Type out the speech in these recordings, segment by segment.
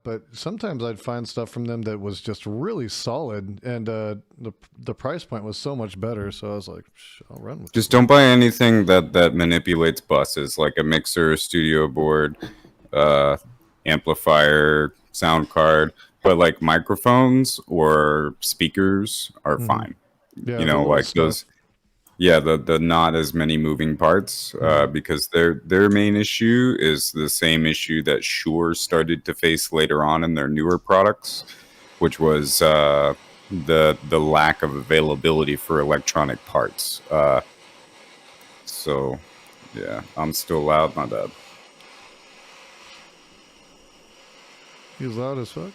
but sometimes I'd find stuff from them that was just really solid, and the price point was so much better. So I was like, I'll run with Just this. don't buy anything that manipulates buses, like a mixer, studio board, uh, amplifier, sound card. But like microphones or speakers are Mm-hmm. fine. Yeah, You the know, little like those. stuff. Yeah, the not as many moving parts, Mm-hmm. because their main issue is the same issue that Shure started to face later on in their newer products, which was the lack of availability for electronic parts. So yeah, I'm still loud. My bad. He's loud as fuck.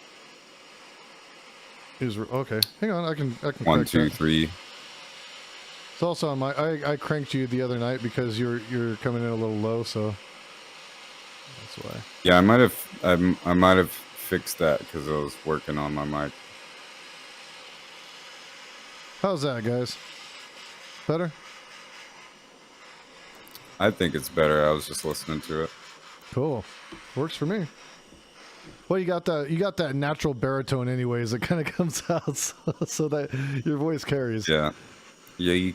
He's okay. Hang on, I can One, correct two, that. three. It's also on my. I cranked you the other night because you're coming in a little low, so that's why. Yeah, I might have fixed that because I was working on my mic. How's that, guys? Better? I think it's better. I was just listening to it. Cool. Works for me. Well, you got that natural baritone anyways. It kind of comes out so that your voice carries. Yeah. Yeah, you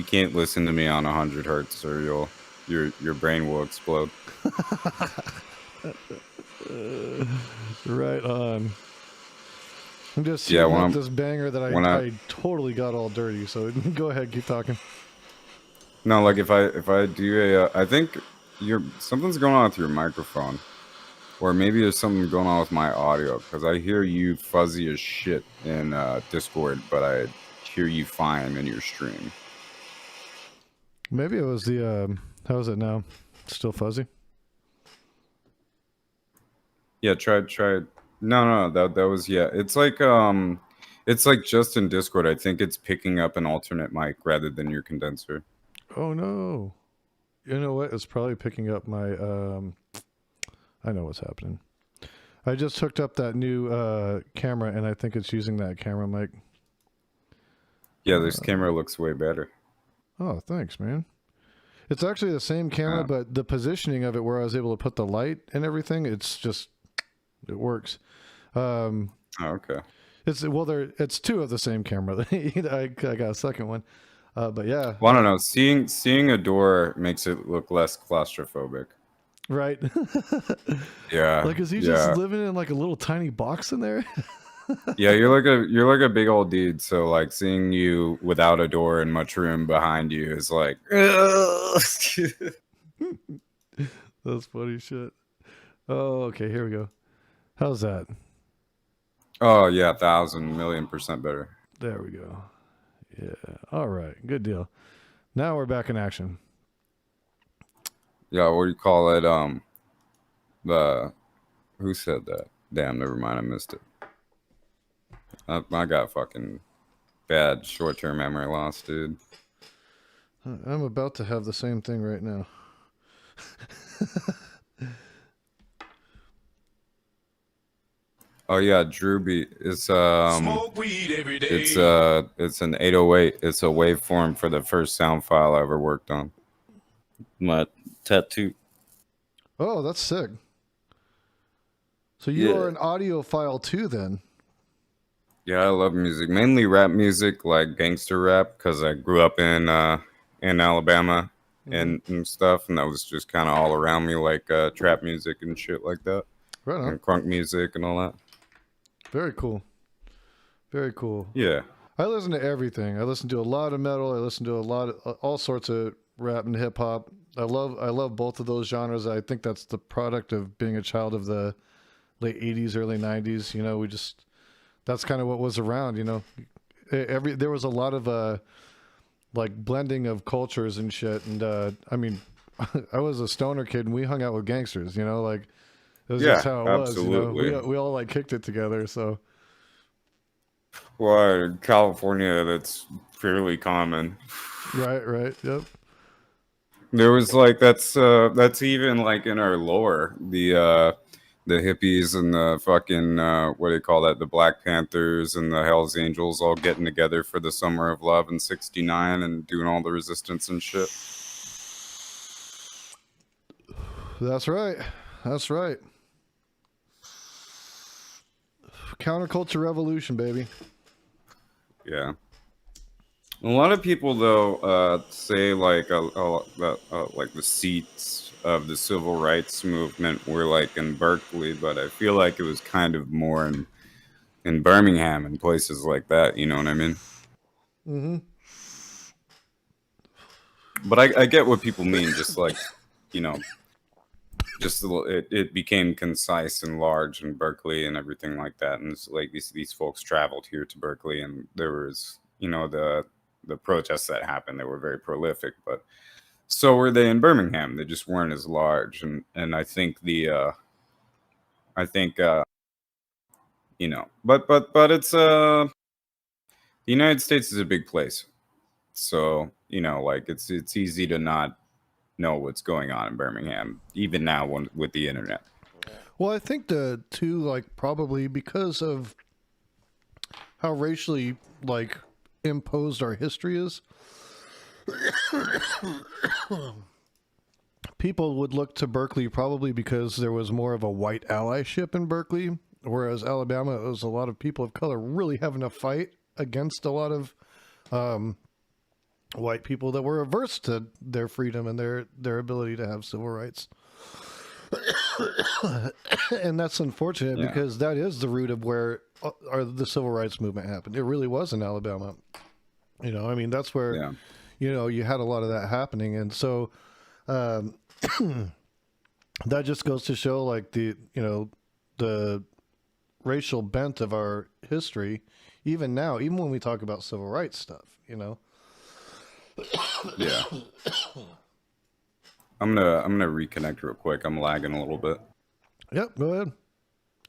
can't listen to me on 100 hertz, or your brain will explode. Right on. I'm just Yeah, shooting up this banger that when I I totally got all dirty. So go ahead, keep talking. no, like if I do a I think something's going on with your microphone, or maybe there's something going on with my audio because I hear you fuzzy as shit in Discord, but I hear you fine in your stream. Maybe it was the how is it now? Still fuzzy? Yeah, try. No, that was yeah. It's like just in Discord. I think it's picking up an alternate mic rather than your condenser. Oh no. You know what? It's probably picking up my I know what's happening. I just hooked up that new camera and I think it's using that camera mic. Yeah, this camera looks way better. Oh, thanks, man. It's actually the same camera, but the positioning of it where I was able to put the light and everything, it's just it works. Oh, okay. It's two of the same camera. I got a second one. But yeah. Well, I don't know. Seeing a door makes it look less claustrophobic. Right. Yeah. Like, is he just living in like a little tiny box in there? Yeah, you're like a big old dude. So like seeing you without a door and much room behind you is like. That's funny shit. Oh, okay. Here we go. How's that? Oh yeah, 1,000,000,000% better. There we go. Yeah. All right. Good deal. Now we're back in action. Yeah, what do you call it? The who said that? Damn, never mind. I missed it. I got fucking bad short-term memory loss, dude. I'm about to have the same thing right now. Oh yeah, Drewbeat. It's Smoke weed every day. it's an 808. It's a waveform for the first sound file I ever worked on. My tattoo. Oh, that's sick. So you are an audiophile too, then? Yeah, I love music, mainly rap music, like gangster rap, because I grew up in Alabama and stuff, and that was just kind of all around me, like trap music and shit like that, Right on. and crunk music and all that. Very cool. Very cool. Yeah. I listen to everything. I listen to a lot of metal. I listen to a lot of all sorts of rap and hip hop. I love both of those genres. I think that's the product of being a child of the late 80s, early 90s. You know, that's kind of what was around, you know. There was a lot of like blending of cultures and shit, and I mean I was a stoner kid and we hung out with gangsters, you know, like it was just how it absolutely. was, you know. We all like kicked it together, so Well, in California, that's fairly common. right, yep. There was like that's even like in our lore, the hippies and the fucking what do you call that, the Black Panthers and the Hells Angels all getting together for the Summer of Love in '69 and doing all the resistance and shit. That's right. Counterculture revolution, baby. Yeah. A lot of people though say like like the seats of the civil rights movement were like in Berkeley, but I feel like it was kind of more in Birmingham and places like that. You know what I mean? Mm-hmm. But I get what people mean. Just like, you know, just it became concise and large in Berkeley and everything like that. And it's like these folks traveled here to Berkeley, and there was, you know, the protests that happened. They were very prolific, but so were they in Birmingham. They just weren't as large. And I think I think you know, but it's the United States is a big place, so you know, like it's easy to not know what's going on in Birmingham, even now with the internet. Well, I think the two, like, probably because of how racially, like, imposed our history is, people would look to Berkeley probably because there was more of a white allyship in Berkeley, whereas Alabama, it was a lot of people of color really having to fight against a lot of white people that were averse to their freedom and their ability to have civil rights. And that's unfortunate because that is the root of where the civil rights movement happened. It really was in Alabama. You know, I mean, that's where, you know, you had a lot of that happening. And so that just goes to show, like, the, you know, the racial bent of our history, even now, even when we talk about civil rights stuff, you know. Yeah. I'm gonna reconnect real quick. I'm lagging a little bit. Yep, go ahead.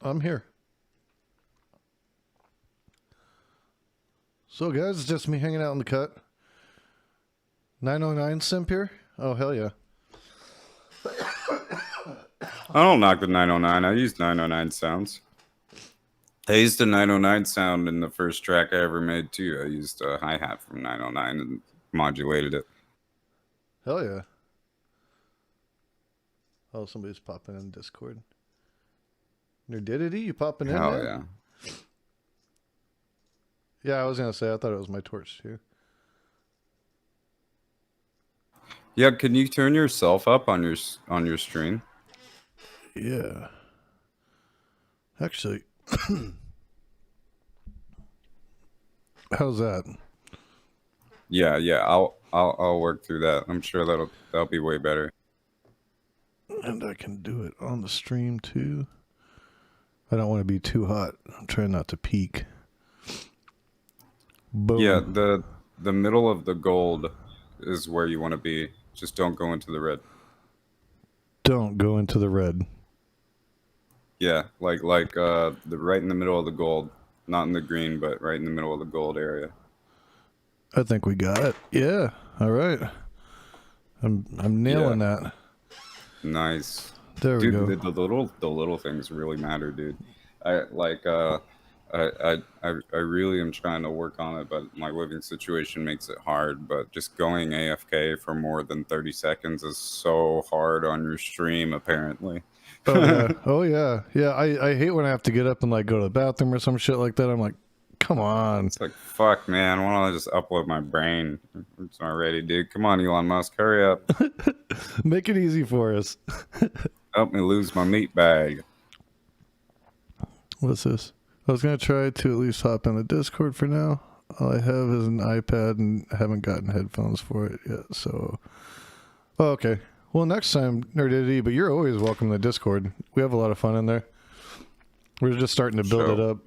I'm here. So guys, it's just me hanging out in the cut. 909 simp here? Oh hell yeah. I don't knock the 909. I use 909 sounds. I used a 909 sound in the first track I ever made too. I used a hi-hat from 909 and modulated it. Hell yeah. Oh, somebody's popping in Discord. Nerdidity, you popping in? Hell man? yeah. Yeah, I was gonna say I thought it was my torch too. Yeah, can you turn yourself up on your stream? Yeah. Actually, how's that? Yeah, I'll work through that. I'm sure that'll be way better. And I can do it on the stream too. I don't want to be too hot. I'm trying not to peak. Boom. Yeah, the middle of the gold is where you want to be. Just don't go into the red. Don't go into the red. Yeah, like the right in the middle of the gold, not in the green, but right in the middle of the gold area. I think we got it. Yeah. All right. I'm nailing that. Nice. There we go. The little things really matter, dude. I really am trying to work on it, but my living situation makes it hard. But just going AFK for more than 30 seconds is so hard on your stream, apparently. Oh yeah. Oh yeah. Yeah. I hate when I have to get up and like go to the bathroom or some shit like that. I'm like, come on. It's like, fuck, man. Why don't I just upload my brain? It's not ready, dude. Come on, Elon Musk, hurry up. Make it easy for us. Help me lose my meat bag. What's this? I was going to try to at least hop in the Discord for now. All I have is an iPad and I haven't gotten headphones for it yet. So, oh, okay. Well, next time, Nerdidity, but you're always welcome to Discord. We have a lot of fun in there. We're just starting to build it up.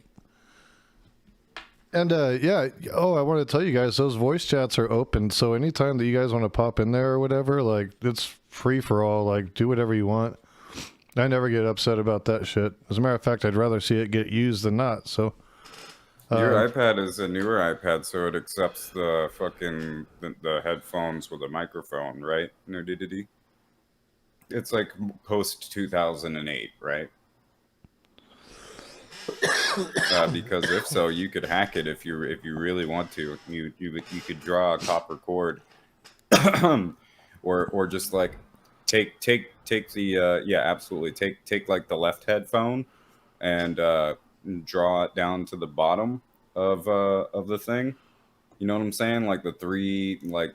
And yeah, I want to tell you guys, those voice chats are open. So anytime that you guys want to pop in there or whatever, like, it's free for all. Like, do whatever you want. I never get upset about that shit. As a matter of fact, I'd rather see it get used than not. So your iPad is a newer iPad, so it accepts the fucking the headphones with a microphone, right? Nerdidity. It's like post 2008, right? Because if so, you could hack it if you really want to. You could draw a copper cord, or just like take the absolutely take like the left headphone and draw it down to the bottom of the thing. You know what I'm saying? Like the three, like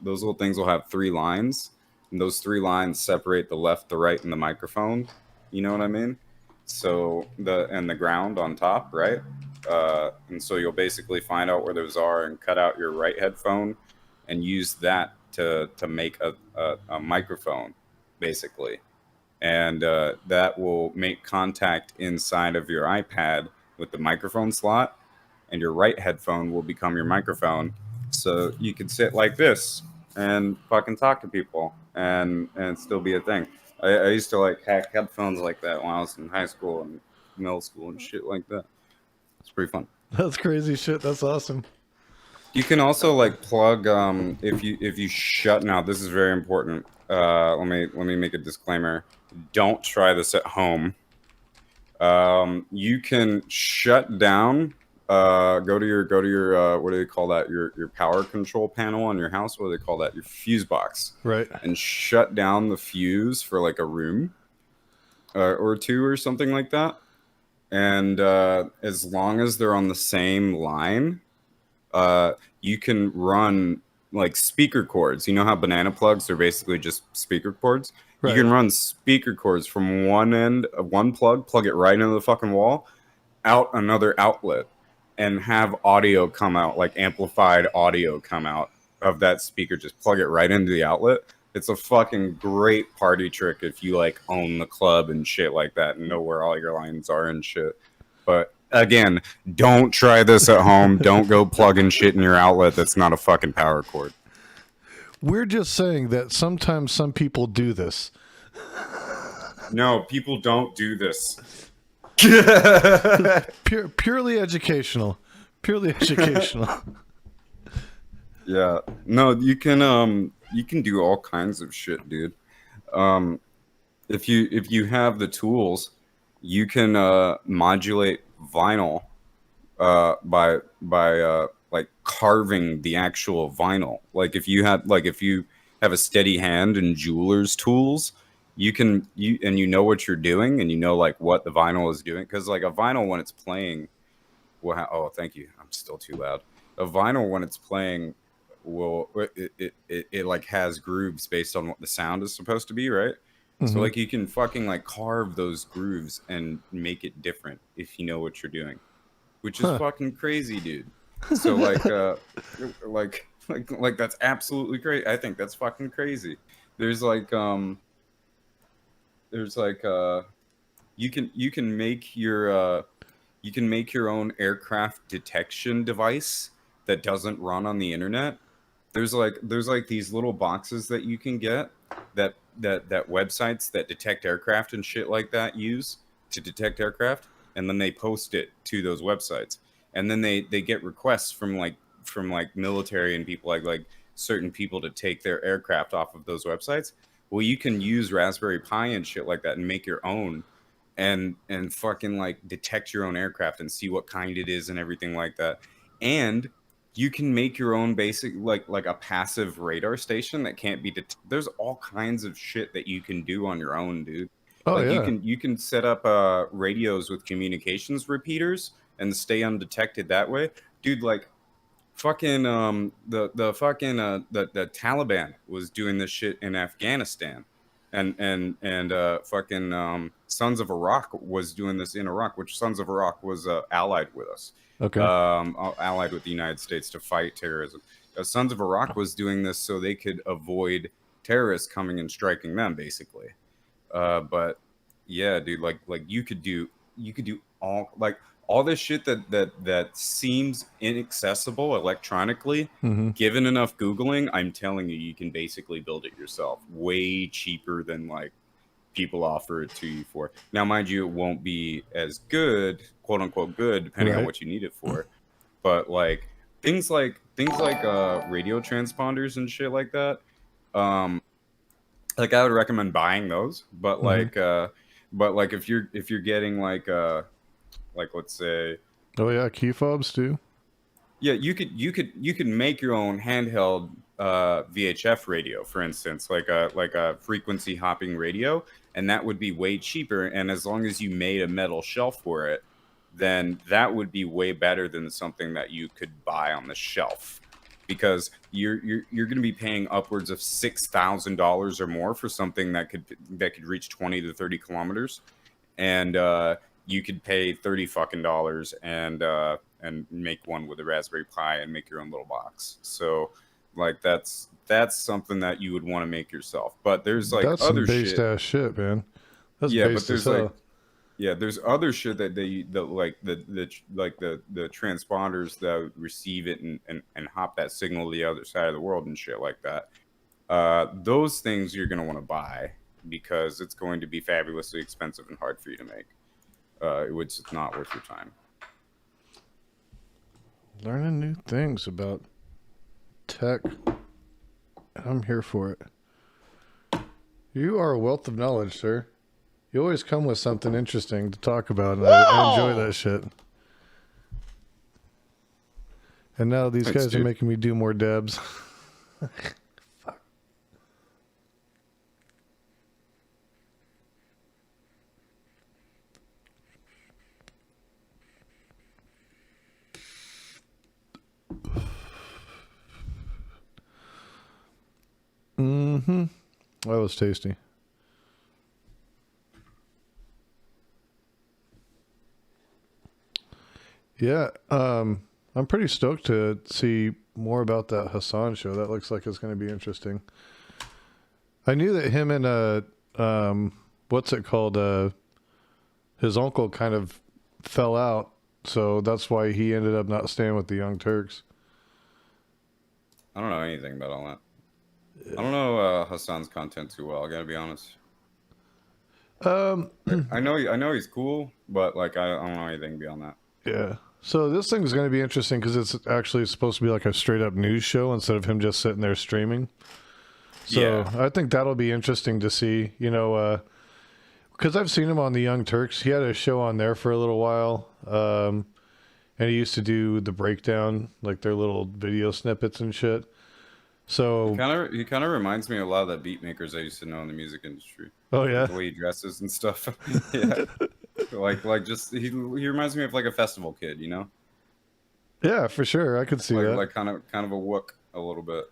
those little things will have three lines, and those three lines separate the left, the right, and the microphone. You know what I mean? So the ground on top, right? And so you'll basically find out where those are and cut out your right headphone, and use that to make a microphone, basically, and that will make contact inside of your iPad with the microphone slot, and your right headphone will become your microphone. So you could sit like this and fucking talk to people and still be a thing. I used to like hack headphones like that when I was in high school and middle school and shit like that. It's pretty fun. That's crazy shit. That's awesome. You can also like plug if you shut now. This is very important. Let me make a disclaimer. Don't try this at home. You can shut down. Go to your what do they call that? Your power control panel on your house. What do they call that? Your fuse box. Right. And shut down the fuse for like a room or two or something like that. And as long as they're on the same line, you can run like speaker cords. You know how banana plugs are basically just speaker cords? Right. You can run speaker cords from one end of one plug it right into the fucking wall, out another outlet, and have audio come out, like amplified audio come out of that speaker. Just plug it right into the outlet. It's a fucking great party trick if you like own the club and shit like that and know where all your lines are and shit. But again, don't try this at home. Don't go plugging shit in your outlet that's not a fucking power cord. We're just saying that sometimes some people do this. No, people don't do this. Purely educational. Purely educational. Yeah. No, you can do all kinds of shit, dude. If you have the tools, you can modulate vinyl by like carving the actual vinyl. Like if you have a steady hand and jeweler's tools, you know what you're doing, and you know like what the vinyl is doing, because like a vinyl when it's playing, oh thank you, I'm still too loud. A vinyl when it's playing it like has grooves based on what the sound is supposed to be, right? Mm-hmm. So like you can fucking like carve those grooves and make it different if you know what you're doing, which is fucking crazy, dude. So like that's absolutely great. I think that's fucking crazy. There's like you can make your own aircraft detection device that doesn't run on the internet. There's like these little boxes that you can get that websites that detect aircraft and shit like that use to detect aircraft, and then they post it to those websites, and then they get requests from military and people like certain people to take their aircraft off of those websites. Well, you can use Raspberry Pi and shit like that and make your own and fucking like detect your own aircraft and see what kind it is and everything like that. And you can make your own basic like a passive radar station that can't be there's all kinds of shit that you can do on your own, dude. Oh, like yeah. you can set up radios with communications repeaters and stay undetected that way, dude. Like fucking the Taliban was doing this shit in Afghanistan, and fucking Sons of Iraq was doing this in Iraq, which Sons of Iraq was allied with us. Okay. Allied with the United States to fight terrorism. Sons of Iraq was doing this so they could avoid terrorists coming and striking them, basically. But yeah, dude, like you could do all this shit that seems inaccessible electronically. Mm-hmm. Given enough Googling, I'm telling you can basically build it yourself way cheaper than like people offer it to you for. Now, mind you, it won't be as good, quote unquote good, depending on what you need it for. But like things like radio transponders and shit like that, like I would recommend buying those. But like if you're getting like let's say, oh yeah, key fobs too. Yeah, you could make your own handheld VHF radio, for instance, like a frequency hopping radio, and that would be way cheaper. And as long as you made a metal shelf for it, then that would be way better than something that you could buy on the shelf, because you're going to be paying upwards of $6,000 or more for something that could reach 20 to 30 kilometers, and you could pay $30 and make one with a Raspberry Pi and make your own little box. So like that's something that you would want to make yourself. But there's like that's other some based shit. ass shit, man. That's Yeah, based but there's as hell. like there's other shit that the transponders that would receive it and hop that signal to the other side of the world and shit like that. Those things you're gonna want to buy because it's going to be fabulously expensive and hard for you to make. It's not worth your time. Learning new things about tech. I'm here for it. You are a wealth of knowledge, sir. You always come with something interesting to talk about, and I enjoy that shit. And now these Thanks, guys are dude. making me do more dabs. Fuck. Mm-hmm. That was tasty. Yeah, I'm pretty stoked to see more about that Hassan show. That looks like it's going to be interesting. I knew that him and what's it called? His uncle kind of fell out, so that's why he ended up not staying with the Young Turks. I don't know anything about all that. I don't know Hassan's content too well. I gotta be honest. I know he's cool, but like I don't know anything beyond that. Yeah. So this thing is going to be interesting because it's actually supposed to be like a straight up news show instead of him just sitting there streaming. So Yeah. I think that'll be interesting to see, you know, because I've seen him on the Young Turks. He had a show on there for a little while. And he used to do the breakdown, like their little video snippets and shit. So, He kind of reminds me of a lot of the beat makers I used to know in the music industry. oh yeah, The way he dresses and stuff. Yeah. like just he reminds me of like a festival kid, you know? yeah, for sure. I could see that. Like kind of a wook a little bit.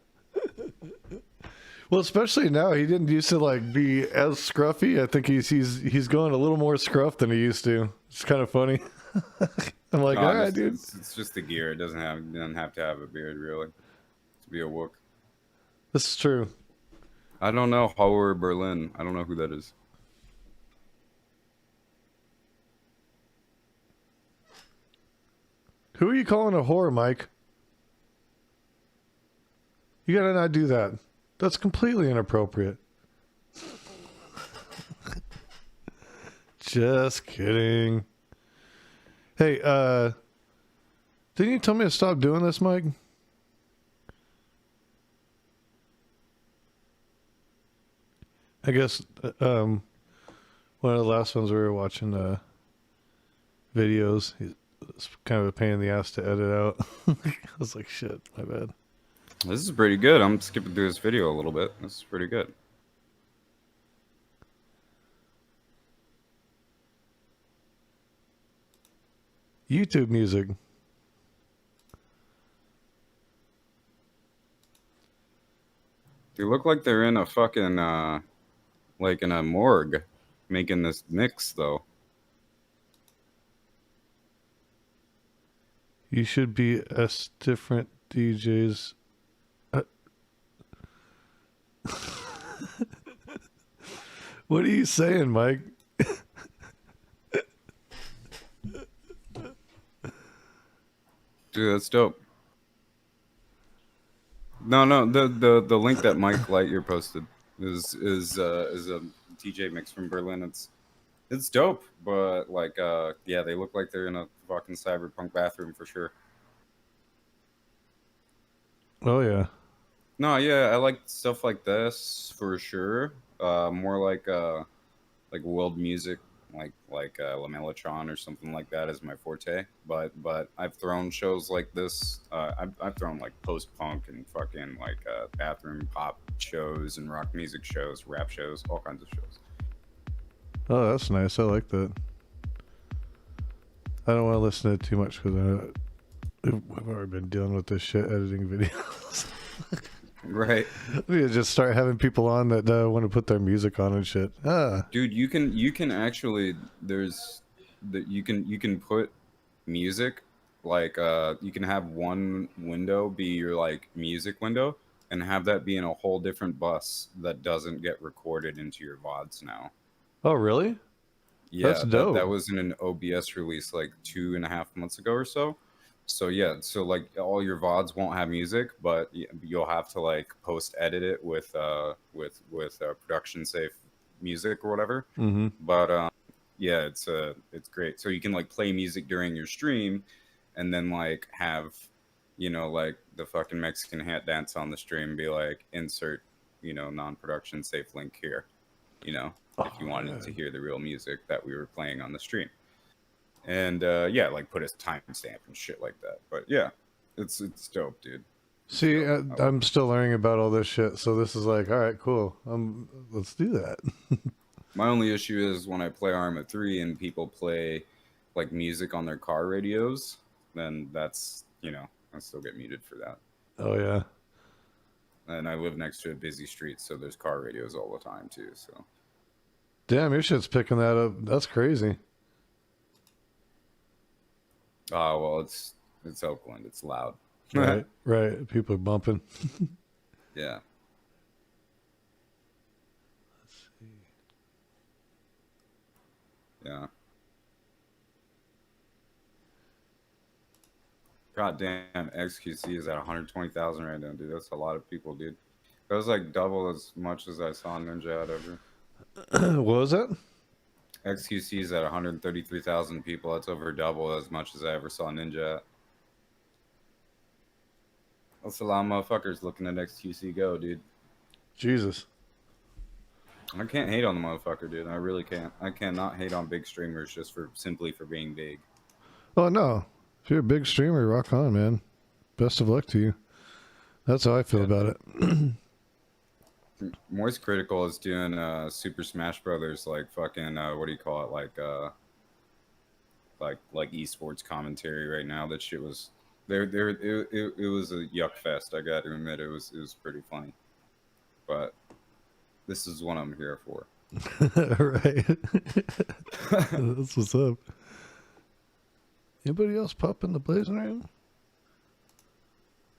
Well, especially now, he didn't used to like be as scruffy. I think he's going a little more scruff than he used to. It's kind of funny. I'm like, all right, dude. It's just the gear. It doesn't have to have a beard really to be a wook. This is true. I don't know Howard Berlin. I don't know who that is. Who are you calling a whore, Mike? You gotta not do that. That's completely inappropriate. Just kidding. Hey, didn't you tell me to stop doing this, Mike? I guess one of the last ones we were watching videos. It's kind of a pain in the ass to edit out. I was like, shit, my bad. This is pretty good. I'm skipping through this video a little bit. This is pretty good. YouTube music. They look like they're in a fucking like in a morgue making this mix though. You should be as different DJs. What are you saying, Mike? Dude, that's dope. No, the link that Mike Lightyear posted is a DJ mix from Berlin. It's dope, but like yeah, they look like they're in a fucking cyberpunk bathroom for sure. Oh yeah. No, yeah, I like stuff like this for sure. More like world music, like Lamellatron or something like that is my forte. But I've thrown shows like this. I've thrown like post punk and fucking like bathroom pop shows and rock music shows, rap shows, all kinds of shows. Oh, that's nice. I like that. I don't want to listen to it too much because I've already been dealing with this shit editing videos. Right. We could just start having people on that want to put their music on and shit. Dude, you can actually you can put music like you can have one window be your like music window and have that be in a whole different bus that doesn't get recorded into your VODs now. Oh, really? Yeah, That's dope. that was in an OBS release like 2.5 months ago or so. So yeah, so like all your VODs won't have music, but you'll have to like post edit it with production safe music or whatever. Mm-hmm. But yeah, it's great. So you can like play music during your stream, and then like have like the fucking Mexican hat dance on the stream be like insert non-production safe link here. If you wanted to hear the real music that we were playing on the stream. And yeah, like put a timestamp and shit like that. But yeah, it's dope, dude. See, I'm still learning about all this shit, so this is like, all right, cool. Let's do that. My only issue is when I play Arma 3 and people play like music on their car radios, then that's I still get muted for that. Oh yeah. And I live next to a busy street, so there's car radios all the time too. So. Damn, your shit's picking that up. That's crazy. Oh, well, it's Oakland. It's loud. Right, right. People are bumping. Yeah. Let's see. Yeah. God damn, XQC is at 120,000 right now, dude. That's a lot of people, dude. That was like double as much as I saw Ninja at ever. What was that? XQC is at 133,000 people. That's over double as much as I ever saw Ninja at. That's a lot of motherfuckers looking at XQC go, dude. Jesus. I can't hate on the motherfucker, dude. I really can't. I cannot hate on big streamers just simply for being big. Oh no. If you're a big streamer, rock on, man. Best of luck to you. That's how I feel about it. Moist Critical is doing Super Smash Brothers, like fucking what do you call it, like esports commentary right now. That shit was it was a yuck fest. I got to admit, it was pretty funny, but this is what I'm here for. Right. That's what's up. Anybody else pop in the blazing room?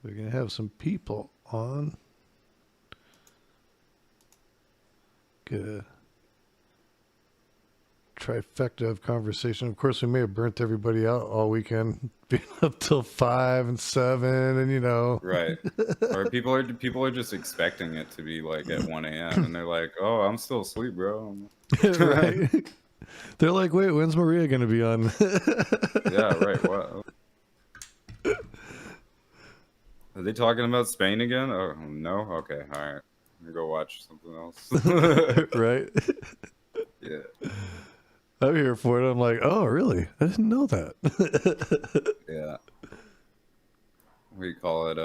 We're gonna have some people on. Get a trifecta of conversation. Of course, we may have burnt everybody out all weekend, being up till 5 and 7, and Right. Or people are just expecting it to be like at 1 a.m. and they're like, "Oh, I'm still asleep, bro." Right. They're like, "Wait, when's Maria gonna be on?" Yeah, right. What? Are they talking about Spain again? Oh no. Okay, all right. I'm gonna go watch something else. Right. Yeah. I'm here for it. I'm like, oh, really? I didn't know that. Yeah. What do you call it?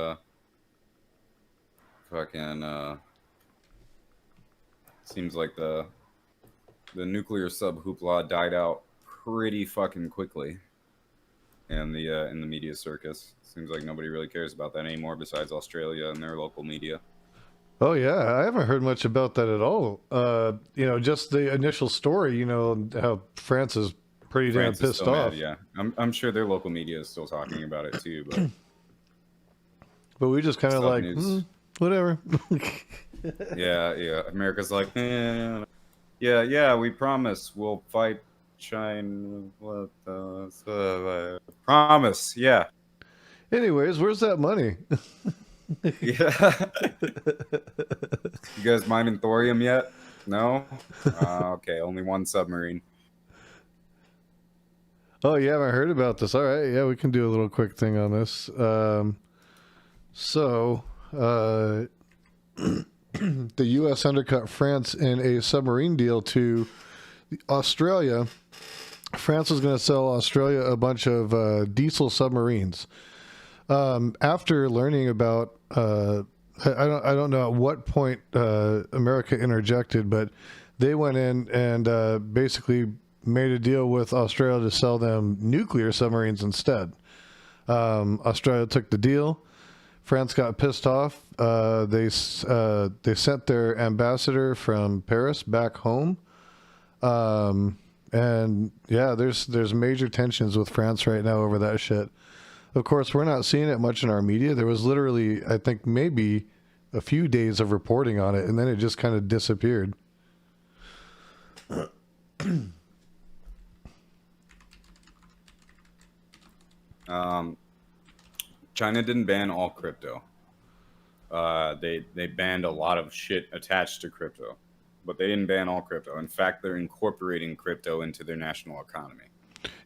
Fucking. Seems like the nuclear sub hoopla died out pretty fucking quickly in the media circus. Seems like nobody really cares about that anymore besides Australia and their local media. Oh yeah, I haven't heard much about that at all. Just the initial story. How France is pretty damn pissed off. Mad, yeah, I'm sure their local media is still talking about it too, but but we just kind of like whatever. yeah. America's like, yeah. We promise we'll fight China. Promise, yeah. Anyways, where's that money? Yeah. You guys mining thorium yet? No? Okay, only one submarine. Oh, you haven't heard about this. All right. Yeah, we can do a little quick thing on this. The U.S. undercut France in a submarine deal to Australia. France was going to sell Australia a bunch of diesel submarines. After learning about, I don't know at what point America interjected, but they went in and basically made a deal with Australia to sell them nuclear submarines instead. Australia took the deal. France got pissed off. They sent their ambassador from Paris back home. And yeah, there's major tensions with France right now over that shit. Of course, we're not seeing it much in our media. There was literally, I think, maybe a few days of reporting on it, and then it just kind of disappeared. China didn't ban all crypto. They banned a lot of shit attached to crypto, but they didn't ban all crypto. In fact, they're incorporating crypto into their national economy.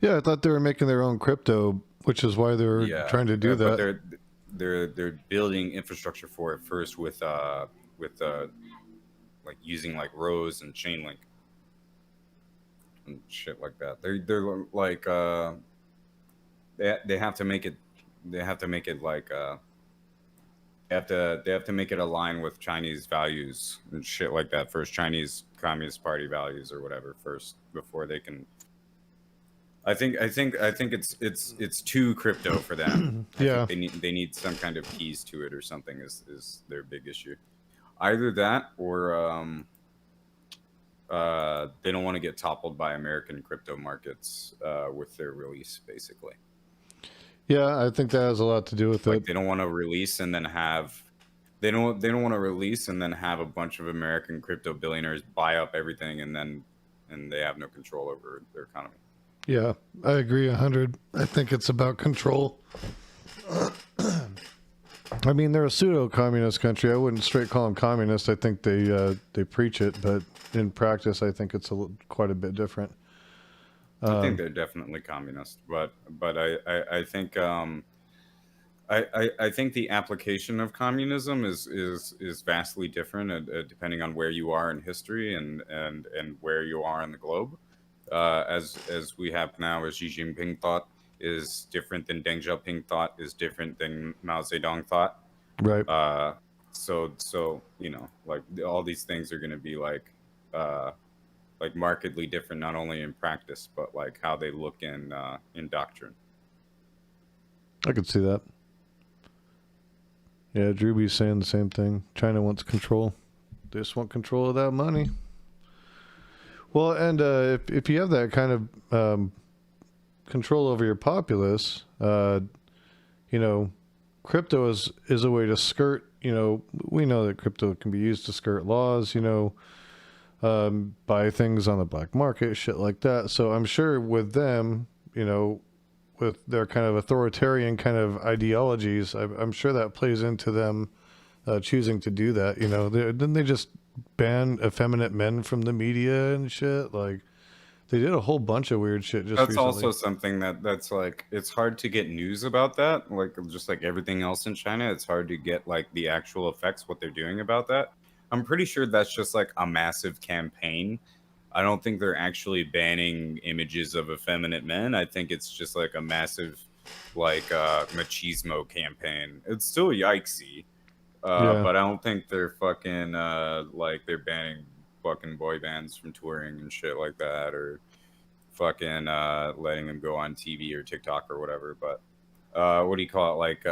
Yeah, I thought they were making their own crypto, which is why they were trying to do that. But they're building infrastructure for it first with like using like Rose and Chainlink and shit like that. They're like they have to make it like they have to make it align with Chinese values and shit like that first, Chinese Communist Party values or whatever first, before they can. I think it's too crypto for them. Yeah, they need some kind of keys to it or something is their big issue. Either that or they don't want to get toppled by American crypto markets with their release, basically. Yeah, I think that has a lot to do with Like it. they don't want to release and then have they don't want to release and then have a bunch of American crypto billionaires buy up everything and they have no control over their economy. Yeah, I agree 100. I think it's about control. I mean, they're a pseudo-communist country. I wouldn't straight call them communist. I think they preach it, but in practice, I think it's quite a bit different. I think they're definitely communist, but I think I think the application of communism is vastly different depending on where you are in history and where you are in the globe. As we have now, as Xi Jinping thought is different than Deng Xiaoping thought is different than Mao Zedong thought. Right. So you know, like all these things are going to be like markedly different, not only in practice but like how they look in doctrine. I could see that. Yeah, Drewby's saying the same thing. China wants control. They just want control of that money. Well, and if you have that kind of control over your populace, you know, crypto is a way to skirt. You know, we know that crypto can be used to skirt laws. You know, buy things on the black market, shit like that. So I'm sure with them, you know, with their kind of authoritarian kind of ideologies, I'm sure that plays into them choosing to do that. You know, didn't they just ban effeminate men from the media and shit? Like, they did a whole bunch of weird shit just That's recently. also something that's like, it's hard to get news about that. Like, just like everything else in China, it's hard to get like the actual effects, what they're doing about that. I'm pretty sure that's just like a massive campaign. I don't think they're actually banning images of effeminate men. I think it's just like a massive like machismo campaign. It's still yikesy. But I don't think they're fucking like they're banning fucking boy bands from touring and shit like that, or fucking letting them go on TV or TikTok or whatever. But what do you call it? Like,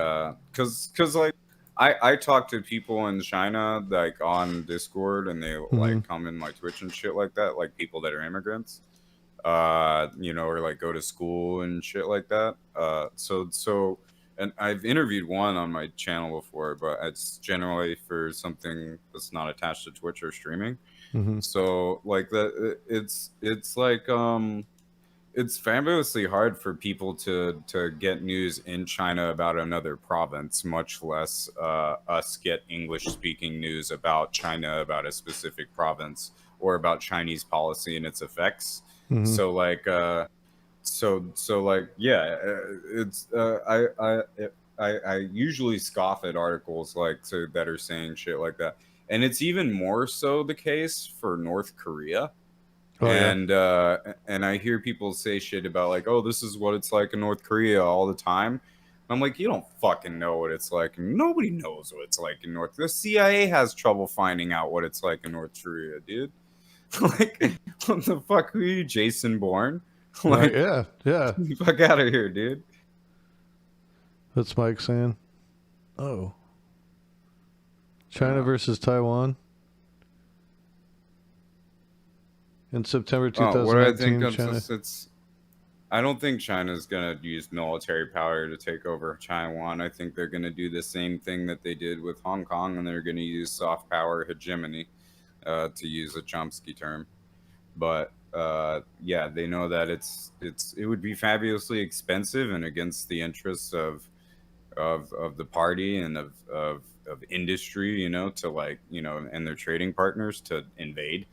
cause like I talk to people in China like on Discord, and they like come in my Twitch and shit like that, like people that are immigrants, you know, or like go to school and shit like that. So. And I've interviewed one on my channel before, but it's generally for something that's not attached to Twitch or streaming. Mm-hmm. So like that, it's like it's fabulously hard for people to get news in China about another province, much less us get English speaking news about China, about a specific province, or about Chinese policy and its effects. Mm-hmm. So like. So like yeah, it's I usually scoff at articles like that are saying shit like that, and it's even more so the case for North Korea. Oh, and and I hear people say shit about like, oh, this is what it's like in North Korea all the time. I'm like, you don't fucking know what it's like. Nobody knows what it's like in North. The CIA has trouble finding out what it's like in North Korea, dude. Like, what the fuck? Who are you, Jason Bourne? Right? Like, Yeah, yeah. fuck out of here, dude. That's Mike saying. Oh, China versus Taiwan in September Oh, what do I think 2019. of China. this? It's I don't think China's gonna use military power to take over Taiwan. I think they're gonna do the same thing that they did with Hong Kong, and they're gonna use soft power hegemony, to use a Chomsky term. But yeah, they know that it would be fabulously expensive and against the interests of the party and of industry, to like, and their trading partners to invade.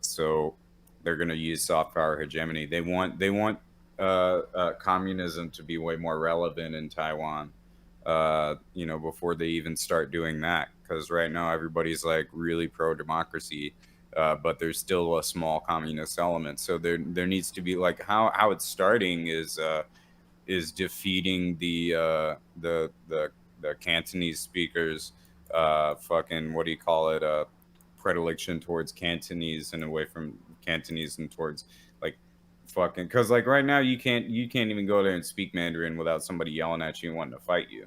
So they're going to use soft power hegemony. They want communism to be way more relevant in Taiwan. Before they even start doing that, because right now everybody's like really pro democracy, but there's still a small communist element. So there needs to be like how it's starting is defeating the Cantonese speakers, fucking, what do you call it, predilection towards Cantonese and away from Cantonese and towards like fucking, because like right now you can't even go there and speak Mandarin without somebody yelling at you and wanting to fight you.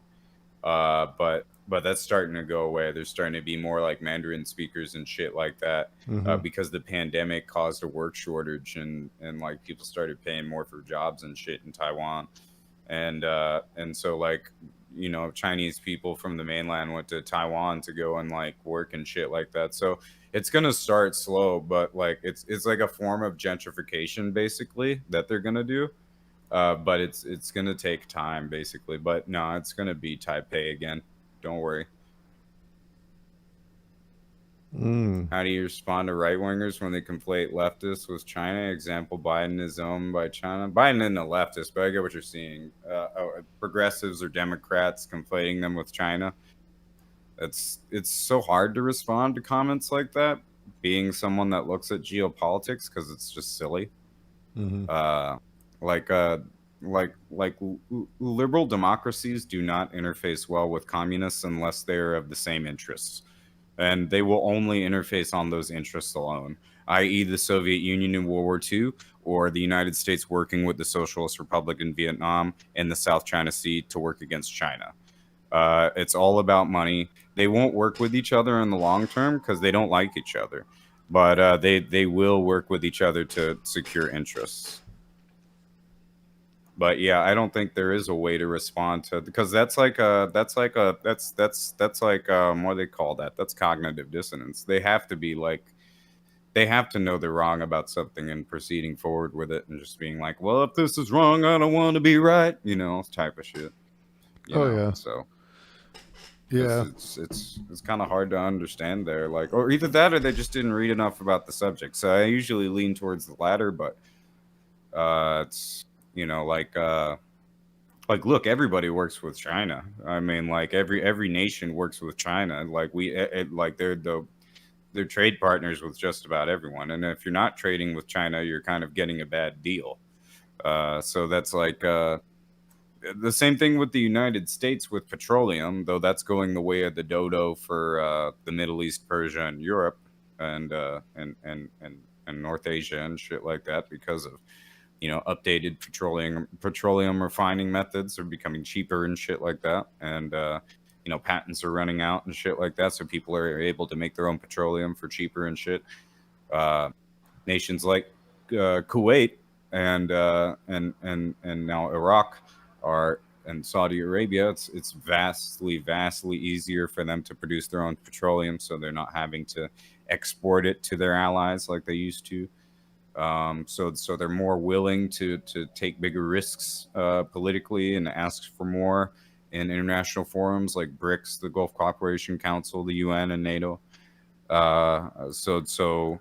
But that's starting to go away. There's starting to be more like Mandarin speakers and shit like that, because the pandemic caused a work shortage, and like people started paying more for jobs and shit in Taiwan. And so like, Chinese people from the mainland went to Taiwan to go and like work and shit like that. So it's gonna start slow, but like it's like a form of gentrification basically that they're gonna do. But it's gonna take time basically. But no, it's gonna be Taipei again. Don't worry. How do you respond to right wingers when they conflate leftists with China? Example: Biden is owned by China. Biden isn't a leftist, but I get what you're seeing. Progressives or Democrats conflating them with China. It's so hard to respond to comments like that. Being someone that looks at geopolitics, because it's just silly. Uh, like liberal democracies do not interface well with communists unless they are of the same interests, and they will only interface on those interests alone, i.e., the Soviet Union in World War II, or the United States working with the Socialist Republic in Vietnam and the South China Sea to work against China. It's all about money. They won't work with each other in the long term because they don't like each other, but they will work with each other to secure interests. But yeah, I don't think there is a way to respond to, because that's like what do they call that? That's cognitive dissonance. They have to know they're wrong about something and proceeding forward with it and just being like, well, if this is wrong, I don't want to be right, type of shit. Yeah. So Yeah. it's kind of hard to understand there, like, or either that or they just didn't read enough about the subject. So I usually lean towards the latter, but it's like look, everybody works with China. I mean, like every nation works with China. Like like they're trade partners with just about everyone. And if you're not trading with China, you're kind of getting a bad deal. So that's like the same thing with the United States with petroleum, though that's going the way of the dodo for the Middle East, Persia, and Europe, and North Asia and shit like that, because of updated petroleum refining methods are becoming cheaper and shit like that, and patents are running out and shit like that, so people are able to make their own petroleum for cheaper and shit. Nations like Kuwait and now Iraq are and Saudi Arabia, it's vastly easier for them to produce their own petroleum, so they're not having to export it to their allies like they used to. So they're more willing to take bigger risks politically and ask for more in international forums like BRICS, the Gulf Cooperation Council, the UN, and NATO. So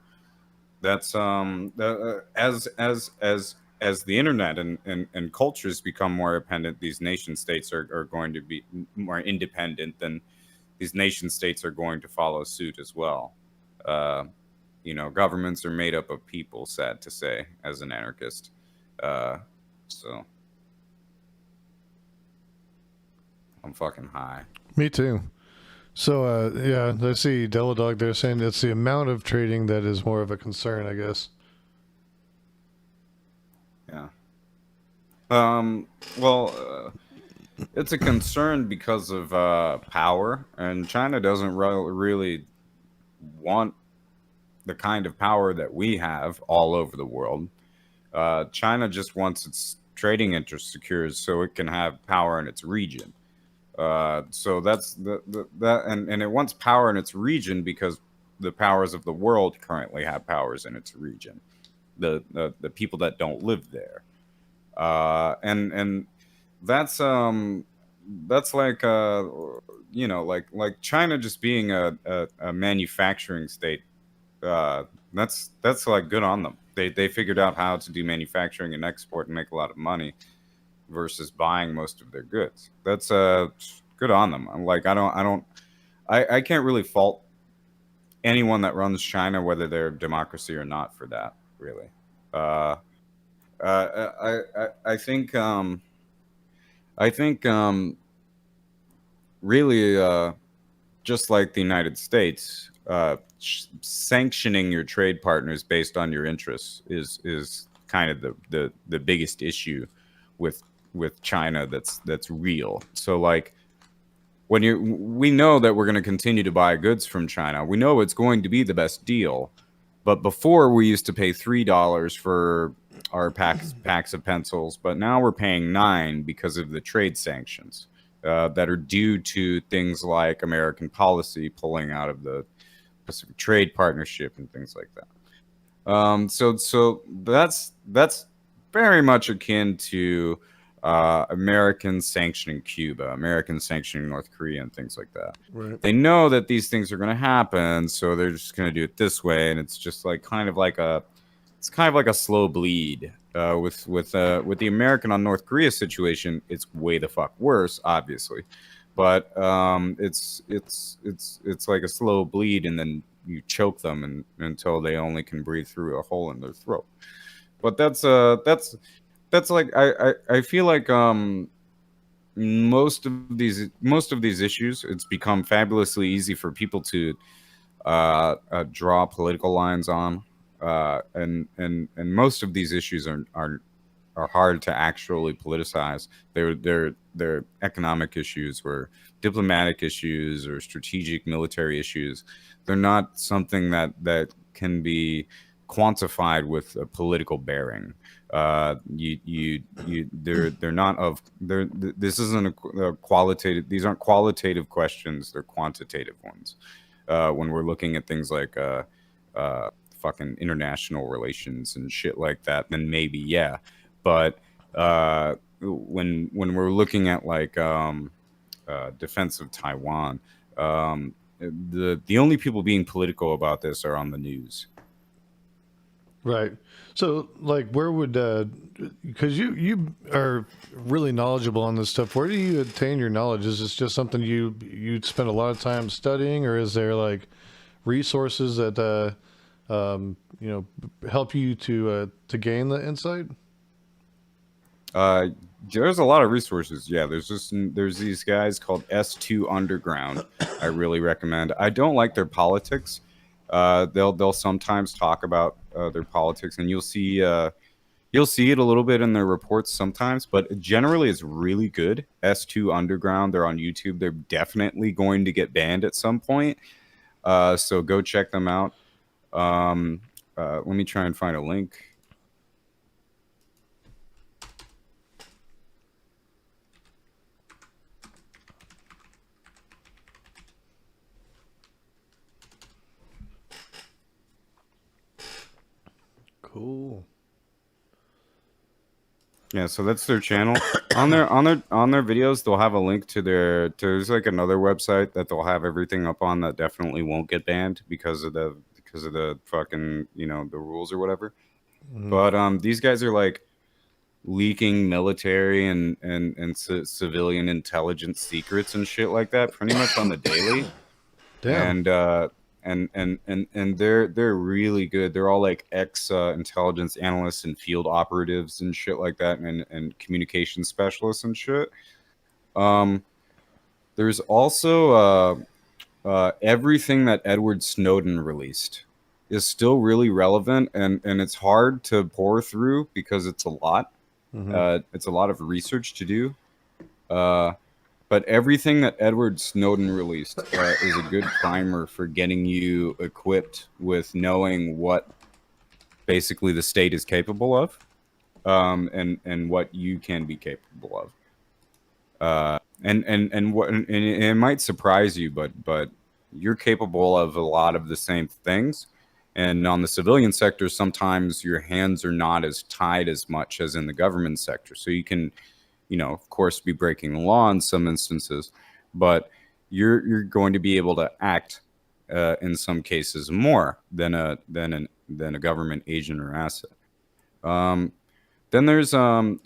that's as the internet and cultures become more dependent, these nation states are going to be more independent, then these nation states are going to follow suit as well. Governments are made up of people, sad to say, as an anarchist. So I'm fucking high. Me too. So, yeah, I see Delta Dog there saying it's the amount of trading that is more of a concern, I guess. Yeah. Well, it's a concern because of power, and China doesn't really want the kind of power that we have all over the world. China just wants its trading interests secured so it can have power in its region. So that's that, and it wants power in its region because the powers of the world currently have powers in its region. The people that don't live there, and that's like like China just being a manufacturing state. That's like good on them. They figured out how to do manufacturing and export and make a lot of money versus buying most of their goods. That's good on them. I'm like I can't really fault anyone that runs China, whether they're democracy or not, for that. Really, uh, I think really just like the United States, sanctioning your trade partners based on your interests is kind of the biggest issue with China that's real. So like we know that we're going to continue to buy goods from China. We know it's going to be the best deal. But before we used to pay $3 for our packs of pencils, but now we're paying 9 because of the trade sanctions that are due to things like American policy pulling out of the Pacific Trade Partnership and things like that. So that's very much akin to Americans sanctioning Cuba, Americans sanctioning North Korea, and things like that. Right. They know that these things are going to happen, so they're just going to do it this way, and it's just like kind of like a slow bleed. With the American on North Korea situation, it's way the fuck worse, obviously, but it's like a slow bleed, and then you choke them until they only can breathe through a hole in their throat. But that's like I feel like most of these issues, it's become fabulously easy for people to draw political lines on, and most of these issues are hard to actually politicize. They're economic issues or diplomatic issues or strategic military issues. They're not something that can be quantified with a political bearing. They're not of they're this isn't a qualitative. These aren't qualitative questions. They're quantitative ones. When we're looking at things like fucking international relations and shit like that, then maybe yeah. But when we're looking at like defense of Taiwan, the only people being political about this are on the news. Right. So, like, where would, because you are really knowledgeable on this stuff. Where do you attain your knowledge? Is this just something you spend a lot of time studying, or is there like resources that help you to gain the insight? There's a lot of resources. Yeah, there's these guys called S2 Underground. I really recommend. I don't like their politics. They'll sometimes talk about their politics, and you'll see it a little bit in their reports sometimes, but generally it's really good. S2 Underground, they're on YouTube. They're definitely going to get banned at some point, so go check them out. Let me try and find a link. Cool. Yeah, so that's their channel. on their videos, they'll have a link to there's like another website that they'll have everything up on that definitely won't get banned because of the fucking, the rules or whatever. Mm-hmm. But these guys are like leaking military and civilian intelligence secrets and shit like that pretty much on the daily. Damn. And they're really good. They're all like ex intelligence analysts and field operatives and shit like that, and communication specialists and shit. There's also everything that Edward Snowden released is still really relevant, and it's hard to pour through because it's a lot. It's a lot of research to do. But everything that Edward Snowden released is a good primer for getting you equipped with knowing what basically the state is capable of, and what you can be capable of. And it might surprise you, but you're capable of a lot of the same things. And on the civilian sector, sometimes your hands are not as tied as much as in the government sector. So you can, of course, be breaking the law in some instances, but you're going to be able to act in some cases more than a government agent or asset. Then there's let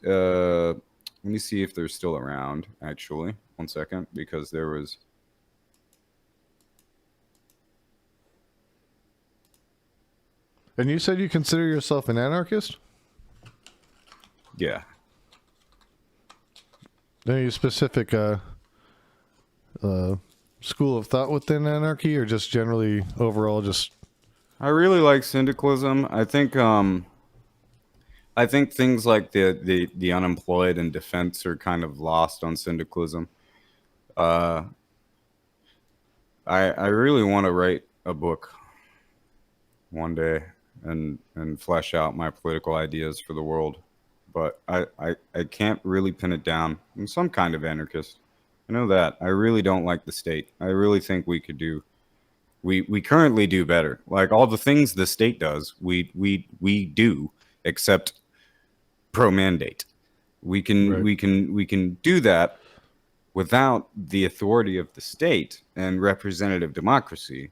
me see if they're still around. Actually, 1 second, because there was. And you said you consider yourself an anarchist? Yeah. Any specific school of thought within anarchy, or just generally overall just... I really like syndicalism. I think things like the unemployed and defense are kind of lost on syndicalism. I really want to write a book one day and flesh out my political ideas for the world, but I can't really pin it down. I'm some kind of anarchist. I know that. I really don't like the state. I really think we could do. We currently do better. Like all the things the state does, we do, except pro mandate. We can do that without the authority of the state and representative democracy,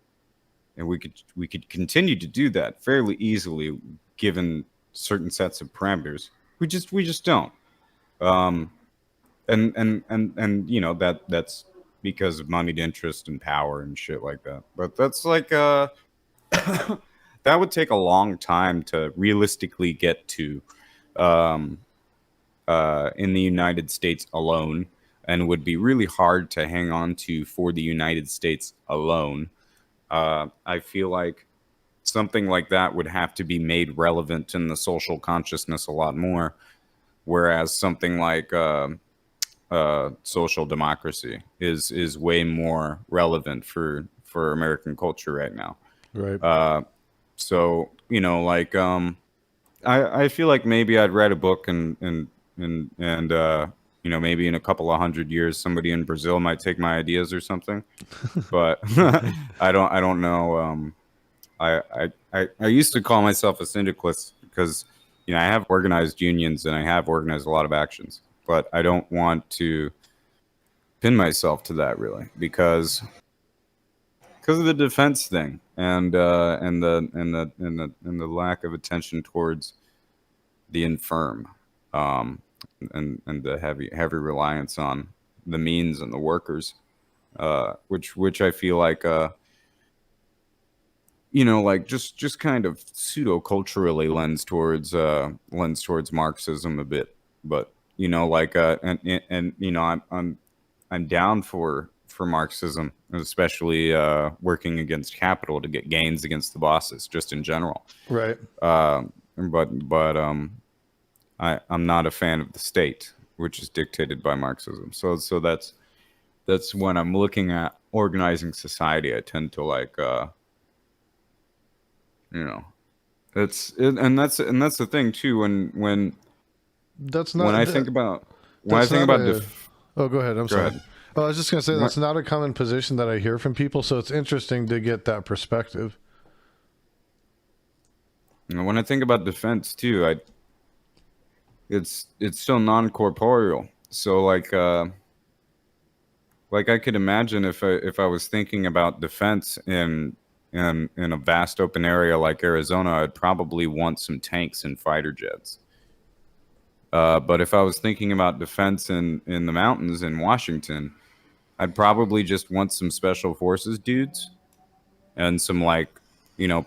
and we could continue to do that fairly easily given certain sets of parameters. We just don't. And that's because of moneyed interest and power and shit like that. But that's like that would take a long time to realistically get to in the United States alone, and would be really hard to hang on to for the United States alone. I feel like something like that would have to be made relevant in the social consciousness a lot more, whereas something like social democracy is way more relevant for American culture right now. Right. So I feel like maybe I'd write a book and maybe in a couple of 100 years somebody in Brazil might take my ideas or something. But I don't know. I used to call myself a syndicalist because I have organized unions and I have organized a lot of actions, but I don't want to pin myself to that really because of the defense thing and the lack of attention towards the infirm, and the heavy reliance on the means and the workers, which I feel like like just kind of pseudo culturally lends towards Marxism a bit, but I'm down for Marxism, especially working against capital to get gains against the bosses, just in general. Right. But I'm not a fan of the state, which is dictated by Marxism. So that's when I'm looking at organizing society, I tend to like that's the thing too. When That's not. when I think about Oh, go ahead. I'm sorry. ahead. Oh, I was just gonna say that's not a common position that I hear from people, so it's interesting to get that perspective. When I think about defense too, it's so non-corporeal. So like I could imagine if I was thinking about defense in a vast open area like Arizona, I'd probably want some tanks and fighter jets. But if I was thinking about defense in the mountains in Washington, I'd probably just want some special forces dudes and some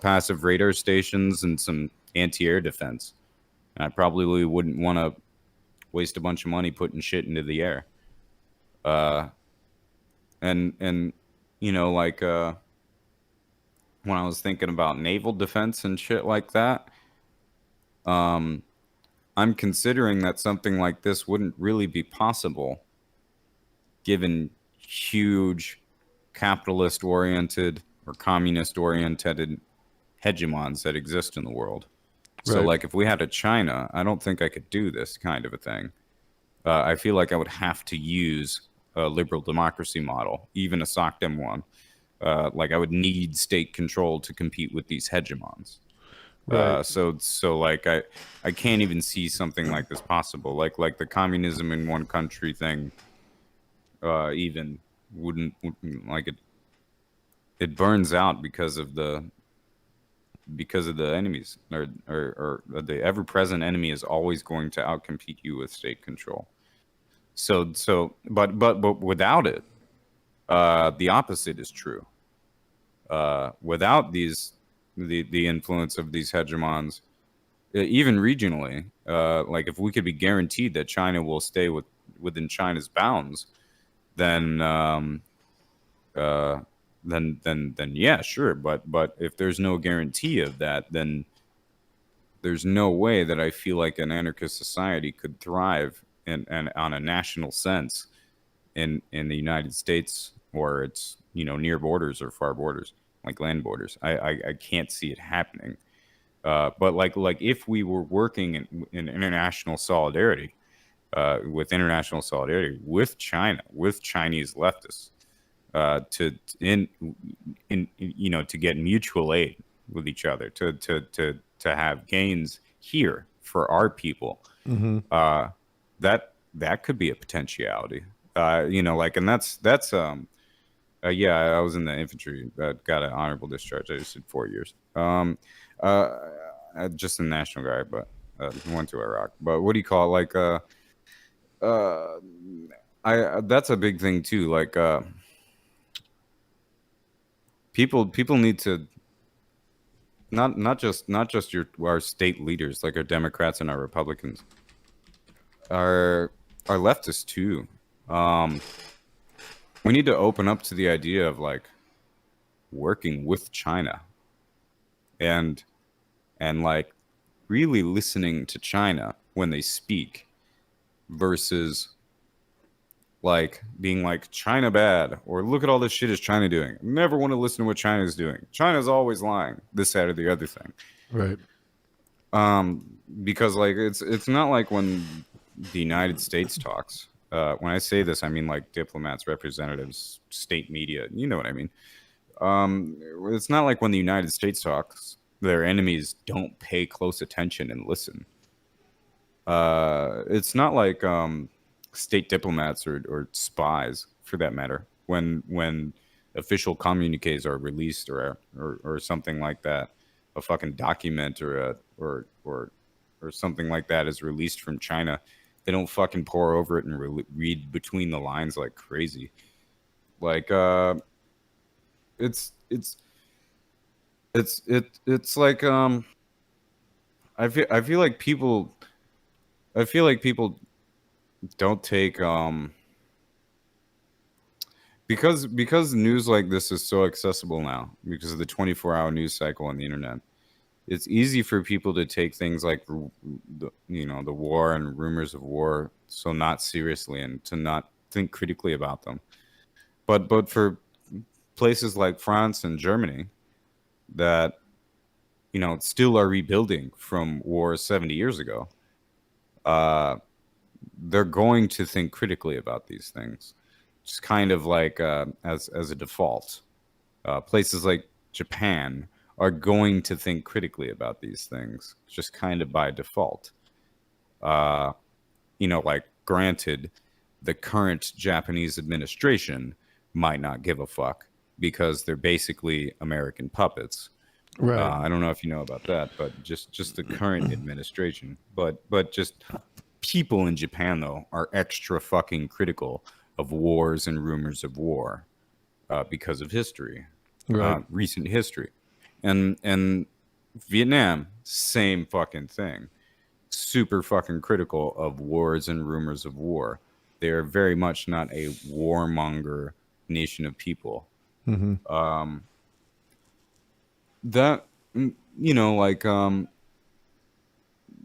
passive radar stations and some anti-air defense. And I probably wouldn't want to waste a bunch of money putting shit into the air. And like when I was thinking about naval defense and shit like that, um, I'm considering that something like this wouldn't really be possible given huge capitalist oriented or communist oriented hegemons that exist in the world. So, Right. like, if we had a China, I don't think I could do this kind of a thing. I feel like I would have to use a liberal democracy model, even a SOCDEM one. Like, I would need state control to compete with these hegemons. Right. So like I can't even see something like this possible. Like the communism in one country thing, even wouldn't like it. It burns out because of the enemies, or the ever present enemy is always going to outcompete you with state control. But without it, the opposite is true. Without the influence of these hegemons, even regionally, like if we could be guaranteed that China will stay within China's bounds, then uh, then yeah, sure. But if there's no guarantee of that, then there's no way that I feel like an anarchist society could thrive and on a national sense in the United States or its near borders or far borders like land borders. I can't see it happening. But like if we were working in international solidarity, with international solidarity with China, with Chinese leftists, to to get mutual aid with each other, to have gains here for our people, Mm-hmm. that could be a potentiality. Like, and yeah, I was in the infantry. Got an honorable discharge. I just did 4 years. Uh, just a National Guard, but went to Iraq. But what do you call it? Like, uh, I that's a big thing too. Like, people need to not just our state leaders, like our Democrats and our Republicans, our leftists too. Um, we need to open up to the idea of like working with China and like really listening to China when they speak versus like being like China bad or look at all this shit is China doing. Never want to listen to what China's doing. China's always lying, this, that, or the other thing. Right. Because like it's not like when the United States talks. When I say this, I mean like diplomats, representatives, state media. You know what I mean. It's not like when the United States talks, their enemies don't pay close attention and listen. It's not like state diplomats or spies, for that matter, when official communiques are released or something like that, a fucking document or something like that is released from China, they don't fucking pour over it and read between the lines like crazy. Like it's it's it's like I feel like people don't take because news like this is so accessible now because of the 24-hour news cycle on the internet. It's easy for people to take things like the war and rumors of war so not seriously and to not think critically about them. But for places like France and Germany that still are rebuilding from war 70 years ago, uh, they're going to think critically about these things, just kind of like as a default. Places like Japan are going to think critically about these things, just kind of by default. Uh, like granted, the current Japanese administration might not give a fuck because they're basically American puppets. Right. I don't know if you know about that, but just the current administration, but just people in Japan though are extra fucking critical of wars and rumors of war because of history, Right. recent history, and Vietnam, same fucking thing, super fucking critical of wars and rumors of war. They are very much not a warmonger nation of people. Mm-hmm. That like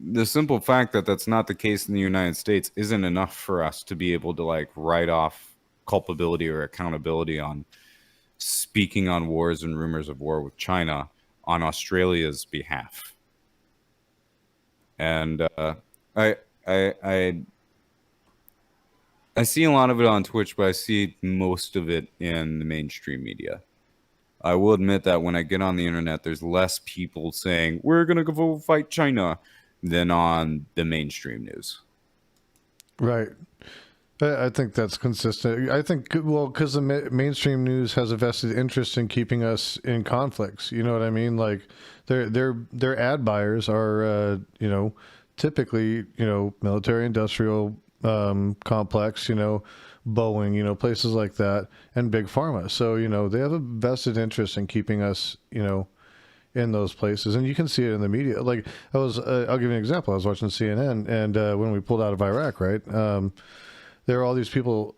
the simple fact that that's not the case in the United States isn't enough for us to be able to like write off culpability or accountability on speaking on wars and rumors of war with China on Australia's behalf. And I, I, I, I see a lot of it on Twitch, but I see most of it in the mainstream media. I will admit that when I get on the internet, there's less people saying we're gonna go fight China than on the mainstream news. Right. I think that's consistent. I think, well, because the mainstream news has a vested interest in keeping us in conflicts. You know what I mean? Like, their ad buyers are, typically, military industrial complex. Boeing. Places like that, and big pharma. So they have a vested interest in keeping us. In those places, and you can see it in the media. Like I'll give you an example. I was watching CNN, and when we pulled out of Iraq, right? There are all these people,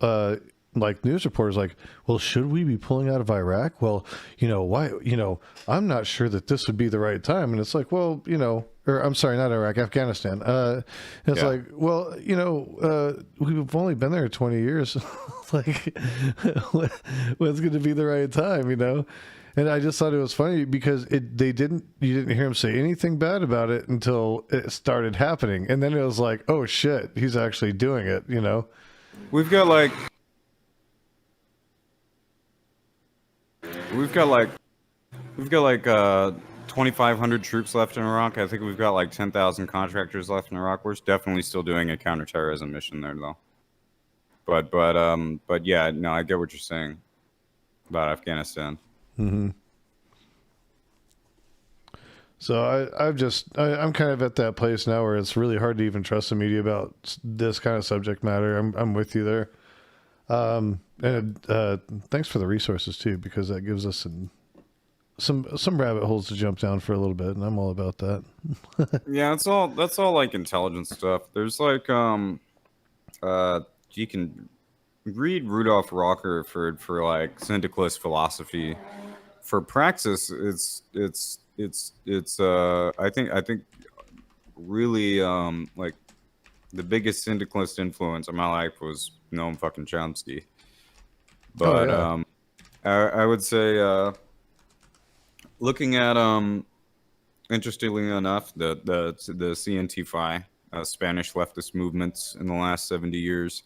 like news reporters, like, well, should we be pulling out of Iraq? Well, why? I'm not sure that this would be the right time. And it's like, well, or I'm sorry, not Iraq, Afghanistan. It's like, well, we've only been there 20 years. Like, when's going to be the right time? And I just thought it was funny because you didn't hear him say anything bad about it until it started happening. And then it was like, oh shit, he's actually doing it, We've got like 2,500 troops left in Iraq. I think we've got like 10,000 contractors left in Iraq. We're definitely still doing a counterterrorism mission there, though. But yeah, no, I get what you're saying about Afghanistan. Mm-hmm. So I'm kind of at that place now where it's really hard to even trust the media about this kind of subject matter. I'm with you there. And thanks for the resources too, because that gives us some rabbit holes to jump down for a little bit, and I'm all about that. Yeah, that's all like intelligence stuff. There's like you can read Rudolf Rockerford for like syndicalist philosophy. For praxis, it's I think really like the biggest syndicalist influence in my life was Noam fucking Chomsky. But I would say looking at interestingly enough the CNTFI, Spanish leftist movements in the last 70 years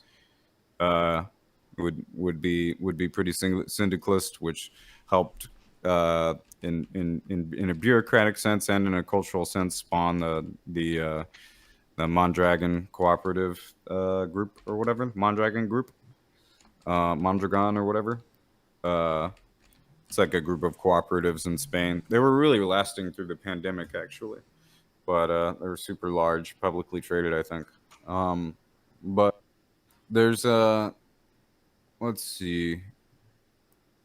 would be pretty syndicalist, which helped in a bureaucratic sense and in a cultural sense spawn the Mondragon Cooperative group or whatever, Mondragon group, Mondragon or whatever. It's like a group of cooperatives in Spain. They were really lasting through the pandemic, actually, but they were super large, publicly traded, I think. But there's let's see.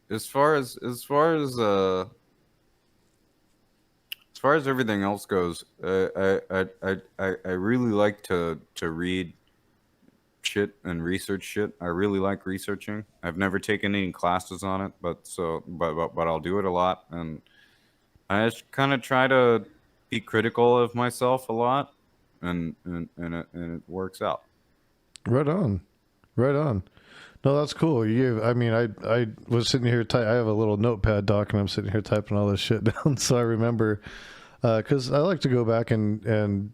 As far as everything else goes, I really like to read shit and research shit. I really like researching. I've never taken any classes on it, but I'll do it a lot, and I just kind of try to be critical of myself a lot, and it works out. Right on. No, that's cool. I was sitting here. I have a little notepad doc, and I'm sitting here typing all this shit down, so I remember. Because I like to go back and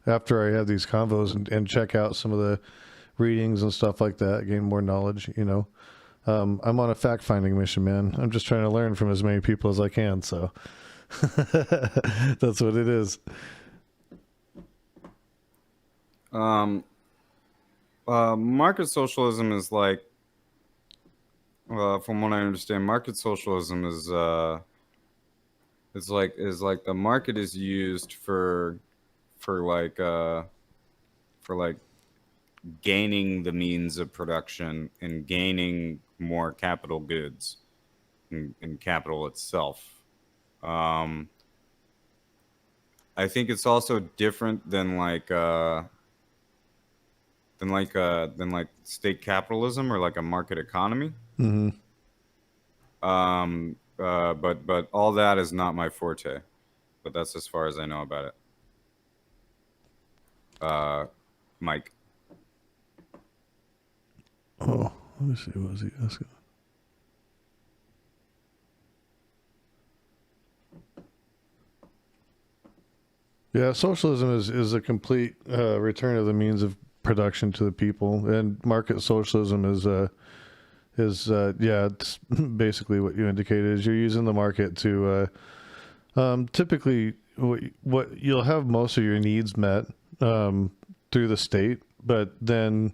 after I have these convos and check out some of the readings and stuff like that, gain more knowledge. I'm on a fact finding mission, man. I'm just trying to learn from as many people as I can. So that's what it is. Market socialism is like, from what I understand, market socialism is like the market is used for gaining the means of production and gaining more capital goods and capital itself. I think it's also different than than state capitalism or like a market economy. Mm-hmm. But all that is not my forte. But that's as far as I know about it. Mike. Oh, let me see. What was he asking? Yeah, socialism is a complete return of the means of production to the people, and market socialism yeah, it's basically what you indicated. Is you're using the market to typically what you'll have most of your needs met through the state, but then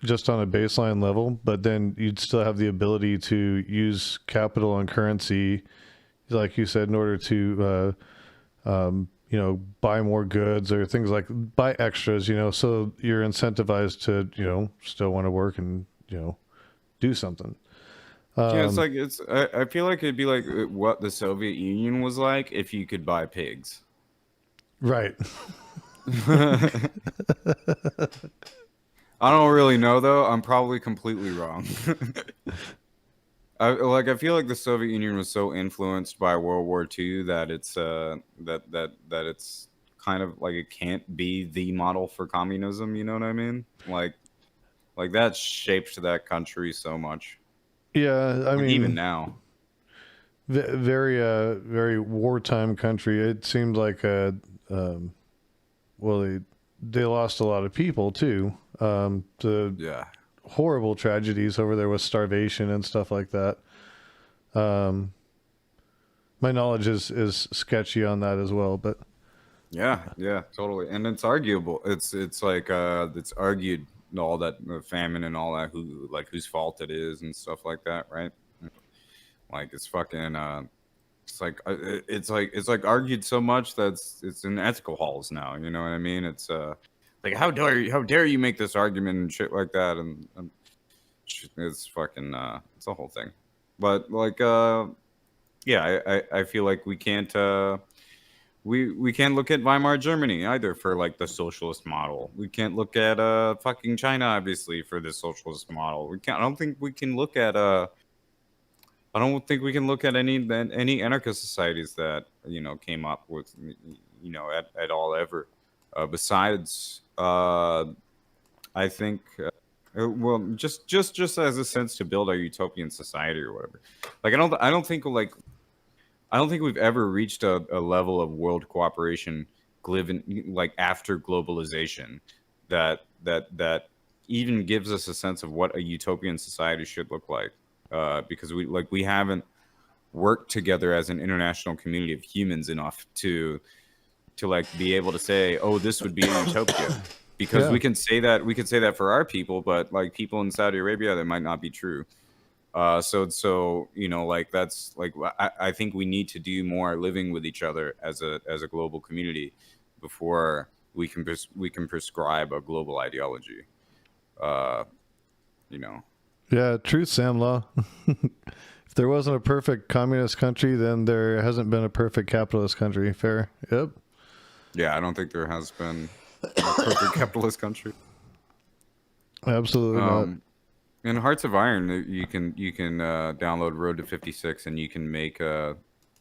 just on a baseline level, but then you'd still have the ability to use capital and currency, like you said, in order to buy more goods or things like buy extras, so you're incentivized to, still want to work and, do something. Yeah, it's like I feel like it'd be like what the Soviet Union was like if you could buy pigs. Right. I don't really know though. I'm probably completely wrong. I feel like the Soviet Union was so influenced by World War II that it's that it's kind of like it can't be the model for communism. You know what I mean? Like that shaped that country so much. Yeah, I Like mean, even now. very very wartime country. It seemed like well, they lost a lot of people too. To Yeah. horrible tragedies over there with starvation and stuff like that. My knowledge is sketchy on that as well, but Yeah, totally. And it's arguable. It's like it's argued all that the famine and all that whose fault it is and stuff like that, right? Like it's fucking it's like argued so much that it's in ethical halls now, you know what I mean? It's like how dare you make this argument and shit like that and it's fucking it's a whole thing. But like yeah, I feel like we can't we can't look at Weimar Germany either for like the socialist model. We can't look at fucking China obviously for the socialist model. We can't. I don't think we can look at I don't think we can look at any anarchist societies that came up with at all ever. Besides, I think well just as a sense to build our utopian society or whatever. Like I don't think we've ever reached a level of world cooperation, like after globalization, that even gives us a sense of what a utopian society should look like. Because we haven't worked together as an international community of humans enough to like be able to say, oh, this would be a utopia. Because yeah. we could say that for our people, but like people in Saudi Arabia, that might not be true. So like that's like I think we need to do more living with each other as a global community before we can prescribe a global ideology. You know. Yeah, truth, Sam Law. If there wasn't a perfect communist country, then there hasn't been a perfect capitalist country. Fair. Yep. Yeah, I don't think there has been a perfect capitalist country. Absolutely not. In Hearts of Iron, you can download Road to 56, and you can make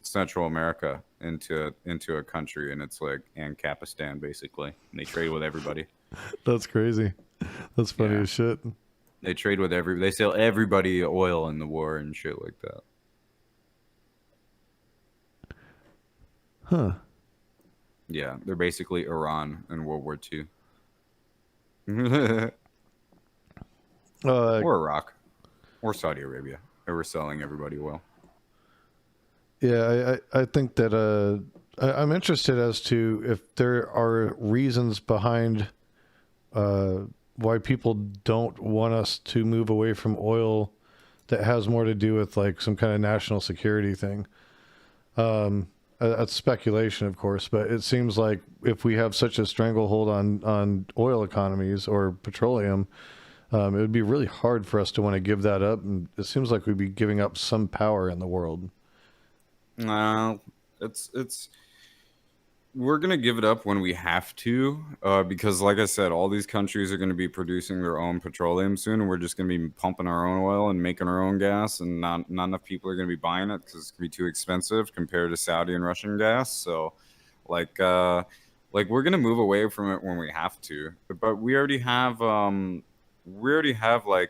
Central America into a country, and it's like Ancapistan basically. And they trade with everybody. That's crazy. That's funny as shit. They trade with they sell everybody oil in the war and shit like that. Huh. Yeah, they're basically Iran in World War II. Or Iraq. Or Saudi Arabia. They were selling everybody oil. Yeah, I think that I'm interested as to if there are reasons behind why people don't want us to move away from oil that has more to do with like some kind of national security thing. That's speculation, of course, but it seems like if we have such a stranglehold on oil economies or petroleum, it would be really hard for us to want to give that up. And it seems like we'd be giving up some power in the world. No, it's we're gonna give it up when we have to, because, like I said, all these countries are gonna be producing their own petroleum soon, and we're just gonna be pumping our own oil and making our own gas, and not enough people are gonna be buying it because it's gonna be too expensive compared to Saudi and Russian gas. So, like, we're gonna move away from it when we have to. But we already have like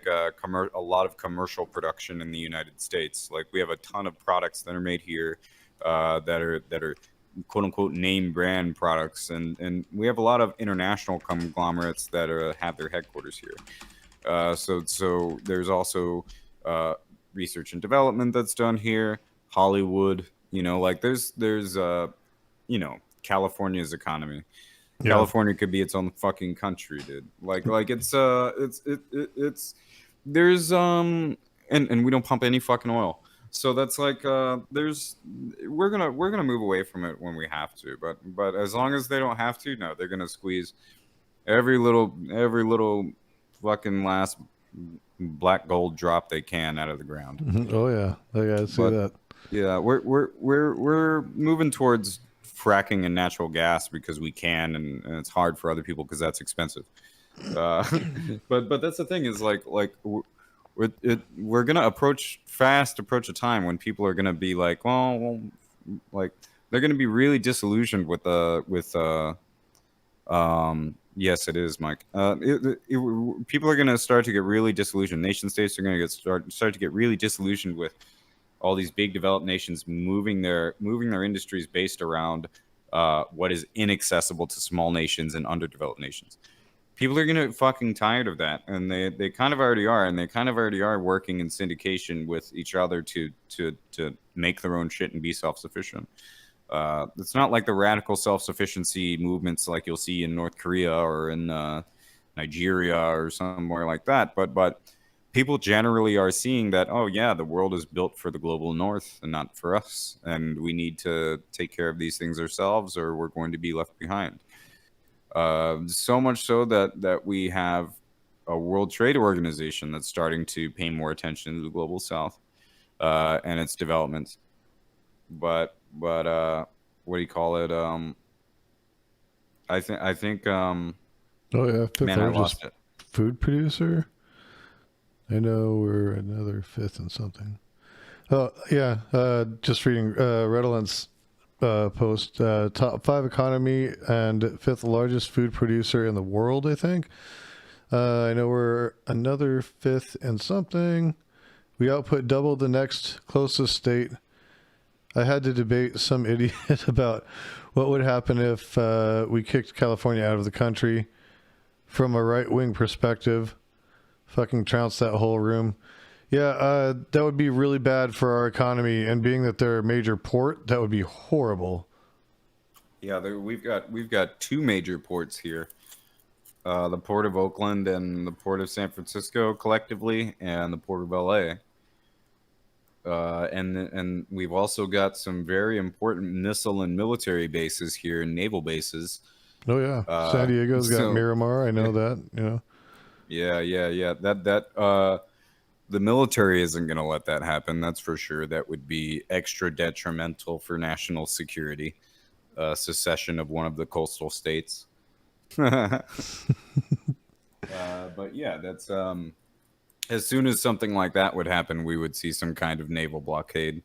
a lot of commercial production in the United States. Like, we have a ton of products that are made here, that are quote unquote name brand products, and we have a lot of international conglomerates that have their headquarters here. So there's also research and development that's done here. Hollywood, like there's California's economy. Yeah. California could be its own fucking country, dude. Like it's there's and we don't pump any fucking oil. So that's like we're gonna move away from it when we have to, but as long as they don't have to, no, they're gonna squeeze every little fucking last black gold drop they can out of the ground. Oh yeah, I see that. Yeah, we're moving towards fracking and natural gas because we can, and it's hard for other people because that's expensive. But that's the thing is like we're gonna approach a time when people are gonna be like, well, like they're gonna be really disillusioned with yes, it is, Mike. People are gonna start to get really disillusioned. Nation states are gonna start to get really disillusioned with all these big developed nations moving their industries based around what is inaccessible to small nations and underdeveloped nations. People are gonna get fucking tired of that, and they kind of already are, and they kind of already are working in syndication with each other to make their own shit and be self-sufficient. It's not like the radical self-sufficiency movements like you'll see in North Korea or in Nigeria or somewhere like that, but people generally are seeing that, oh yeah, the world is built for the global north and not for us, and we need to take care of these things ourselves or we're going to be left behind. So much so that we have a World Trade Organization that's starting to pay more attention to the global south and its developments. But what do you call it? I think Oh yeah, fifth man, I largest lost it. food producer. I know we're another fifth and something. Oh yeah, just reading Redolent's post. Top 5 economy and 5th largest food producer in the world, I think. I know we're another 5th and something. We output double the next closest state. I had to debate some idiot about what would happen if we kicked California out of the country. From a right-wing perspective, fucking trounce that whole room. Yeah, that would be really bad for our economy, and being that they're a major port, that would be horrible. Yeah, we've got 2 major ports here. The Port of Oakland and the Port of San Francisco collectively, and the Port of LA. And we've also got some very important missile and military bases here, and naval bases. Oh yeah, San Diego's got Miramar. I know that. Yeah. That the military isn't going to let that happen. That's for sure. That would be extra detrimental for national security. Secession of one of the coastal states. But yeah, that's as soon as something like that would happen, we would see some kind of naval blockade.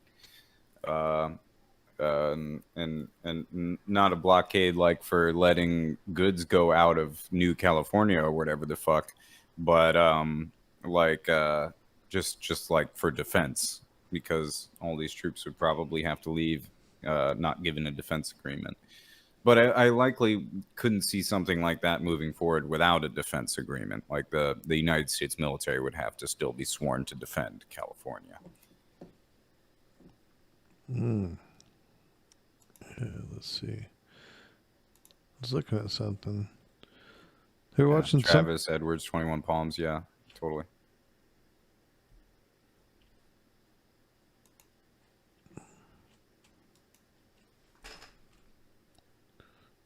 And not a blockade like for letting goods go out of New California or whatever the fuck, but just like for defense, because all these troops would probably have to leave, not given a defense agreement. But I likely couldn't see something like that moving forward without a defense agreement. Like the United States military would have to still be sworn to defend California. Yeah, let's see. I was looking at something. They're watching Travis Edwards, 21 Palms. Yeah, totally.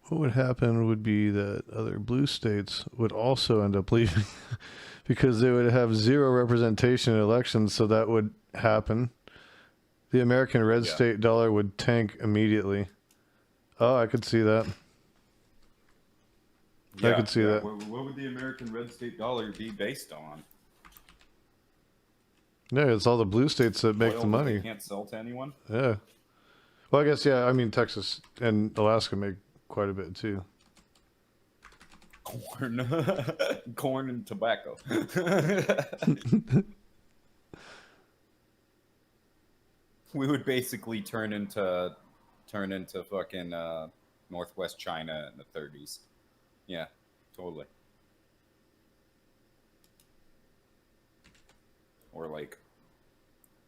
What would happen would be that other blue states would also end up leaving because they would have zero representation in elections, so that would happen. The American red state dollar would tank immediately. Oh, I could see that. I could see that. What would the American red state dollar be based on? Yeah, it's all the blue states that make Oil the that they money. can't sell to anyone. Yeah. Well, I guess, yeah, I mean, Texas and Alaska make quite a bit, too. Corn and tobacco. We would basically turn into fucking Northwest China in the 30s. Yeah, totally. Or like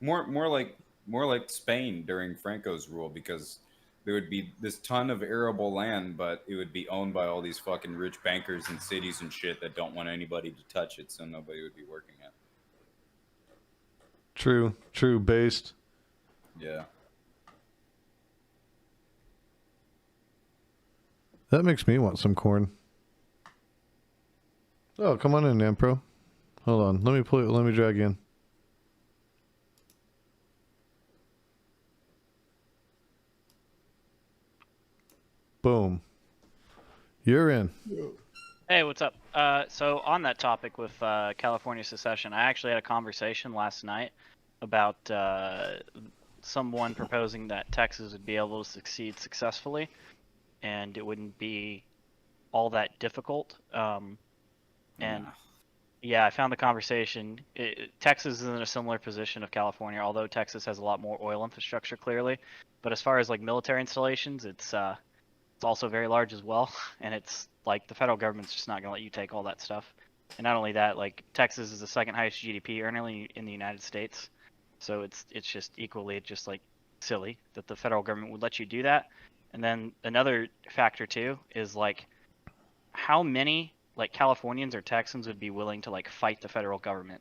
more like Spain during Franco's rule, because there would be this ton of arable land, but it would be owned by all these fucking rich bankers and cities and shit that don't want anybody to touch it, so nobody would be working it. True, based. Yeah. That makes me want some corn. Oh, come on in, Ampro. Hold on, let me drag you in. Boom. You're in. Hey, what's up? So on that topic with California secession, I actually had a conversation last night about someone proposing that Texas would be able to succeed successfully, and it wouldn't be all that difficult. And yeah, I found the conversation. Texas is in a similar position of California, although Texas has a lot more oil infrastructure, clearly. But as far as like military installations, it's also very large as well, and it's like the federal government's just not going to let you take all that stuff. And not only that, like Texas is the second highest GDP earner in the United States, so it's just equally just like silly that the federal government would let you do that. And then another factor too is like how many like Californians or Texans would be willing to like fight the federal government,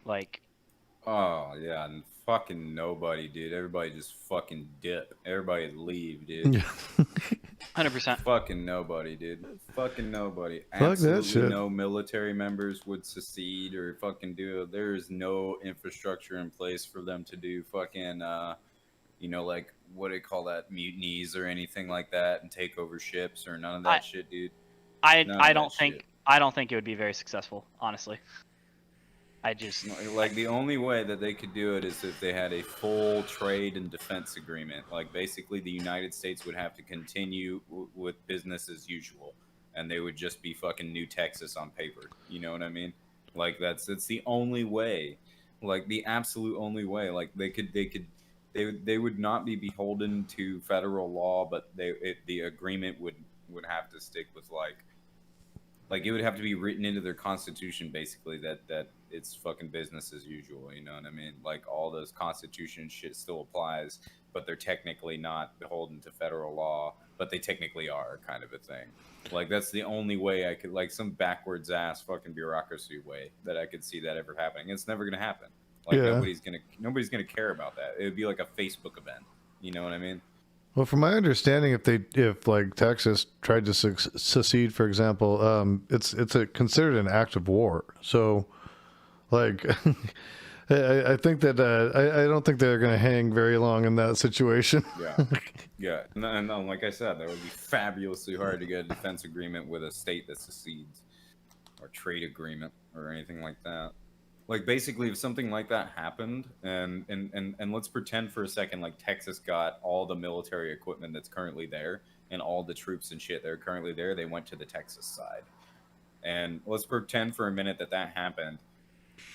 like. Oh yeah, and fucking nobody, dude. Everybody just fucking dip. Everybody leave, dude. 100%. Fucking nobody, dude. Fucking nobody. Fuck that Absolutely shit. no military members would secede or fucking do it. There is no infrastructure in place for them to do fucking, like, what do they call that? Mutinies or anything like that and take over ships or none of that shit, dude. I don't think it would be very successful, honestly. I just like the only way that they could do it is if they had a full trade and defense agreement. Like basically, the United States would have to continue with business as usual, and they would just be fucking New Texas on paper. You know what I mean? Like that's the only way, like the absolute only way. Like they would not be beholden to federal law, but the agreement would have to stick with like it would have to be written into their constitution, basically, that it's fucking business as usual. You know what I mean? Like all those constitution shit still applies, but they're technically not beholden to federal law, but they technically are, kind of a thing. Like that's the only way I could, like some backwards ass fucking bureaucracy way that I could see that ever happening. It's never gonna happen. Like nobody's gonna care about that. It would be like a Facebook event. You know what I mean? Well, from my understanding, if like Texas tried to secede, for example, it's considered an act of war. So, like, I think that I don't think they're going to hang very long in that situation. Yeah. No, like I said, that would be fabulously hard to get a defense agreement with a state that secedes, or trade agreement, or anything like that. Like basically, if something like that happened, and let's pretend for a second like Texas got all the military equipment that's currently there and all the troops and shit that are currently there, they went to the Texas side. And let's pretend for a minute that happened.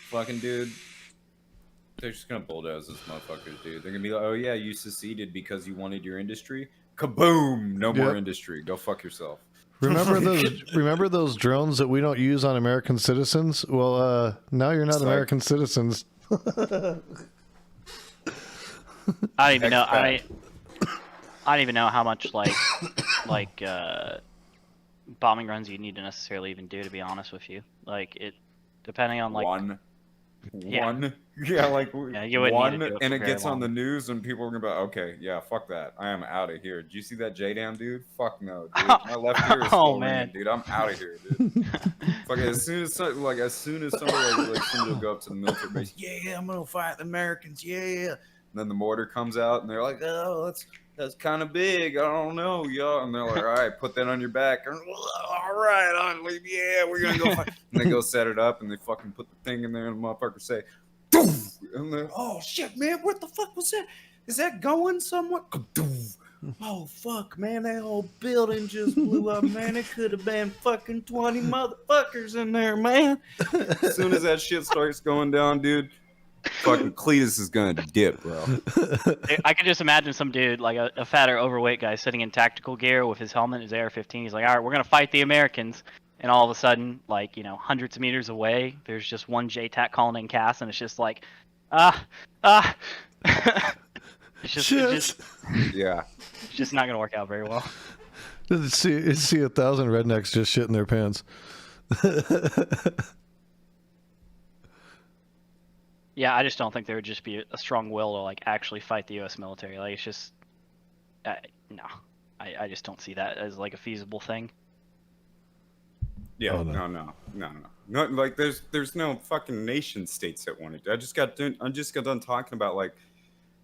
Fucking dude, they're just gonna bulldoze those motherfuckers, dude. They're gonna be like, oh yeah, you seceded because you wanted your industry. Kaboom! No more industry. Go fuck yourself. Remember those drones that we don't use on American citizens? Well, now you're not American citizens. I don't even know. I don't even know how much like bombing runs you need to necessarily even do, to be honest with you. Like it, depending on like one. Yeah, like you wouldn't one, need to do it and for it very gets on long. the news, and people are gonna be like, okay, yeah, fuck that, I am out of here. Did you see that J-Dam dude? Fuck no, dude. My left ear is still ringing, dude. I'm out of here, dude. Fuck, as soon as somebody like somebody will go up to the military base, yeah, I'm gonna fight the Americans, yeah. And then the mortar comes out, and they're like, oh, that's kind of big. I don't know, y'all. And they're like, all right, put that on your back. And, all right, yeah, we're gonna go fight. And they go set it up, and they fucking put the thing in there, and the motherfuckers say, doof! And they're, oh shit, man, what the fuck was that? Is that going somewhere? Oh fuck, man, that whole building just blew up, man. It could have been fucking 20 motherfuckers in there, man. As soon as that shit starts going down, dude, fucking Cletus is gonna dip, bro. I can just imagine some dude, like a fatter, overweight guy, sitting in tactical gear with his helmet, his AR-15. He's like, all right, we're gonna fight the Americans. And all of a sudden, like, hundreds of meters away, there's just one JTAC calling in CAS, and it's just like, it's just Yeah. it's just not gonna work out very well. See 1,000 rednecks just shitting their pants. Yeah, I just don't think there would just be a strong will to like actually fight the U.S. military. Like, it's just, no, I just don't see that as like a feasible thing. Yeah, Oh, no. no. Like, there's no fucking nation states that want it. I just got done talking about like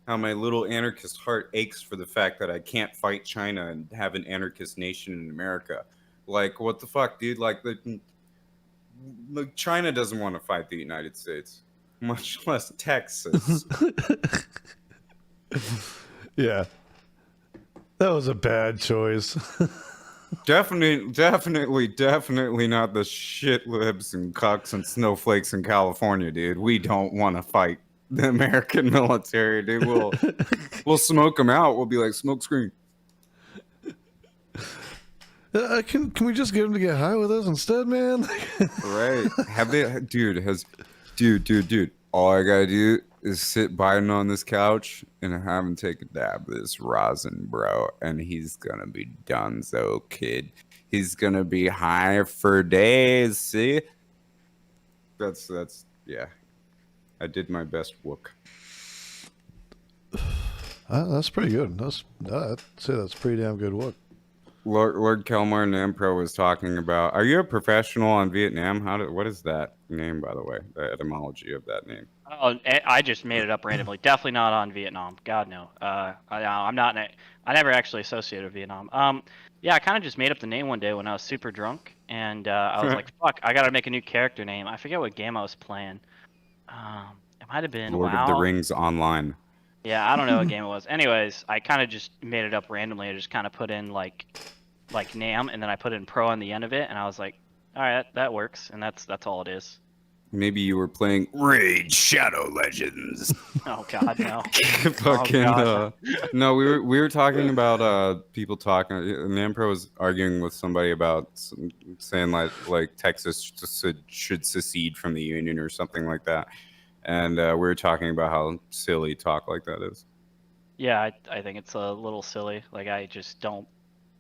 how my little anarchist heart aches for the fact that I can't fight China and have an anarchist nation in America. Like, what the fuck, dude? Like, China doesn't want to fight the United States, much less Texas. Yeah. That was a bad choice. Definitely not the shit libs and cucks and snowflakes in California, dude. We don't want to fight the American military, dude. We'll smoke them out. We'll be like, smoke screen. Can we just get them to get high with us instead, man? Right? Have they, dude? All I gotta do is sit Biden on this couch and have him take a dab of this rosin, bro, and he's gonna be donezo, kid. He's gonna be high for days. See? That's yeah. I did my best work. That's pretty good. I'd say that's pretty damn good work. Lord Kelmar Nampro was talking about. Are you a professional on Vietnam? What is that name, by the way? The etymology of that name. Oh, I just made it up randomly. Definitely not on Vietnam. God no. I'm not. I never actually associated with Vietnam. Yeah, I kind of just made up the name one day when I was super drunk, and I was like, "Fuck, I gotta make a new character name." I forget what game I was playing. It might have been Lord WoW. of the Rings Online. Yeah, I don't know what game it was. Anyways, I kind of just made it up randomly. I just kind of put in like Nam, and then I put in pro on the end of it, and I was like, all right, that works, and that's all it is. Maybe you were playing Raid Shadow Legends. Oh God, no. Fucking God. no, we were talking about people talking. Nampro was arguing with somebody about saying like Texas should secede from the Union or something like that, and we were talking about how silly talk like that is. Yeah, I think it's a little silly. Like, I just don't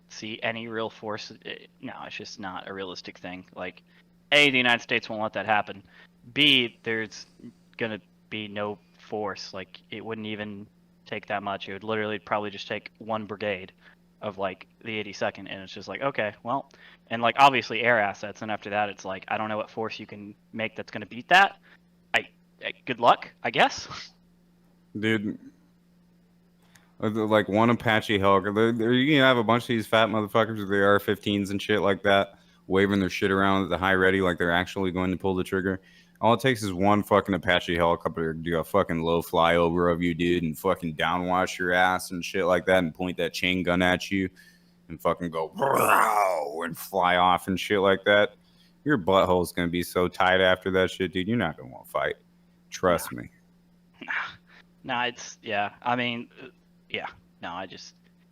see any real force. No, it's just not a realistic thing. Like, A, the United States won't let that happen. B, there's gonna be no force. Like, it wouldn't even take that much. It would literally probably just take one brigade of like the 82nd, and it's just like, okay, well, and like obviously air assets, and after that it's like, I don't know what force you can make that's gonna beat that. Good luck, I guess. Dude, like one Apache helicopter. You can have a bunch of these fat motherfuckers with their AR-15s and shit like that, waving their shit around at the high ready like they're actually going to pull the trigger. All it takes is one fucking Apache helicopter to do a fucking low flyover of you, dude, and fucking downwash your ass and shit like that, and point that chain gun at you, and fucking go and fly off and shit like that. Your butthole's gonna be so tight after that shit, dude. You're not gonna want to fight. Trust me. Nah, it's, yeah. I mean, yeah. No,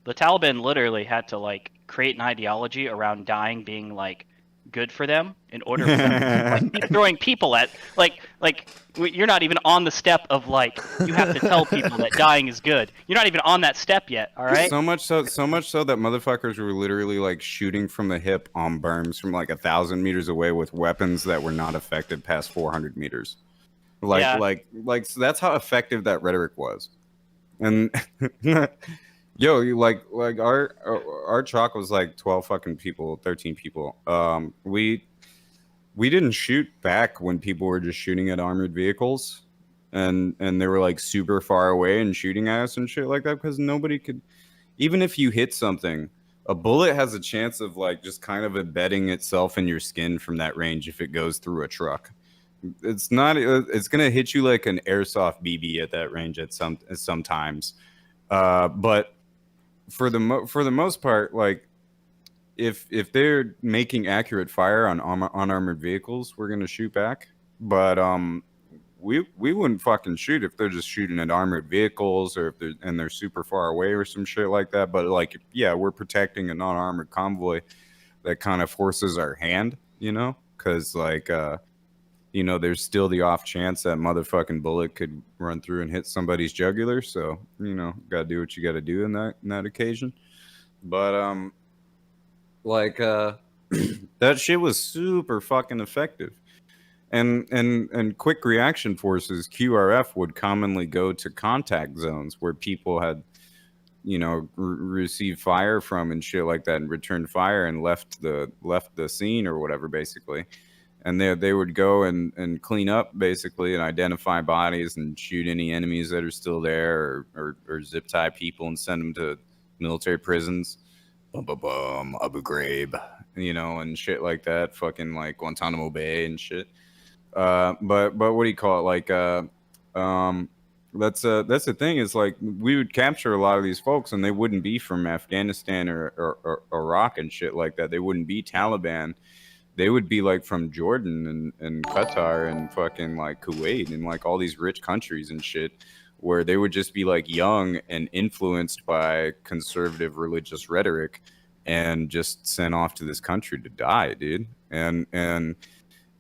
the Taliban literally had to like create an ideology around dying being like good for them in order for them to, like, keep throwing people at like you're not even on the step of like, you have to tell people that dying is good. You're not even on that step yet. All right. So much so that motherfuckers were literally like shooting from the hip on berms from like 1,000 meters away with weapons that were not effective past 400 meters. Like so that's how effective that rhetoric was. And yo, like our chalk was like 12 fucking people, 13 people. We didn't shoot back when people were just shooting at armored vehicles, and they were like super far away and shooting at us and shit like that, because nobody could. even if you hit something, a bullet has a chance of like just kind of embedding itself in your skin from that range if it goes through a truck. It's not. It's gonna hit you like an airsoft BB at that range at sometimes. But for the most part, like if they're making accurate fire on unarmored vehicles, we're gonna shoot back. But we wouldn't fucking shoot if they're just shooting at armored vehicles or if they're super far away or some shit like that. But like, yeah, we're protecting a non-armored convoy. That kind of forces our hand, you know, because like you know, there's still the off chance that motherfucking bullet could run through and hit somebody's jugular. So you know, gotta do what you gotta do in that occasion. But like that shit was super fucking effective. And quick reaction forces, QRF, would commonly go to contact zones where people had, you know, received fire from and shit like that, and returned fire and left the scene or whatever, basically. And they would go and clean up, basically, and identify bodies and shoot any enemies that are still there, or zip tie people and send them to military prisons. Abu Ghraib, you know, and shit like that. Fucking like Guantanamo Bay and shit. But what do you call it? Like, that's the thing, is like we would capture a lot of these folks and they wouldn't be from Afghanistan or Iraq and shit like that. They wouldn't be Taliban. They would be like from Jordan and Qatar and fucking like Kuwait and like all these rich countries and shit, where they would just be like young and influenced by conservative religious rhetoric and just sent off to this country to die, dude. And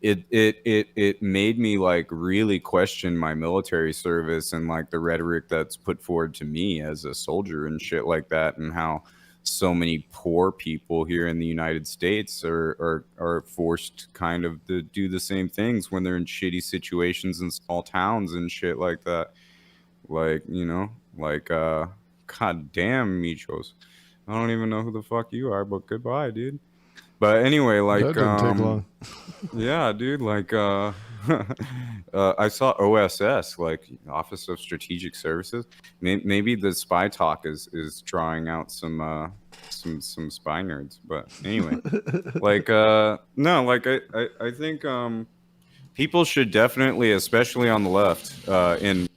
it made me like really question my military service and like the rhetoric that's put forward to me as a soldier and shit like that, and how so many poor people here in the United States are forced kind of to do the same things when they're in shitty situations in small towns and shit like that. Like, you know, like god damn, Michos. I don't even know who the fuck you are, but goodbye, dude. But anyway, like That didn't take long. yeah, dude, like I saw OSS, like Office of Strategic Services. Maybe the spy talk is drawing out some spy nerds. But anyway, like no, like I think people should definitely, especially on the left, and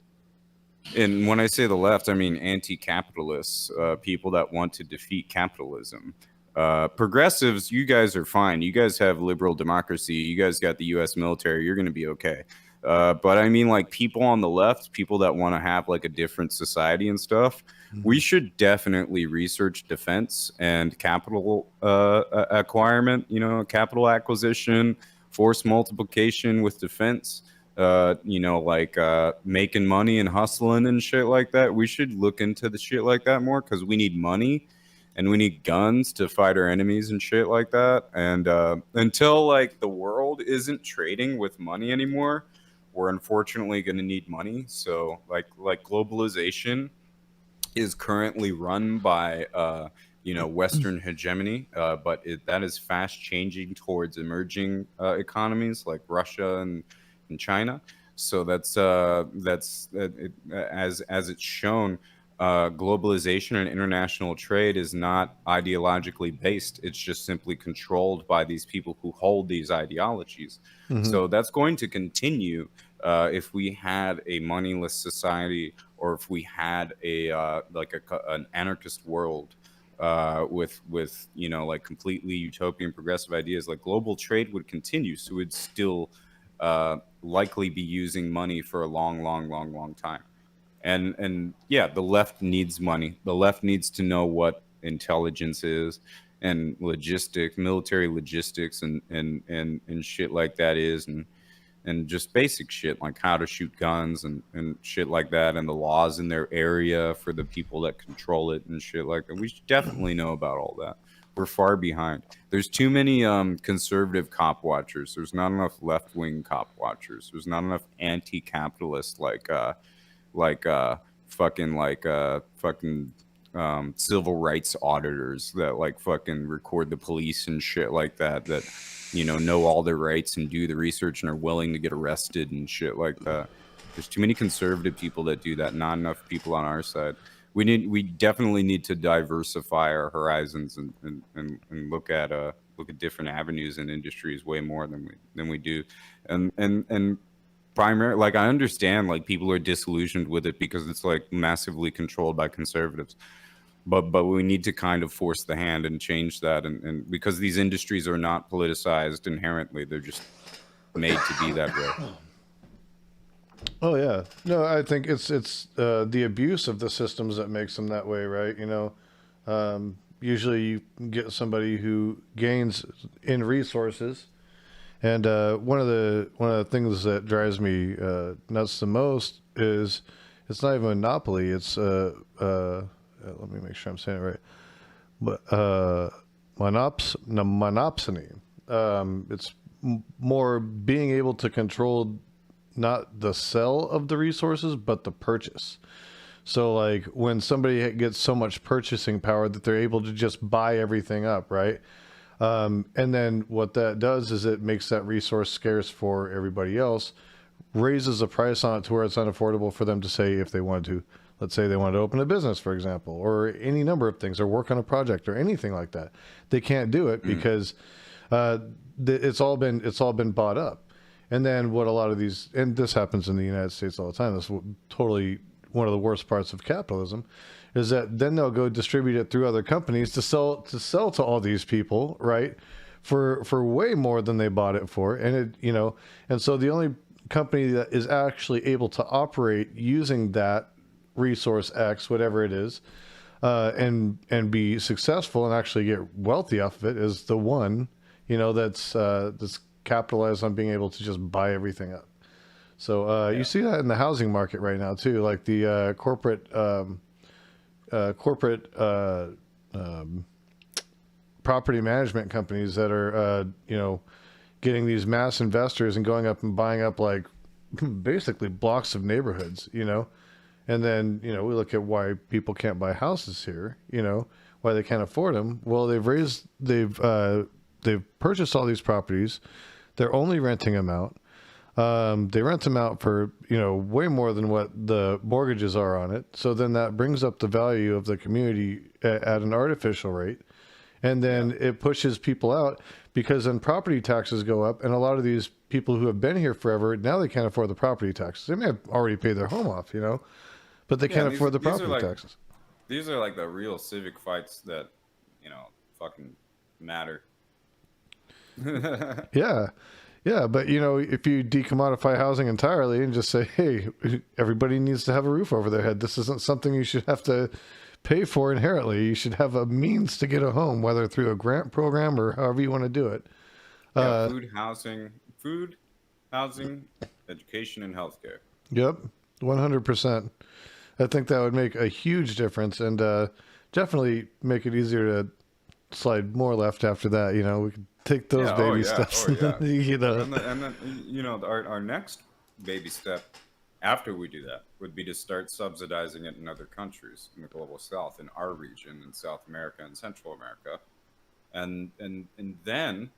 when I say the left, I mean anti-capitalists, people that want to defeat capitalism. Progressives, you guys are fine. You guys have liberal democracy. You guys got the U.S. military. You're going to be okay. But I mean, like, people on the left, people that want to have like a different society and stuff, we should definitely research defense and capital acquirement, you know, capital acquisition, force multiplication with defense. You know, like making money and hustling and shit like that. We should look into the shit like that more, because we need money and we need guns to fight our enemies and shit like that. And until like the world isn't trading with money anymore, we're unfortunately going to need money. So like globalization is currently run by you know, Western hegemony, but that is fast changing towards emerging economies like Russia and China. So that's as it's shown, globalization and international trade is not ideologically based. It's just simply controlled by these people who hold these ideologies. So that's going to continue if we had a moneyless society, or if we had a an anarchist world with you know, like completely utopian progressive ideas. Like, global trade would continue, so it'd still likely be using money for a long time. And yeah, the left needs money. The left needs to know what intelligence is, and military logistics and shit like that is, and just basic shit like how to shoot guns and shit like that, and the laws in their area for the people that control it and shit like that. We should definitely know about all that. We're far behind. There's too many conservative cop watchers. There's not enough left-wing cop watchers. There's not enough anti-capitalist fucking civil rights auditors that like fucking record the police and shit like that, that, you know all their rights and do the research and are willing to get arrested and shit like that. There's too many conservative people that do that, not enough people on our side. we definitely need to diversify our horizons and look at different avenues and industries way more than we do. And primary, like, I understand like people are disillusioned with it because it's like massively controlled by conservatives, but we need to kind of force the hand and change that, and because these industries are not politicized inherently, they're just made to be that way. Oh yeah, no, I think it's the abuse of the systems that makes them that way, right? Usually you get somebody who gains in resources, and one of the things that drives me nuts the most is it's not even a monopoly. It's let me make sure I'm saying it right. But monopsony. It's more being able to control not the sell of the resources, but the purchase. So like when somebody gets so much purchasing power that they're able to just buy everything up, right? And then what that does is it makes that resource scarce for everybody else, raises the price on it to where it's unaffordable for them to say if they wanted to. Let's say they wanted to open a business, for example, or any number of things, or work on a project or anything like that. They can't do it because it's all been bought up. And then what a lot of these, and this happens in the United States all the time, this is totally one of the worst parts of capitalism, is that then they'll go distribute it through other companies to sell to all these people, right? For way more than they bought it for. And and so the only company that is actually able to operate using that resource X, whatever it is, and be successful and actually get wealthy off of it is the one, that's capitalized on being able to just buy everything up. So you see that in the housing market right now too, like the corporate property management companies that are getting these mass investors and going up and buying up like basically blocks of neighborhoods, and then we look at why people can't buy houses here, why they can't afford them. Well, they've purchased all these properties, they're only renting them out. They rent them out for, way more than what the mortgages are on it. So then that brings up the value of the community at an artificial rate. And then it pushes people out because then property taxes go up. And a lot of these people who have been here forever, now they can't afford the property taxes. They may have already paid their home off, but they can't afford the property taxes. These are like the real civic fights that, fucking matter. Yeah. Yeah, but if you decommodify housing entirely and just say, hey, everybody needs to have a roof over their head, this isn't something you should have to pay for inherently. You should have a means to get a home, whether through a grant program or however you want to do it. Food, housing, education, and healthcare. Yep, 100%. I think that would make a huge difference and definitely make it easier to slide more left after that. We could take those baby steps. And then our next baby step after we do that would be to start subsidizing it in other countries in the global south, in our region, in South America and Central America, and then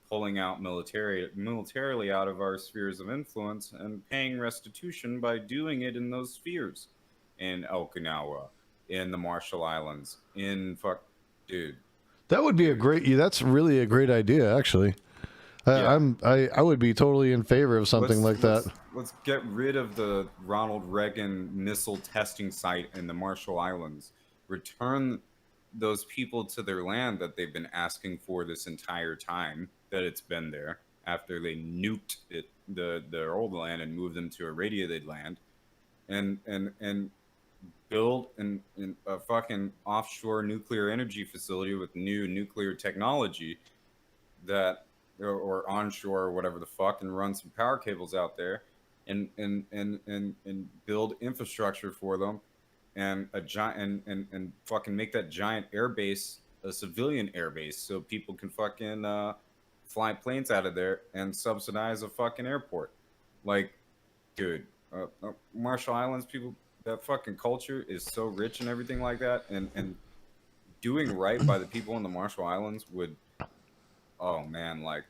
pulling out militarily out of our spheres of influence and paying restitution by doing it in those spheres, in Okinawa, in the Marshall Islands, dude. That would be that's really a great idea, actually. I would be totally in favor of something like that. Let's get rid of the Ronald Reagan missile testing site in the Marshall Islands. Return those people to their land that they've been asking for this entire time that it's been there, after they nuked their old land and moved them to irradiated land, and build a fucking offshore nuclear energy facility with new nuclear technology or onshore or whatever the fuck, and run some power cables out there and build infrastructure for them, and fucking make that giant air base a civilian air base so people can fucking fly planes out of there and subsidize a fucking airport. Like, dude, Marshall Islands people, that fucking culture is so rich and everything like that, and doing right by the people in the Marshall Islands would, oh man, like,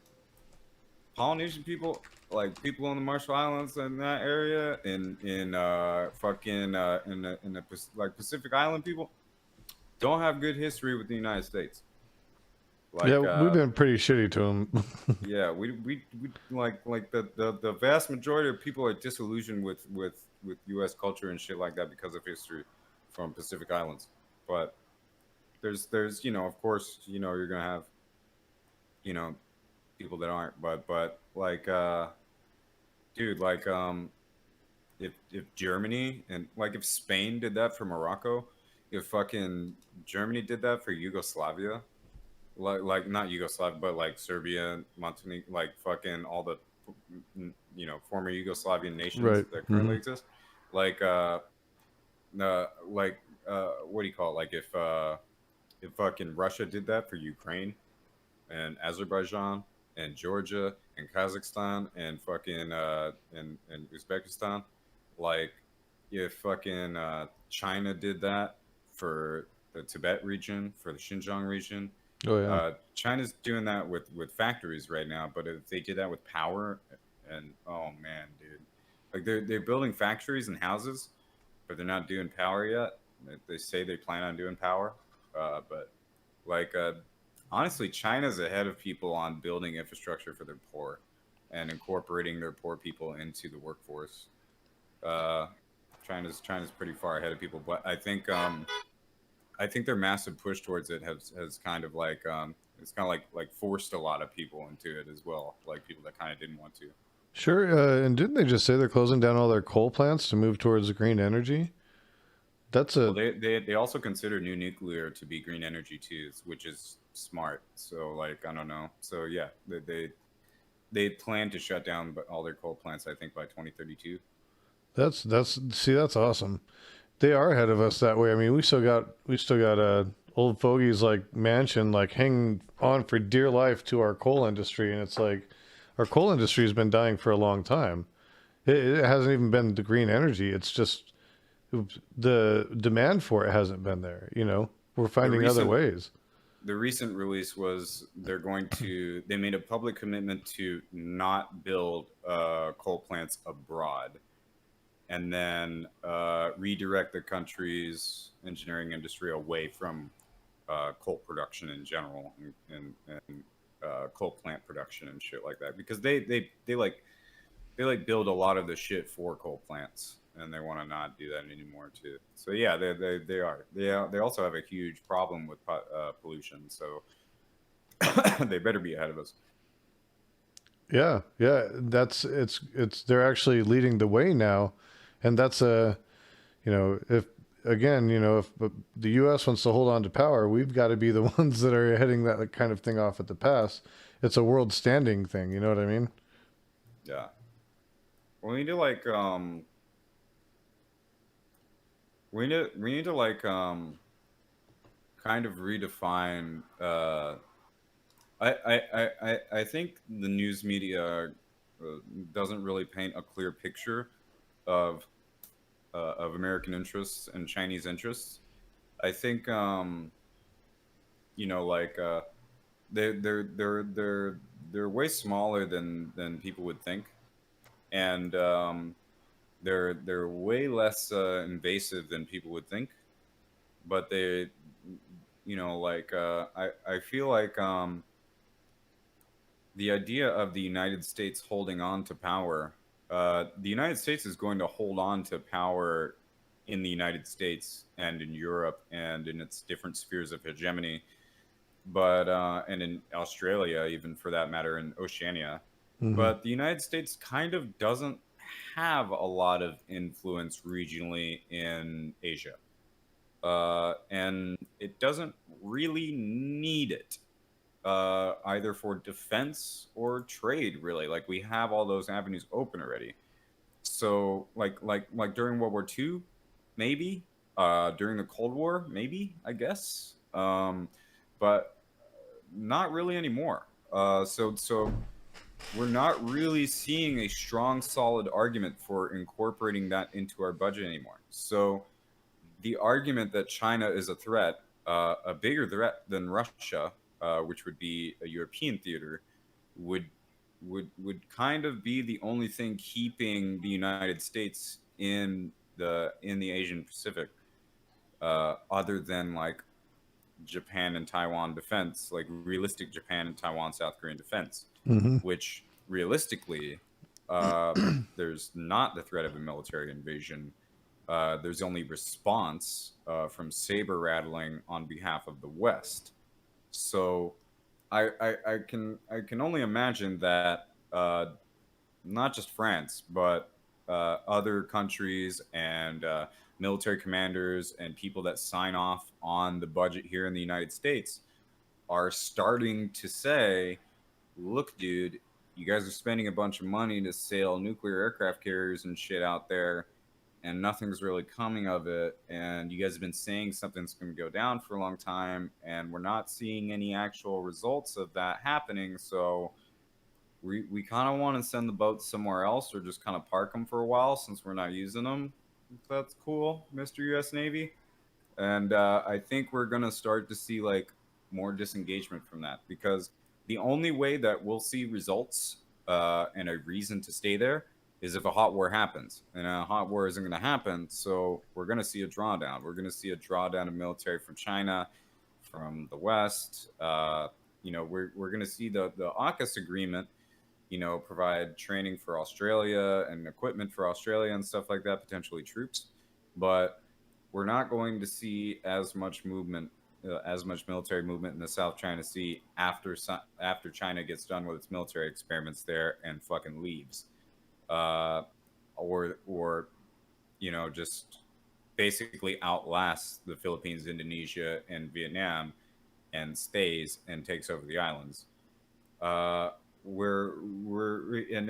Polynesian people, like people in the Marshall Islands in that area, in fucking in the like Pacific Island people, don't have good history with the United States. Yeah, Like we've been pretty shitty to them. yeah, we like the vast majority of people are disillusioned with U.S. culture and shit like that because of history from Pacific Islands. But there's of course you're gonna have you know people that aren't, but like dude, like if Germany and like if Spain did that for Morocco, if fucking Germany did that for Yugoslavia, like not Yugoslavia, but like Serbia, Montenegro, like fucking all the former Yugoslavian nations Right. that currently exist, like like what do you call it? Like if fucking Russia did that for Ukraine and Azerbaijan and Georgia and Kazakhstan and fucking and Uzbekistan, like if fucking China did that for the Tibet region, for the Xinjiang region. Oh yeah. China's doing that with factories right now, but if they did that with power, and oh man, dude, like they're building factories and houses, but they're not doing power yet. They say they plan on doing power, but like honestly, China's ahead of people on building infrastructure for their poor and incorporating their poor people into the workforce. Uh, China's pretty far ahead of people, but I think their massive push towards it has kind of like it's kind of like forced a lot of people into it as well, like people that kind of didn't want to. Sure. And didn't they just say they're closing down all their coal plants to move towards green energy? That's Well, a they also consider new nuclear to be green energy too, which is smart. So like I don't know. So yeah, they plan to shut down all their coal plants. I think by 2032. that's see that's awesome. They are ahead of us that way. I mean, we still got old fogies like mansion like hanging on for dear life to our coal industry, and it's like our coal industry has been dying for a long time. It hasn't even been the green energy. It's just the demand for it hasn't been there. We're The finding other recent ways. the recent release was they made a public commitment to not build coal plants abroad, and then redirect the country's engineering industry away from coal production in general and coal plant production and shit like that because they build a lot of the shit for coal plants and they want to not do that anymore too. So yeah, they also have a huge problem with pollution. So they better be ahead of us. Yeah, yeah. It's they're actually leading the way now, and that's a if again if the U.S. wants to hold on to power, we've got to be the ones that are heading that kind of thing off at the pass. It's a world standing thing. You know what I mean? Yeah. We need to like we need to like kind of redefine I think the news media doesn't really paint a clear picture of of American interests and Chinese interests. I think like they're way smaller than people would think, and they're way less invasive than people would think. But they, like I feel like the idea of the United States holding on to power, the United States is going to hold on to power in the United States and in Europe and in its different spheres of hegemony, but and in Australia, even for that matter, in Oceania. Hmm. But the United States kind of doesn't have a lot of influence regionally in Asia. And it doesn't really need it either for defense or trade. Really, like we have all those avenues open already. So, like during World War II, maybe during the Cold War, maybe I guess, but not really anymore. So we're not really seeing a strong, solid argument for incorporating that into our budget anymore. So the argument that China is a threat, a bigger threat than Russia, which would be a European theater, would would kind of be the only thing keeping the United States in the Asian Pacific, other than like Japan and Taiwan defense, like realistic Japan and Taiwan South Korean defense, Mm-hmm. which realistically, there's not the threat of a military invasion. There's only response from saber rattling on behalf of the West. So I can only imagine that not just France, but other countries and military commanders and people that sign off on the budget here in the United States are starting to say, look, dude, you guys are spending a bunch of money to sail nuclear aircraft carriers and shit out there, and nothing's really coming of it. And you guys have been saying something's going to go down for a long time, and we're not seeing any actual results of that happening. So we kind of want to send the boats somewhere else, or just kind of park them for a while since we're not using them. If that's cool, Mr. U.S. Navy. And I think we're gonna start to see like more disengagement from that, because the only way that we'll see results and a reason to stay there is if a hot war happens, and a hot war isn't going to happen. So we're going to see a drawdown. We're going to see a drawdown of military from China, from the West. We're going to see the AUKUS agreement, provide training for Australia and equipment for Australia and stuff like that, potentially troops. But we're not going to see as much movement, as much military movement in the South China Sea after China gets done with its military experiments there and fucking leaves, or just basically outlasts the Philippines, Indonesia, and Vietnam, and stays and takes over the islands. And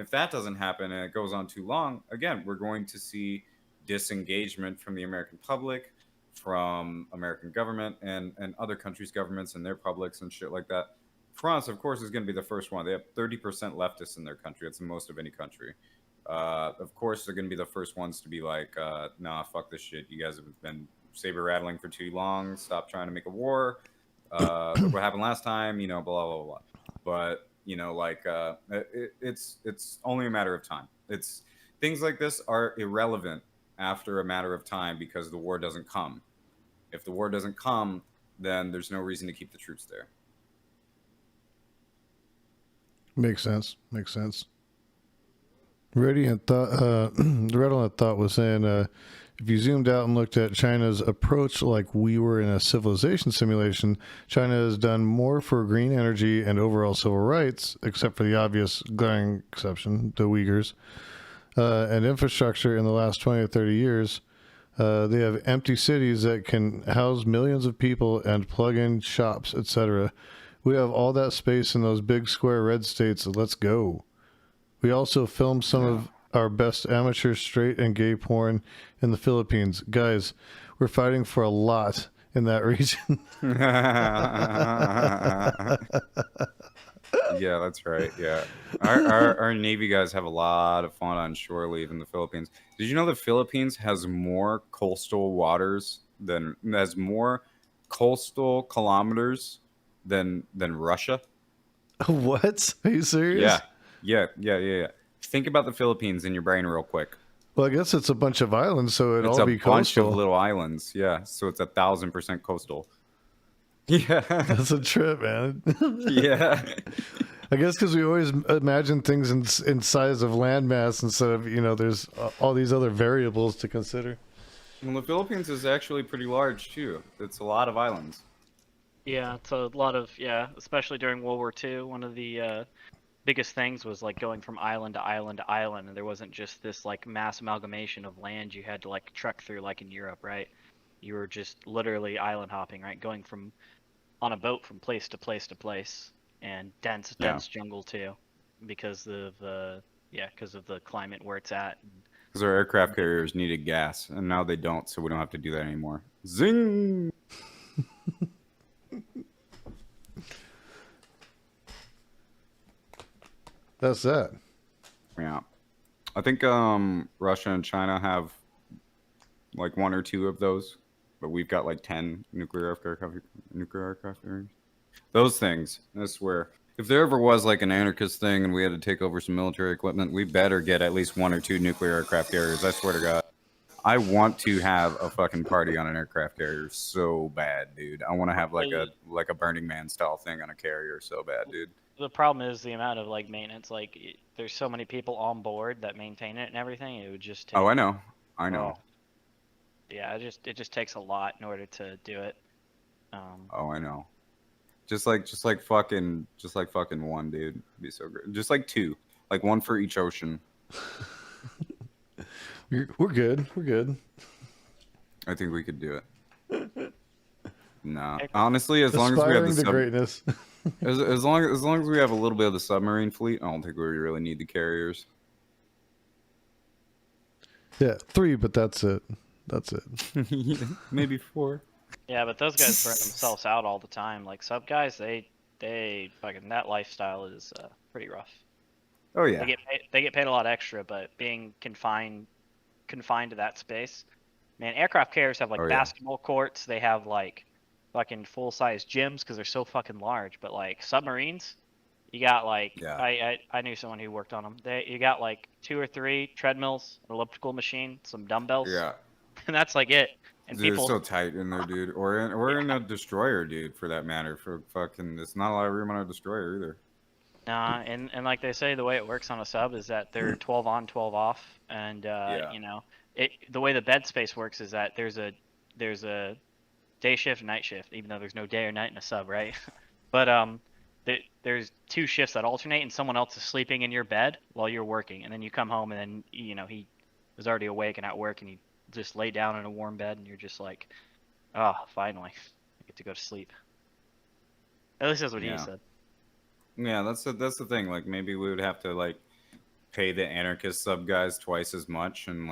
if that doesn't happen and it goes on too long, again, we're going to see disengagement from the American public, from American government, and other countries' governments and their publics and shit like that. France, of course, is going to be the first one. They have 30% leftists in their country. It's the most of any country. Of course, they're going to be the first ones to be like, nah, fuck this shit. You guys have been saber rattling for too long. Stop trying to make a war. Look what happened last time, blah, blah, blah. But, it's only a matter of time. It's things like this are irrelevant after a matter of time because the war doesn't come. If the war doesn't come, then there's no reason to keep the troops there. Makes sense. Radiant thought. The Redolent thought was saying, if you zoomed out and looked at China's approach like we were in a civilization simulation, China has done more for green energy and overall civil rights, except for the obvious glaring exception, the Uyghurs, and infrastructure in the last 20 or 30 years. They have empty cities that can house millions of people and plug-in shops, etc. We have all that space in those big square red states. Let's go. We also filmed some of our best amateur straight and gay porn in the Philippines. Guys, we're fighting for a lot in that region. Yeah, that's right. Yeah. Our Navy guys have a lot of fun on shore leave in the Philippines. Did you know the Philippines has more coastal kilometers than Russia? What? Are you serious? Yeah. Think about the Philippines in your brain real quick. Well, I guess it's a bunch of islands, so it'd It's all a be bunch coastal. of little islands. Yeah, so it's 1,000% coastal. Yeah. That's a trip, man. Yeah. I guess because we always imagine things in size of landmass instead of, there's all these other variables to consider. Well, the Philippines is actually pretty large, too. It's a lot of islands. Yeah, it's a lot of, especially during World War II. One of the biggest things was like going from island to island to island, and there wasn't just this like mass amalgamation of land you had to like trek through like in Europe, right? You were just literally island hopping, right? Going on a boat from place to place to place, and dense jungle too, because of the climate where it's at. Because our aircraft carriers needed gas, and now they don't, so we don't have to do that anymore. Zing! That's that. Yeah. I think Russia and China have like one or two of those, but we've got like 10 nuclear aircraft carriers. Those things, I swear. If there ever was like an anarchist thing and we had to take over some military equipment, we better get at least 1 or 2 nuclear aircraft carriers. I swear to God. I want to have a fucking party on an aircraft carrier so bad, dude. I want to have like a Burning Man style thing on a carrier so bad, dude. The problem is the amount of like maintenance. Like, there's so many people on board that maintain it and everything. It would just take. Oh, I know. I know. Oh, yeah, it just takes a lot in order to do it. Oh, I know. Just like fucking one, dude. It'd be so great. Just like 2, like 1 for each ocean. We're good. We're good. I think we could do it. Nah, honestly, as long as we have Aspiring to greatness. as long as we have a little bit of the submarine fleet, I don't think we really need the carriers. Yeah, 3, but that's it. That's it. Maybe 4. Yeah, but those guys burn themselves out all the time. Like sub guys, they fucking that lifestyle is pretty rough. Oh yeah. They get paid a lot extra, but being confined to that space. Man, aircraft carriers have like basketball courts. They have like fucking full size gyms because they're so fucking large. But like submarines, you got like I knew someone who worked on them. You got like 2 or 3 treadmills, an elliptical machine, some dumbbells. Yeah. And that's like it. And They're people so tight in there, dude. Or in a destroyer, dude, for that matter. For fucking, it's not a lot of room on a destroyer either. Nah, and like they say, the way it works on a sub is that they're 12 on, 12 off, and you know, the way the bed space works is that there's a day shift, night shift, even though there's no day or night in a sub, right? But there's 2 shifts that alternate, and someone else is sleeping in your bed while you're working, and then you come home, and then you know he was already awake and at work, and he just lay down in a warm bed, and you're just like, oh, finally, I get to go to sleep. At least that's what he said. Yeah, that's the thing. Like maybe we would have to like pay the anarchist sub guys twice as much, and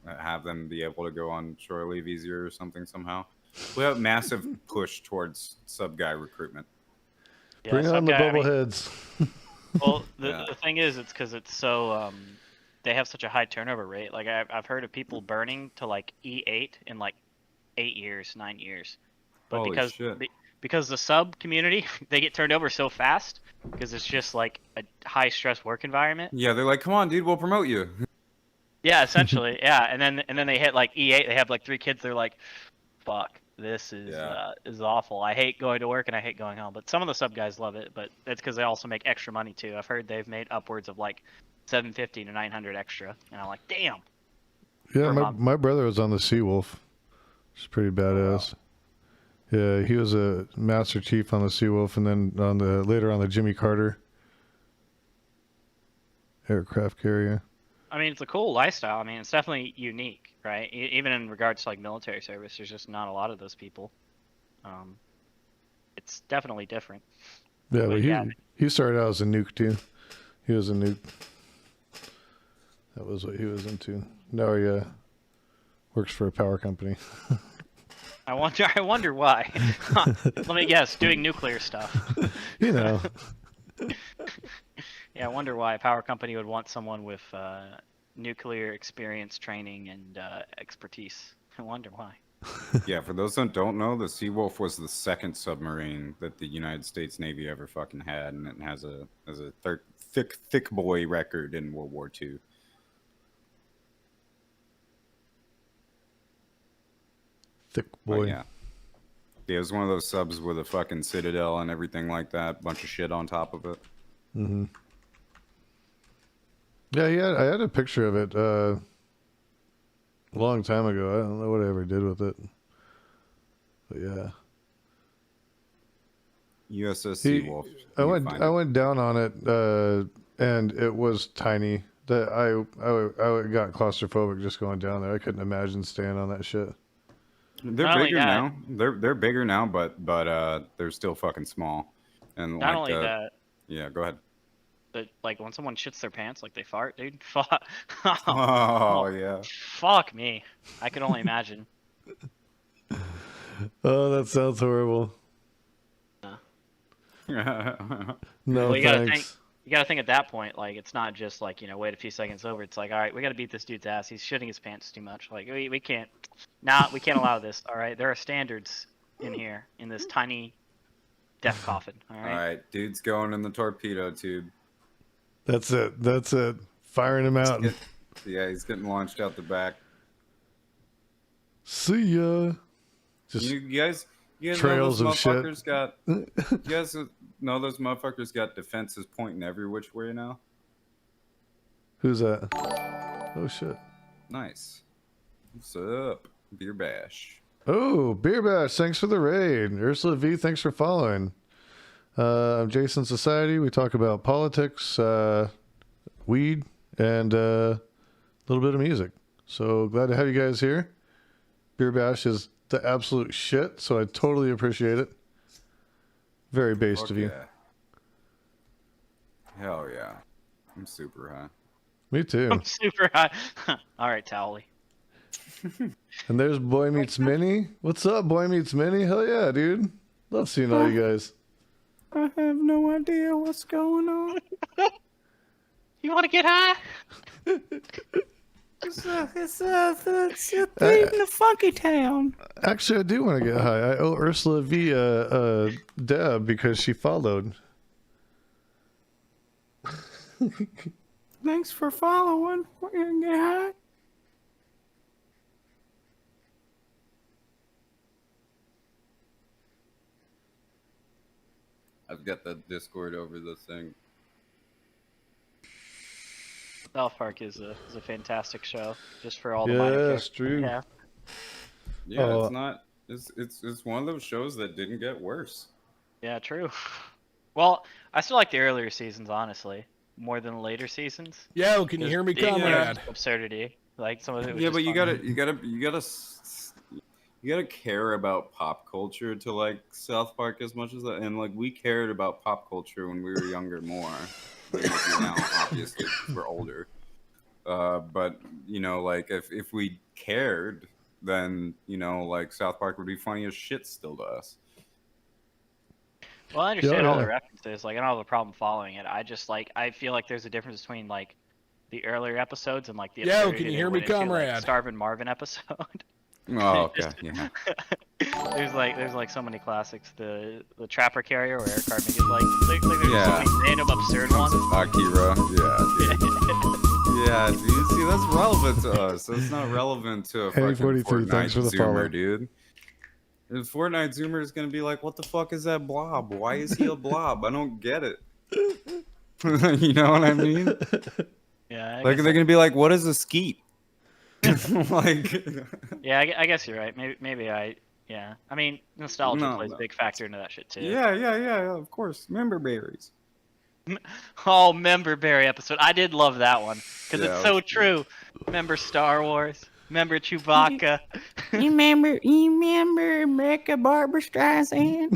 have them be able to go on shore leave easier or something somehow. We have a massive push towards sub guy recruitment. Yeah, bring on the bubbleheads. Well, the thing is, it's because it's so they have such a high turnover rate. Like I've heard of people burning to like E8 in like 8 years, 9 years, but Holy shit. Because the sub community, they get turned over so fast because it's just like a high stress work environment. Yeah, they're like, come on, dude, we'll promote you. Yeah, essentially, yeah. And then they hit like E8. They have like 3 kids. They're like, fuck, this is awful. I hate going to work and I hate going home. But some of the sub guys love it. But it's because they also make extra money too. I've heard they've made upwards of like $750 to $900 extra. And I'm like, damn. Yeah, my brother was on the Seawolf. It's pretty badass. Wow. Yeah, he was a Master Chief on the Seawolf, and then later on the Jimmy Carter aircraft carrier. I mean, it's a cool lifestyle. I mean, it's definitely unique, right? Even in regards to like military service, there's just not a lot of those people. It's definitely different. Yeah, but he started out as a nuke too. He was a nuke. That was what he was into. Now he works for a power company. I wonder why. Let me guess, doing nuclear stuff. You know. Yeah, I wonder why a power company would want someone with nuclear experience, training, and expertise. I wonder why. Yeah, for those that don't know, the Seawolf was the 2nd submarine that the United States Navy ever fucking had, and it has a thick boy record in World War II. Thick boy. But yeah, it was one of those subs with a fucking citadel and everything like that. Bunch of shit on top of it. Mm-hmm. Yeah, I had a picture of it a long time ago. I don't know what I ever did with it. But yeah. USS Seawolf. I went down on it, and it was tiny. I got claustrophobic just going down there. I couldn't imagine staying on that shit. They're bigger now. They're bigger now, but they're still fucking small. And not only that. Yeah, go ahead. But like when someone shits their pants, like they fart, dude. Fuck. Oh yeah. Fuck me. I could only imagine. Oh, that sounds horrible. No, well, thanks. You gotta think at that point, like it's not just like, you know, wait a few seconds over. It's like, all right, we gotta beat this dude's ass. He's shitting his pants too much. Like we can't. We can't allow this. All right, there are standards in here in this tiny Death coffin. All All right. right, dude's going in the torpedo tube. That's it. That's it. Firing him out. Yeah, he's getting launched out the back. See ya. Just You guys trails know of those shit. motherfuckers got. You guys know those motherfuckers got defenses pointing every which way now. Who's that? Oh shit. Nice. What's up, Beer Bash? Oh, Beer Bash, thanks for the raid. Ursula V, thanks for following. I'm Jason Society. We talk about politics, weed, and a little bit of music. So glad to have you guys here. Beer Bash is the absolute shit, so I totally appreciate it. Very based Fuck of you. yeah. Hell yeah. I'm super high. Me too. I'm super high. All right, Towley. And there's Boy Meets Minnie. What's up, Boy Meets Minnie? Hell yeah, dude. Love seeing all you guys. I have no idea what's going on. You want to get high? It's a thing in the funky town. Actually, I do want to get high. I owe Ursula V a dab because she followed. Thanks for following. We're gonna get high. I've got the Discord over the thing. South Park is a fantastic show, just for all the minor Yes, characters. true. Yeah. Yeah, Oh. it's not. It's one of those shows that didn't get worse. Yeah, true. Well, I still like the earlier seasons, honestly, more than the later seasons. Yo, can you hear me, The comrade? absurdity, like some of it. Was Yeah, just but you fun. gotta care about pop culture to like South Park as much as that, and like we cared about pop culture when we were younger more than we do now, obviously 'cause we're older. But you know, like if we cared, then you know, like South Park would be funny as shit still to us. Well, I understand all the yeah. references. Like, I don't have a problem following it. I just I feel like there's a difference between like the earlier episodes and like the Yo, absurdity can you they hear me, went into, like, comrade? Starvin' Marvin episode. Oh, okay, yeah. there's like so many classics. The Trapper Carrier where Eric Cartman gets like there's Yeah. so many random absurd ones. Akira, yeah, dude. Yeah, dude. See, that's relevant to us. That's not relevant to a fucking 43, Fortnite thanks for the Zoomer, follow. dude. The Fortnite Zoomer is gonna be like, "What the fuck is that blob? Why is he a blob? I don't get it." You know what I mean? Yeah, Like they're gonna be like, "What is a skeet?" Like, I guess you're right. Maybe yeah. I mean, nostalgia No, plays no. a big factor into that shit too. yeah, of course. Member berries. Oh, Member Berry episode. I did love that one because Yeah, it's that so was good. true. Remember Star Wars? Remember Chewbacca? You remember America Barbara Streisand?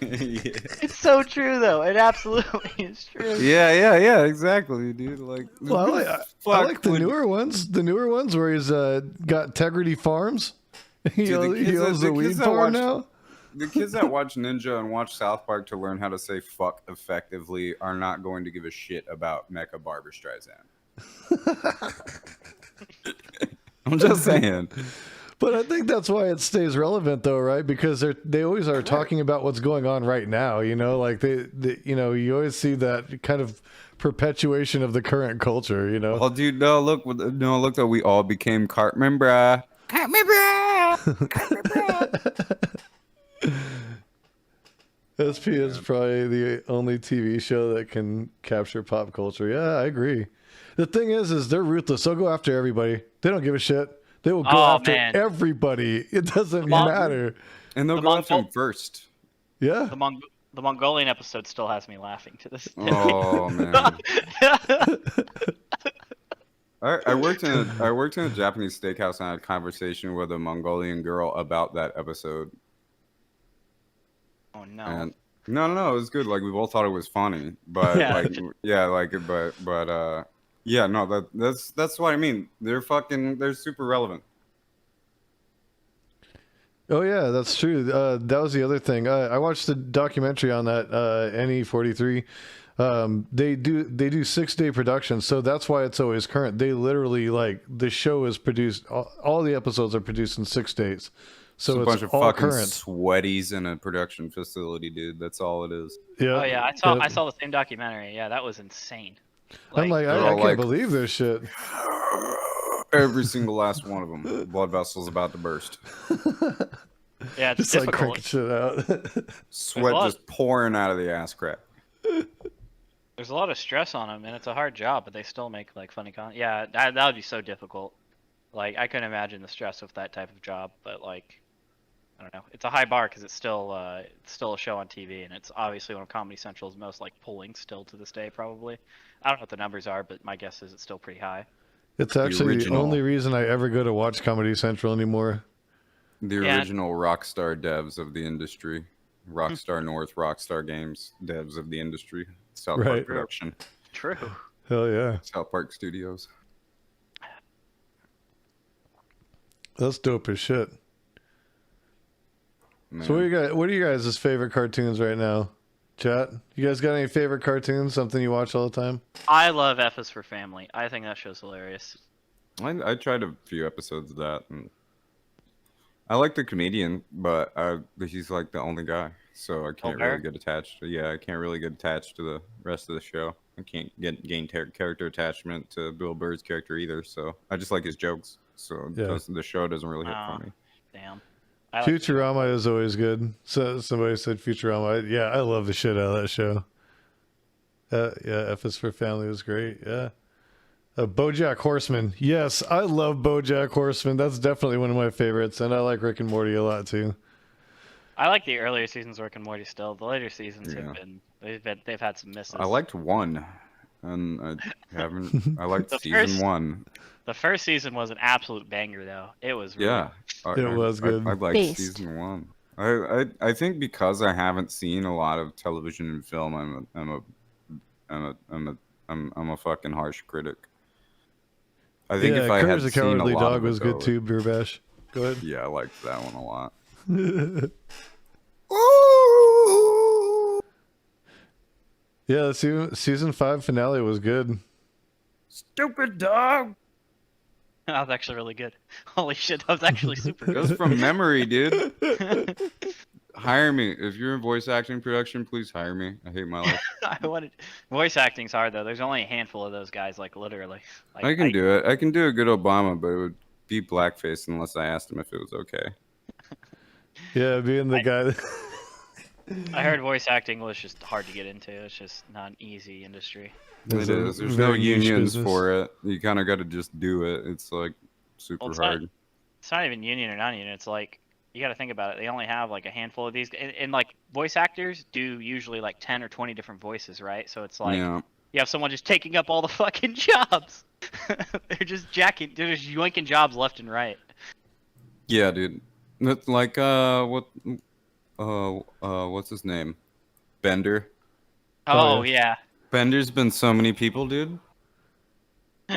It's so true though. It absolutely is true. Yeah, exactly, dude. Like, Well, I fuck like the would- newer ones. The newer ones where he's got Integrity Farms. He Dude, the owns, kids he that- owns the a weed kids that farm watch- now. The kids that watch Ninja and watch South Park to learn how to say fuck effectively are not going to give a shit about Mecha Barbara Streisand. I'm just saying. But I think that's why it stays relevant, though, right? Because they always are talking about what's going on right now. You know, like they you know, you always see that kind of perpetuation of the current culture. You know, Oh, dude, look though, we all became Cartman, brah. Can't remember. SP is probably the only TV show that can capture pop culture. Yeah, I agree. The thing is they're ruthless. They'll go after everybody. They don't give a shit. They will go Oh, after man. everybody. It doesn't Mon- matter. And they'll The go after him Mongol- first. Yeah. The Mongolian episode still has me laughing to this day. Oh man. I worked in a Japanese steakhouse and I had a conversation with a Mongolian girl about that episode. Oh no. And no, it was good. Like we both thought it was funny, but that's what I mean. They're super relevant. Oh yeah, that's true. That was the other thing. I watched the documentary on that NE43. They do 6-day production, so that's why it's always current. They literally the show is produced. All the episodes are produced in 6 days, So a it's bunch of all fucking current. sweaties in a production facility, dude. That's all it is. Yeah. Oh yeah, I saw the same documentary. Yeah, that was insane. I'm like, They're I all can't like- believe this shit. Every single last one of them. Blood vessels about to burst. yeah, it's Just like difficult. cranking shit out. Sweat lot- just pouring out of the ass crack. There's a lot of stress on them, and it's a hard job, but they still make like funny content. Yeah, that would be so difficult. Like I couldn't imagine the stress of that type of job, but like, I don't know. It's a high bar because it's still a show on TV, and it's obviously one of Comedy Central's most like pulling still to this day, probably. I don't know what the numbers are, but my guess is it's still pretty high. It's actually the original. only reason I ever go to watch Comedy Central anymore. The Yeah. original Rockstar devs of the industry. Rockstar North, Rockstar Games devs of the industry. South Right. Park production. True. Hell yeah. South Park Studios. That's dope as shit. Man. So what are you guys' favorite cartoons right now? Chat? You guys got any favorite cartoons? Something you watch all the time? I love F is for Family. I think that show's hilarious. I tried a few episodes of that, and I like the comedian, but he's like the only guy, so I can't Bear? really get attached. Yeah, I can't really get attached to the rest of the show. I can't gain character attachment to Bill Burr's character either, so I just like his jokes. So Yeah. the show doesn't really hit Oh. for me. Damn. I like- Futurama is always good. So somebody said Futurama. Yeah, I love the shit out of that show. Yeah, F is for Family was great. Yeah. BoJack Horseman. Yes, I love BoJack Horseman. That's definitely one of my favorites, and I like Rick and Morty a lot too. I like the earlier seasons of Rick and Morty still. The later seasons Yeah. they've had some misses. I liked one, and I haven't. I liked The season first- 1. The first season was an absolute banger though. It was really Yeah, It was good. I liked Based. season 1. I think because I haven't seen a lot of television and film, I'm a fucking harsh critic. I think if I had Courage the seen a Cowardly lot Dog of it, was though, good too, Beer Bash. Go ahead. Yeah, I liked that one a lot. Yeah, season 5 finale was good. Stupid dog. that was actually really good. Holy shit, that was actually super That good. was from memory, dude. Hire me if you're in voice acting production. Please hire me. I hate my life. I wanted voice acting's hard though. There's only a handful of those guys, like literally. Like, I can do it. I can do a good Obama, but it would be blackface unless I asked him if it was okay. Yeah, being the guy. I heard voice acting was just hard to get into. It's just not an easy industry. It's It a is. There's no very niche unions business. for it. You kind of got to just do it. It's like super Well, it's hard. It's not even union or non-union. It's like you got to think about it. They only have like a handful of these, and like voice actors do usually like 10 or 20 different voices, right? So it's like Yeah. you have someone just taking up all the fucking jobs. They're just yoinking jobs left and right. Yeah, dude. That's like what's his name? Bender. Oh, Oh, yeah. Bender's been so many people, dude.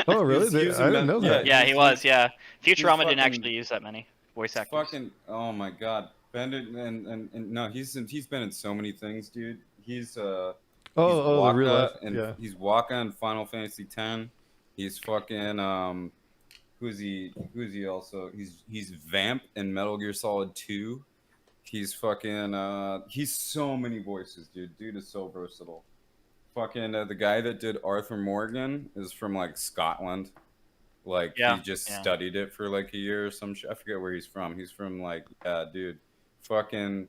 Oh, really? He's using I didn't that- know that. Yeah, he was. Yeah, Futurama didn't fucking- actually use that many voice actors. Fucking oh my god. Bender and no, he's been in so many things, dude. He's Oh, the the real life. and Yeah. he's Waka in Final Fantasy X. He's fucking who's he also? He's Vamp in Metal Gear Solid 2. He's fucking he's so many voices, dude. Dude is so versatile. Fucking the guy that did Arthur Morgan is from like Scotland. Like Yeah, he just yeah. studied it for like a year or some shit. I forget where he's from. He's from like dude. Fucking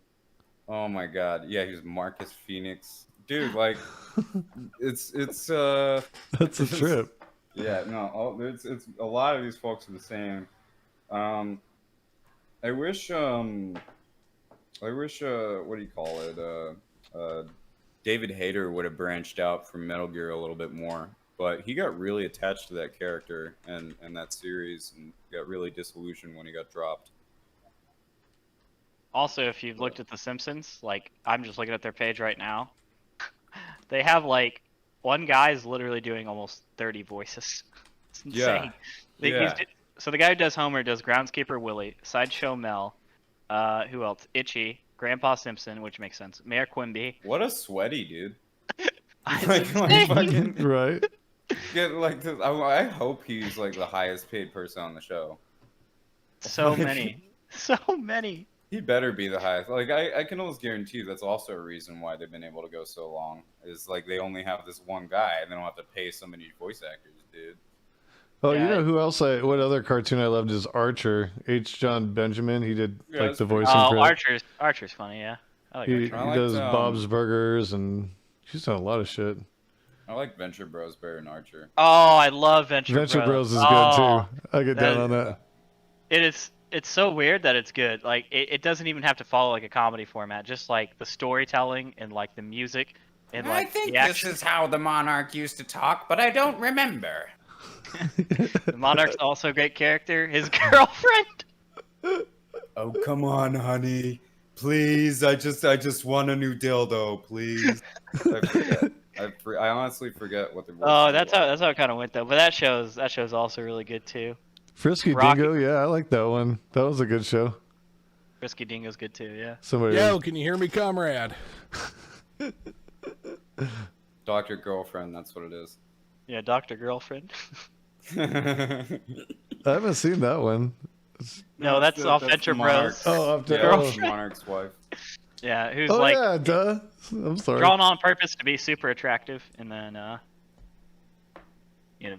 oh my god. Yeah, he's Marcus Phoenix. Dude, like it's That's a trip. yeah, no, it's a lot of these folks are the same. I wish what do you call it? David Hayter would have branched out from Metal Gear a little bit more, but he got really attached to that character and that series and got really disillusioned when he got dropped. Also, if you've looked at The Simpsons, like I'm just looking at their page right now, they have like one guy is literally doing almost 30 voices. It's insane. Yeah. So the guy who does Homer does Groundskeeper Willie, Sideshow Mel, who else? Itchy, Grandpa Simpson, which makes sense. Mayor Quimby. What a sweaty dude! It's like insane. fucking Right. get like this. I hope he's like the highest paid person on the show. So many. So many. He better be the highest. Like I can almost guarantee that's also a reason why they've been able to go so long. Is like they only have this one guy and they don't have to pay so many voice actors, dude. Oh, you Yeah, know who else? What other cartoon I loved is Archer. H. John Benjamin. He did Yeah, like that's the pretty voicing Oh, for it. Archer's funny. Yeah, I like He Archer. I he liked, does Bob's Burgers and he's done a lot of shit. I like Venture Bros better than Archer. Oh, I love Venture Venture Bros. Bros is good too. Oh, I get that down on is- that. it is. It's so weird that it's good. Like it doesn't even have to follow like a comedy format. Just like the storytelling and like the music and I like think the action. this is how the monarch used to talk, but I don't remember. The Monarch's also a great character. His girlfriend. Oh come on, honey, please! I just want a new dildo, please. I forget. I honestly forget what the. Oh, that's how it kind of went though. But that show's also really good too. Frisky Rocky- Dingo, yeah, I like that one. That was a good show. Frisky Dingo's good too. Yeah. Somebody Yo, can you hear me, comrade? Dr. Girlfriend. That's what it is. Yeah, Doctor Girlfriend. I haven't seen that one. No, that's off Venture Bros. Oh, up to Yeah, oh. that's the Monarch's wife. Yeah, who's Oh like yeah, duh. I'm sorry. drawn on purpose to be super attractive, and then you know,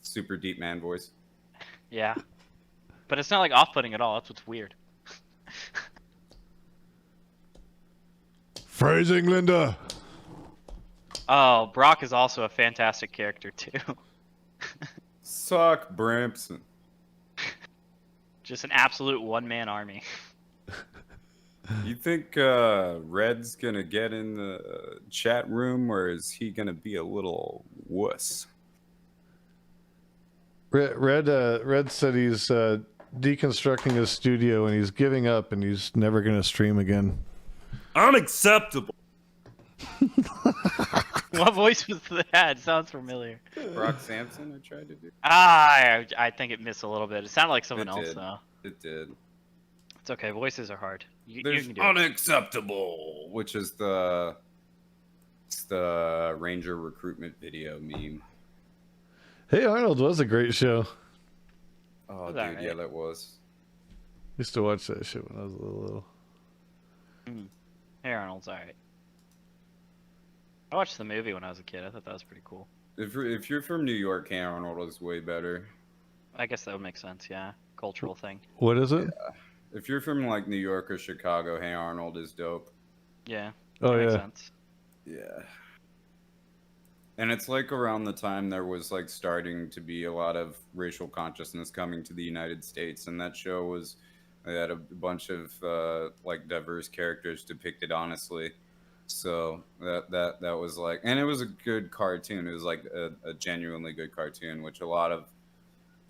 Super deep man voice. yeah. But it's not like off-putting at all. That's what's weird. Phrasing, Linda. Oh, Brock is also a fantastic character too. Suck Bramson. Just an absolute one-man army. You think Red's gonna get in the chat room, or is he gonna be a little wuss? Red said he's deconstructing his studio and he's giving up and he's never gonna stream again. Unacceptable. What voice was that? It sounds familiar. Brock Sampson, I tried to do. I think it missed a little bit. It sounded like someone It else did. though. It did. It's okay. Voices are hard. You There's can do it. unacceptable, which is the Ranger recruitment video meme. Hey Arnold was a great show. Oh, Was dude, that yeah, right? that was. Used to watch that shit when I was a little. Hey Arnold's alright. I watched the movie when I was a kid. I thought that was pretty cool. If you're from New York, Hey Arnold is way better. I guess that would make sense. Yeah, cultural thing. What is it? If you're from like New York or Chicago, Hey Arnold is dope. Yeah. Oh that makes yeah. sense. Yeah. And it's like around the time there was like starting to be a lot of racial consciousness coming to the United States, and that show was they had a bunch of like diverse characters depicted honestly. So that was like, and it was a good cartoon. It was like a genuinely good cartoon, which a lot of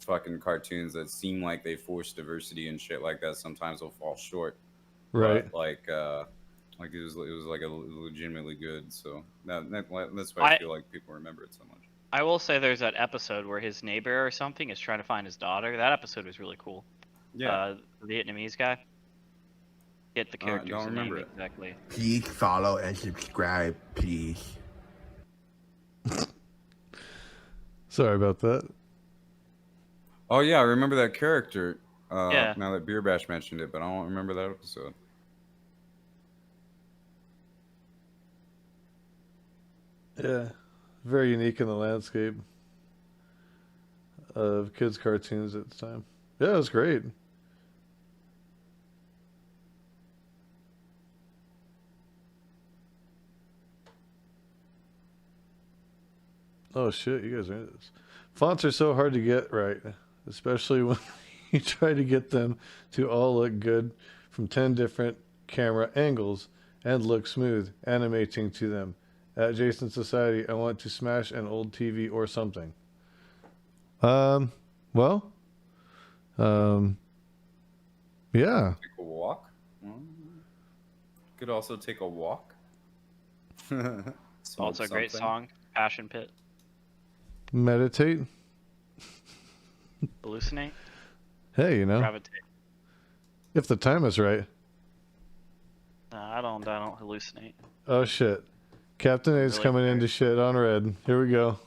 fucking cartoons that seem like they force diversity and shit like that sometimes will fall short. Right. But, like it was like a legitimately good. So that's why I feel like people remember it so much. I will say there's that episode where his neighbor or something is trying to find his daughter. That episode was really cool. Yeah. The Vietnamese guy. Get the character's don't remember name it. exactly. Please follow and subscribe, please. Sorry about that. Oh yeah, I remember that character. Yeah. Now that Beer Bash mentioned it, but I don't remember that episode. Yeah. Very unique in the landscape of kids' cartoons at the time. Yeah, it was great. Oh shit, you guys are into this. Fonts are so hard to get right, especially when you try to get them to all look good from 10 different camera angles and look smooth, animating to them. At Jason Society, I want to smash an old TV or something. Well, yeah. Take a walk. Could also take a walk. Smoke Also a great something. song. Passion Pit. Meditate. Hallucinate. Hey, you know, Gravitate. if the time is right. No, I don't hallucinate. Oh shit. Captain A's Really coming fair. into shit on red. Here we go.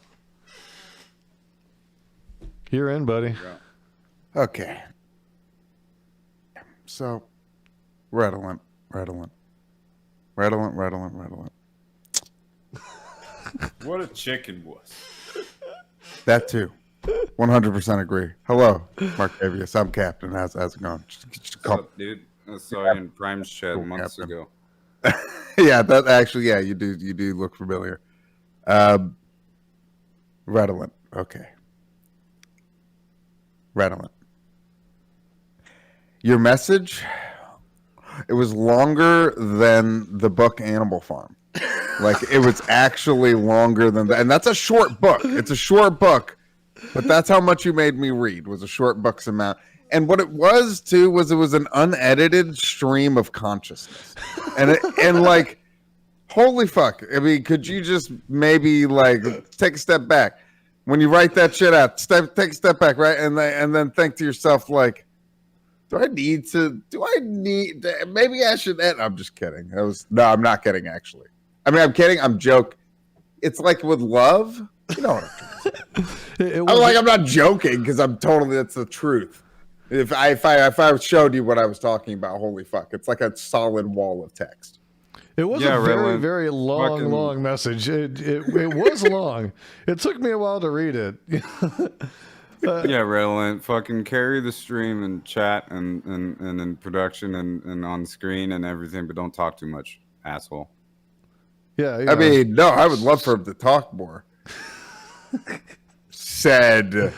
You're in, buddy. Yeah. Okay. So, redolent. What a chicken was. That too. 100% agree. Hello, Markavius. I'm Captain. How's it going? Just What's up, dude? I saw you in Prime's chat Cool, months Captain. ago. Yeah, that actually, yeah, you do look familiar. Redolent. Okay. Redolent. Your message, it was longer than the book Animal Farm. Like, it was actually longer than that. And that's a short book. It's a short book. But that's how much you made me read, was a short book's amount. And what it was, too, was it was an unedited stream of consciousness. And like, holy fuck. I mean, could you just maybe, like, take a step back? When you write that shit out, take a step back, right? And then think to yourself, like, maybe I should end. I'm just kidding. No, I'm not kidding, actually. I mean, I'm kidding. I'm joking. It's like with love. You know what I'm saying? I'm not joking because that's the truth. If I showed you what I was talking about, holy fuck. It's like a solid wall of text. It was a very, very long message. It was long. It took me a while to read it. Yeah, Redolent. Fucking carry the stream and chat and in production and on screen and everything, but don't talk too much, asshole. Yeah. I mean, no, I would love for him to talk more. Said.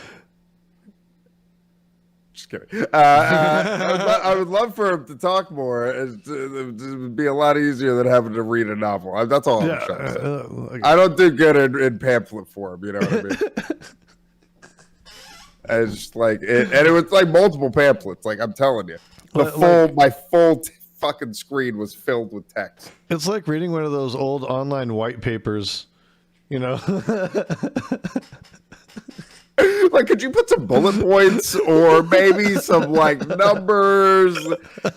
Just kidding. I would love for him to talk more. It would be a lot easier than having to read a novel. That's all I'm trying to say. I don't do good in pamphlet form. You know what I mean? It's just like it was like multiple pamphlets. Like, I'm telling you, my full fucking screen was filled with text. It's like reading one of those old online white papers, you know. Like, could you put some bullet points or maybe some like numbers?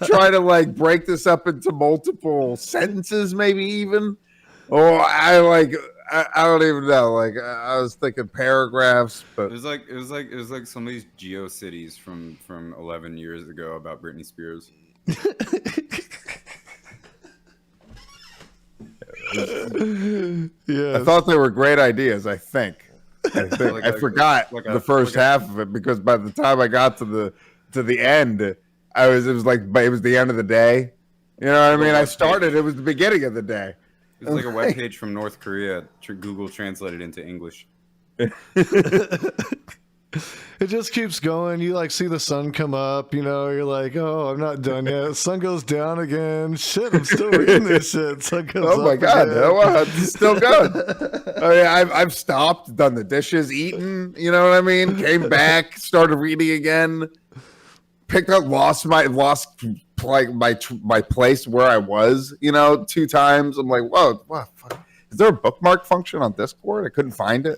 Try to like break this up into multiple sentences, maybe even. Or I don't even know. Like, I was thinking paragraphs, but it was like some of these GeoCities from 11 years ago about Britney Spears. Yeah, I thought they were great ideas. I forgot the first half of it because by the time I got to the end, it was the end of the day. You know what I mean? I started. It was the beginning of the day. It was like a webpage from North Korea. Google translated into English. It just keeps going. You like see the sun come up, you know, you're like, oh, I'm not done yet. Sun goes down again. Shit, I'm still reading this shit. Sun goes oh my up god, again. no, it's still going. I mean, I've stopped, done the dishes, eaten, you know what I mean? Came back, started reading again, picked up, lost my place where I was, you know, 2 times. I'm like, whoa, fuck. Is there a bookmark function on Discord? I couldn't find it.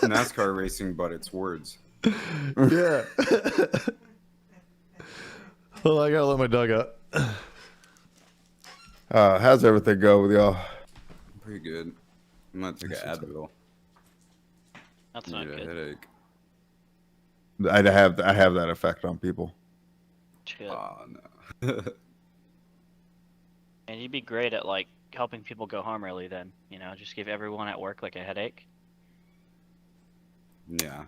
NASCAR racing, but it's words. Yeah. Well, I gotta let my dog out. How's everything go with y'all? Pretty good. I'm gonna take an Advil. That's not good. Headache. I have that effect on people. Shit. Oh no. And you'd be great at like helping people go home early then, you know, just give everyone at work like a headache. Yeah.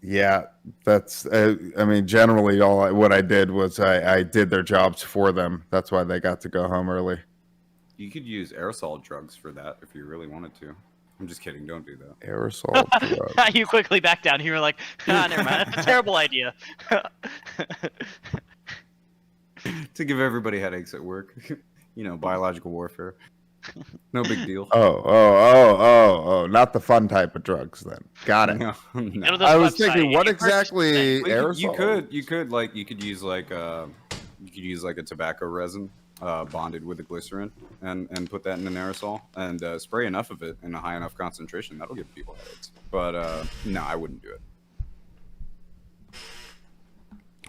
Yeah, that's. I mean, generally, what I did was I did their jobs for them. That's why they got to go home early. You could use aerosol drugs for that if you really wanted to. I'm just kidding. Don't do that. Aerosol drugs. You quickly backed down. You were like, never mind. That's a terrible idea. To give everybody headaches at work. You know, biological warfare. No big deal. Oh, not the fun type of drugs then. Got it. No. Go to this I was website. thinking, what You purchase exactly things. Well, aerosol? you could use like a tobacco resin bonded with a glycerin and put that in an aerosol and spray enough of it in a high enough concentration. That'll give people headaches. But no, I wouldn't do it.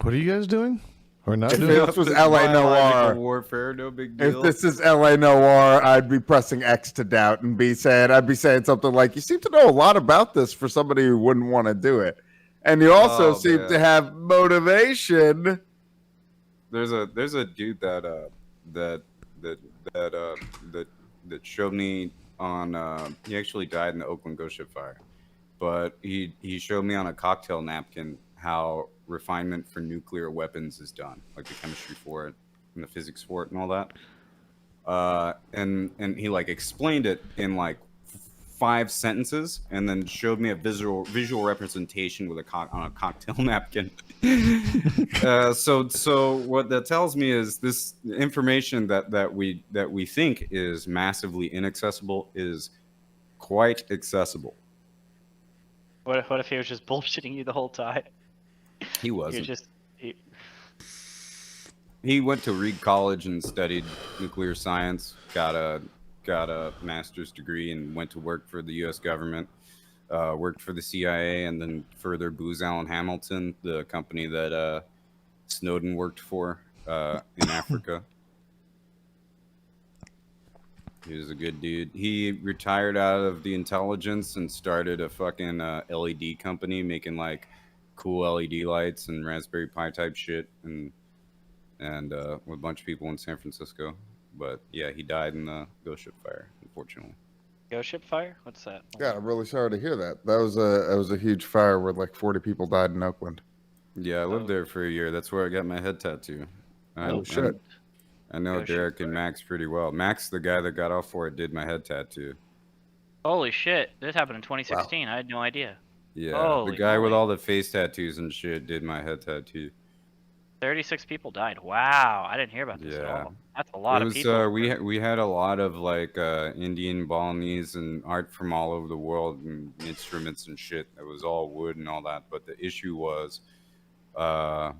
What are you guys doing? Or not If doing? this was LA Biological Noir, warfare, no big deal. if this is LA Noir, I'd be pressing X to doubt and I'd be saying something like, "You seem to know a lot about this for somebody who wouldn't want to do it, and you also seem to have motivation there's a dude that that that that that showed me on. He actually died in the Oakland ghost ship fire, but he showed me on a cocktail napkin how refinement for nuclear weapons is done, like the chemistry for it and the physics for it and all that. And he like explained it in like 5 sentences, and then showed me a visual representation with on a cocktail napkin. So what that tells me is this information that we think is massively inaccessible is quite accessible. What if he was just bullshitting you the whole time? He You're wasn't. just He went to Reed College and studied nuclear science, got a master's degree, and went to work for the U.S. government. Worked for the CIA, and then further Booz Allen Hamilton, the company that Snowden worked for in Africa. He was a good dude. He retired out of the intelligence and started a fucking LED company making like cool LED lights and Raspberry Pi type shit, and with a bunch of people in San Francisco. But yeah, he died in the ghost ship fire, unfortunately. ghost ship fire? What's that? Yeah, I'm really sorry to hear that. That was a huge fire where like 40 people died in Oakland. Yeah, I lived there for a year. That's where I got my head tattoo. Oh shit! I know Ghost Derek ship and fire. Max pretty well. Max, the guy that got off for it, did my head tattoo. Holy shit! This happened in 2016. I had no idea. Yeah, Holy the guy with moly. all the face tattoos and shit did my head tattoo. 36 people died. Wow, I didn't hear about this at Yeah. all. That's a lot It of was people. we had a lot of like Indian Balinese and art from all over the world and instruments and shit. It was all wood and all that. But the issue was, the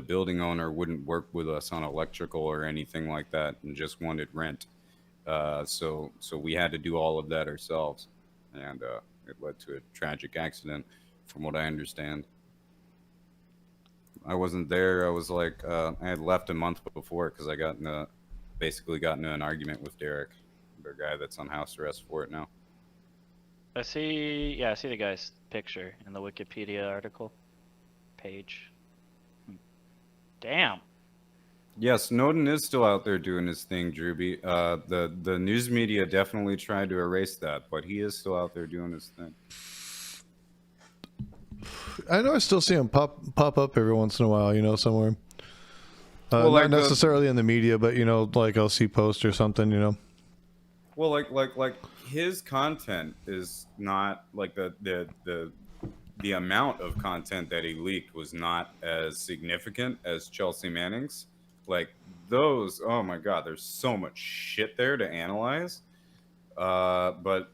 building owner wouldn't work with us on electrical or anything like that, and just wanted rent. So we had to do all of that ourselves, and it led to a tragic accident, from what I understand. I wasn't there. I was like, I had left a month before because I basically got into an argument with Derek, the guy that's on house arrest for it now. I see the guy's picture in the Wikipedia article page. Damn. Yeah, Snowden is still out there doing his thing, Drewby. The news media definitely tried to erase that, but he is still out there doing his thing. I know I still see him pop up every once in a while, somewhere. Well, like not necessarily in the media, but like I'll see posts or something, Well, like his content is not like the amount of content that he leaked was not as significant as Chelsea Manning's. Like those, oh my god, there's so much shit there to analyze. But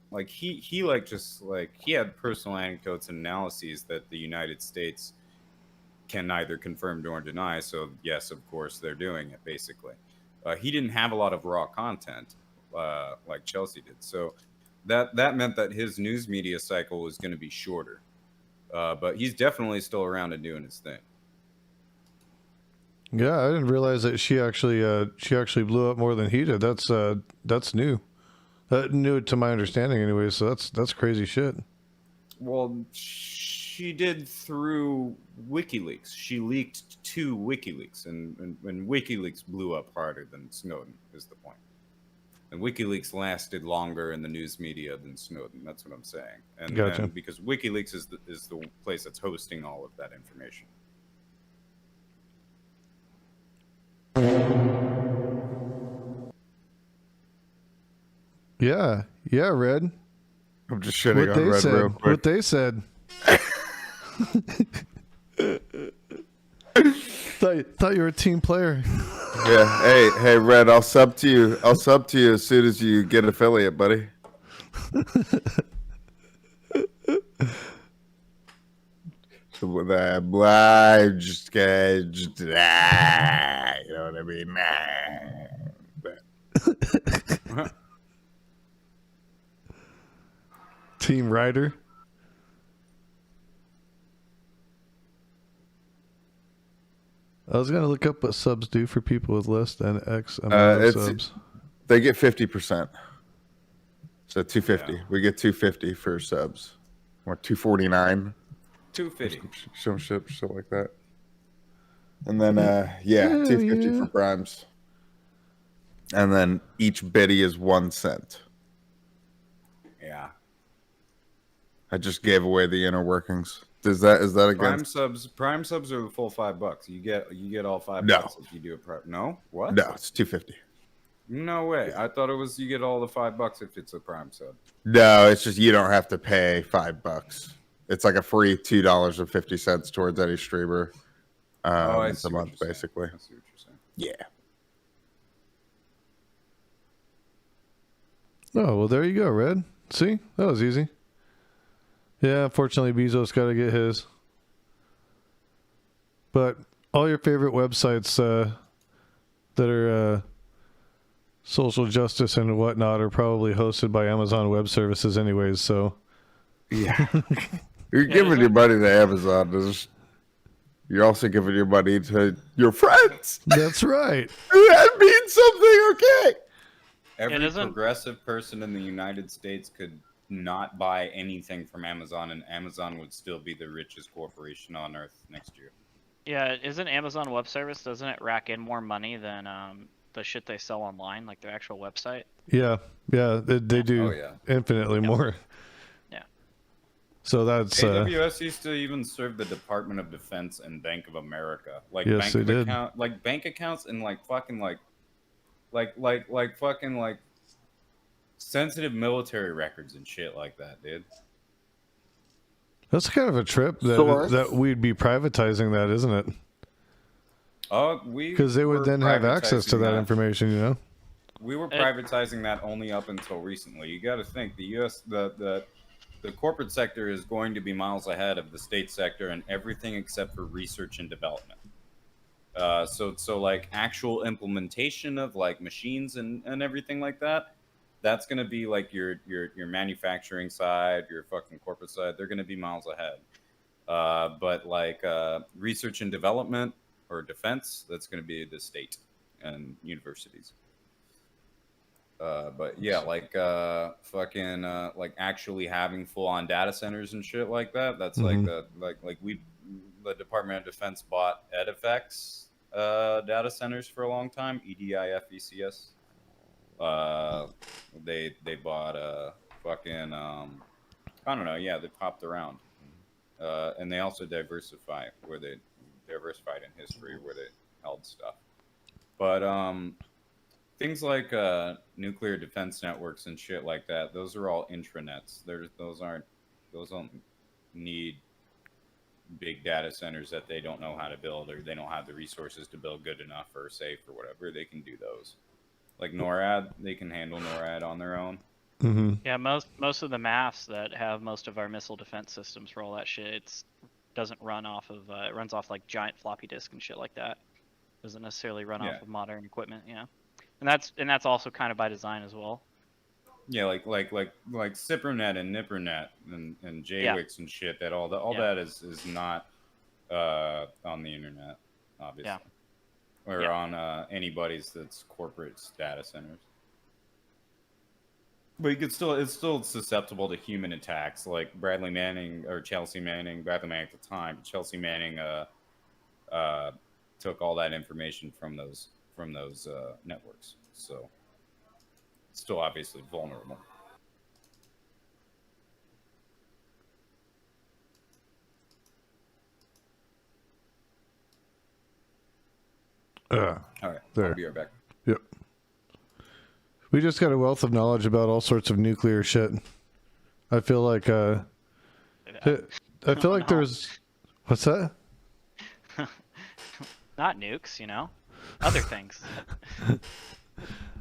like he like just like he had personal anecdotes and analyses that the United States can neither confirm nor deny. So yes, of course they're doing it. Basically, he didn't have a lot of raw content like Chelsea did. So that meant that his news media cycle was going to be shorter. But he's definitely still around and doing his thing. Yeah, I didn't realize that she actually blew up more than he did. That's new. New to my understanding, anyway. So that's crazy shit. Well, she did through WikiLeaks. She leaked to WikiLeaks, and WikiLeaks blew up harder than Snowden, is the point. And WikiLeaks lasted longer in the news media than Snowden. That's what I'm saying. And, Gotcha. and because WikiLeaks is the place that's hosting all of that information. Yeah, Red. I'm just shitting on Red real quick. What they said. thought you were a team player. Yeah. Hey, Red. I'll sub to you. I'll sub to you as soon as you get affiliate, buddy. So with that, just you know what I mean? Team Rider. I was gonna look up what subs do for people with less than X amount of subs. They get 50%. So 250. Yeah. We get 250 for subs. Or 249. 250. Some shit like that. And then yeah, Hell $2.50 yeah. for primes. And then each biddy is 1 cent. Yeah. I just gave away the inner workings. Is that against? Prime subs are the full $5. You get all $5 No. if you do a prime. No? What? No, it's $2.50. No way. I thought it was you get all the $5 if it's a prime sub. No, it's just you don't have to pay $5. It's like a free $2.50 towards any streamer I once see a what month, you're saying. basically. I see what you're saying. Yeah. Oh, well, there you go, Red. See? That was easy. Yeah, unfortunately, Bezos got to get his. But all your favorite websites that are social justice and whatnot are probably hosted by Amazon Web Services anyways, so... Yeah. You're giving your money to Amazon. You're also giving your money to your friends. That's right. That means something, okay? Every isn't- progressive person in the United States could not buy anything from Amazon, and Amazon would still be the richest corporation on earth next year. Yeah, isn't Amazon Web Service, doesn't it rack in more money than the shit they sell online, like their actual website? Yeah, they do Oh, yeah. infinitely more. Yeah. So that's... AWS used to even serve the Department of Defense and Bank of America, like Yes, they did. like bank accounts and like fucking like fucking like sensitive military records and shit like that, dude. That's kind of a trip that we'd be privatizing that, isn't it? Oh, Because they would then have access to that information, you know? We were privatizing that only up until recently. You got to think the U.S. the corporate sector is going to be miles ahead of the state sector in everything except for research and development. So like actual implementation of like machines and everything like that, that's going to be like your manufacturing side, your fucking corporate side. They're going to be miles ahead. But like research and development or defense, that's going to be the state and universities. But yeah, like fucking like actually having full on data centers and shit like that. That's like the the Department of Defense bought Edifex data centers for a long time. EDIFECS. They bought fucking I don't know. Yeah, they popped around, and they also diversified in history where they held stuff. But things like nuclear defense networks and shit like that, those are all intranets. Those don't need big data centers that they don't know how to build, or they don't have the resources to build good enough or safe or whatever. They can do those. Like NORAD, they can handle NORAD on their own. Mm-hmm. Yeah, most of the MAFs that have most of our missile defense systems for all that shit, doesn't run off of it runs off like giant floppy disk and shit like that. Doesn't necessarily run off of modern equipment, and that's also kind of by design as well. Yeah, like Cypernet and Nippernet and JWIX and shit. That all that is not on the internet, obviously, or on anybody's that's corporate data centers. But it's still susceptible to human attacks, like Bradley Manning or Chelsea Manning. Bradley Manning at the time, Chelsea Manning took all that information from those networks. So it's still obviously vulnerable. All right, there. I'll be right back. Yep. We just got a wealth of knowledge about all sorts of nuclear shit. I feel like there's what's that? Not nukes, other things.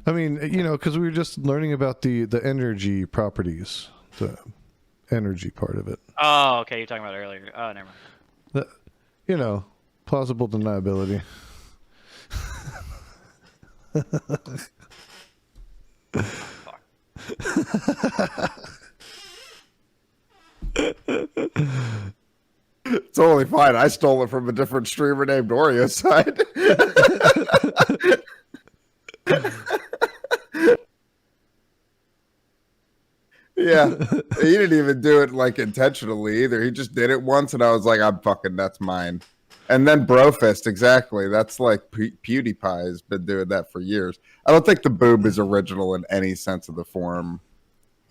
I mean, because we were just learning about the energy properties, the energy part of it. Oh, okay, you're talking about it earlier. Oh, never mind. Plausible deniability. It's totally fine. I stole it from a different streamer named Oreo side. Yeah, he didn't even do it like intentionally either. He just did it once, and I was like, "I'm fucking, that's mine." And then Brofist, exactly. That's like PewDiePie has been doing that for years. I don't think the boob is original in any sense of the form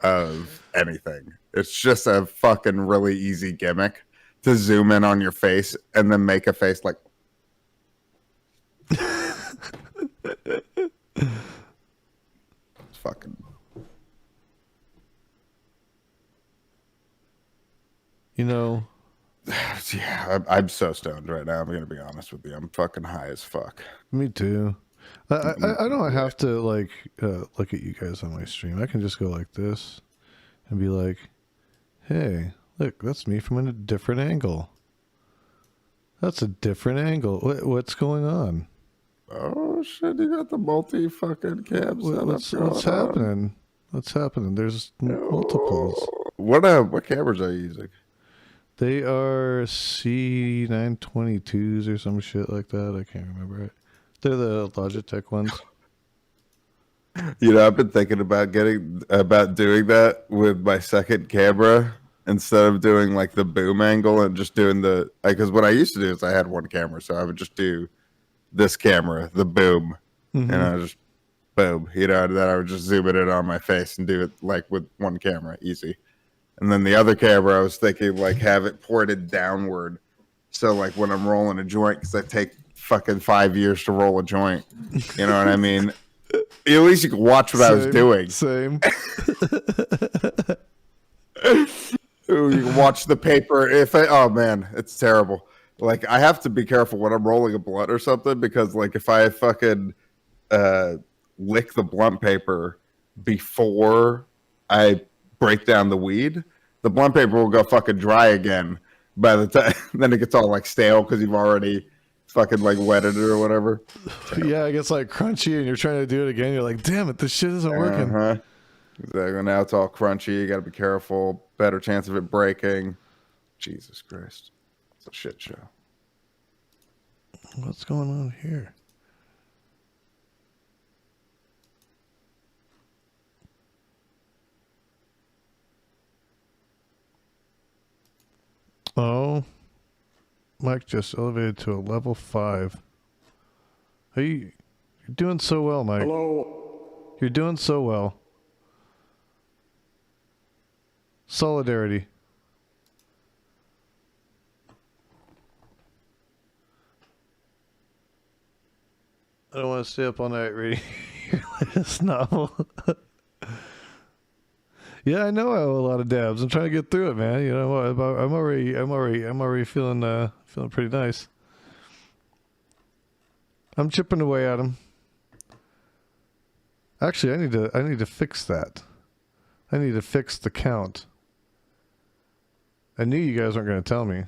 of anything. It's just a fucking really easy gimmick to zoom in on your face and then make a face like. It's fucking. You know, Yeah, I'm so stoned right now. I'm gonna be honest with you. I'm fucking high as fuck. me too. I don't have to like look at you guys on my stream. I can just go like this and be like, "Hey, look, that's me from a different angle. That's a different angle. What's going on? Oh shit! You got the multi fucking cams. What's happening? What's happening? There's multiples. What cameras are you using? They are C922s or some shit like that. I can't remember it. They're the Logitech ones. You know, I've been thinking about doing that with my second camera instead of doing like the boom angle and just doing the because what I used to do is I had one camera, so I would just do this camera, the boom, and I just boom, you know, and then I would just zoom it in on my face and do it like with one camera, easy. And then the other camera, I was thinking like have it ported downward, so like when I'm rolling a joint, because I take fucking 5 years to roll a joint, you know what I mean? At least you can watch what I was doing. Same. You can watch the paper. Oh man, it's terrible. Like I have to be careful when I'm rolling a blunt or something because like if I fucking lick the blunt paper before I break down the weed, the blunt paper will go fucking dry again by the time. Then it gets all like stale because you've already fucking like wetted it or whatever. Yeah, it gets like crunchy and you're trying to do it again. You're like, damn it, this shit isn't working. Exactly. Now it's all crunchy. You got to be careful. Better chance of it breaking. Jesus Christ. It's a shit show. What's going on here? Oh, Mike just elevated to a level 5. You're doing so well, Mike. Hello. You're doing so well. Solidarity. I don't want to stay up all night reading your latest novel. Yeah, I know I owe a lot of dabs. I'm trying to get through it, man. You know what? I'm already feeling pretty nice. I'm chipping away at them. Actually, I need to fix that. I need to fix the count. I knew you guys weren't going to tell me.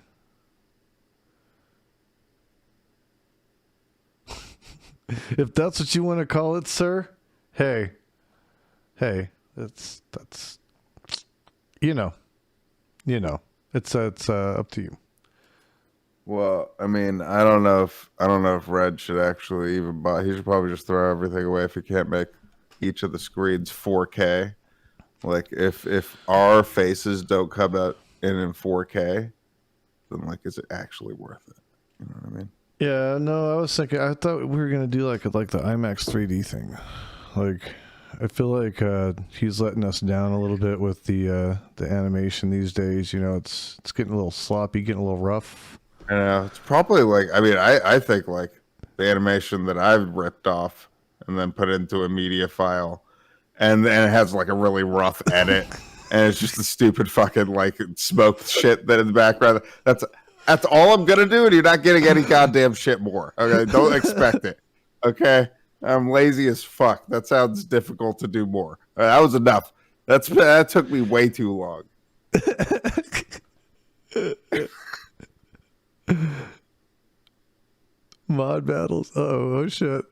If that's what you want to call it, sir. Hey, that's you know, it's up to you. Well, I mean, I don't know if Red should actually even buy. He should probably just throw everything away if he can't make each of the screens 4K. Like if our faces don't come out in 4K, then like is it actually worth it? You know what I mean? Yeah, no, I thought we were gonna do like the IMAX 3D thing. Like, I feel like he's letting us down a little bit with the animation these days. You know, it's getting a little sloppy, getting a little rough. It's probably like I think like the animation that I've ripped off and then put into a media file, and then it has like a really rough edit, and it's just the stupid fucking like smoke shit that in the background. That's all I'm gonna do, and you're not getting any goddamn shit more. Okay, don't expect it. Okay, I'm lazy as fuck. That sounds difficult to do more. That was enough. That took me way too long. Mod battles. Oh shit.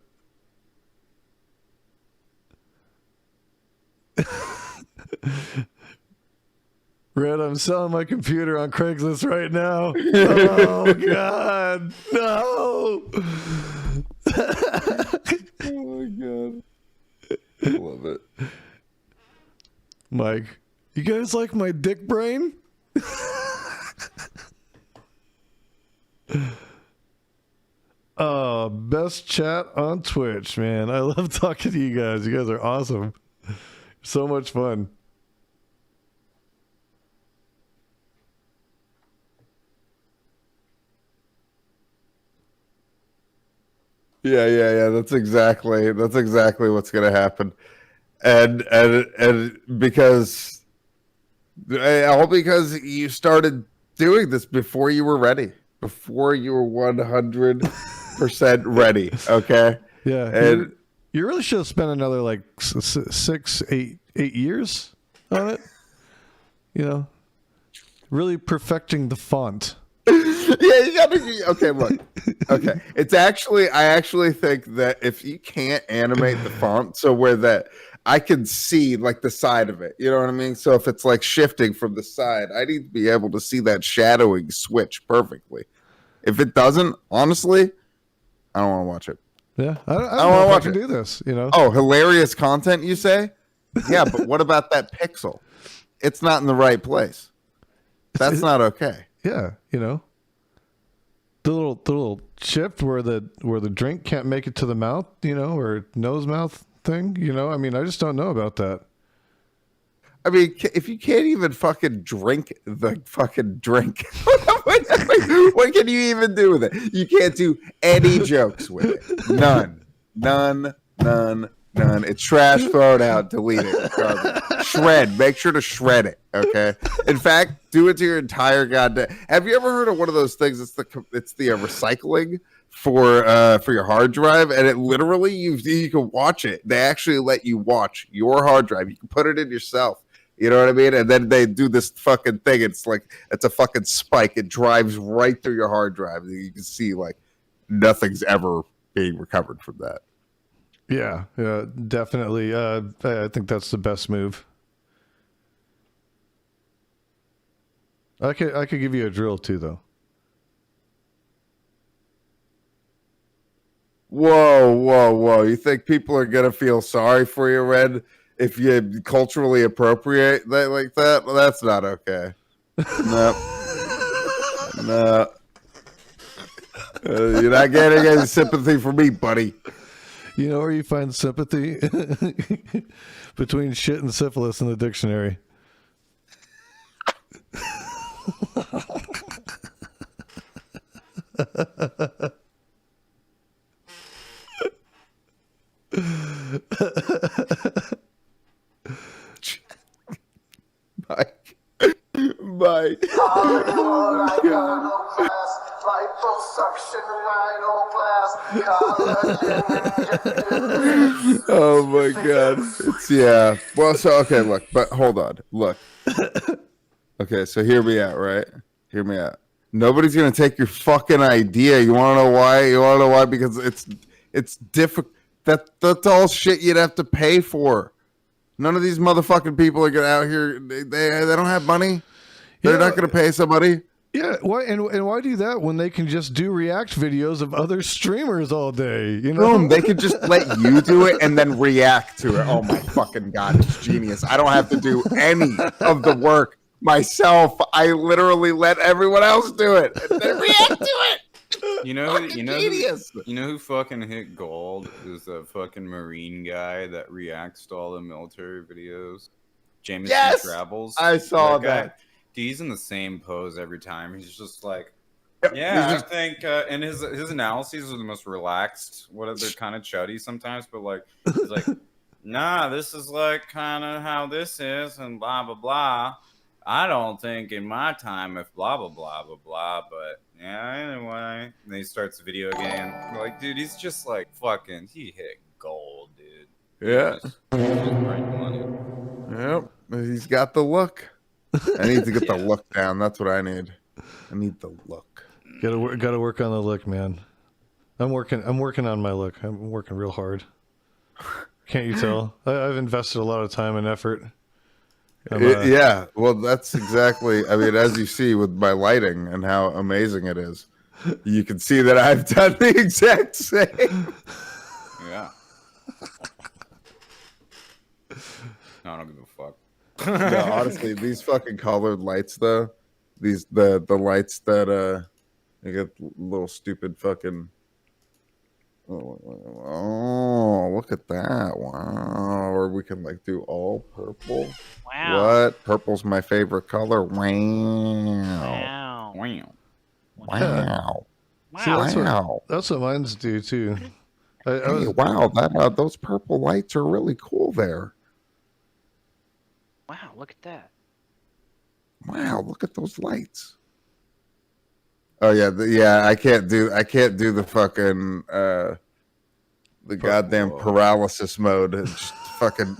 Red, I'm selling my computer on Craigslist right now. Oh god. No. Oh my god. I love it. Mike, you guys like my dick brain? best chat on Twitch, man. I love talking to you guys. You guys are awesome. So much fun. Yeah. That's exactly what's gonna happen, and because all because you started doing this before you were ready, before you were 100% ready. Okay. Yeah, And you really should have spent another like 8 years on it. You know, really perfecting the font. yeah, you gotta. Okay, look. Okay, I actually think that if you can't animate the font so where that I can see like the side of it, you know what I mean? So if it's like shifting from the side, I need to be able to see that shadowing switch perfectly. If it doesn't, honestly, I don't want to watch it. Yeah, I don't I know wanna if I watch can it. do this. You know. Oh, hilarious content, you say? Yeah, but what about that pixel? It's not in the right place. That's not okay. Yeah, you know. The little shift where the drink can't make it to the mouth, you know, or nose mouth thing, you know. I mean, I just don't know about that. I mean, if you can't even fucking drink the fucking drink, what can you even do with it? You can't do any jokes with it. None. It's trash. Throw it out. Delete it. Garbage. Shred. Make sure to shred it. Okay. In fact, do it to your entire goddamn. Have you ever heard of one of those things? It's the recycling for your hard drive, and it literally you can watch it. They actually let you watch your hard drive. You can put it in yourself. You know what I mean? And then they do this fucking thing. It's like it's a fucking spike. It drives right through your hard drive. You can see like nothing's ever being recovered from that. Yeah, definitely. I think that's the best move. I could give you a drill too, though. Whoa. You think people are going to feel sorry for you, Red, if you culturally appropriate that like that? Well, that's not okay. No. You're not getting any sympathy from me, buddy. You know where you find sympathy? Between shit and syphilis in the dictionary. Mike. Oh my god. Yeah. Well, so okay, look, but hold on. Look. Okay, so hear me out, right? Hear me out. Nobody's gonna take your fucking idea. You wanna know why? Because it's difficult. That's all shit you'd have to pay for. None of these motherfucking people are gonna out here. They don't have money. They're not gonna pay somebody. Yeah, why and why do that when they can just do react videos of other streamers all day? You know, Boom, they could just let you do it and then react to it. Oh my fucking god, it's genius. I don't have to do any of the work myself. I literally let everyone else do it and then react to it. You know Genius. who fucking hit gold is the fucking Marine guy that reacts to all the military videos. Jameson Yes! Travels. I saw guy. that. He's in the same pose every time. He's just like, Yep, yeah, he's just- I think, and his analyses are the most relaxed. They're kind of chuddy sometimes, but like, he's like, nah, this is like kind of how this is, and blah blah blah. I don't think in my time if blah blah blah blah blah, but yeah, anyway. And then he starts the video again. We're like, dude, he's just like fucking. He hit gold, dude. Yeah. He's just right money. Yep. He's got the look. I need to get the look down. That's what I need. I need the look. gotta work on the look, man. I'm working on my look. I'm working real hard. Can't you tell? I've invested a lot of time and effort. Yeah, well, that's exactly. I mean, as you see with my lighting and how amazing it is, you can see that I've done the exact same. Yeah. No, I don't give a fuck. No, honestly, these fucking colored lights, though, the lights that they get little stupid fucking Oh, look at that! Wow. Or we can like do all purple. Wow. What? Purple's my favorite color. Wow. Wow. Wow. Wow. See, Wow. that's what mine's do too. I Hey, was wow! Those purple lights are really cool there. Wow, look at that. Wow! Look at those lights. Oh yeah, yeah. I can't do the fucking the goddamn paralysis mode. It's just fucking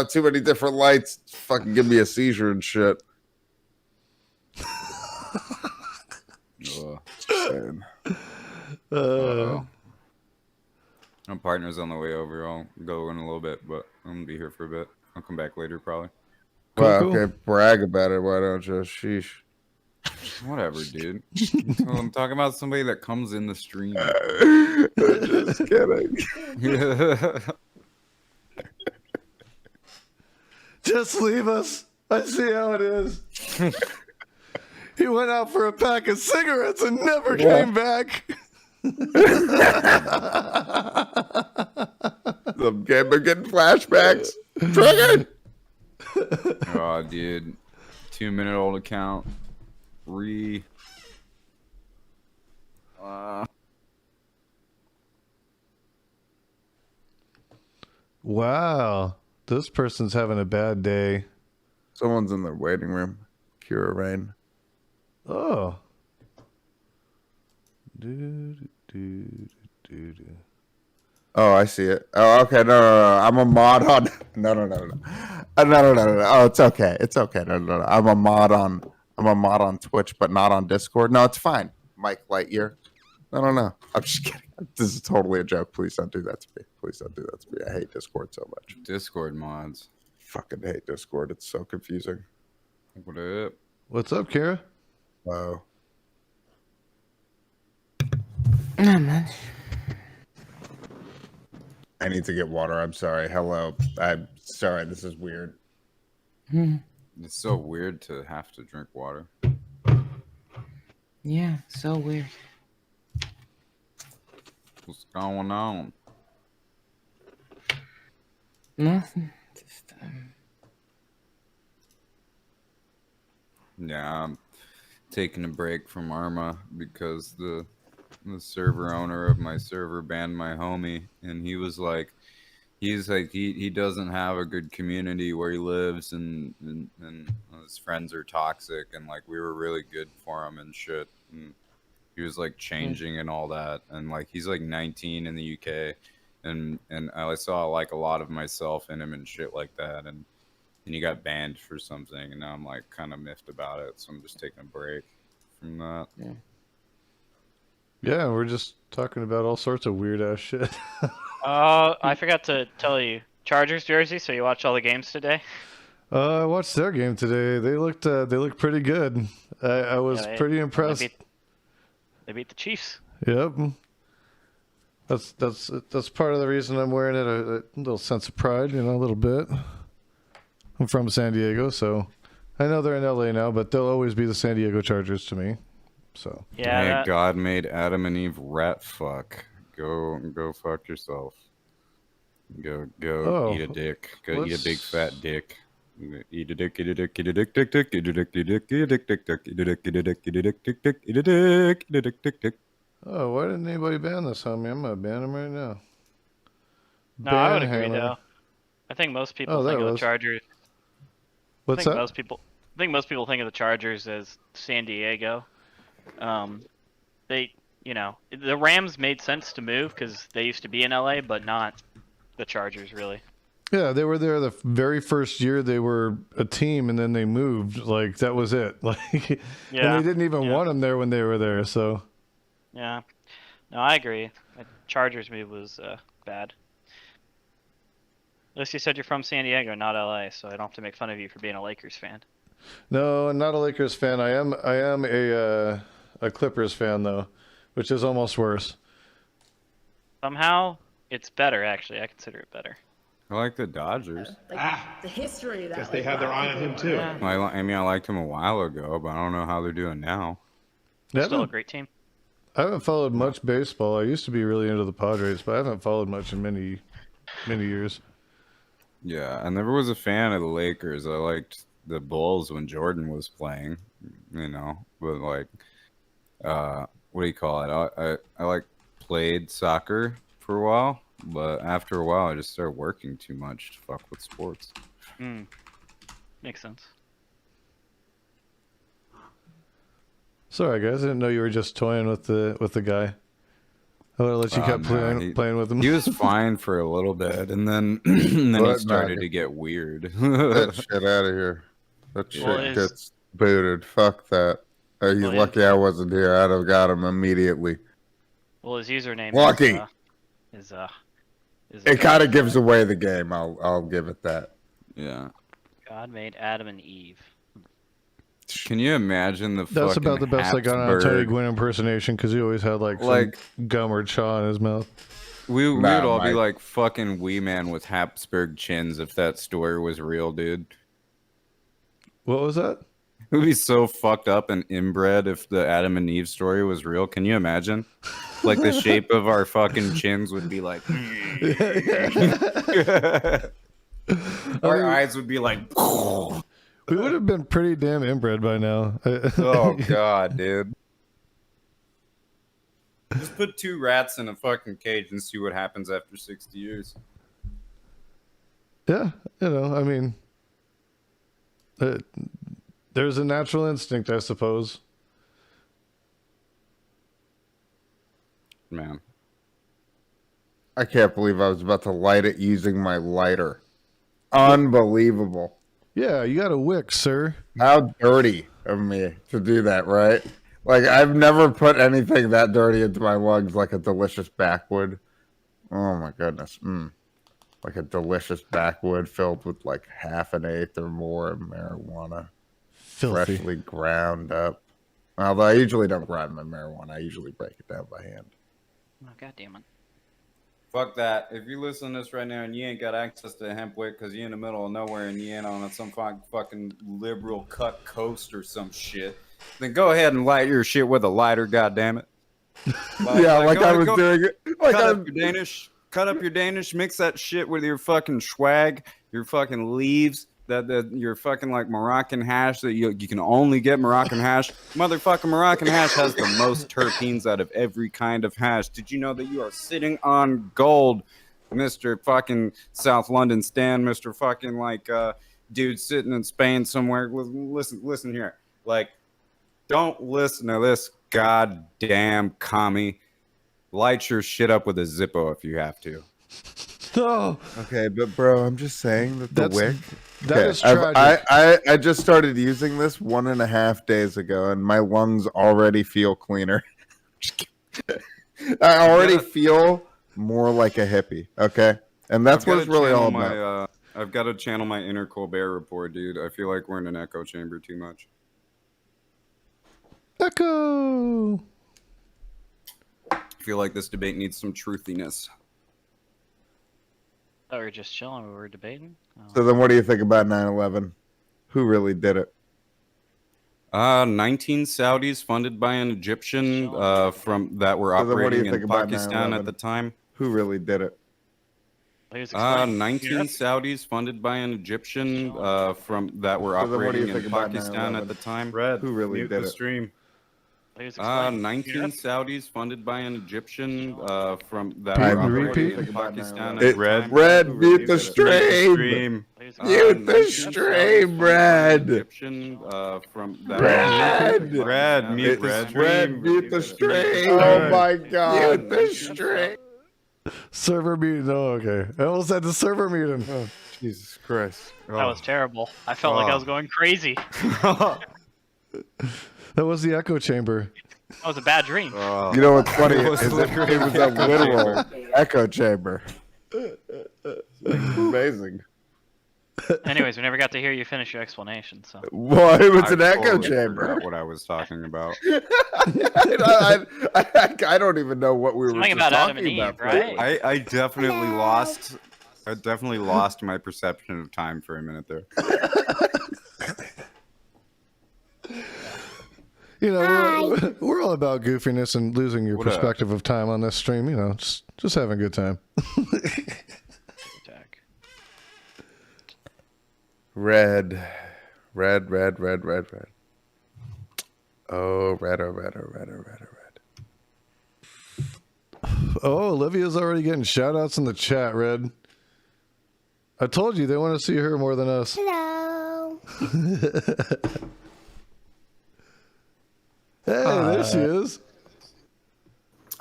too many different lights. Fucking give me a seizure and shit. Man. My partner's on the way over. I'll go in a little bit, but I'm gonna be here for a bit. I'll come back later, probably. Well, cool. okay, brag about it. Why don't you? Sheesh. Whatever, dude. I'm talking about somebody that comes in the stream. Just kidding. Just leave us. I see how it is. He went out for a pack of cigarettes and never came back. I'm getting flashbacks. Triggered. Oh, dude. 2-minute-old account. Wow. This person's having a bad day. Someone's in the waiting room. Kira Rain. Oh. Oh, I see it. Oh, okay. No. I'm a mod on. No. No. Oh, it's okay. It's okay. No. I'm a mod on Twitch, but not on Discord. No, it's fine. Mike Lightyear. No. I'm just kidding. This is totally a joke. Please don't do that to me. Please don't do that to me. I hate Discord so much. Discord mods. Fucking hate Discord. It's so confusing. What up? What's up, Kara? Oh. Not much. I need to get water. I'm sorry. Hello. I'm sorry. This is weird. It's so weird to have to drink water. Yeah, so weird. What's going on? Nothing. Just Yeah, I'm taking a break from Arma because the server owner of my server banned my homie, and he doesn't have a good community where he lives, and his friends are toxic, and like we were really good for him and shit, and he was like changing and all that, and like he's like 19 in the UK, and I saw like a lot of myself in him and shit like that, and he got banned for something, and now I'm like kind of miffed about it, so I'm just taking a break from that. Yeah, we're just talking about all sorts of weird ass shit. I forgot to tell you. Chargers jersey, so you watched all the games today? I watched their game today. They looked pretty good. I was pretty impressed. They beat the Chiefs. Yep. That's part of the reason I'm wearing it. A little sense of pride, a little bit. I'm from San Diego, so I know they're in LA now, but they'll always be the San Diego Chargers to me. So Yeah. Hey, God made Adam and Eve rat fuck. Go fuck yourself. Go eat a dick. Go eat a big fat dick. Eat a dick, eat a dick, eat a dick, dick, dick, eat a dick, eat a dick, eat a dick, dick, dick, eat a dick, eat a dick, eat a dick, dick, dick, eat a dick, eat a dick, dick, dick. Oh, why didn't anybody ban this, homie? I'm gonna ban him right now. No, I would agree Banhammer. though. I think most people think of the Chargers. What's that? I think most people think of the Chargers as San Diego. The Rams made sense to move because they used to be in LA, but not the Chargers really. Yeah, they were there the very first year they were a team, and then they moved. Like that was it. Like, and they didn't even want them there when they were there. So. Yeah, no, I agree. The Chargers move was bad. At least you said you're from San Diego, not LA, so I don't have to make fun of you for being a Lakers fan. No, I'm not a Lakers fan. I am a Clippers fan though, which is almost worse. Somehow, it's better actually. I consider it better. I like the Dodgers. The history of that. Guess they had their eye on him too. Yeah. I mean, I liked him a while ago, but I don't know how they're doing now. Still a great team. I haven't followed much baseball. I used to be really into the Padres, but I haven't followed much in many years. Yeah, I never was a fan of the Lakers. I liked the Bulls when Jordan was playing, but like, what do you call it? I like played soccer for a while, but after a while, I just started working too much to fuck with sports. Makes sense. Sorry, guys. I didn't know you were just toying with the guy. I would have let you keep playing with him. He was fine for a little bit, and then he But started nah, to get weird. that shit out of here. That shit Well, gets booted. Fuck that. He's Well, lucky I wasn't here. I'd have got him immediately. Well, his username Lucky. is It kind of gives away the game. I'll give it that. Yeah. God made Adam and Eve. Can you imagine the That's fucking about the best I got on a Tony Habsburg- Gwynn impersonation because he always had like some gum or chaw in his mouth. We would Nah, all be Mike. like fucking wee man with Habsburg chins if that story was real, dude. What was that? It would be so fucked up and inbred if the Adam and Eve story was real. Can you imagine? Like the shape of our fucking chins would be like. Our eyes would be like. We would have been pretty damn inbred by now. Oh god, dude. Just put 2 rats in a fucking cage and see what happens after 60 years. Yeah, I mean, there's a natural instinct, I suppose. Man. I can't believe I was about to light it using my lighter. Unbelievable. Yeah, you got a wick, sir. How dirty of me to do that, right? Like, I've never put anything that dirty into my lungs like a delicious backwood. Oh, my goodness. Like a delicious backwood filled with like 1/2 or more of marijuana. Filthy. Freshly ground up. Although I usually don't grind my marijuana. I usually break it down by hand. Oh, God damn it. Fuck that. If you listen to this right now and you ain't got access to hemp wick because you're in the middle of nowhere and you ain't on some fucking liberal cut coast or some shit, then go ahead and light your shit with a lighter, goddammit. Yeah, like I was doing it. Like cut up your Danish, mix that shit with your fucking swag, your fucking leaves, your fucking like Moroccan hash that you can only get Moroccan hash. Motherfucking Moroccan hash has the most terpenes out of every kind of hash. Did you know that you are sitting on gold, Mr. fucking South London Stan, Mr. fucking like dude sitting in Spain somewhere? Listen here. Like, don't listen to this goddamn commie. Light your shit up with a Zippo if you have to. Oh, Okay, but bro, I'm just saying that the wick. That is I've- tragic. I just started using this 1.5 days ago, and my lungs already feel cleaner. I already feel more like a hippie. Okay, and that's what it's really all about. I've got to channel my inner Colbert report, dude. I feel like we're in an echo chamber too much. Echo. I feel like this debate needs some truthiness. Oh, we were just chilling. We were debating. Oh. So then, what do you think about 9/11? Who really did it? 19 Saudis funded by an Egyptian from that were So then what do you operating think in about Pakistan 9/11? at the time. Who really did it? Please explain. 19 Saudis funded by an Egyptian from that were So then what do you operating think in about Pakistan 9/11? at the time. Red. Who really mute did the it? stream. Please explain. 19 Saudis funded by an Egyptian from that Time were to operating repeat. in Pakistan It- at the time. Red, Who mute really the did it? Mute the stream. stream. Please Mute the 19 stream, Saudis funded by Brad. an Egyptian from that Brad. Brad, mute the Red, stream. mute the stream. stream. Oh my god. Mute the stream. Server meeting. Oh, okay. I almost had the server meeting. Oh. Jesus Christ. That was terrible. I felt like I was going crazy. That was the echo chamber. That was a bad dream. You know what's funny? It was Is literally it was an a echo literal echo chamber. Amazing. Anyways, we never got to hear you finish your explanation. So Well, it was I an echo totally chamber. forgot what I was talking about. I don't even know what we were Something just about Adam talking and Eve, about. right? I definitely lost my perception of time for a minute there. You know, we're all about goofiness and losing your What up? perspective of time on this stream. You know, just having a good time. Attack. Red. Oh, red. Oh, Olivia's already getting shout outs in the chat, Red. I told you they want to see her more than us. Hello. Hey, there she is.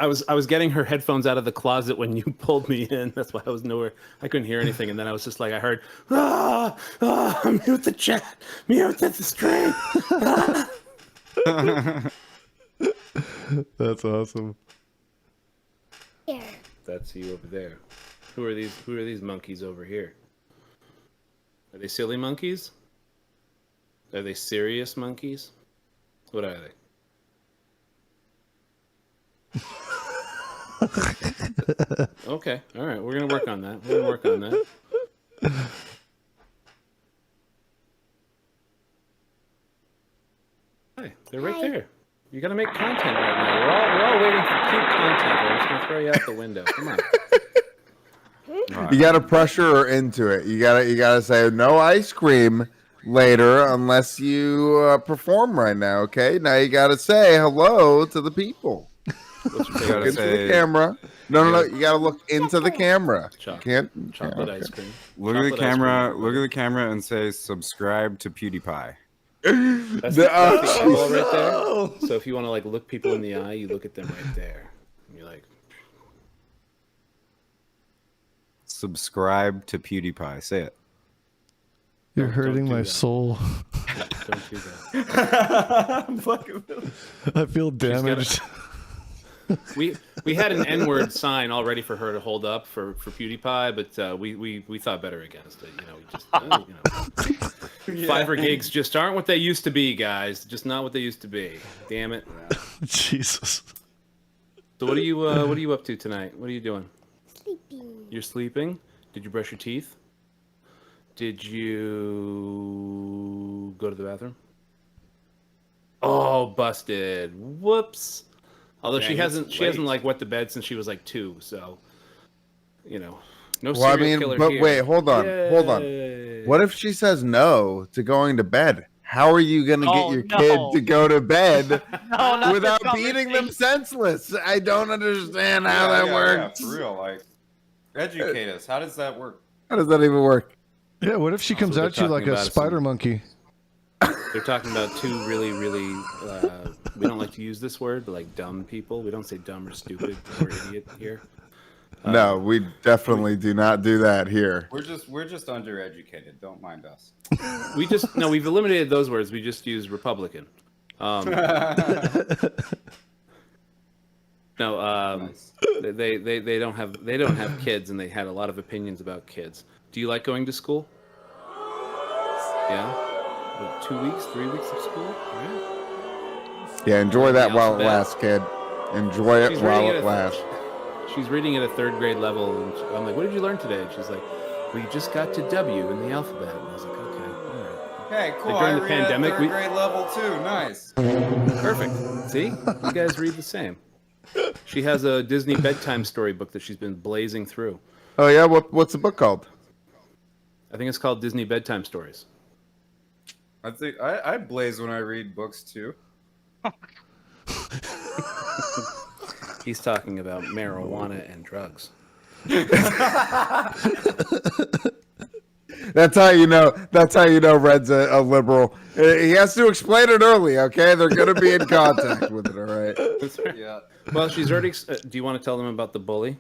I was getting her headphones out of the closet when you pulled me in. That's why I was nowhere. I couldn't hear anything, and then I was just like, I heard, mute the chat, mute the stream. That's awesome. Here. That's you over there. Who are these monkeys over here? Are they silly monkeys? Are they serious monkeys? What are they? Okay, all right. We're gonna work on that. Hi, they're right there. You gotta make content right now. We're all waiting for cute content. I'm just gonna throw you out the window. Come on. You gotta pressure her into it. You gotta say no ice cream later unless you perform right now. Okay, now you gotta say hello to the people. What's your You gotta favorite? Into say, the camera. No. You gotta look into the camera. You Chocolate. can't. Chocolate okay. ice cream. look at the Chocolate ice camera. cream. Look at the camera and say, "Subscribe to PewDiePie." That's the eyeball right there. So if you want to like look people in the eye, you look at them right there. And you're like, Subscribe to PewDiePie. Say it. You're Don't hurting do my that. soul. don't do that. I'm fucking. I feel damaged. We had an N-word sign all ready for her to hold up for PewDiePie, but we thought better against it. You know, we just Fiverr gigs just aren't what they used to be, guys. Just not what they used to be. Damn it. Jesus. So what are you up to tonight? What are you doing? Sleeping. You're sleeping? Did you brush your teeth? Did you go to the bathroom? Oh, busted. Whoops. Although she hasn't like wet the bed since she was like 2, so you know. No Well, I serial mean, killer but here. wait, hold on. Yay. What if she says no to going to bed? How are you gonna get Oh, your no. kid to go to bed No, not without this beating them conversation. senseless? I don't understand how that works. for real. Like, educate us. How does that work? How does that even work? Yeah, what if she comes what at they're you like talking a about is spider some- monkey? They're talking about two really we don't like to use this word, but like dumb people. We don't say dumb or stupid or idiot here. No, we definitely do not do that here. We're just undereducated. Don't mind us. We've eliminated those words. We just use Republican. Nice. They don't have kids, and they had a lot of opinions about kids. Do you like going to school? Yeah, 2 weeks, 3 weeks of school. Yeah. Yeah, enjoy that The while it alphabet. lasts, kid. Enjoy it She's while reading it it lasts. She's reading at a 3rd grade level, and I'm like, "What did you learn today?" And she's like, "We just got to W in the alphabet." And I was like, "Okay, all right, Hey, cool. Like during I the read pandemic, at we- 3rd grade level too. Nice. perfect." See, you guys read the same. She has a Disney bedtime storybook that she's been blazing through. Oh yeah, what's the book called? I think it's called Disney Bedtime Stories. I think I blaze when I read books too. He's talking about marijuana and drugs. That's how you know. That's how you know Red's a liberal. He has to explain it early, okay? They're gonna be in contact with it, all right? Yeah. Well, she's already. Do you want to tell them about the bully?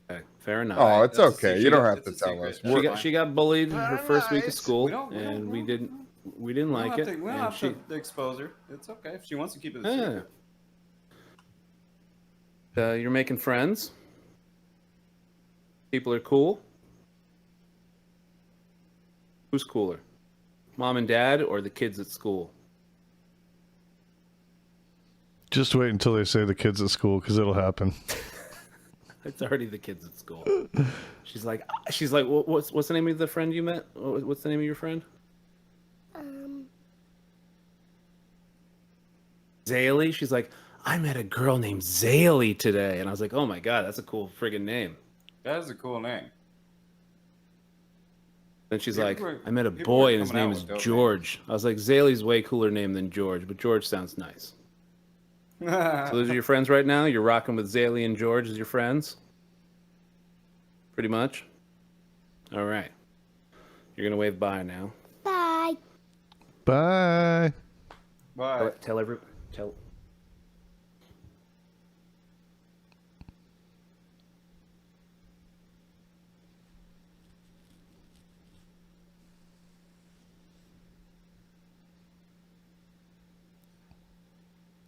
Okay, fair enough. Oh, it's That's a okay. secret. You don't have It's to a tell secret. us. That's We're- She got bullied her first week of Alright. school, We don't and we didn't We don't like have it. to, we don't and have she, to expose her. It's okay if she wants to keep it a Yeah. secret. You're making friends. People are cool. Who's cooler, mom and dad, or the kids at school? Just wait until they say the kids at school, because it'll happen. It's already the kids at school. She's like, what's the name of the friend you met? What's the name of your friend? Zaylee? She's like, I met a girl named Zaylee today. And I was like, oh my God, that's a cool friggin' name. That is a cool name. Then she's People like, were- I met a people boy were and his coming out name is with dope George. I was like, Zaylee's way cooler name than George, but George sounds nice. So those are your friends right now? You're rocking with Zaylee and George as your friends? Pretty much? All right. You're going to wave bye now. Bye. Bye. Bye. Tell everyone. Tell.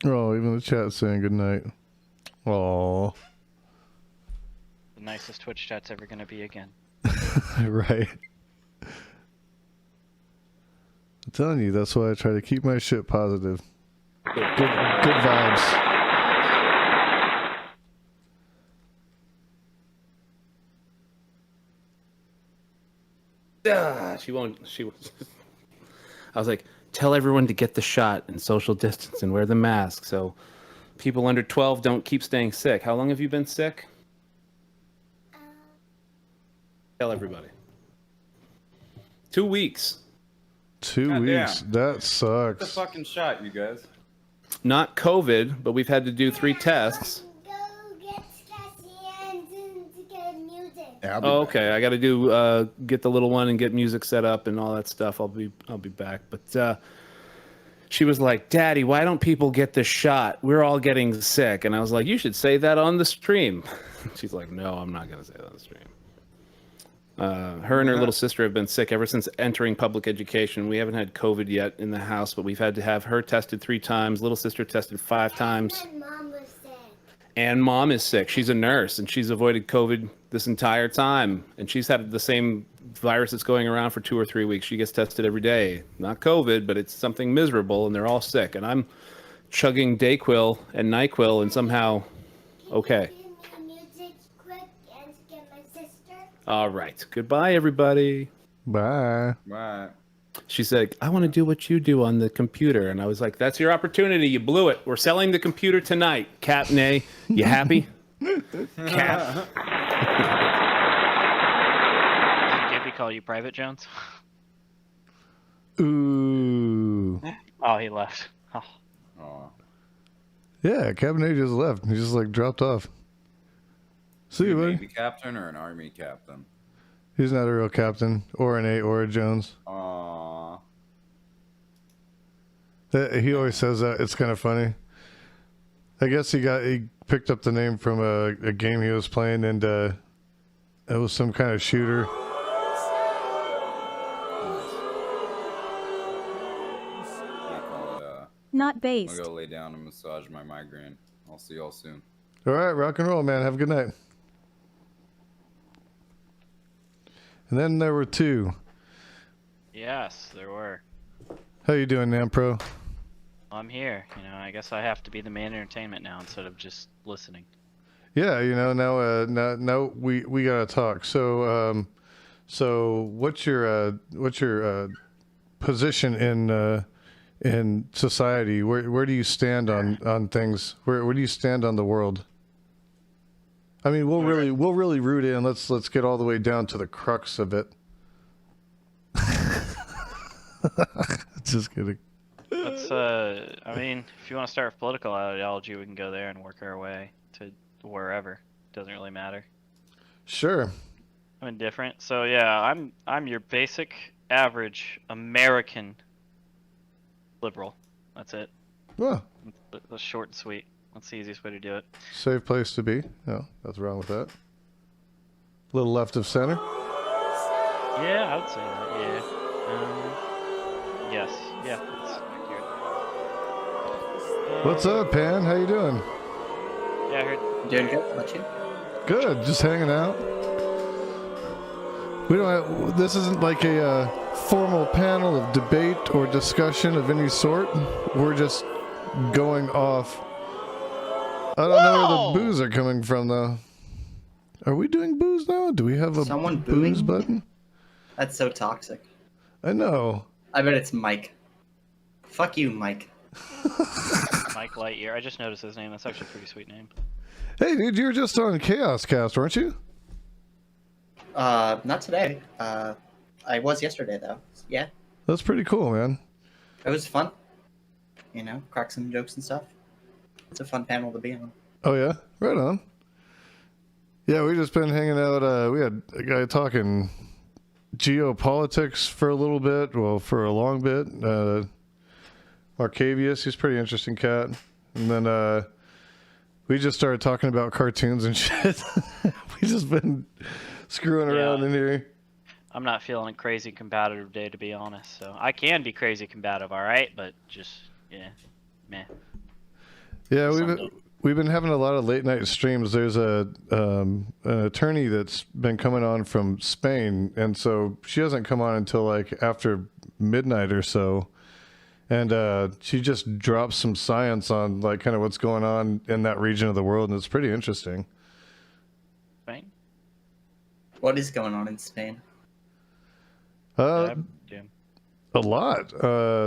Oh, even the chat's saying good night. Oh, The nicest Twitch chat's ever gonna be again. right. I'm telling you, that's why I try to keep my shit positive. Good vibes. She won't. I was like, tell everyone to get the shot and social distance and wear the mask so people under 12 don't keep staying sick. How long have you been sick? Tell everybody. 2 weeks. 2 God weeks. damn. That The sucks. fucking shot, you guys. Not COVID, but we've had to do 3 tests. Go get Cassie and to get music. Yeah, I'll be Oh, back. okay. I got to do get the little one and get music set up and all that stuff. I'll be back. But she was like, "Daddy, why don't people get the shot? We're all getting sick." And I was like, "You should say that on the stream." She's like, "No, I'm not going to say that on the stream." Her and her little sister have been sick ever since entering public education. We haven't had COVID yet in the house, but we've had to have her tested 3 times, little sister tested 5 times. My mom was sick. And mom is sick. She's a nurse, and she's avoided COVID this entire time. And she's had the same virus that's going around for 2 or 3 weeks. She gets tested every day. Not COVID, but it's something miserable, and they're all sick. And I'm chugging Dayquil and NyQuil, and somehow okay. Give me music quick and get my sister. All right. Goodbye, everybody. Bye. Right. She said, I want to do what you do on the computer. And I was like, that's your opportunity. You blew it. We're selling the computer tonight. Capnay, you happy? Cap. Did Gibby call you Private Jones? Ooh. Oh, he left. Oh. Oh. Yeah, Cabernet just left. He just like dropped off. See you, a buddy. Navy captain or an army captain? He's not a real captain or an A or a Jones. Aww. He always says that. It's kind of funny. I guess he picked up the name from a game he was playing, and it was some kind of shooter. Not I'll based. go lay down and massage my migraine. I'll see y'all soon. All right, rock and roll, man. Have a good night. And then there were 2. Yes, there were. How you doing, Nampro? I'm here. You know, I guess I have to be the main entertainment now instead of just listening. Yeah, you know, now we gotta talk. So what's your position in society? Where do you stand on things? Where do you stand on the world? I mean, we'll really root in. Let's get all the way down to the crux of it. Just kidding. Let's, I mean, if you want to start with political ideology, we can go there and work our way to wherever. Doesn't really matter. Sure. I'm indifferent. So yeah, I'm your basic, average American liberal. That's it. Well, That's short and sweet. That's the easiest way to do it. safe place to be. No, nothing wrong with that. A little left of center. Yeah, I would say that. Yeah. Yes. Yeah. That's accurate. What's up, Pan? How you doing? Yeah, I heard. Doing good. How about you? Good. Just hanging out. We don't have, this isn't like a formal panel of debate or discussion of any sort. We're just going off. I don't know where the boos are coming from, though. Are we doing boos now? Do we have a Someone boos booing? button? That's so toxic. I know. I bet it's Mike. Fuck you, Mike. Mike Lightyear. I just noticed his name. That's actually a pretty sweet name. Hey, dude, you were just on Chaos Cast, weren't you? Not today. I was yesterday though. Yeah, That's pretty cool, man. it was fun. You know, crack some jokes and stuff. It's a fun panel to be on. Oh yeah, right on. Yeah, we just been hanging out. We had a guy talking geopolitics for a little bit. Well, for a long bit. Arcavius, he's a pretty interesting cat. And then we just started talking about cartoons and shit. We just been screwing around in here. I'm not feeling a crazy combative day, to be honest. So I can be crazy combative, all right, but just meh. Yeah, we've been having a lot of late night streams. There's an attorney that's been coming on from Spain, and so she doesn't come on until like after midnight or so. And she just drops some science on like kind of what's going on in that region of the world, and it's pretty interesting. Spain? What is going on in Spain? A lot.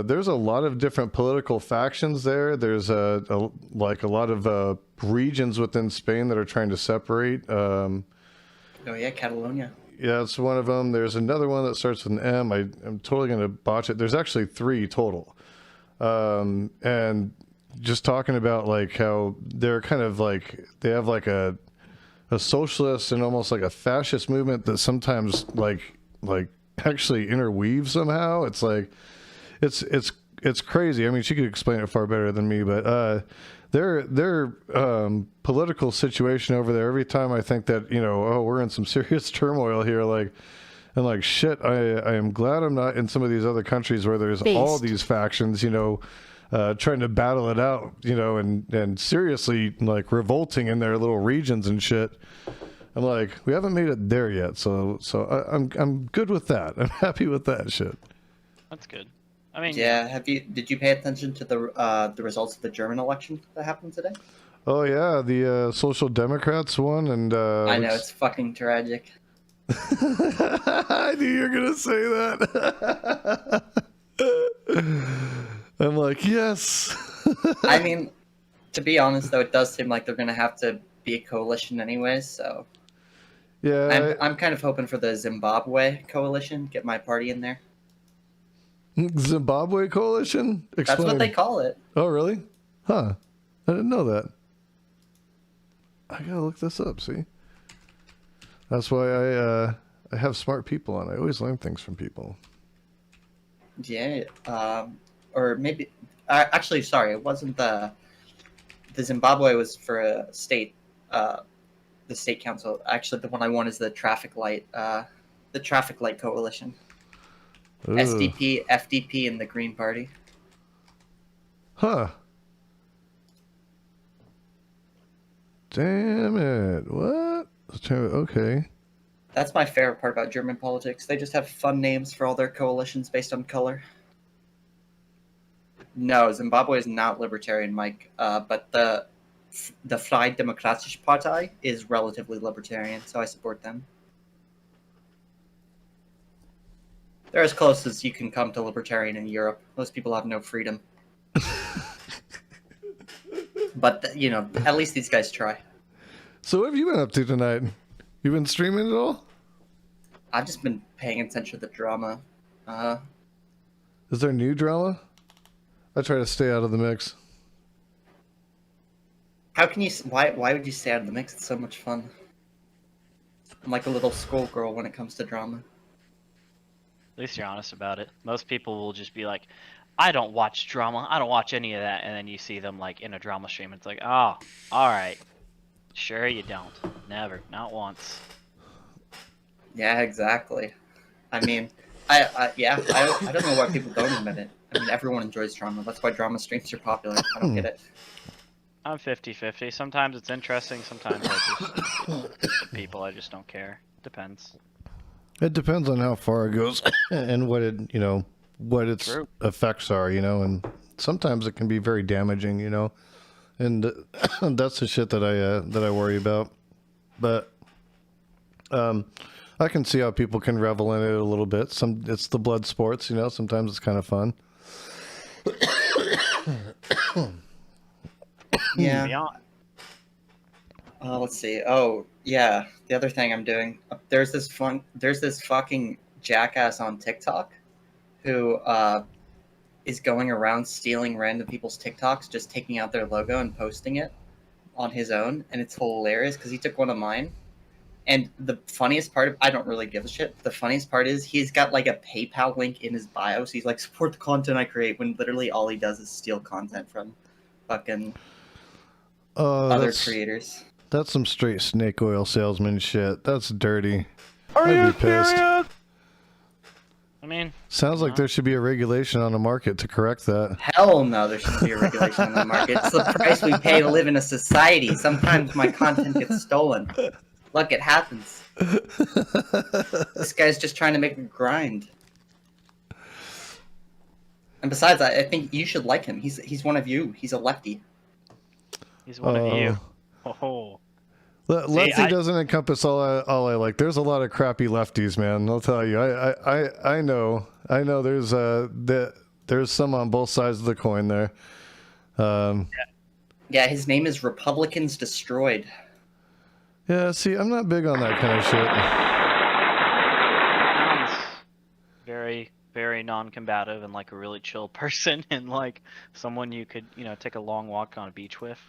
There's a lot of different political factions there. There's a lot of regions within Spain that are trying to separate. Oh yeah, Catalonia. Yeah, it's one of them. There's another one that starts with an M. I'm totally going to botch it. There's actually 3 total. And just talking about like how they're kind of like, they have like a socialist and almost like a fascist movement that sometimes like actually interweave somehow. It's like, it's crazy. I mean, she could explain it far better than me, but, their political situation over there, every time I think that, you know, oh, we're in some serious turmoil here, like, and like, shit, I am glad I'm not in some of these other countries where there's all these factions, you know, trying to battle it out, you know, and seriously like revolting in their little regions and shit. I'm like, we haven't made it there yet, so I'm good with that. I'm happy with that shit. That's good. I mean, yeah. Did you pay attention to the results of the German election that happened today? Oh yeah, the Social Democrats won, and I know it's fucking tragic. I knew you were gonna say that. I'm like, yes. I mean, to be honest, though, it does seem like they're gonna have to be a coalition anyways. So yeah, I'm kind of hoping for the Zimbabwe coalition. Get my party in there. Zimbabwe coalition? Explain. That's what they call it. Oh, really? Huh. I didn't know that. I gotta look this up, see? That's why I have smart people on. I always learn things from people. Yeah. Or maybe... actually, sorry, it wasn't the Zimbabwe was for a state... the state council. Actually, the one I want is the traffic light coalition. Ugh. SDP, FDP, and the Green Party. Huh. Damn it. What? Okay. That's my favorite part about German politics. They just have fun names for all their coalitions based on color. No, Zimbabwe is not libertarian, Mike. But the Freie Demokratische Partei is relatively libertarian, so I support them. They're as close as you can come to libertarian in Europe. Most people have no freedom. But, you know, at least these guys try. So what have you been up to tonight? You been streaming at all? I've just been paying attention to the drama. Is there new drama? I try to stay out of the mix. How can you... Why would you stay out of the mix? It's so much fun. I'm like a little schoolgirl when it comes to drama. At least you're honest about it. Most people will just be like, I don't watch drama. I don't watch any of that. And then you see them like in a drama stream. It's like, oh, all right. Sure you don't. Never. Not once. Yeah, exactly. I mean, I don't know why people don't admit it. I mean, everyone enjoys drama. That's why drama streams are popular. I don't get it. I'm 50-50. Sometimes it's interesting. Sometimes people, I just don't care. Depends. It depends on how far it goes and what it, you know, what its effects are, you know, and sometimes it can be very damaging, you know, and that's the shit that I worry about. But I can see how people can revel in it a little bit. It's the blood sports, you know. Sometimes it's kind of fun. Yeah. Beyond. Let's see. Oh, yeah. The other thing I'm doing. There's this fucking jackass on TikTok who is going around stealing random people's TikToks, just taking out their logo and posting it on his own, and it's hilarious because he took one of mine. And the funniest part, I don't really give a shit. The funniest part is he's got like a PayPal link in his bio, so he's like, support the content I create, when literally all he does is steal content from fucking other creators. That's some straight snake oil salesman shit. That's dirty. I'd be pissed. I mean, Sounds like there should be a regulation on the market to correct that. Hell no, there should be a regulation on the market. It's the price we pay to live in a society. Sometimes my content gets stolen. Look, it happens. This guy's just trying to make a grind. And besides, I think you should like him. He's one of you. He's a lefty. he's one of you. Oh. Lefty doesn't encompass all I like. There's a lot of crappy lefties, man. I'll tell you. I know. There's some on both sides of the coin there. Yeah, his name is Republicans Destroyed. Yeah, see, I'm not big on that kind of shit. Sounds very, very non-combative and like a really chill person and like someone you could, take a long walk on a beach with.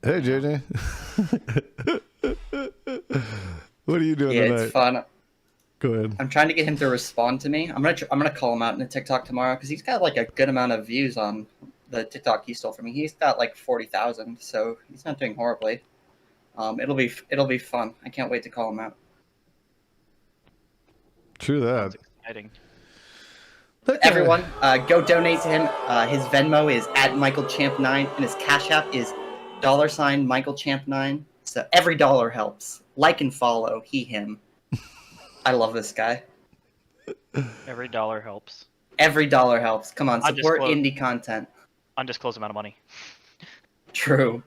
Hey, JJ. What are you doing Yeah, tonight? it's fun. Go ahead. I'm trying to get him to respond to me. I'm gonna call him out in a TikTok tomorrow because he's got like a good amount of views on the TikTok he stole from me. He's got like 40,000, so he's not doing horribly. It'll be fun. I can't wait to call him out. True that. Sounds exciting. Everyone, go donate to him. His Venmo is @MichaelChamp9, and his Cash App is $MichaelChamp9. So every dollar helps. Like and follow him. I love this guy. Every dollar helps. Every dollar helps. Come on, support Undisclosed. indie content. Undisclosed amount of money. True.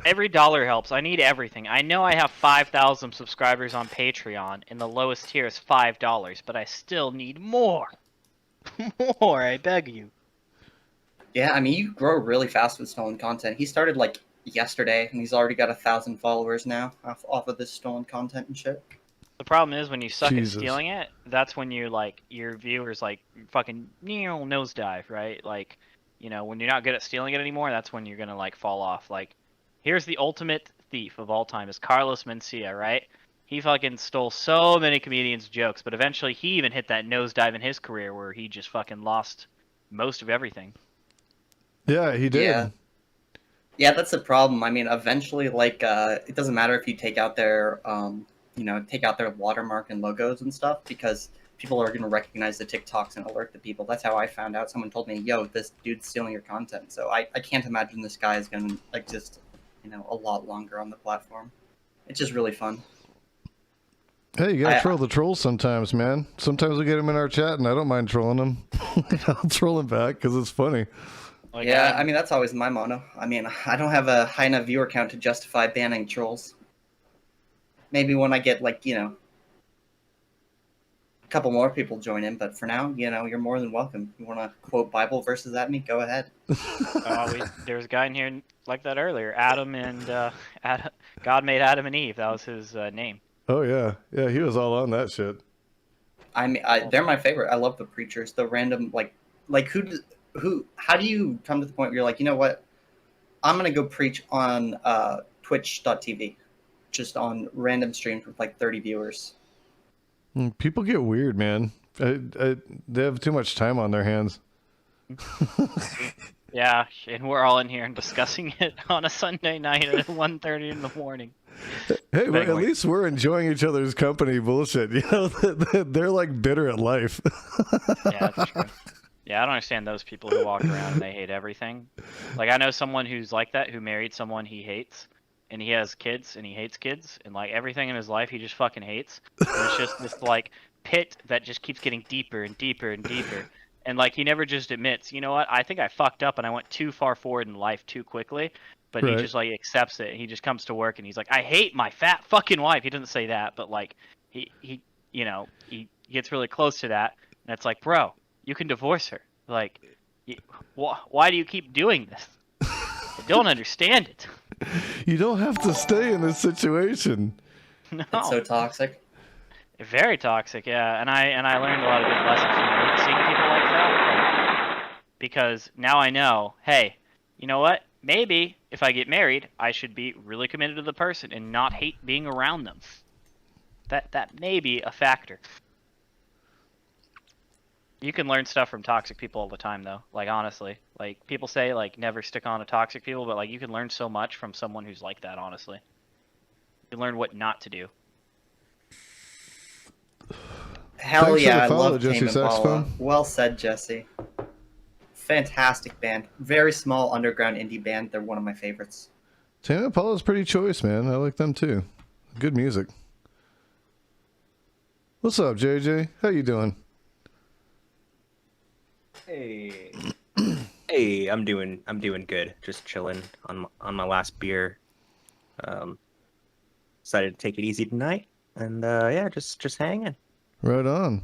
Every dollar helps. I need everything. I know I have 5,000 subscribers on Patreon, and the lowest tier is $5, but I still need more. More, I beg you. Yeah, I mean, you grow really fast with stolen content. He started like yesterday, and he's already got 1,000 followers now off of this stolen content and shit. The problem is when you suck Jesus. at stealing it, that's when you like your viewers like fucking nosedive, right? Like, when you're not good at stealing it anymore, that's when you're gonna like fall off. Like, here's the ultimate thief of all time is Carlos Mencia, right? He fucking stole so many comedians' jokes, but eventually he even hit that nosedive in his career where he just fucking lost most of everything. Yeah, he did. Yeah, that's the problem. I mean, eventually, like, it doesn't matter if you take out their, take out their watermark and logos and stuff, because people are going to recognize the TikToks and alert the people. That's how I found out. Someone told me, yo, this dude's stealing your content. So I can't imagine this guy is going to exist, a lot longer on the platform. It's just really fun. Hey, you gotta troll the trolls sometimes, man. Sometimes we get them in our chat, and I don't mind trolling them. I'll troll them back because it's funny. Like, Yeah, I mean, that's always my mono. I mean, I don't have a high enough viewer count to justify banning trolls. Maybe when I get, like, a couple more people join in, but for now, you're more than welcome. You want to quote Bible verses at me? Go ahead. there was a guy in here like that earlier. Adam and God made Adam and Eve. That was his name. Oh yeah, yeah, he was all on that shit. I mean, they're my favorite. I love the preachers. The random, how do you come to the point where you're like, you know what? I'm going to go preach on twitch.tv, just on random streams with like 30 viewers. People get weird, man. They have too much time on their hands. Yeah, and we're all in here and discussing it on a Sunday night at 1:30 in the morning. Hey, but at least we're enjoying each other's company bullshit. They're like bitter at life. Yeah, that's true. Yeah, I don't understand those people who walk around and they hate everything. Like, I know someone who's like that, who married someone he hates, and he has kids, and he hates kids, and like everything in his life he just fucking hates. And it's just this like pit that just keeps getting deeper and deeper and deeper. And like he never just admits, you know what, I think I fucked up and I went too far forward in life too quickly. But Right. he just like accepts it. He just comes to work and he's like, I hate my fat fucking wife. He doesn't say that, but like he gets really close to that, and it's like, bro, you can divorce her. Like, why do you keep doing this? don't understand it. You don't have to stay in this situation. No. It's so toxic. Very toxic, yeah. And I learned a lot of good lessons from seeing people like that. Like, because now I know, hey, you know what? Maybe if I get married, I should be really committed to the person and not hate being around them. That may be a factor. You can learn stuff from toxic people all the time, though. Like, honestly. Like, people say, like, never stick on to toxic people, but, like, you can learn so much from someone who's like that, honestly. You learn what not to do. Hell Thanks for yeah, the I follow, love Jesse Tame Impala. Saxophone. Well said, Jesse. Fantastic band. Very small underground indie band. They're one of my favorites. Tame Impala's pretty choice, man. I like them too. Good music. What's up, JJ? How you doing? Hey, hey, I'm doing good. Just chilling on my last beer. Decided to take it easy tonight, and yeah, just hanging. Right on.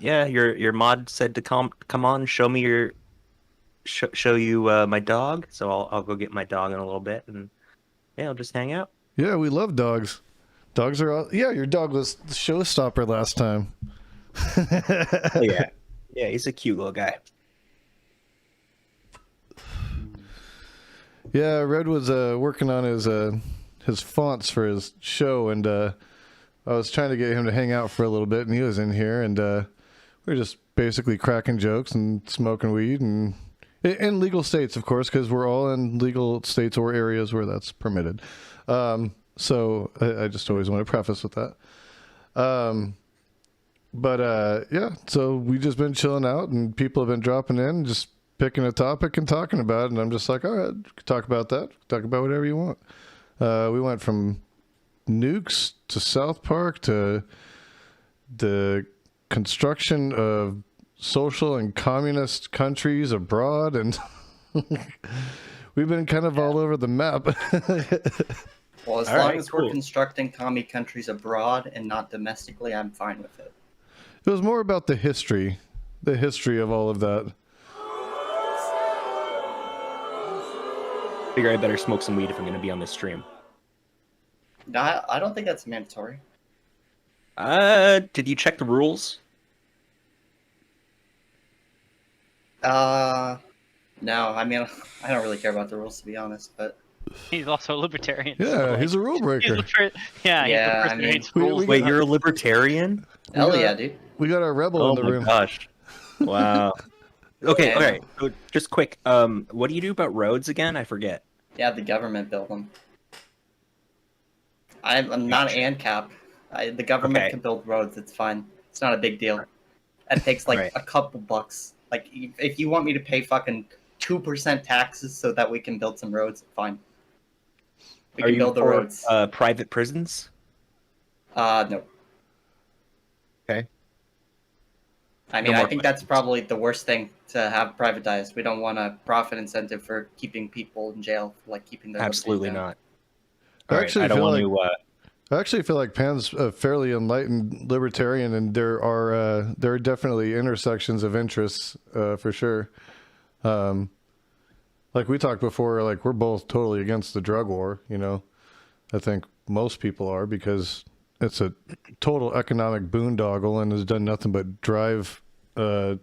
Yeah, your mod said to come on, show me your show you my dog. So I'll go get my dog in a little bit, and yeah, I'll just hang out. Yeah, we love dogs. Dogs are all... Yeah, your dog was the showstopper last time. Oh, yeah, yeah, he's a cute little guy. Yeah, Red was working on his fonts for his show, and I was trying to get him to hang out for a little bit, and he was in here, and we were just basically cracking jokes and smoking weed, and in legal states, of course, because we're all in legal states or areas where that's permitted. So I just always want to preface with that. But yeah, so we just been chilling out, and people have been dropping in, just picking a topic and talking about it, and I'm just like, all right, talk about that, talk about whatever you want. We went from nukes to South Park to the construction of social and communist countries abroad, and we've been kind of all over the map. Well, as long as we're constructing commie countries abroad and not domestically, I'm fine with it. It was more about the history of all of that. Figure I better smoke some weed if I'm going to be on this stream. No, I don't think that's mandatory. Did you check the rules? No, I mean, I don't really care about the rules, to be honest, but... He's also a libertarian. Yeah, so, like, he's a rule breaker. he's the person who hates rules. Wait, you're a libertarian? Hell yeah, dude. We got our rebel in the room. Oh my gosh. Wow. Okay, okay. So just quick. What do you do about roads again? I forget. Yeah, the government built them. I'm not ANCAP. The government can build roads. It's fine. It's not a big deal. It takes like a couple bucks. Like if you want me to pay fucking 2% taxes so that we can build some roads, fine. We can build the roads. Private prisons? No. Okay. I mean, I think that's probably the worst thing to have privatized. We don't want a profit incentive for keeping people in jail, like keeping their Absolutely not. I actually I don't feel want I actually feel like Pan's a fairly enlightened libertarian, and there are definitely intersections of interests for sure. Like we talked before, like we're both totally against the drug war. You know, I think most people are, because it's a total economic boondoggle and has done nothing but drive, drug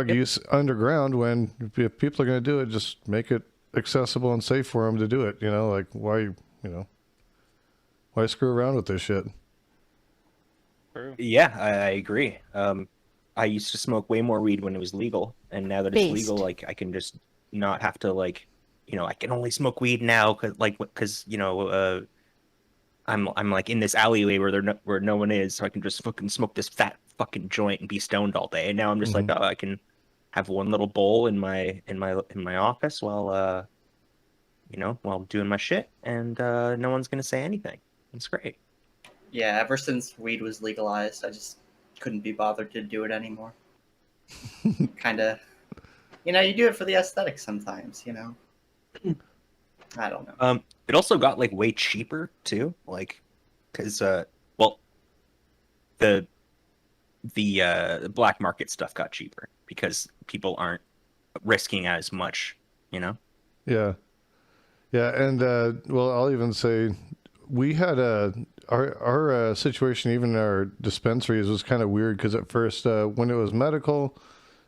use underground. When if people are going to do it, just make it accessible and safe for them to do it. You know, like why screw around with this shit? Yeah, I agree. I used to smoke way more weed when it was legal, and now that it's legal, like I can just not have to I can only smoke weed now because I'm like in this alleyway where no one is, so I can just fucking smoke this fat fucking joint and be stoned all day. And now I'm just like, oh, I can have one little bowl in my office while doing my shit, and no one's gonna say anything. It's great. Yeah, ever since weed was legalized, I just couldn't be bothered to do it anymore. Kind of, you do it for the aesthetics sometimes, I don't know. It also got like way cheaper too, like because the black market stuff got cheaper because people aren't risking as much, you know? Yeah. Yeah, and well, I'll even say we had our situation, even our dispensaries, was kind of weird because at first, when it was medical,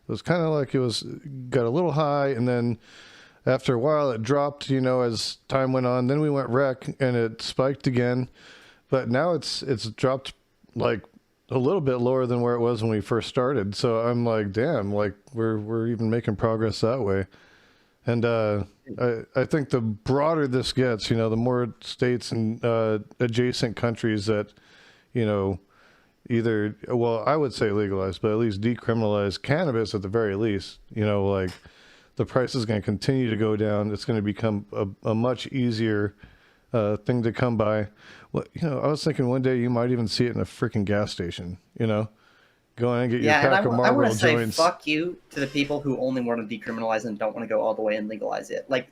it was kind of like it was got a little high, and then after a while, it dropped. As time went on, then we went rec, and it spiked again. But now it's dropped like a little bit lower than where it was when we first started. So I'm like, damn, like we're even making progress that way. And I think the broader this gets, the more states and adjacent countries that, either, well, I would say legalize, but at least decriminalize cannabis at the very least, like the price is going to continue to go down. It's going to become a much easier thing to come by. Well, I was thinking one day you might even see it in a freaking gas station, go in and get your Yeah, and pack of I Marlboro want to say joints. fuck you to the people who only want to decriminalize and don't want to go all the way and legalize it. Like,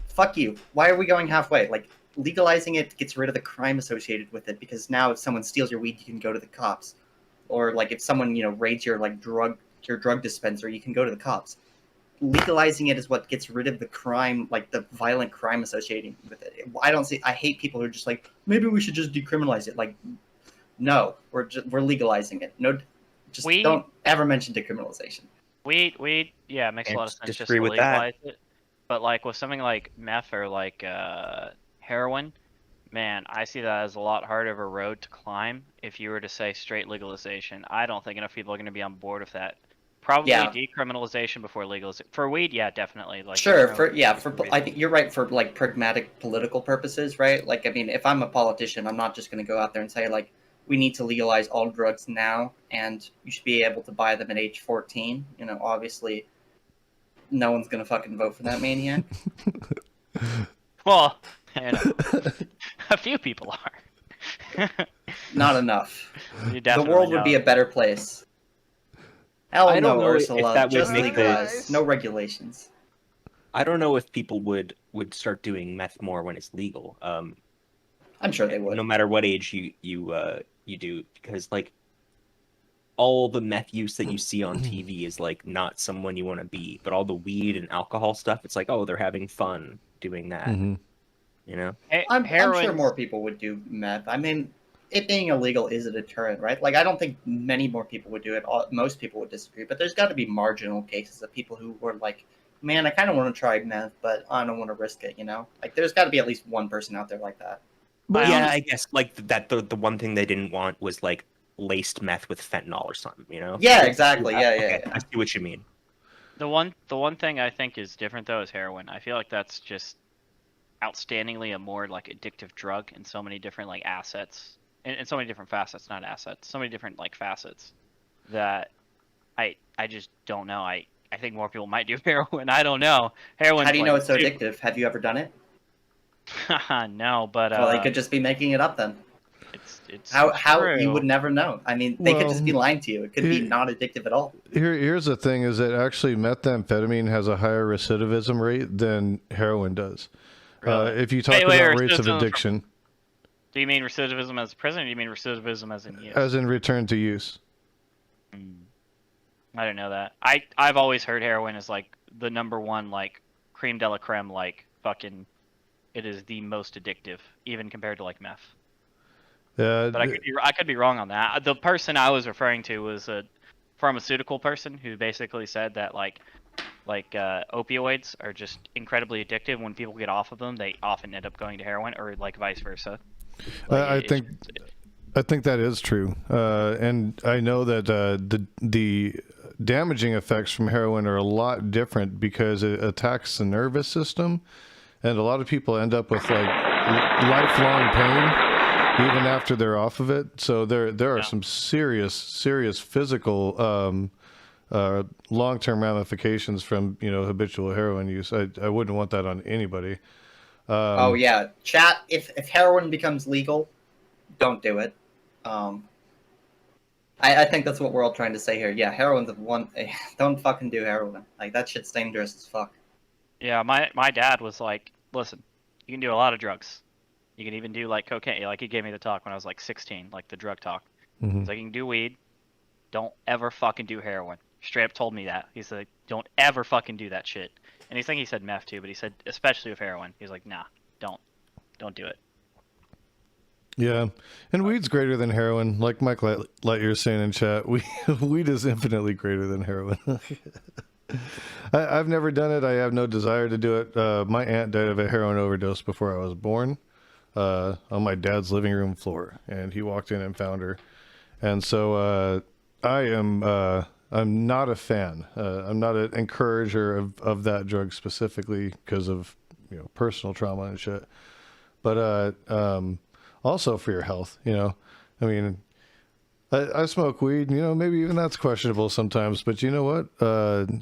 fuck you. Why are we going halfway? Like, legalizing it gets rid of the crime associated with it, because now if someone steals your weed, you can go to the cops. Or like if someone, raids your drug dispenser, you can go to the cops. Legalizing it is what gets rid of the crime, like the violent crime associated with it. I hate people who are just like, maybe we should just decriminalize it. Like, no, we're legalizing it. No, just don't ever mention decriminalization. Weed, yeah, it makes a lot of sense just to disagree with that. legalize it. But like with something like meth or like heroin, man, I see that as a lot harder of a road to climb. If you were to say straight legalization, I don't think enough people are going to be on board with that. Probably decriminalization before legalization. For weed, yeah, definitely. Like sure, I think you're right for like pragmatic political purposes, right? Like, I mean, if I'm a politician, I'm not just going to go out there and say like, we need to legalize all drugs now, and you should be able to buy them at age 14. Obviously, no one's going to fucking vote for that maniac. Well, a few people are. Not enough. The world would be a better place. Hell I don't no, know if Ursula. that would Just make legalize. the- No regulations. I don't know if people would start doing meth more when it's legal. I'm sure they would. No matter what age you do, because like all the meth use that you see on TV is like not someone you want to be, but all the weed and alcohol stuff, it's like, oh, they're having fun doing that. Mm-hmm. I'm sure more people would do meth. I mean, it being illegal is a deterrent, right? Like, I don't think many more people would do it. Most people would disagree, but there's got to be marginal cases of people who were like, man, I kind of want to try meth, but I don't want to risk it, Like, there's got to be at least one person out there like that. But yeah, I guess like that. The one thing they didn't want was like laced meth with fentanyl or something, Yeah, exactly. Yeah. Okay, I see what you mean. The one thing I think is different though is heroin. I feel like that's just outstandingly a more like addictive drug in so many different like assets, in so many different facets, not assets, so many different like facets that I just don't know. I think more people might do heroin. I don't know. Heroin. How do you know it's so addictive? Have you ever done it? No, but well, they could just be making it up then. It's how true. You would never know. I mean, they could just be lying to you. It could be not addictive at all. Here's the thing: is that actually methamphetamine has a higher recidivism rate than heroin does. Really? If you talk about rates of addiction. Do you mean recidivism as prison, or do you mean recidivism as in use? As in return to use. I don't know that. I've always heard heroin is like the number one like creme de la creme, like fucking. It is the most addictive, even compared to like meth. Yeah, but I could be wrong on that. The person I was referring to was a pharmaceutical person who basically said that like opioids are just incredibly addictive. When people get off of them, they often end up going to heroin, or like vice versa. I think that is true, and I know that the damaging effects from heroin are a lot different because it attacks the nervous system, and a lot of people end up with like lifelong pain even after they're off of it. So there are some serious physical long-term ramifications from habitual heroin use. I wouldn't want that on anybody. Oh yeah, chat. If heroin becomes legal, don't do it. I think that's what we're all trying to say here. Yeah, heroin's the one. Don't fucking do heroin. Like, that shit's dangerous as fuck. Yeah, my dad was like, listen, you can do a lot of drugs. You can even do like cocaine. Like, he gave me the talk when I was like 16, like the drug talk. Mm-hmm. He's like, you can do weed. Don't ever fucking do heroin. straight up told me that. He's like, don't ever fucking do that shit. And he's thinking he said meth too, but he said especially with heroin. He's like, nah, don't do it. Yeah, and weed's greater than heroin. Like Mike Lightyear saying in chat, weed is infinitely greater than heroin. I've never done it. I have no desire to do it. My aunt died of a heroin overdose before I was born, on my dad's living room floor, and he walked in and found her. And so I'm not a fan. I'm not an encourager of that drug specifically because of personal trauma and shit. But also for your health, I mean, I smoke weed, maybe even that's questionable sometimes, but you know what?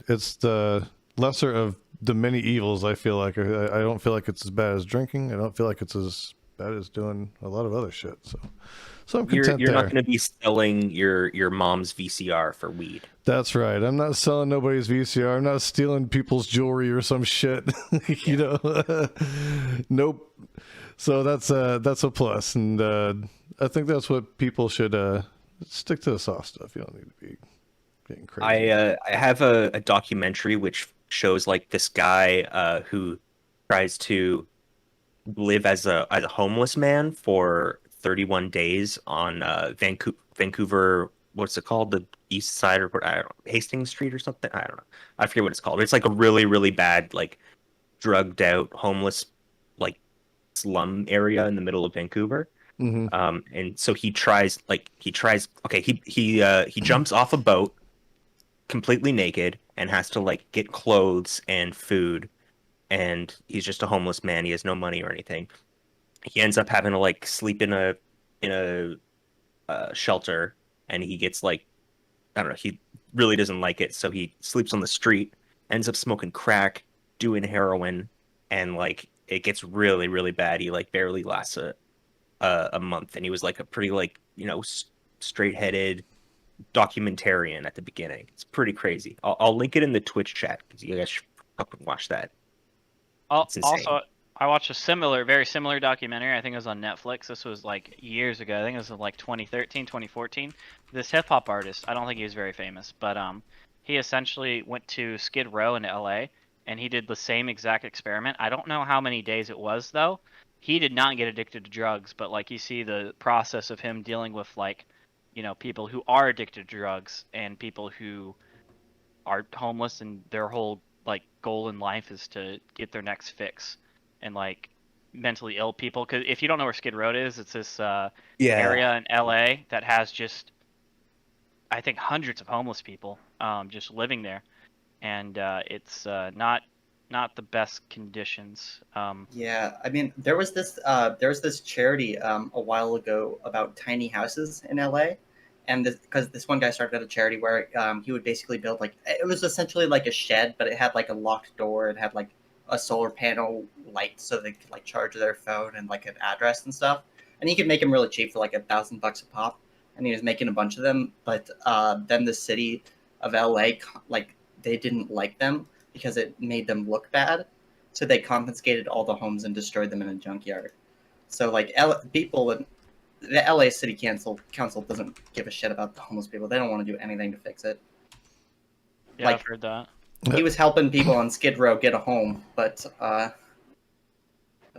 It's the lesser of the many evils. I feel like I don't feel like it's as bad as drinking. I don't feel like it's as bad as doing a lot of other shit. So I'm content You're there. not going to be selling your mom's VCR for weed. That's right. I'm not selling nobody's VCR. I'm not stealing people's jewelry or some shit. Nope. So that's a plus, and I think that's what people should stick to the soft stuff. You don't need to be getting crazy. I have a documentary which shows like this guy who tries to live as a homeless man for 31 days on Vancouver. What's it called? The East Side or I don't know, Hastings Street or something. I don't know. I forget what it's called. It's like a really really bad like drugged out homeless like slum area in the middle of Vancouver. Mm-hmm. And so he tries. Okay, he jumps off a boat completely naked and has to like get clothes and food, and he's just a homeless man. He has no money or anything. He ends up having to like sleep in a shelter, and he gets like, I don't know, he really doesn't like it, so he sleeps on the street, ends up smoking crack, doing heroin, and like it gets really really bad. He like barely lasts a month, and he was like a pretty like straight-headed documentarian at the beginning. It's pretty crazy. I'll link it in the Twitch chat because you guys should fucking watch that. It's insane. Also, I watched a very similar documentary. I think it was on Netflix. This was like years ago. I think it was in like 2013, 2014. This hip hop artist, I don't think he was very famous, but he essentially went to Skid Row in LA, and he did the same exact experiment. I don't know how many days it was though. He did not get addicted to drugs, but like you see the process of him dealing with like, people who are addicted to drugs and people who are homeless, and their whole like goal in life is to get their next fix, and like mentally ill people. Because if you don't know where Skid Row is, it's this area in LA that has just, I think, hundreds of homeless people just living there, and it's not the best conditions. Yeah, I mean, there was this charity a while ago about tiny houses in LA, and because this one guy started a charity where he would basically build like, it was essentially like a shed, but it had like a locked door. It had like a solar panel light so they could like charge their phone and like an address and stuff. And he could make them really cheap for like $1,000 a pop, and he was making a bunch of them. But then the city of LA, like, they didn't like them because it made them look bad, so they confiscated all the homes and destroyed them in a junkyard. So like people in the LA City Council doesn't give a shit about the homeless people. They don't want to do anything to fix it. Yeah, like, I've heard that. He was helping people on Skid Row get a home, but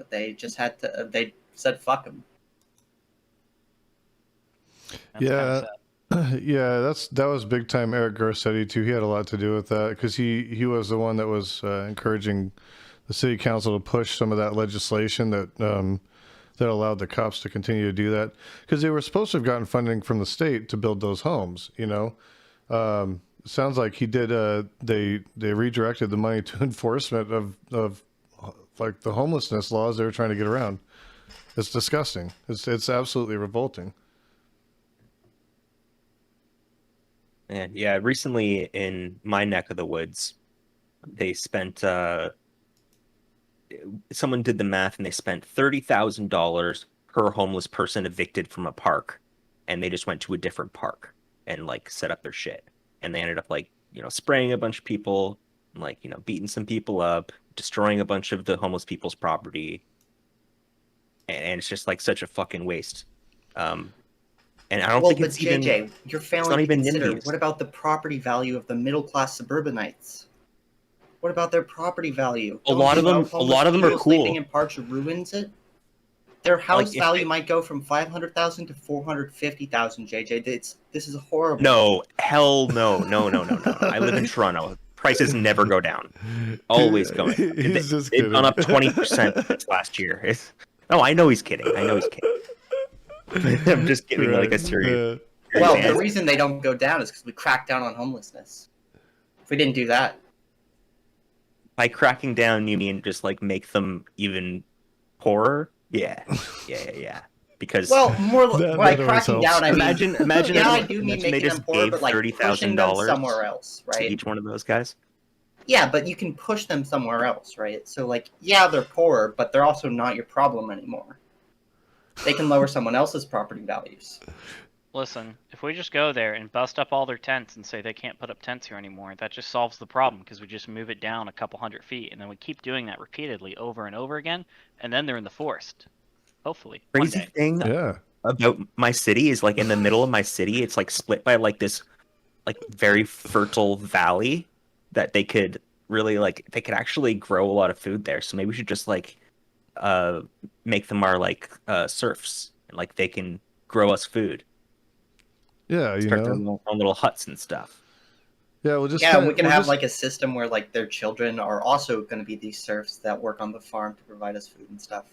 they just had to. They said fuck them. Yeah. Yeah, that was big time Eric Garcetti too. He had a lot to do with that because he was the one that was encouraging the city council to push some of that legislation that that allowed the cops to continue to do that, because they were supposed to have gotten funding from the state to build those homes. Sounds like he did. They redirected the money to enforcement of like the homelessness laws they were trying to get around. It's disgusting. It's absolutely revolting. And yeah, recently in my neck of the woods, they spent someone did the math and they spent $30,000 per homeless person evicted from a park, and they just went to a different park and like set up their shit, and they ended up like spraying a bunch of people, like beating some people up, destroying a bunch of the homeless people's property, and it's just like such a fucking waste. And I don't Well, think but it's even. JJ, you're failing not to even consider NIMBYs. what about the property value of the middle class suburbanites? What about their property value? A lot Don't of you know them- a homeless lot of them are people sleeping cool. in parks ruins it? Their house if value they- might go from 500,000 to 450,000. JJ, this is horrible. No, hell no. I live in Toronto. Prices never go down. Always going. He's just They've kidding. gone up 20% since last year. No, I know he's kidding. I'm just giving like a Right, serious. Well, serious the answer. reason they don't go down is because we crack down on homelessness. If we didn't do that, By cracking down, you mean just like make them even poorer? Yeah. Because well, more That by always cracking helps. down, I mean, imagine yeah, I do mean imagine they making them just poorer, gave but like pushing them $30,000 somewhere else, to right? each one of those guys. Yeah, but you can push them somewhere else, right? So like, yeah, they're poorer, but they're also not your problem anymore. They can lower someone else's property values. Listen, if we just go there and bust up all their tents and say they can't put up tents here anymore, that just solves the problem because we just move it down a couple 100 feet, and then we keep doing that repeatedly over and over again, and then they're in the forest. Hopefully, one Crazy day. thing Yeah. about my city is like in the middle of my city, it's like split by like this like very fertile valley that they could really like they could actually grow a lot of food there. So maybe we should just like make them our like serfs and like they can grow us food. Yeah, you Start their know. own little huts and stuff. Yeah, we'll just Yeah, we can we'll have just- like a system where like their children are also going to be these serfs that work on the farm to provide us food and stuff.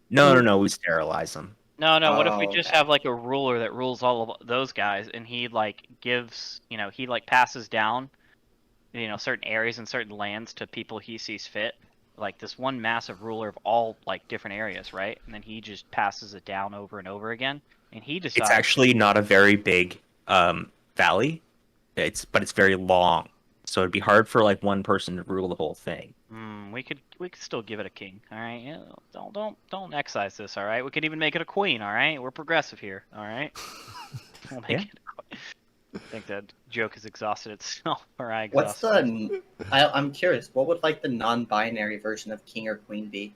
No, we sterilize them. No, what if we Oh, just okay. have like a ruler that rules all of those guys, and he like gives, he like passes down, certain areas and certain lands to people he sees fit. Like this one massive ruler of all like different areas, right? And then he just passes it down over and over again, and he decides. It's actually not a very big valley. But it's very long, so it'd be hard for like one person to rule the whole thing. We could still give it a king, all right? Yeah, don't excise this, all right? We could even make it a queen, all right? We're progressive here, all right? We'll make it a queen. I think that joke has exhausted itself, or I What's exhausted. I'm curious. What would like the non-binary version of king or queen be?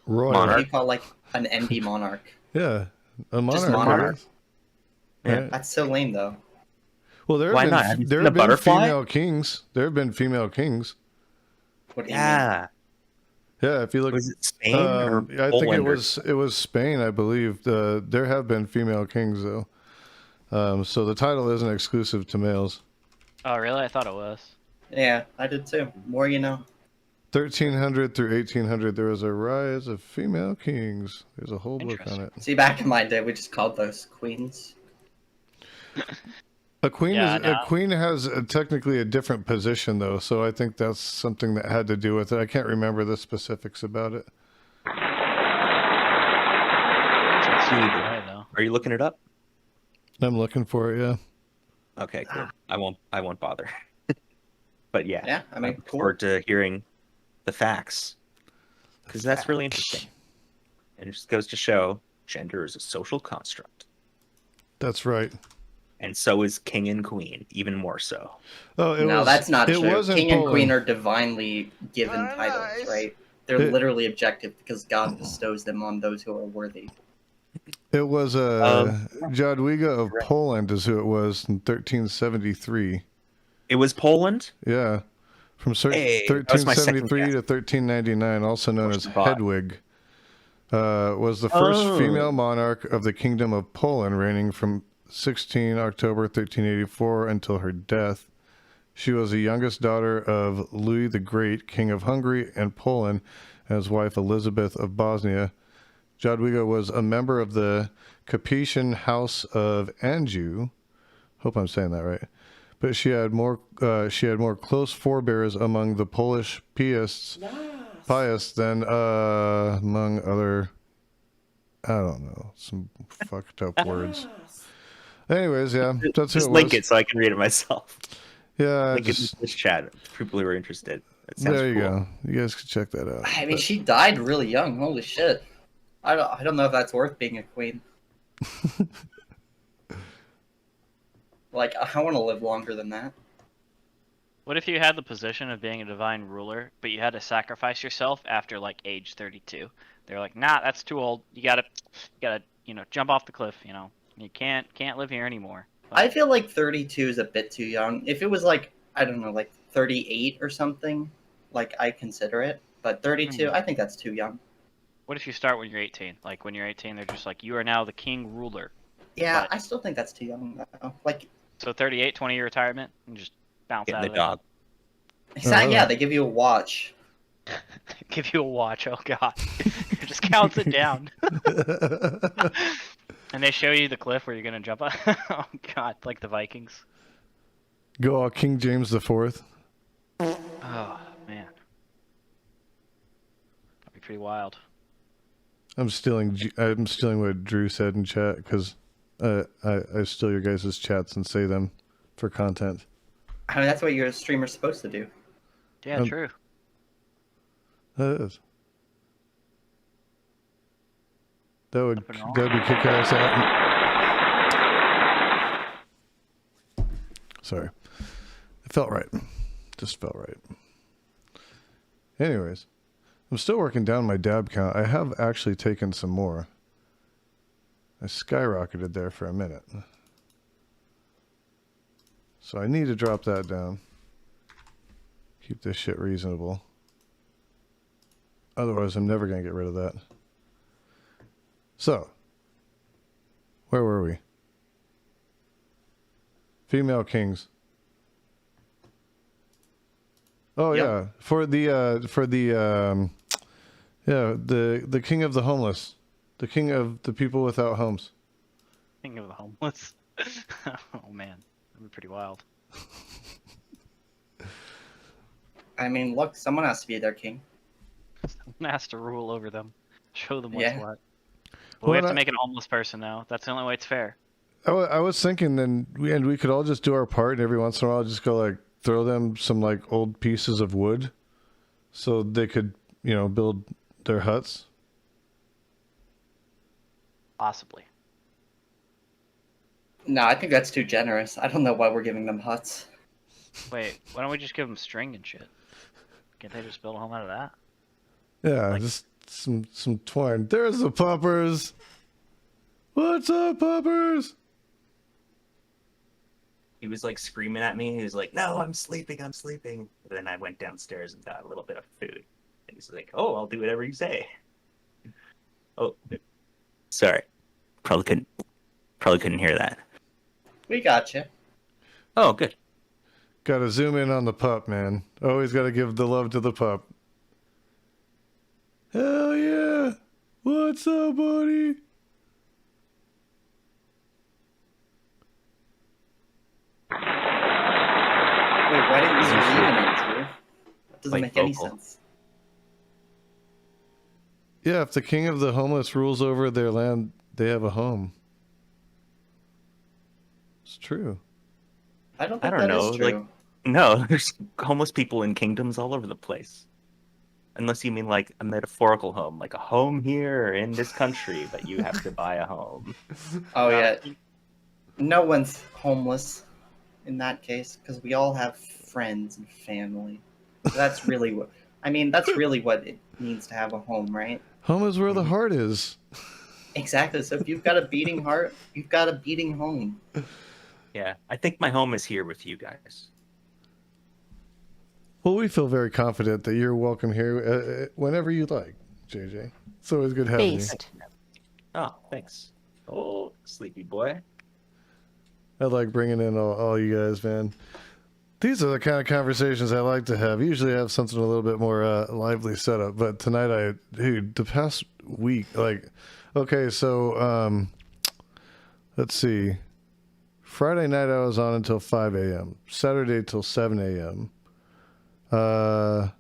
royal. What do Monarch. you call like an NB monarch? Yeah, a monarch. Just monarch. Yeah. Right. That's so lame, though. Well, there Why have not? been Have you there seen have a been butterfly? female kings. There have been female kings. What do you mean? Yeah. Yeah, if you look, Was it Spain or I think Poland it was Spain, I believe. There have been female kings though, so the title isn't exclusive to males. Oh, really? I thought it was. Yeah, I did too. More you know. 1300 through 1800, there was a rise of female kings. There's a whole book on it. See, back in my day, we just called those queens. A queen Yeah, is no. a queen has technically a different position though, so I think that's something that had to do with it. I can't remember the specifics about it. Right, though. Are you looking it up? I'm looking for it. Yeah. Okay, cool. I won't bother. But yeah, Yeah, I mean, look cool. forward to hearing the facts because that's really interesting. And it just goes to show gender is a social construct, That's right. and so is king and queen, even more so. Oh, it No, was, that's not it true. was in King and queen Poland. are divinely given titles, right? They're It- literally objective because God bestows them on those who are worthy. It was Jadwiga of Poland is who it was in 1373. It was Poland. Yeah. From Hey, that was my second 1373 guess. to 1399, also known First as thought. Hedwig, was the first Oh. female monarch of the Kingdom of Poland, reigning from 16 October 1384 until her death. She was the youngest daughter of Louis the Great, King of Hungary and Poland, and his wife Elizabeth of Bosnia. Jadwiga was a member of the Capetian House of Anjou. Hope I'm saying that right. But she had more close forebears among the Polish pious than among other, I don't know, some fucked up words. Anyways, yeah, that's who Just it link was. it so I can read it myself. Yeah, Link it in just, this chat. People who are interested. It sounds there you cool. go. You guys can check that out. I mean, she died really young. Holy shit! I don't know if that's worth being a queen. Like, I want to live longer than that. What if you had the position of being a divine ruler, but you had to sacrifice yourself after like age 32? They're like, nah, that's too old. You gotta, jump off the cliff. You can't live here anymore. I feel like 32 is a bit too young. If it was like, I don't know, like 38 or something, like I consider it. But 32, I think that's too young. What if you start when you're 18? Like when you're 18, they're just like, you are now the king ruler. Yeah, But- I still think that's too young though. Like, So 38, 20-year retirement, and just bounce Getting out the of it. dog. exactly, yeah, they give you a watch. Give you a watch. Oh god, it just counts it down. And they show you the cliff where you're gonna jump on. Oh god, like the Vikings. Go all King James the Fourth. Oh man, that'd be pretty wild. I'm stealing what Drew said in chat because I steal your guys' chats and say them for content. I mean, that's what your streamer's supposed to do. Yeah, true. That is. That'd be kick ass out. Sorry. It felt right. Just felt right. Anyways, I'm still working down my dab count. I have actually taken some more. I skyrocketed there for a minute. So I need to drop that down. Keep this shit reasonable. Otherwise, I'm never going to get rid of that. So, where were we? Female kings. Oh Yep. yeah, for the the king of the homeless, the king of the people without homes. King of the homeless. Oh man, that'd be pretty wild. I mean, look, someone has to be their king. Someone has to rule over them, show them what's Yeah. what. Well, Well, we have to I- make an homeless person though. That's the only way it's fair. I was thinking then, we could all just do our part, and every once in a while, just go like throw them some like old pieces of wood, so they could build their huts. Possibly. No, I think that's too generous. I don't know why we're giving them huts. Wait, why don't we just give them string and shit? Can't they just build a home out of that? Yeah, just some twine. There's the puppers. What's up, puppers? He was like screaming at me. He was like, "No, I'm sleeping. I'm sleeping." And then I went downstairs and got a little bit of food. And he's like, "Oh, I'll do whatever you say." Oh, sorry. Probably couldn't hear that. We got you. Oh, good. Got to zoom in on the pup, man. Always got to give the love to the pup. Hell yeah! What's up, buddy? Wait, why didn't you zoom in on Drew? That doesn't Like make any vocal. sense. Yeah, if the king of the homeless rules over their land, they have a home. It's true. I don't I think don't that is know, true. like- No, there's homeless people in kingdoms all over the place. Unless you mean like a metaphorical home, like a home here in this country, but you have to buy a home. Oh yeah. No one's homeless in that case because we all have friends and family. So that's really what that's really what it means to have a home, right? Home is where the heart is. Exactly. So if you've got a beating heart, you've got a beating home. Yeah, I think my home is here with you guys. Well, we feel very confident that you're welcome here whenever you like, JJ. It's always good having you. Oh, thanks. Oh, sleepy boy. I like bringing in all you guys, man. These are the kind of conversations I like to have. Usually I have something a little bit more lively set up, but tonight the past week, okay, so let's see. Friday night I was on until 5 a.m. Saturday till 7 a.m. Or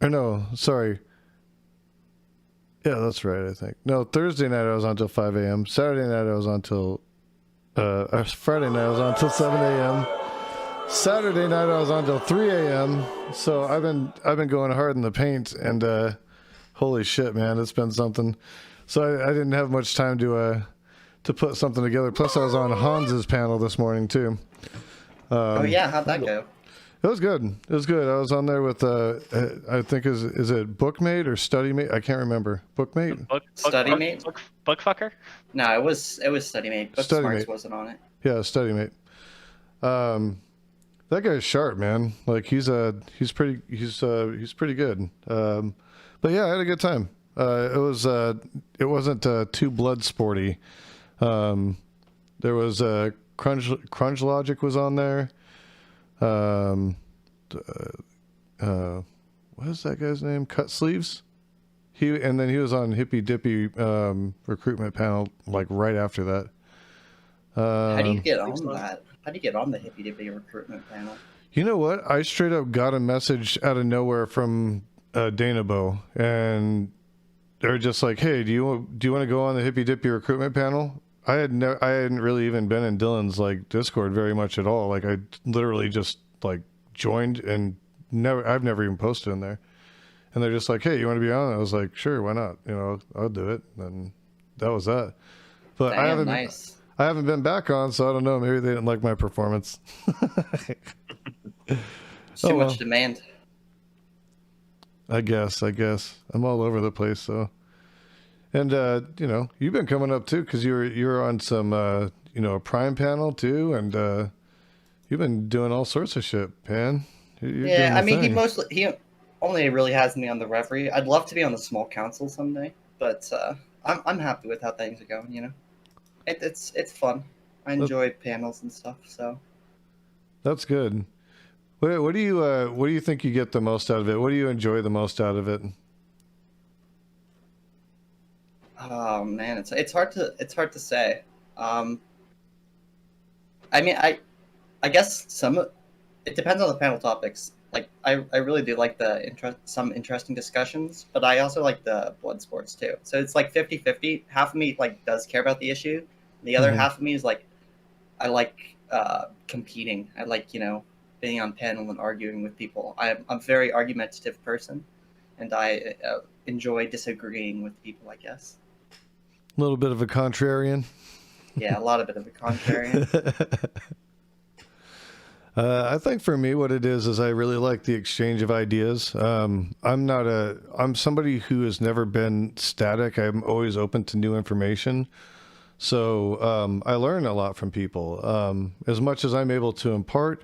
no, sorry. Yeah, that's right, I think. No, Thursday night I was on until 5 a.m. Saturday night I was on till Friday night I was on till 7 a.m. Saturday night I was on till 3 a.m. So I've been going hard in the paint, and holy shit, man, it's been something. So I didn't have much time to put something together. Plus I was on Hans's panel this morning too. Oh yeah, how'd that go? It was good. It was good. I was on there with I think is it Bookmate or StudyMate? I can't remember. Bookmate? StudyMate? Book fucker? No, it was StudyMate. Book StudyMate. Smarts wasn't on it. Yeah, StudyMate. That guy's sharp, man. Like he's pretty good. But yeah, I had a good time. It wasn't too blood sporty. There was Crunch Logic was on there. What is that guy's name? Cut Sleeves. And then he was on Hippy Dippy recruitment panel like right after that. How do you get on that? How do you get on the Hippy Dippy recruitment panel? You know what? I straight up got a message out of nowhere from Dana Bow, and they're just like, "Hey, do you want to go on the Hippy Dippy recruitment panel?" I hadn't really even been in Dylan's like Discord very much at all. Like I literally just like joined and I've never even posted in there. And they're just like, "Hey, you want to be on?" I was like, "Sure, why not? You know, I'll do it." And that was that. But Damn, I haven't been back on, so I don't know. Maybe they didn't like my performance. It's too much demand. I guess I'm all over the place. So, and you know, you've been coming up too because you're on some you know, a Prime panel too, and you've been doing all sorts of shit, man. Yeah, I mean, he only really has me on the Reverie. I'd love to be on the small council someday, but I'm happy with how things are going. You know, it's fun. I enjoy panels and stuff. So that's good. What do you think you get the most out of it? What do you enjoy the most out of it? Oh man, it's hard to say. I mean, I guess it depends on the panel topics. Like I really do like some interesting discussions, but I also like the blood sports too. So it's like 50-50. Half of me like does care about the issue. The other half of me is like, I like competing. I like, you know, being on panel and arguing with people. I'm a very argumentative person, and I enjoy disagreeing with people, I guess. A little bit of a contrarian. Yeah, a lot of bit of a contrarian. I think for me, what it is I really like the exchange of ideas. I'm somebody who has never been static. I'm always open to new information. So I learn a lot from people. As much as I'm able to impart,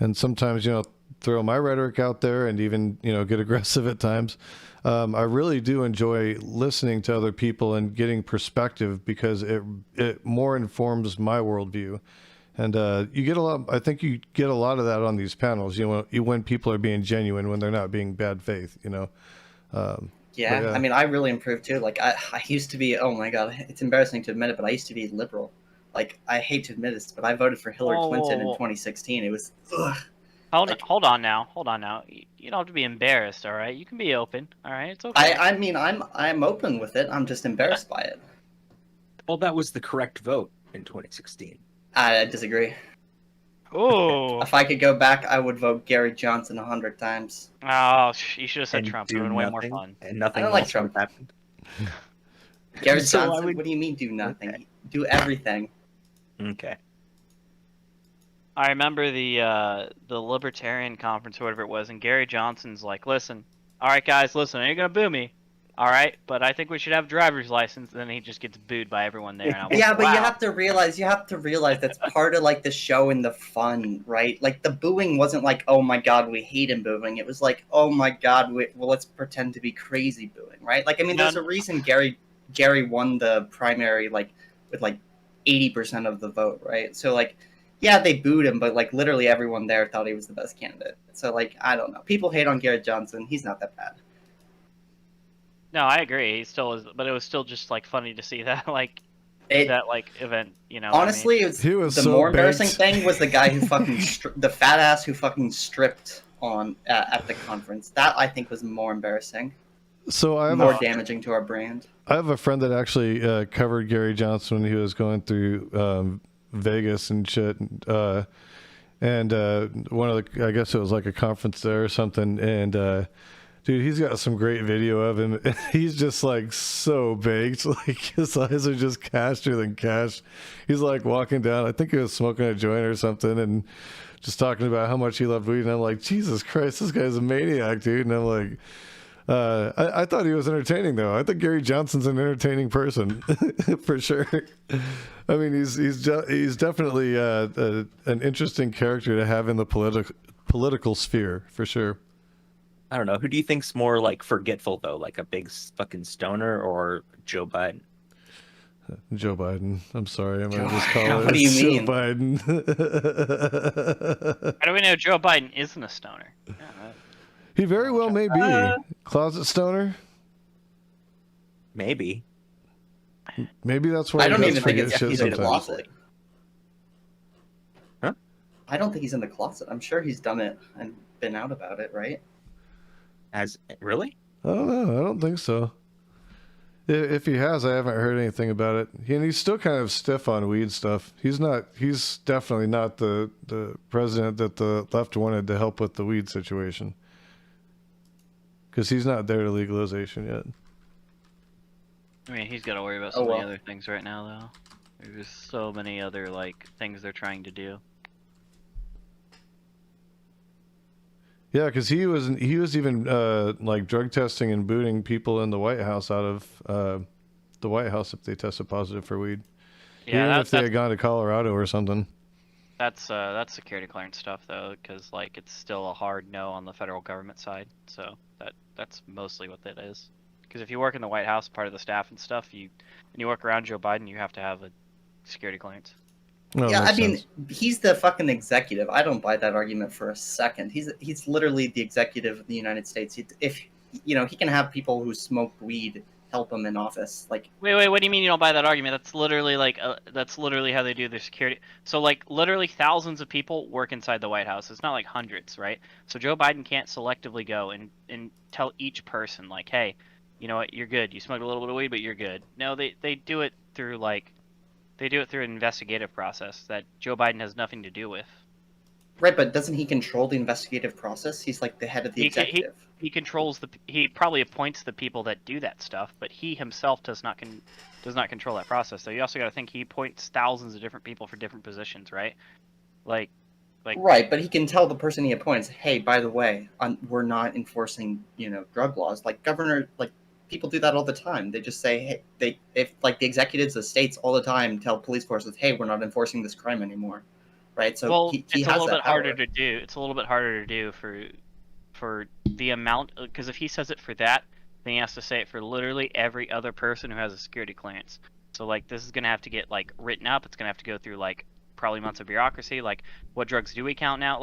and sometimes, you know, throw my rhetoric out there and even, you know, get aggressive at times. I really do enjoy listening to other people and getting perspective because it more informs my worldview. And you get a lot. I think you get a lot of that on these panels. You know, when people are being genuine, when they're not being bad faith. You know. Yeah, I mean, I really improved too. Like I used to be. Oh my god, it's embarrassing to admit it, but I used to be liberal. Like I hate to admit this, but I voted for Hillary Clinton in 2016. It was. Ugh. Hold on now. You don't have to be embarrassed, all right? You can be open, all right? It's okay. I mean, I'm open with it. I'm just embarrassed by it. Well, that was the correct vote in 2016. I disagree. Oh. If I could go back, I would vote Gary Johnson 100 times. Oh, you should have said Trump. It would have been way more fun. And nothing. I don't like Trump. Happened. Gary Johnson. What do you mean do nothing? Okay. Do everything. Okay. I remember the Libertarian conference or whatever it was, and Gary Johnson's like, "Listen, all right, guys, listen, you're gonna boo me, all right, but I think we should have a driver's license." And then he just gets booed by everyone there. And I was Yeah, like, but wow. you have to realize that's part of like the show and the fun, right? Like the booing wasn't like, "Oh my god, we hate him booing." It was like, "Oh my god, well, let's pretend to be crazy booing," right? Like, I mean, there's a reason Gary won the primary like with like 80% of the vote, right? So like. Yeah, they booed him, but like literally everyone there thought he was the best candidate. So like, I don't know. People hate on Garrett Johnson. He's not that bad. No, I agree. He still is, but it was still just like funny to see that that event. You know. Honestly, the more embarrassing thing was the guy who fucking the fat ass who fucking stripped on at the conference. That I think was more embarrassing. So I have more damaging to our brand. I have a friend that actually covered Gary Johnson when he was going through. Vegas and shit, and one of the, I guess it was like a conference there or something, and Dude, he's got some great video of him. He's just like so baked. Like his eyes are just cashier than cash. He's like walking down. I think he was smoking a joint or something, and just talking about how much he loved weed. And I'm like, Jesus Christ, this guy's a maniac, dude. And I'm like, I thought he was entertaining though. I think Gary Johnson's an entertaining person for sure. I mean, he's definitely an interesting character to have in the political sphere for sure. I don't know. Who do you think's more like forgetful though, like a big fucking stoner or Joe Biden? Joe Biden. I'm sorry, I'm gonna just call it. What do you Joe mean? Biden. How do we know Joe Biden isn't a stoner? Yeah, He very well may be. Closet stoner. Maybe. Maybe that's why I he don't does even think forget shit he's in the sometimes. closet. Huh? I don't think he's in the closet. I'm sure he's done it and been out about it, right? Really? I don't know. I don't think so. If he has, I haven't heard anything about it. And he's still kind of stiff on weed stuff. He's definitely not the president that the left wanted to help with the weed situation. Because he's not there to legalization yet. I mean, he's got to worry about so Oh, many well. other things right now, though. There's so many other like things they're trying to do. Yeah, because he was even like drug testing and booting people in the White House out of the White House if they tested positive for weed. Yeah, Even if they had gone to Colorado or something. That's security clearance stuff though, because like it's still a hard no on the federal government side. So that's mostly what that is. Because if you work in the White House, part of the staff and stuff, and you work around Joe Biden, you have to have a security clearance. Oh, Yeah, I makes mean, sense. he's the fucking executive. I don't buy that argument for a second. He's literally the executive of the United States. If he can have people who smoke weed help him in office. Like, Wait, what do you mean you don't buy that argument? That's literally that's literally how they do their security. So like literally thousands of people work inside the White House. It's not like hundreds, right? So Joe Biden can't selectively go and tell each person like, hey, you know what, you're good. You smoked a little bit of weed, but you're good. No, they do it through an investigative process that Joe Biden has nothing to do with. right, but doesn't he control the investigative process? He's like the head of the executive. He controls he probably appoints the people that do that stuff, but he himself does not control that process. So you also got to think he appoints thousands of different people for different positions, right? Like Right, but he can tell the person he appoints, hey, by the way, we're not enforcing, drug laws. Like people do that all the time. They just say, hey, if the executives of states all the time tell police forces, hey, we're not enforcing this crime anymore, right? So he it's has a little that bit harder power. to do. It's a little bit harder to do for the amount, because if he says it for that, then he has to say it for literally every other person who has a security clearance. So like this is gonna have to get like written up. It's gonna have to go through like probably months of bureaucracy. Like what drugs do we count now?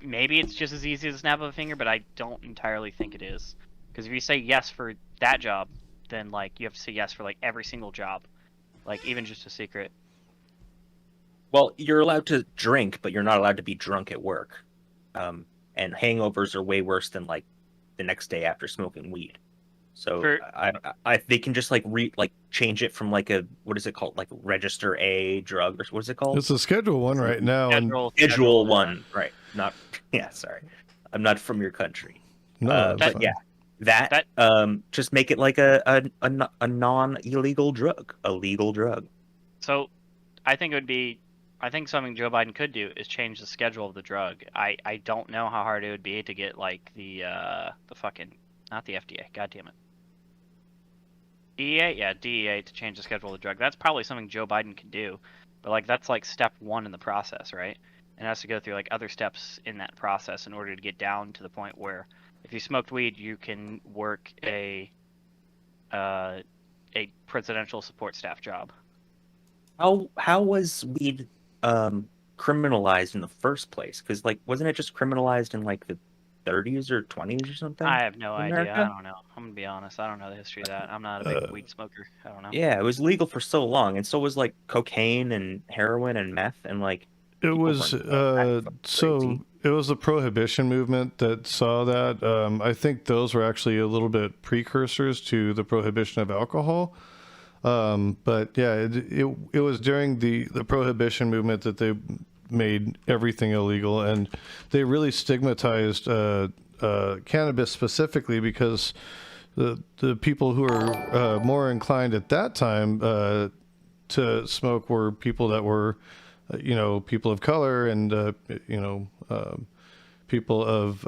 Maybe it's just as easy as a snap of a finger, but I don't entirely think it is. Because if you say yes for that job, then like you have to say yes for like every single job, like even just a secret. Well, you're allowed to drink, but you're not allowed to be drunk at work. And hangovers are way worse than like the next day after smoking weed. So they can just like change it from like what is it called, like register A drug, or what is it called? It's a Schedule 1 right now. Schedule 1, right? Not sorry, I'm not from your country. No, but yeah, that just make it like a non-illegal drug, a legal drug. So I think something Joe Biden could do is change the schedule of the drug. I don't know how hard it would be to get like the fucking, not the FDA, god damn it. DEA? Yeah, DEA to change the schedule of the drug. That's probably something Joe Biden can do. But like that's like step 1 in the process, right? And it has to go through like other steps in that process in order to get down to the point where if you smoked weed, you can work a presidential support staff job. How was weed criminalized in the first place? Because like wasn't it just criminalized in like the 30s or 20s or something? I have no idea. America? I don't know. I'm gonna be honest. I don't know the history of that. I'm not a big weed smoker. I don't know. Yeah, it was legal for so long, and so was like cocaine and heroin and meth, and like it was so it was the prohibition movement that saw that. I think those were actually a little bit precursors to the prohibition of alcohol. But yeah, it was during the prohibition movement that they made everything illegal, and they really stigmatized cannabis specifically because the people who are more inclined at that time to smoke were people that were, people of color and people of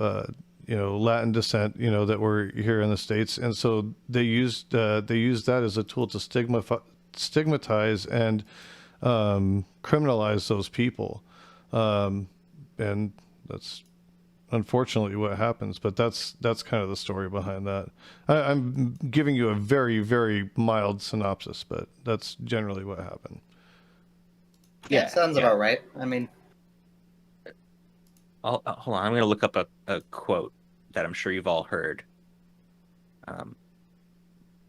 Latin descent, that were here in the States, and so they used that as a tool to stigmatize and criminalize those people, and that's unfortunately what happens. But that's kind of the story behind that. I'm giving you a very, very mild synopsis, but that's generally what happened. Yeah, sounds about right. I mean, Hold on, I'm going to look up a quote that I'm sure you've all heard.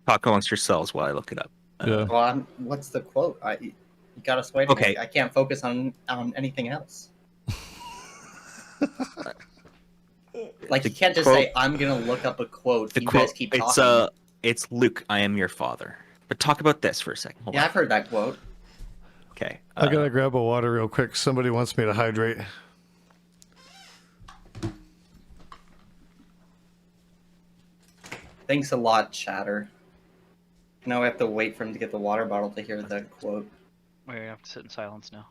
Talk amongst yourselves while I look it up. well, what's the quote? You got us waiting. Okay. I can't focus on anything else. Like, you can't just say, I'm going to look up a quote. You guys keep talking. It's Luke, I am your father. But talk about this for a second. Hold on. I've heard that quote. Okay. I gotta grab a water real quick. Somebody wants me to hydrate. Thanks a lot, Chatter. Now we have to wait for him to get the water bottle to hear the quote. We have to sit in silence now.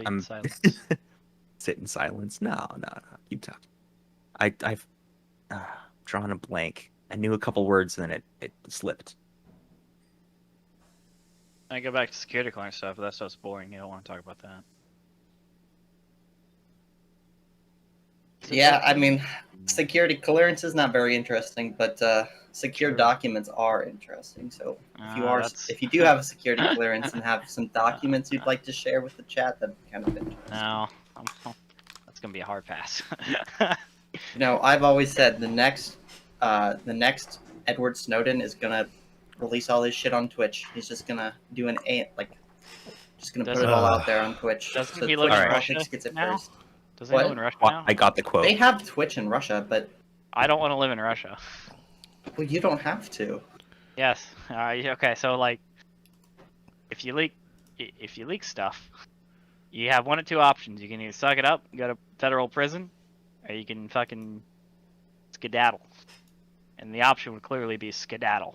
I'm silence. Sit in silence. No. Keep talking. I've drawn a blank. I knew a couple words and then it slipped. I go back to security clearance stuff, but that stuff's boring. You don't want to talk about that. Yeah, I mean, security clearance is not very interesting, but secure documents are interesting. So if you do have a security clearance and have some documents you'd like to share with the chat, that'd be kind of interesting. No, that's gonna be a hard pass. I've always said the next Edward Snowden is gonna release all his shit on Twitch. He's just gonna do put it all out there on Twitch. Doesn't so he live Twitch in Russia gets it now? first. Does he live in Russia now? I got the quote. They have Twitch in Russia, but I don't want to live in Russia. well, you don't have to. Yes. Okay. So like, if you leak stuff, you have one of two options. You can either suck it up, go to federal prison, or you can fucking skedaddle. And the option would clearly be skedaddle.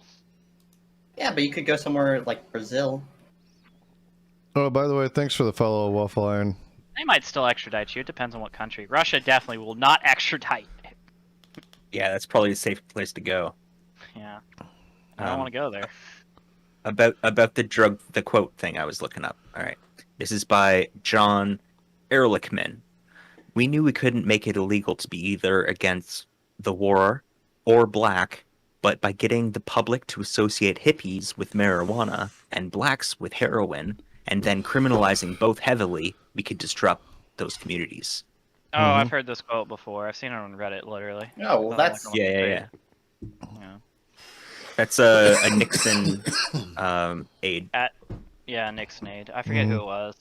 Yeah, but you could go somewhere like Brazil. Oh, by the way, thanks for the follow, Waffle Iron. They might still extradite you. It depends on what country. Russia definitely will not extradite. Yeah, that's probably a safe place to go. Yeah. I don't want to go there. About the quote thing I was looking up. All right. This is by John Ehrlichman. We knew we couldn't make it illegal to be either against the war or black, but by getting the public to associate hippies with marijuana and blacks with heroin, and then criminalizing both heavily, we could disrupt those communities. Oh, I've heard this quote before. I've seen it on Reddit, literally. Oh, well, that's... Yeah. That's a Nixon aide. Nixon aide. I forget who it was.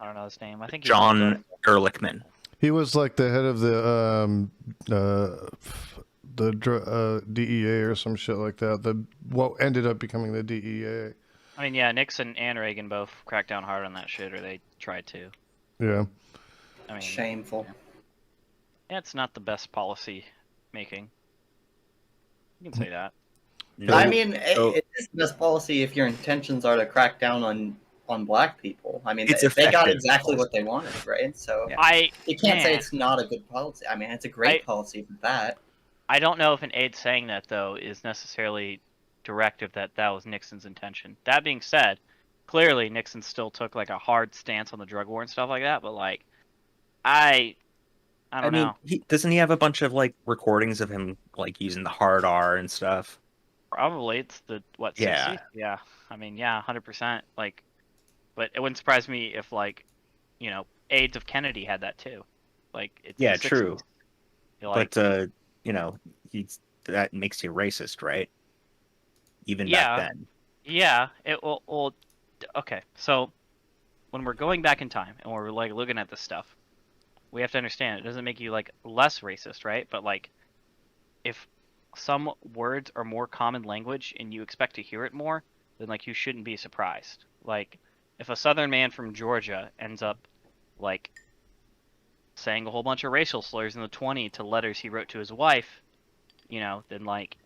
I don't know his name. I think John Ehrlichman. He was like the head of the DEA or some shit like that. What ended up becoming the DEA. I mean, yeah, Nixon and Reagan both cracked down hard on that shit, or they tried to. Yeah. I mean, shameful. Yeah, it's not the best policy making. You can say that. No, I mean, it is the best policy if your intentions are to crack down on black people. I mean, they got exactly what they wanted, right? So you can't say it's not a good policy. I mean, it's a great policy for that. I don't know if an aide saying that, though, is necessarily directive that was Nixon's intention. That being said, clearly Nixon still took like a hard stance on the drug war and stuff like that, but like I don't know. Doesn't he have a bunch of like recordings of him like using the hard R and stuff? Probably. It's the 60s? Yeah. I mean, yeah, 100%. Like, but it wouldn't surprise me if like, aides of Kennedy had that too. Like, it's the 60s. True. Like, but that makes you racist, right? Even back then. Yeah. Okay. So when we're going back in time and we're like looking at this stuff, we have to understand it doesn't make you like less racist, right? But like, if some words are more common language and you expect to hear it more, then like you shouldn't be surprised. Like, if a Southern man from Georgia ends up like saying a whole bunch of racial slurs in the 20 to letters he wrote to his wife, you know, then like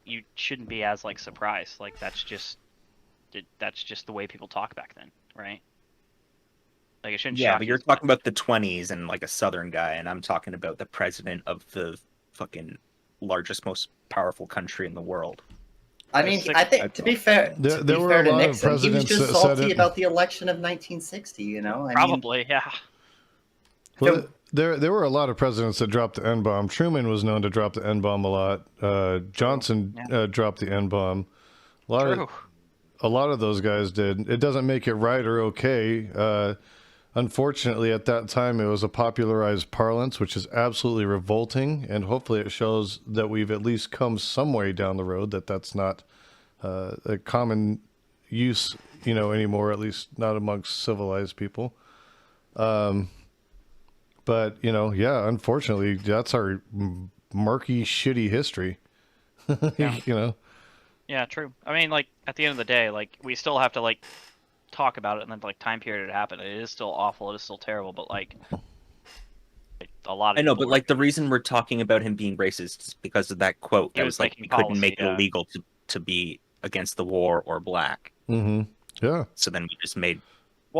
you shouldn't be as like surprised. Like that's just the way people talk back then, right? Like it shouldn't. Yeah, shock but you you're as much. talking about the 20s and like a Southern guy, and I'm talking about the president of the fucking largest, most powerful country in the world. I mean, I think to be fair, There were a to lot of Nixon, he was presidents just that said salty it. about the election of 1960. You know, I mean, Probably, yeah. Well, there were a lot of presidents that dropped the N-bomb. Truman was known to drop the N-bomb a lot. Johnson dropped the N-bomb. True. A lot of those guys did. It doesn't make it right or okay. Unfortunately, at that time, it was a popularized parlance, which is absolutely revolting. And hopefully it shows that we've at least come some way down the road, that that's not a common use, you know, anymore, at least not amongst civilized people. But, you know, yeah, unfortunately, that's our murky, shitty history. Yeah. You know? Yeah, true. I mean, like, at the end of the day, like, we still have to, like, talk about it and then, like, time period it happened. It is still awful. It is still terrible, but, like a lot of I know, people but like the reason we're talking about him being racist is because of that quote. He That was was like making we couldn't policy, make it yeah. illegal to be against the war or black. Mm-hmm. Yeah. So then we just made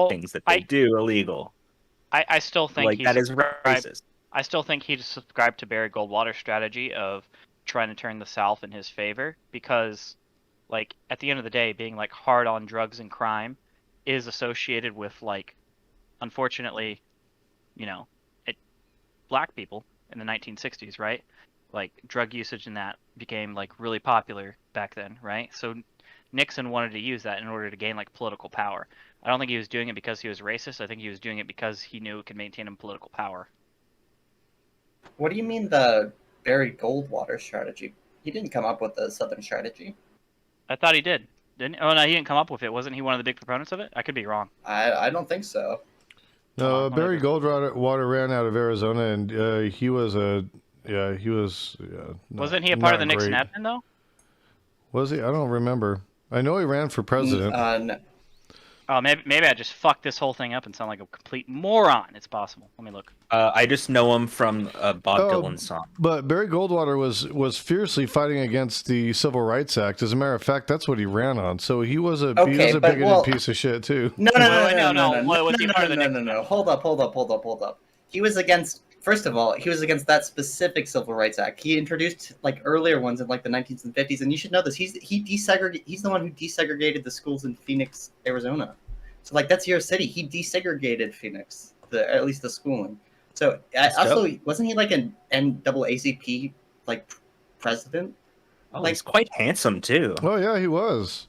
things that I- they do illegal. I still think Like, he that is subscribed- racist. I still think he subscribed to Barry Goldwater's strategy of trying to turn the South in his favor because, like, at the end of the day, being like hard on drugs and crime is associated with, like, unfortunately, you know, black people in the 1960s, right? Like drug usage and that became like really popular back then, right? So Nixon wanted to use that in order to gain like political power. I don't think he was doing it because he was racist. I think he was doing it because he knew it could maintain him political power. what do you mean the Barry Goldwater strategy? He didn't come up with the Southern strategy. I thought he did. Didn't? Oh no, he didn't come up with it. Wasn't he one of the big proponents of it? I could be wrong. I don't think so. No, Barry Goldwater ran out of Arizona, and he was Wasn't he a part of the Nixon great. admin though? Was he? I don't remember. I know he ran for president. No. Oh, maybe I just fucked this whole thing up and sound like a complete moron. It's possible. Let me look. I just know him from a Bob Dylan song. But Barry Goldwater was fiercely fighting against the Civil Rights Act. As a matter of fact, that's what he ran on. So he was a bigoted piece of shit too. No. Was he part of the Nixon? No. Hold up. He was against. First of all, he was against that specific Civil Rights Act. He introduced like earlier ones in like the 1950s and 50s, and you should know this. He's the one who desegregated the schools in Phoenix, Arizona. So like that's your city. He desegregated Phoenix, at least the schooling. So also, wasn't he like an NAACP like president? Oh, like, he's quite handsome too. Oh yeah, he was.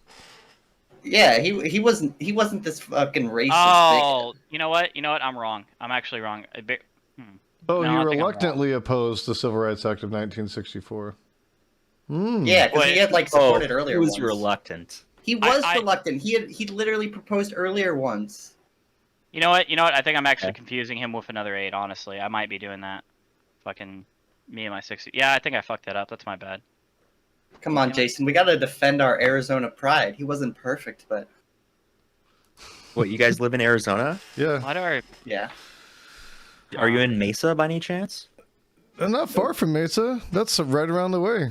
Yeah, he wasn't this fucking racist. Oh, you know what? I'm wrong. I'm actually wrong. Oh, No, he I think I'm wrong. reluctantly opposed the Civil Rights Act of 1964. Yeah, because he had like supported earlier. He was ones. reluctant. He was reluctant. He literally proposed earlier ones. You know what? I think I'm actually confusing him with another 8, honestly. I might be doing that. Fucking me and my 60. Yeah, I think I fucked that up. That's my bad. Come on, Jason. We gotta defend our Arizona pride. He wasn't perfect, but... What, you guys live in Arizona? Yeah. Why do I... Yeah. Are you in Mesa by any chance? Not far from Mesa. That's right around the way.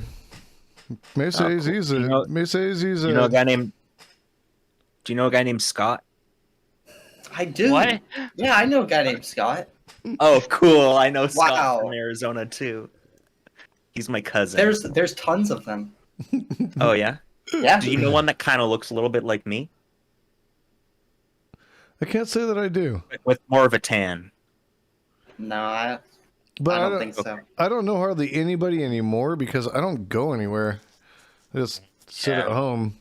Mesa Oh, AZ cool. is You know- Mesa AZ is Do you know a guy named? Do you know a guy named Scott? I do. What? Yeah, I know a guy named Scott. Oh, cool! I know Scott Wow. from Arizona too. He's my cousin. There's tons of them. Oh yeah. Yeah. Do you know one that kind of looks a little bit like me, I can't say that I do. with more of a tan? No, I But don't think so. I don't know hardly anybody anymore because I don't go anywhere. I just sit at home.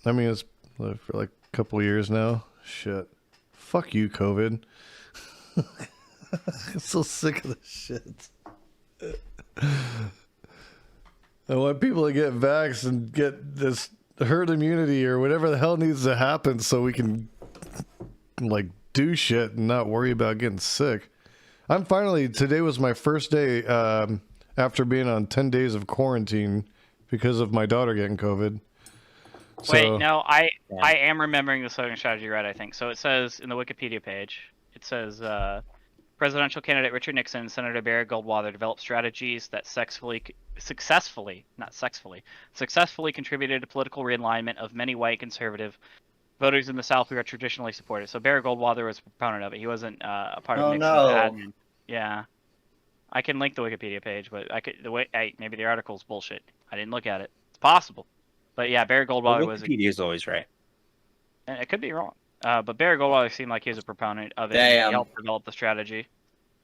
I mean, it's for like a couple of years now. Shit. Fuck you, COVID. I'm so sick of this shit. I want people to get vaxxed and get this herd immunity or whatever the hell needs to happen so we can like do shit and not worry about getting sick. Today was my first day after being on 10 days of quarantine because of my daughter getting COVID. Wait, no, I am remembering the Southern strategy right, I think. So it says in the Wikipedia page, it says Presidential candidate Richard Nixon and Senator Barry Goldwater developed strategies that successfully contributed to political realignment of many white conservative voters in the South who are traditionally supportive. So Barry Goldwater was a proponent of it. He wasn't a part of Oh, Nixon's no. admin. Yeah, I can link the Wikipedia page, but maybe the article's bullshit. I didn't look at it. It's possible, but yeah, Barry Goldwater was. Wikipedia is always right. And it could be wrong. But Barry Goldwater seemed like he was a proponent of it. Damn. And he helped develop the strategy.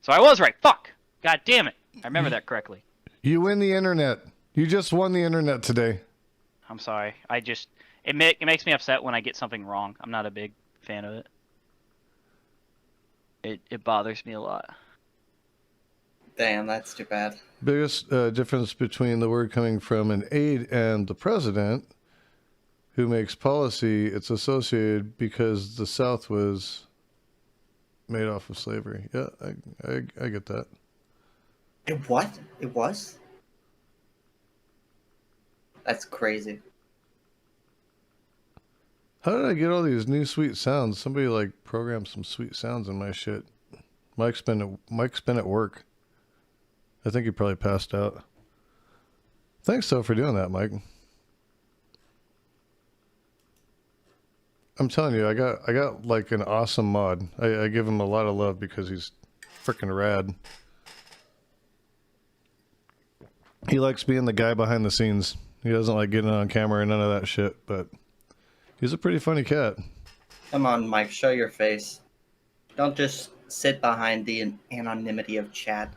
So I was right. Fuck. God damn it. I remember that correctly. You win the internet. You just won the internet today. I'm sorry. It makes me upset when I get something wrong. I'm not a big fan of it. It bothers me a lot. Damn, that's too bad. Biggest difference between the word coming from an aide and the president who makes policy, it's associated because the South was made off of slavery. Yeah, I get that. It what? It was? That's crazy. How did I get all these new sweet sounds? Somebody like programmed some sweet sounds in my shit. Mike's been at work. I think he probably passed out. Thanks though for doing that, Mike. I'm telling you, I got like an awesome mod. I give him a lot of love because he's freaking rad. He likes being the guy behind the scenes. He doesn't like getting on camera and none of that shit, but he's a pretty funny cat. Come on, Mike, show your face. Don't just sit behind the anonymity of chat.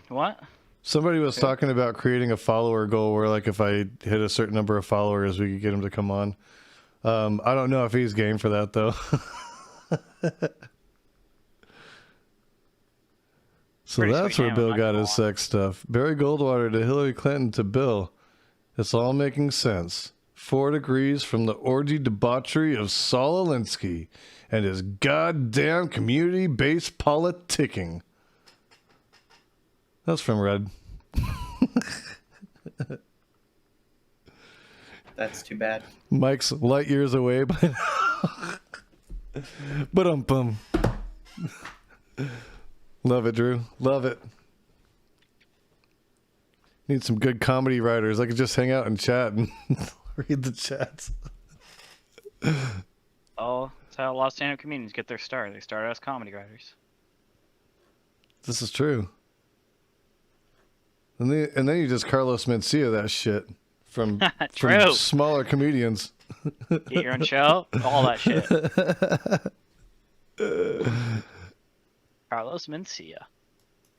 What? Somebody was talking about creating a follower goal where, like, if I hit a certain number of followers, we could get him to come on. I don't know if he's game for that, though. So Pretty that's sweet where name, Bill I'm got not his gonna sex stuff. Barry Goldwater to Hillary Clinton to Bill. It's all making sense. 4 degrees from the orgy debauchery of Saul Alinsky and his goddamn community-based politicking. That's from Red. That's too bad. Mike's light years away by now. But Love it, Drew. Love it. Need some good comedy writers. I could just hang out and chat and read the chats. Oh, that's how a lot of stand-up comedians get their start. They start as comedy writers. This is true. And then you just Carlos Mencia that shit from smaller comedians. Get your own show, all that shit. Carlos Mencia.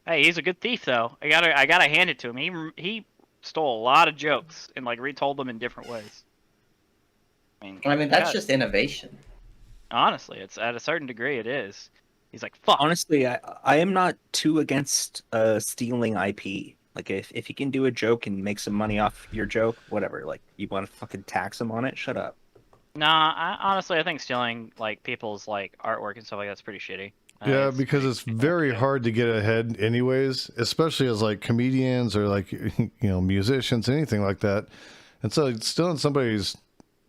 Hey, he's a good thief though. I gotta hand it to him. He stole a lot of jokes and like retold them in different ways. I mean that's just innovation. Honestly, it's at a certain degree it is. He's like, fuck. Honestly, I am not too against stealing IP. Like, if you can do a joke and make some money off your joke, whatever. Like, you want to fucking tax them on it? Shut up. Nah, honestly, I think stealing like people's like artwork and stuff like that's pretty shitty. Yeah, because it's very hard to get ahead anyways, especially as like comedians or like, you know, musicians, anything like that. And so stealing somebody's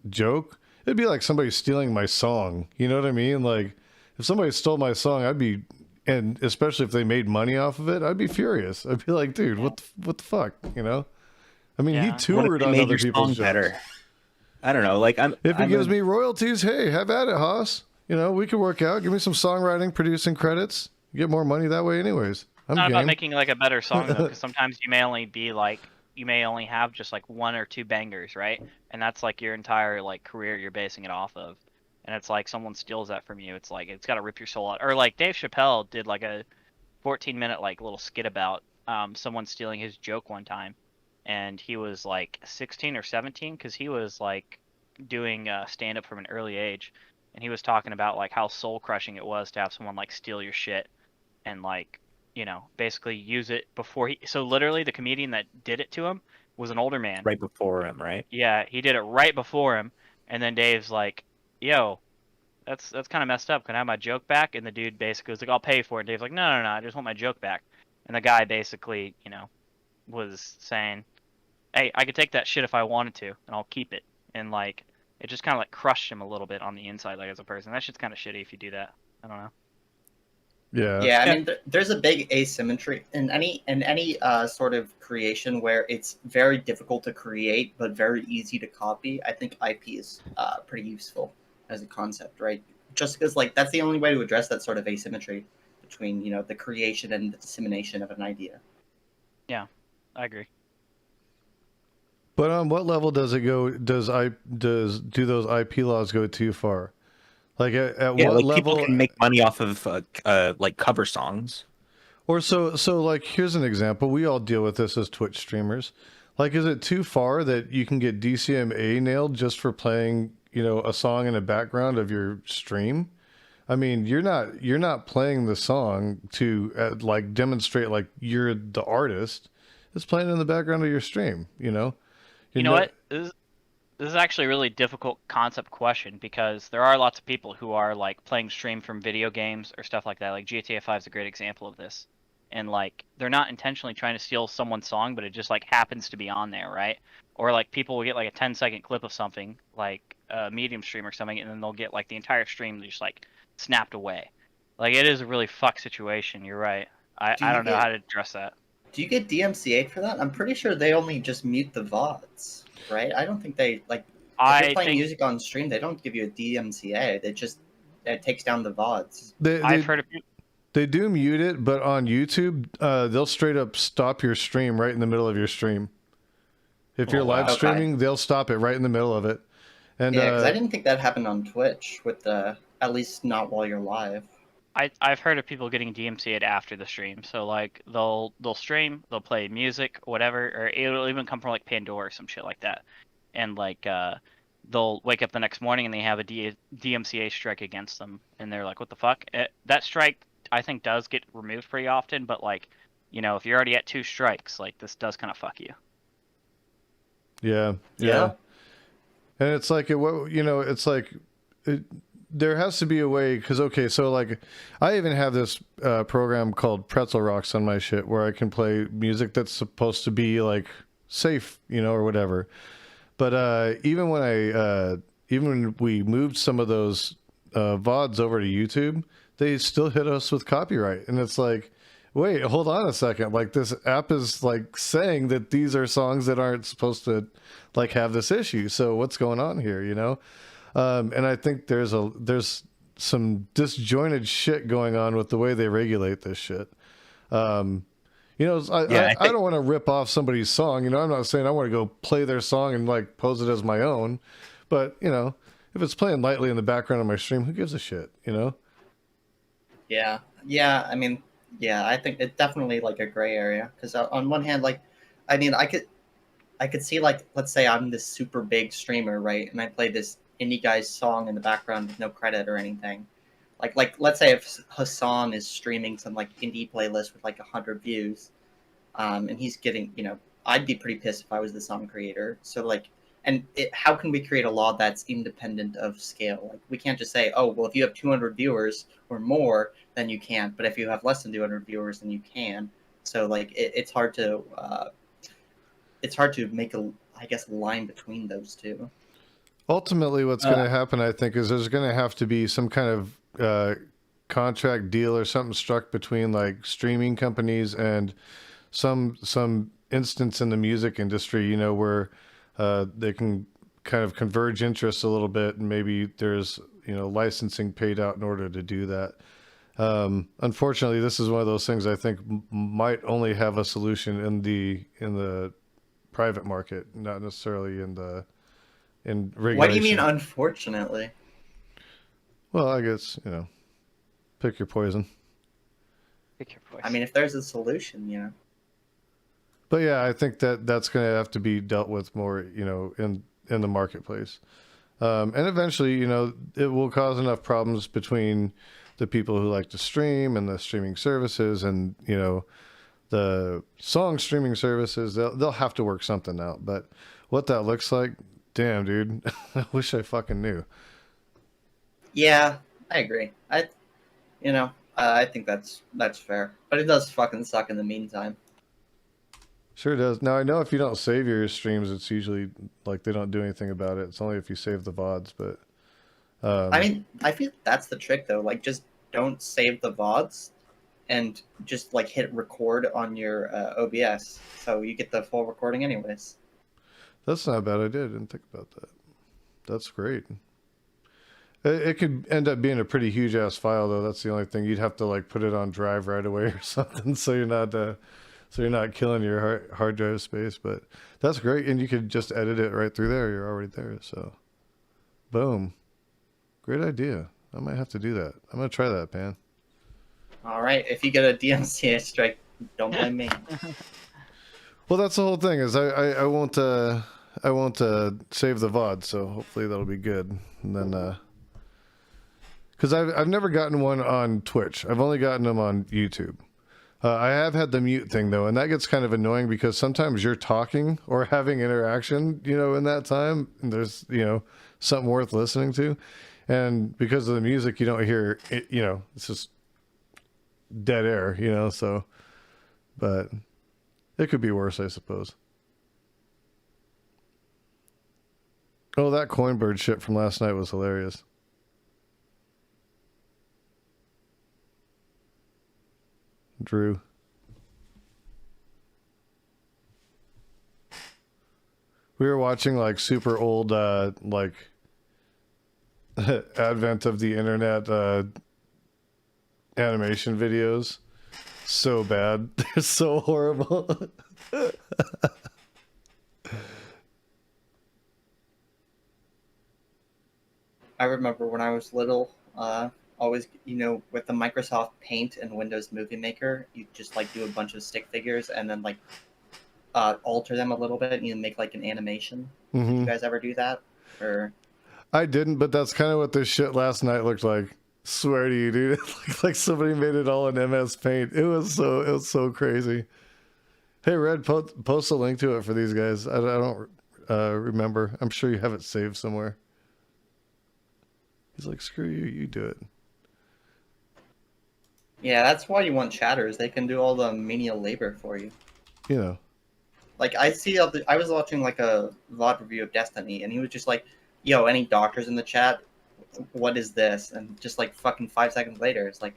joke, it'd be like somebody stealing my song. You know what I mean? Like, if somebody stole my song, I'd be, and especially if they made money off of it, I'd be furious. I'd be like, dude, what the fuck, you know? I mean, he toured on other people's jokes. Better. I don't know. Like, if he gives me royalties, hey, have at it, Haas. You know, we could work out. Give me some songwriting, producing credits. Get more money that way, anyways. It's not about making like a better song though, because sometimes you may only have just like 1 or 2 bangers, right? And that's like your entire like career you're basing it off of. And it's like someone steals that from you. It's like it's got to rip your soul out. Or like Dave Chappelle did like a 14-minute like little skit about someone stealing his joke one time, and he was like 16 or 17 because he was like doing stand up from an early age. And he was talking about like how soul crushing it was to have someone like steal your shit and like, you know, basically use it before he. So literally, the comedian that did it to him was an older man. Right before him, right? Yeah, he did it right before him, and then Dave's like, "Yo, that's kind of messed up. Can I have my joke back?" And the dude basically was like, "I'll pay for it." And Dave's like, "No, I just want my joke back." And the guy basically, you know, was saying, "Hey, I could take that shit if I wanted to, and I'll keep it." And like. It just kind of like crushed him a little bit on the inside, like as a person. That shit's kind of shitty if you do that. I don't know. Yeah. Yeah, I mean, there's a big asymmetry in any sort of creation where it's very difficult to create but very easy to copy. I think IP is pretty useful as a concept, right? Just because like that's the only way to address that sort of asymmetry between the creation and the dissemination of an idea. Yeah, I agree. But on what level does it go? Do those IP laws go too far? Like at Yeah, what like level? people can make money off of like cover songs. Or so like here's an example. We all deal with this as Twitch streamers. Like, is it too far that you can get DCMA nailed just for playing a song in the background of your stream? I mean, you're not playing the song to like demonstrate like you're the artist. It's playing in the background of your stream. You know what? This is actually a really difficult concept question because there are lots of people who are like playing stream from video games or stuff like that. Like GTA 5 is a great example of this. And like they're not intentionally trying to steal someone's song, but it just like happens to be on there, right? Or like people will get like a 10-second clip of something, like a medium stream or something, and then they'll get like the entire stream just like snapped away. Like it is a really fucked situation. You're right. I don't know how to address that. Do you get DMCA for that? I'm pretty sure they only just mute the VODs, right? I don't think they like. If you're playing music on stream, they don't give you a DMCA. It takes down the VODs. I've heard of. They do mute it, but on YouTube, they'll straight up stop your stream right in the middle of your stream. If you're live streaming, they'll stop it right in the middle of it. And yeah, because I didn't think that happened on Twitch with at least not while you're live. I've heard of people getting DMCA'd after the stream. So like they'll stream, they'll play music, whatever, or it'll even come from like Pandora or some shit like that. And like they'll wake up the next morning and they have a DMCA strike against them, and they're like, "What the fuck?" That strike I think does get removed pretty often, but like if you're already at 2 strikes, like this does kind of fuck you. Yeah. And it's like it's like there has to be a way, because so like I even have this program called Pretzel Rocks on my shit where I can play music that's supposed to be like safe, or whatever. But even when we moved some of those VODs over to YouTube, they still hit us with copyright, and it's like, wait, hold on a second. Like this app is like saying that these are songs that aren't supposed to like have this issue. So what's going on here? And I think there's some disjointed shit going on with the way they regulate this shit. I don't want to rip off somebody's song. I'm not saying I want to go play their song and like pose it as my own, but if it's playing lightly in the background of my stream, who gives a shit? Yeah. I mean, yeah, I think it's definitely like a gray area because on one hand, like, I mean, I could see like, let's say I'm this super big streamer, right, and I play this indie guy's song in the background with no credit or anything. Like let's say if Hassan is streaming some like indie playlist with like 100 views, and he's getting, I'd be pretty pissed if I was the song creator. So like, how can we create a law that's independent of scale? Like we can't just say, oh, well, if you have 200 viewers or more, then you can't. But if you have less than 200 viewers, then you can. So like, it's hard to make a line between those two. Ultimately, what's going to happen, I think, is there's going to have to be some kind of contract deal or something struck between like streaming companies and some instance in the music industry, where they can kind of converge interests a little bit, and maybe there's licensing paid out in order to do that. Unfortunately, this is one of those things I think might only have a solution in the private market, not necessarily in regulation. What do you mean, unfortunately? Well, I guess pick your poison. Pick your poison. I mean, if there's a solution, But yeah, I think that's going to have to be dealt with more, in the marketplace, and eventually, it will cause enough problems between the people who like to stream and the streaming services, and the song streaming services. They'll have to work something out. But what that looks like, damn, dude, I wish I fucking knew. Yeah, I agree. I think that's fair, but it does fucking suck in the meantime. Sure does. Now I know if you don't save your streams, it's usually like they don't do anything about it. It's only if you save the VODs, but I mean, I feel that's the trick though. Like, just don't save the VODs, and just like hit record on your OBS, so you get the full recording anyways. That's not a bad idea. I didn't think about that. That's great. It could end up being a pretty huge ass file, though. That's the only thing. You'd have to like put it on drive right away or something, so you're not killing your hard drive space. But that's great, and you could just edit it right through there. You're already there, so boom, great idea. I might have to do that. I'm gonna try that, man. All right, if you get a DMCA strike, don't blame me. Well, that's the whole thing. Is I won't save the VOD, so hopefully that'll be good. And then because I've never gotten one on Twitch. I've only gotten them on YouTube. I have had the mute thing though, and that gets kind of annoying because sometimes you're talking or having interaction, in that time, and there's something worth listening to, and because of the music, you don't hear it. It's just dead air. So, but it could be worse, I suppose. Oh, that Coinbird shit from last night was hilarious. Drew. We were watching like super old like advent of the internet animation videos. So bad. They're so horrible. I remember when I was little, always, with the Microsoft Paint and Windows Movie Maker, you just like do a bunch of stick figures and then like alter them a little bit and you make like an animation. Did you guys ever do that? Or I didn't, but that's kind of what this shit last night looked like. Swear to you, dude. It looked like somebody made it all in MS Paint. It was so crazy. Hey, Red, post a link to it for these guys. I don't remember. I'm sure you have it saved somewhere. He's like, screw you, you do it. yeah, that's why you want chatters. They can do all the menial labor for you. Like I was watching like a VOD review of Destiny, and he was just like, "Yo, any doctors in the chat? What is this?" And just like fucking 5 seconds later, it's like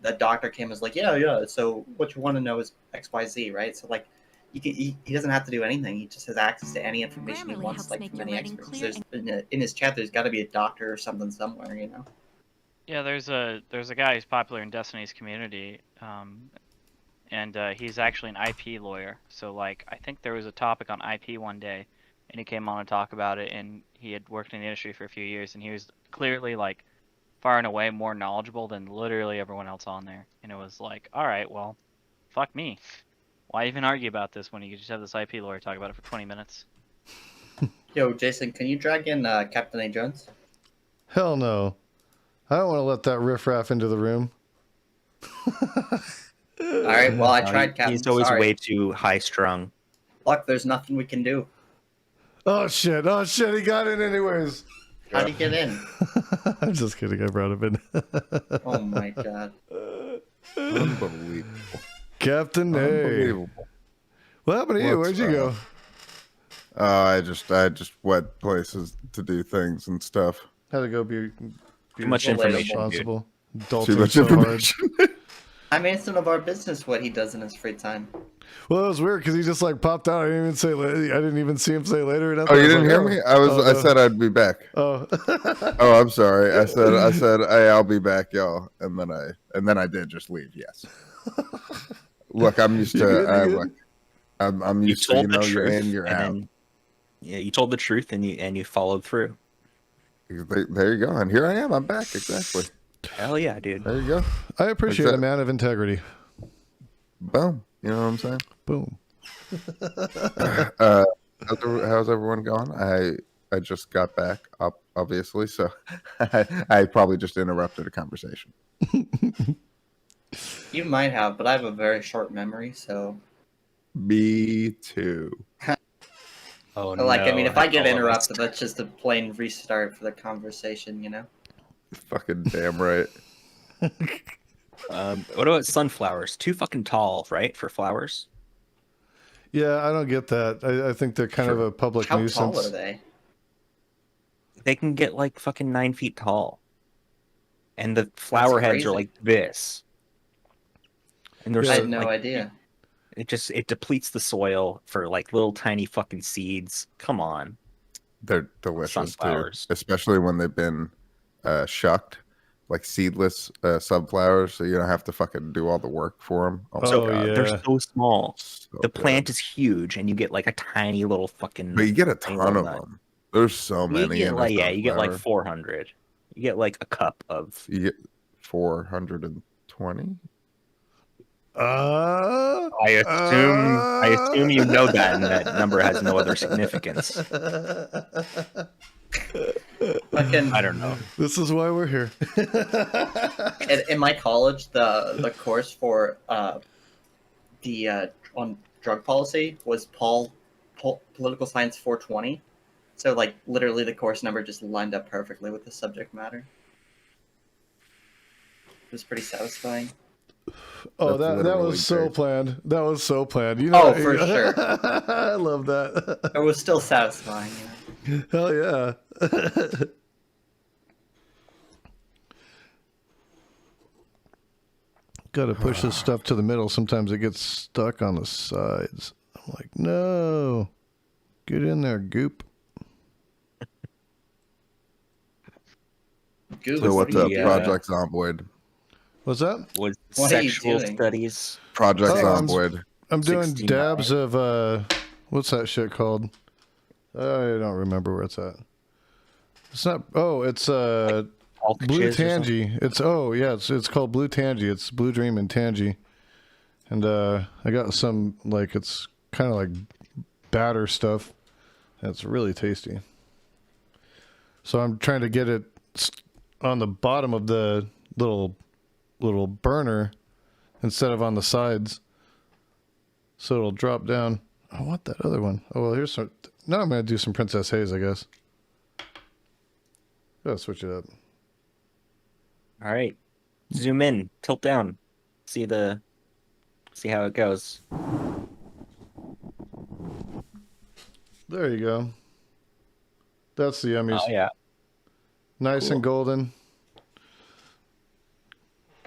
the doctor came and was like, "Yeah. So what you want to know is XYZ, right?" So like, he doesn't have to do anything. He just has access to any information he wants, like from any experts. There's in his chat, there's got to be a doctor or something somewhere, Yeah, there's a guy who's popular in Destiny's community, and he's actually an IP lawyer. So like, I think there was a topic on IP one day, and he came on to talk about it. And he had worked in the industry for a few years, and he was clearly like far and away more knowledgeable than literally everyone else on there. And it was like, all right, well, fuck me. Why even argue about this when you could just have this IP lawyer talk about it for 20 minutes? Yo, Jason, can you drag in Captain A. Jones? Hell no. I don't want to let that riffraff into the room. All right, well, I tried, Captain. He's always Sorry. way too high strung. Look, there's nothing we can do. Oh shit, he got in anyways. How'd he get in? I'm just kidding, I brought him in. Oh my god. Unbelievable. Captain A. Unbelievable. What happened to you? Where'd you go? I just went places to do things and stuff. Had to go be Too much information, responsible. Too much information. I mean, it's none of our business what he does in his free time. Well, it was weird because he just like popped out. I didn't even see him say later. Oh, you didn't hear me? I said I'd be back. Oh. Oh, I'm sorry. I said, hey, I'll be back, y'all, and then I did just leave. Yes. Look, I'm used to. I'm used to. You're in, you're out. Yeah, you told the truth and you followed through. There you go, and here I am. I'm back. Exactly. Hell yeah, dude. There you go. I appreciate a man of integrity. Boom. You know what I'm saying? Boom. How's everyone going? I just got back up, obviously, so I probably just interrupted a conversation. You might have, but I have a very short memory, so. Me too. Oh no! I mean, if I get interrupted, that's just a plain restart for the conversation, Fucking damn right. What about sunflowers? Too fucking tall, right, for flowers? Yeah, I don't get that. I think they're kind of a public nuisance. How tall are they? They can get like fucking 9 feet tall, and the flower heads are like this. And there's I Yeah. had no idea. it depletes the soil for like little tiny fucking seeds. Come on. They're delicious Sunflowers. too, especially when they've been shucked, like seedless sunflowers, so you don't have to fucking do all the work for them. Oh, So, my God. yeah. They're so small. So The plant good. is huge, and you get like a tiny little fucking. But you get a tiny ton little of nut. them. There's so You many. get in a like you get like sunflower. 400. You get like a cup of. You get 420. I assume you know that, and that number has no other significance. Fucking, I don't know. This is why we're here. in my college, the course for the on drug policy was political science 420. So like literally the course number just lined up perfectly with the subject matter. It was pretty satisfying. Oh, That's that literally was so great. planned. That was so planned. You know, Oh, for sure. I love that. It was still satisfying. You know? Hell yeah. Got to push this stuff to the middle. Sometimes it gets stuck on the sides. I'm like, no. Get in there, goop. Goop So is what's the, up, Project Zomboid? What's that? Was What are you sexual doing? studies. Project Oh, Zomboid. I'm doing 69. dabs of what's that shit called? I don't remember where it's at. It's not. Oh, it's Blue Tangy. It's called Blue Tangy. It's Blue Dream and Tangy, and I got some like it's kind of like batter stuff. And it's really tasty. So I'm trying to get it on the bottom of the little burner instead of on the sides, so it'll drop down. I want that other one. Oh well, here's some. Now I'm gonna do some Princess Haze, I guess. Gotta switch it up. All right, zoom in, tilt down, see how it goes. There you go. That's the yummies. Oh yeah, Nice cool. and golden.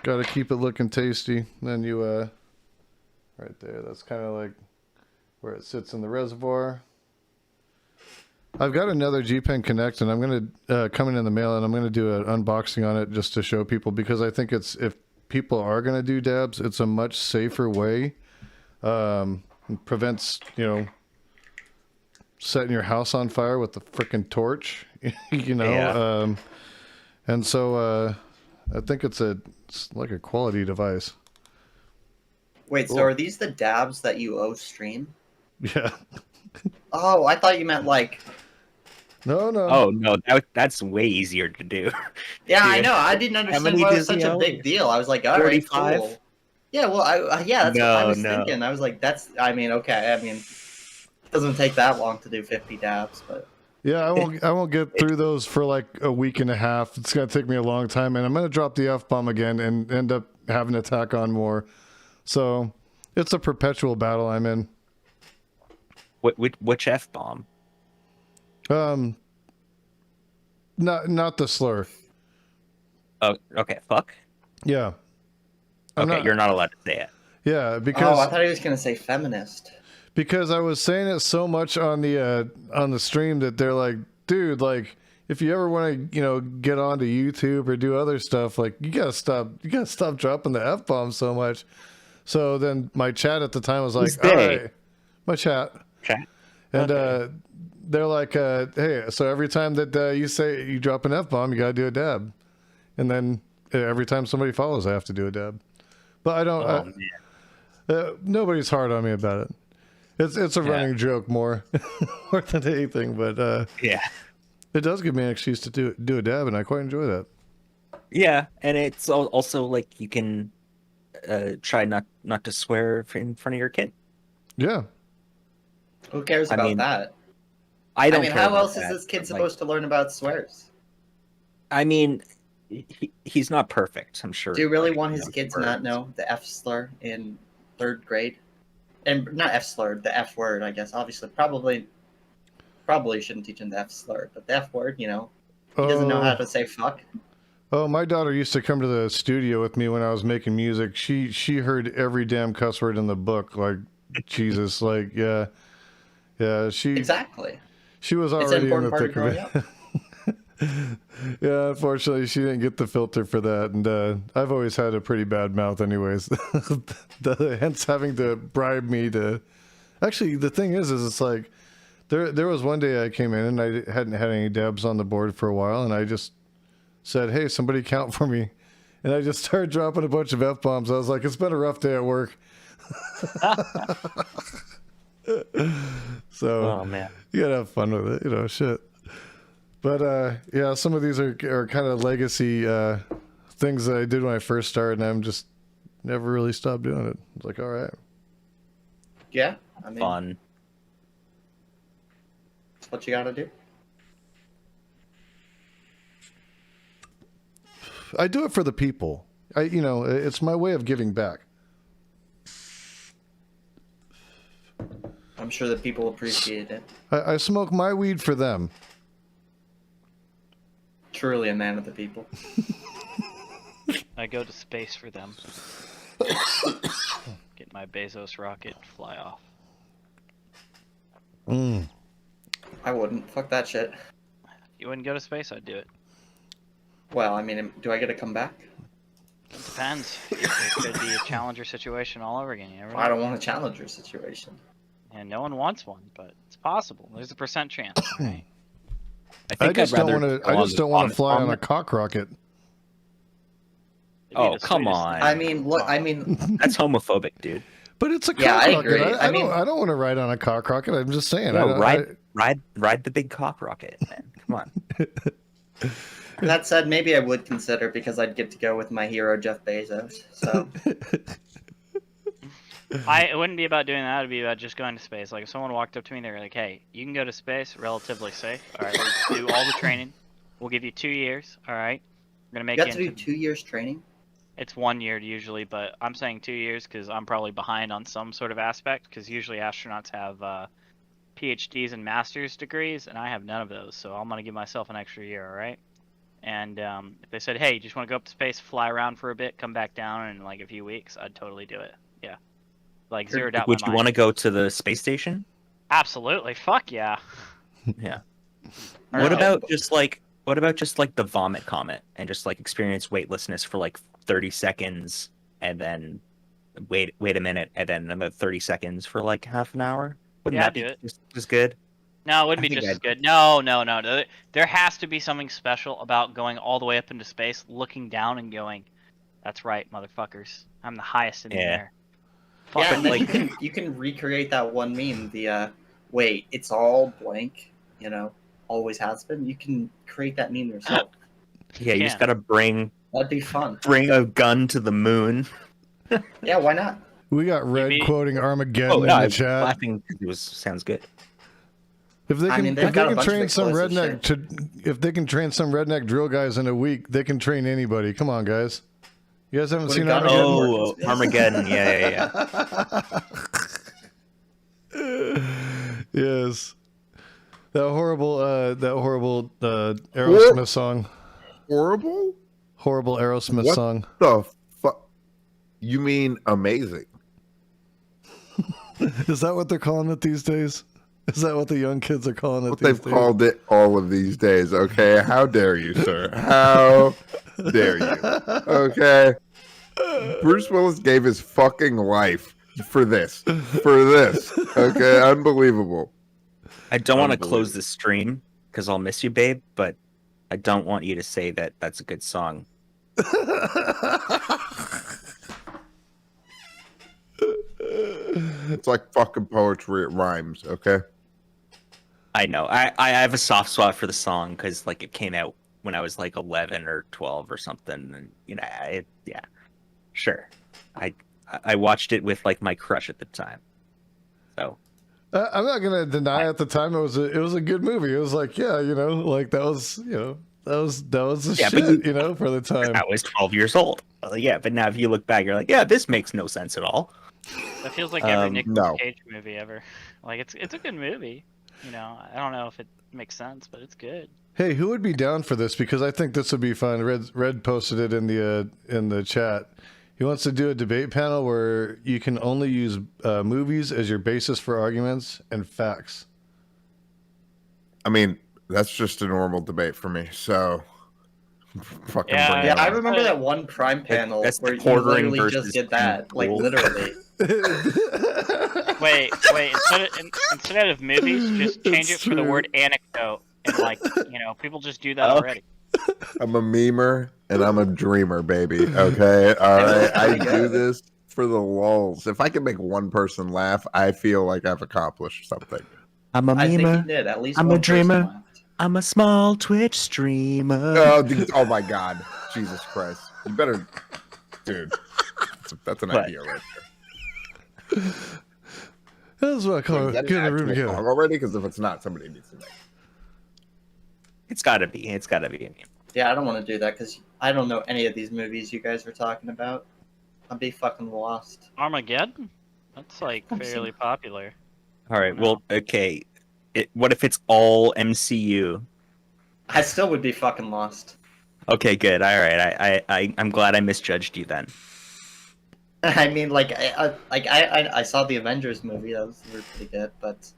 Got to keep it looking tasty. Then you, right there. That's kind of like where it sits in the reservoir. I've got another G-Pen Connect, and I'm gonna coming in the mail, and I'm gonna do an unboxing on it just to show people, because I think it's, if people are gonna do dabs, it's a much safer way. It prevents, setting your house on fire with the frickin' torch, Yeah. And so I think it's like a quality device. Wait, so Cool. are these the dabs that you owe stream? Yeah. Oh, I thought you meant like. No. Oh no, that's way easier to do. Yeah, I Dude. know. I didn't understand many why it was does he such a owe? big deal. I was like, all right, 45? cool. Yeah, well, that's what I No, was no. thinking. I was like, okay. I mean, it doesn't take that long to do 50 dabs, but Yeah, I won't get through those for like a week and a half. It's gonna take me a long time, and I'm gonna drop the F-bomb again and end up having to tack on more. So it's a perpetual battle I'm in. Which F bomb? Not the slur. Oh, okay. Fuck. Yeah. Okay, you're not allowed to say it. Yeah, oh, because I thought he was gonna say feminist. because I was saying it so much on the stream that they're like, dude, like if you ever want to, get onto YouTube or do other stuff, like you gotta stop dropping the F-bomb so much. So then my chat at the time was like, Who's all they? right, my chat. Chat. And Okay. they're like, hey, so every time that you say you drop an F-bomb, you got to do a dab. And then every time somebody follows, I have to do a dab. But I don't, Oh, man. nobody's hard on me about it. It's a running joke more than anything. But Yeah. it does give me an excuse to do a dab, and I quite enjoy that. Yeah, and it's also like you can try not to swear in front of your kid. Yeah. Who cares I about mean, that? I don't. care how about else that, is this kid but, supposed to learn about swears? I mean, he's not perfect. I'm sure. Do you really like, want his kid to not know the F slur in 3rd grade? And not F slur, the F word, I guess. Obviously, probably shouldn't teach him the F slur, but the F word, he doesn't know how to say fuck. Oh, my daughter used to come to the studio with me when I was making music. She heard every damn cuss word in the book. Like, Jesus, like, yeah. Exactly. She was It's an already in the important part of thick of growing it. up. Yeah, unfortunately, she didn't get the filter for that, and I've always had a pretty bad mouth, anyways. Hence having to bribe me to. Actually, the thing is it's like there was one day I came in and I hadn't had any dabs on the board for a while, and I just said, "Hey, somebody count for me," and I just started dropping a bunch of f-bombs. I was like, "It's been a rough day at work." So, Oh man. you gotta have fun with it, shit. But yeah, some of these are kind of legacy things that I did when I first started, and I'm just never really stopped doing it. It's like, all right. Yeah, I mean, Fun. that's what you gotta do. I do it for the people. It's my way of giving back. I'm sure that people appreciate it. I smoke my weed for them. Truly a man of the people. I go to space for them. Get my Bezos rocket, fly off. I wouldn't. Fuck that shit. You wouldn't go to space, I'd do it. Well, I mean, do I get to come back? It depends. It could be a challenger situation all over again. You never know. I don't want a challenger situation. And no one wants one, but it's possible. There's a % chance. Right? I just don't want to fly on a cock rocket. Oh, come on. I mean, look, That's homophobic, dude. But it's a cock Yeah, I rocket. agree. I don't want to ride on a cock rocket. I'm just saying. No, ride the big cock rocket, man. Come on. That said, maybe I would consider because I'd get to go with my hero Jeff Bezos. So It wouldn't be about doing that. It'd be about just going to space. Like if someone walked up to me, they're like, "Hey, you can go to space, relatively safe. All right, we'll do all the training. We'll give you 2 years. All right, we're gonna make you have to do 2 years training. It's 1 year usually, but I'm saying 2 years because I'm probably behind on some sort of aspect. Because usually astronauts have PhDs and master's degrees, and I have none of those. So I'm gonna give myself an extra year. All right. And if they said, "Hey, you just want to go up to space, fly around for a bit, come back down in like a few weeks," I'd totally do it. Yeah. Like zeroed out. Would you want to go to the space station? Absolutely. Fuck yeah. Yeah. Or What no. about just like the vomit comet and just like experience weightlessness for like 30 seconds and then wait a minute and then another 30 seconds for like half an hour? Wouldn't Yeah, that be do it. just good? No, it wouldn't I be think just as I'd- good. No. There has to be something special about going all the way up into space, looking down and going, "That's right, motherfuckers. I'm the highest in the Yeah. air." Fuck Yeah, it, and then like- you can recreate that one meme. The wait, it's all blank. Always has been. You can create that meme yourself. Yeah, you just Yeah. gotta bring That'd be fun. a gun to the moon. Yeah, why not? We got Red mean- quoting Armageddon Oh, in no, the I'm chat. laughing because sounds good. If they I can, mean, they've if they got a can bunch of train some explosive redneck if they can train some redneck drill guys in a week, they can train anybody. Come on, guys. You guys haven't Would've seen got Armageddon? Oh, Armageddon. Yeah. Yes. That horrible Aerosmith song. Horrible? Horrible Aerosmith What song. the fuck? You mean amazing? Is that what they're calling it these days? Is that what the young kids are calling it What these they've days? called it all of these days, okay? How dare you, sir? How dare you? Okay? Bruce Willis gave his fucking life for this. Okay? Unbelievable. I don't want to close the stream because I'll miss you, babe, but I don't want you to say that that's a good song. It's like fucking poetry. It rhymes, okay? I know. I have a soft spot for the song because like it came out when I was like 11 or 12 or something, and yeah, sure. I watched it with like my crush at the time, so I'm not gonna deny at the time it was a good movie. It was like, yeah, like that was the Yeah, but shit, for the time. I was 12 years old. Yeah, but now if you look back, you're like, yeah, this makes no sense at all. That feels like every Nicolas no. Cage movie ever. Like it's a good movie. I don't know if it makes sense, but it's good. Hey, who would be down for this? Because I think this would be fun. Red posted it in the chat. He wants to do a debate panel where you can only use movies as your basis for arguments and facts. I mean, that's just a normal debate for me. So, fucking Yeah, bring it Yeah, I on. remember that one Prime panel that's the where you quartering literally versus just did that, like cool. literally. Wait. Instead of movies, just change That's it for the true. word anecdote, and like people just do that already. I'm a memer and I'm a dreamer, baby. Okay, all right. I do this for the lulz. If I can make one person laugh, I feel like I've accomplished something. I'm a I think he memer. did. At least I'm a one person dreamer. laughed. I'm a small Twitch streamer. Oh my God, Jesus Christ! You better, dude. That's an What? idea right That's what I call there. Is it. that Get an in the room actual together. song already? Because if it's not, somebody needs to make. It's gotta be. It's gotta be. Yeah, I don't want to do that because I don't know any of these movies you guys were talking about. I'd be fucking lost. Armageddon? That's like fairly popular. All right. Well, okay. What if it's all MCU? I still would be fucking lost. Okay, good. All right. I'm glad I misjudged you then. I mean, I saw the Avengers movie. That was pretty good, but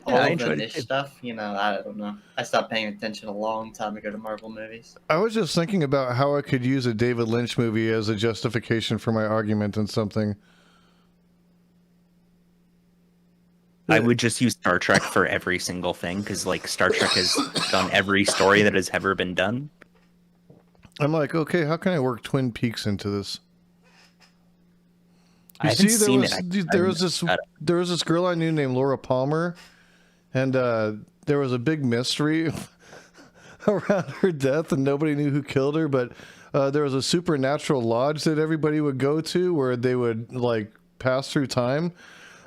all I of the enjoyed it niche too. stuff, I don't know. I stopped paying attention a long time ago to Marvel movies. I was just thinking about how I could use a David Lynch movie as a justification for my argument in something. I would just use Star Trek for every single thing because, like, Star Trek has done every story that has ever been done. I'm like, okay, how can I work Twin Peaks into this? I haven't seen it. There was this girl I knew named Laura Palmer, and there was a big mystery around her death, and nobody knew who killed her. But there was a supernatural lodge that everybody would go to, where they would like pass through time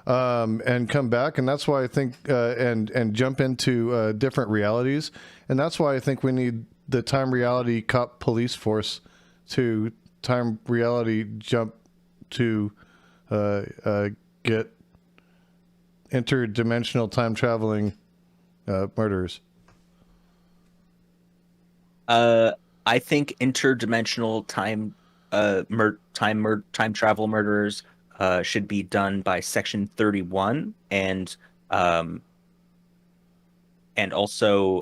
and come back, and that's why I think and jump into different realities, and that's why I think we need the time reality cop police force to time reality jump to get interdimensional time traveling murderers. I think interdimensional time travel murderers should be done by Section 31, and also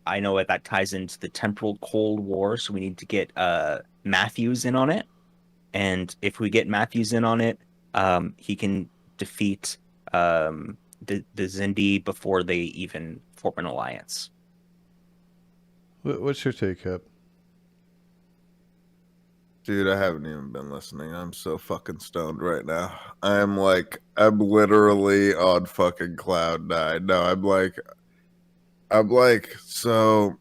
I know that ties into the temporal Cold War, so we need to get Matthews in on it. And if we get Matthews in on it, he can defeat the Zindi before they even form an alliance. What's your take, Cap? Dude, I haven't even been listening. I'm so fucking stoned right now. I'm literally on fucking cloud nine. No, I'm like, so,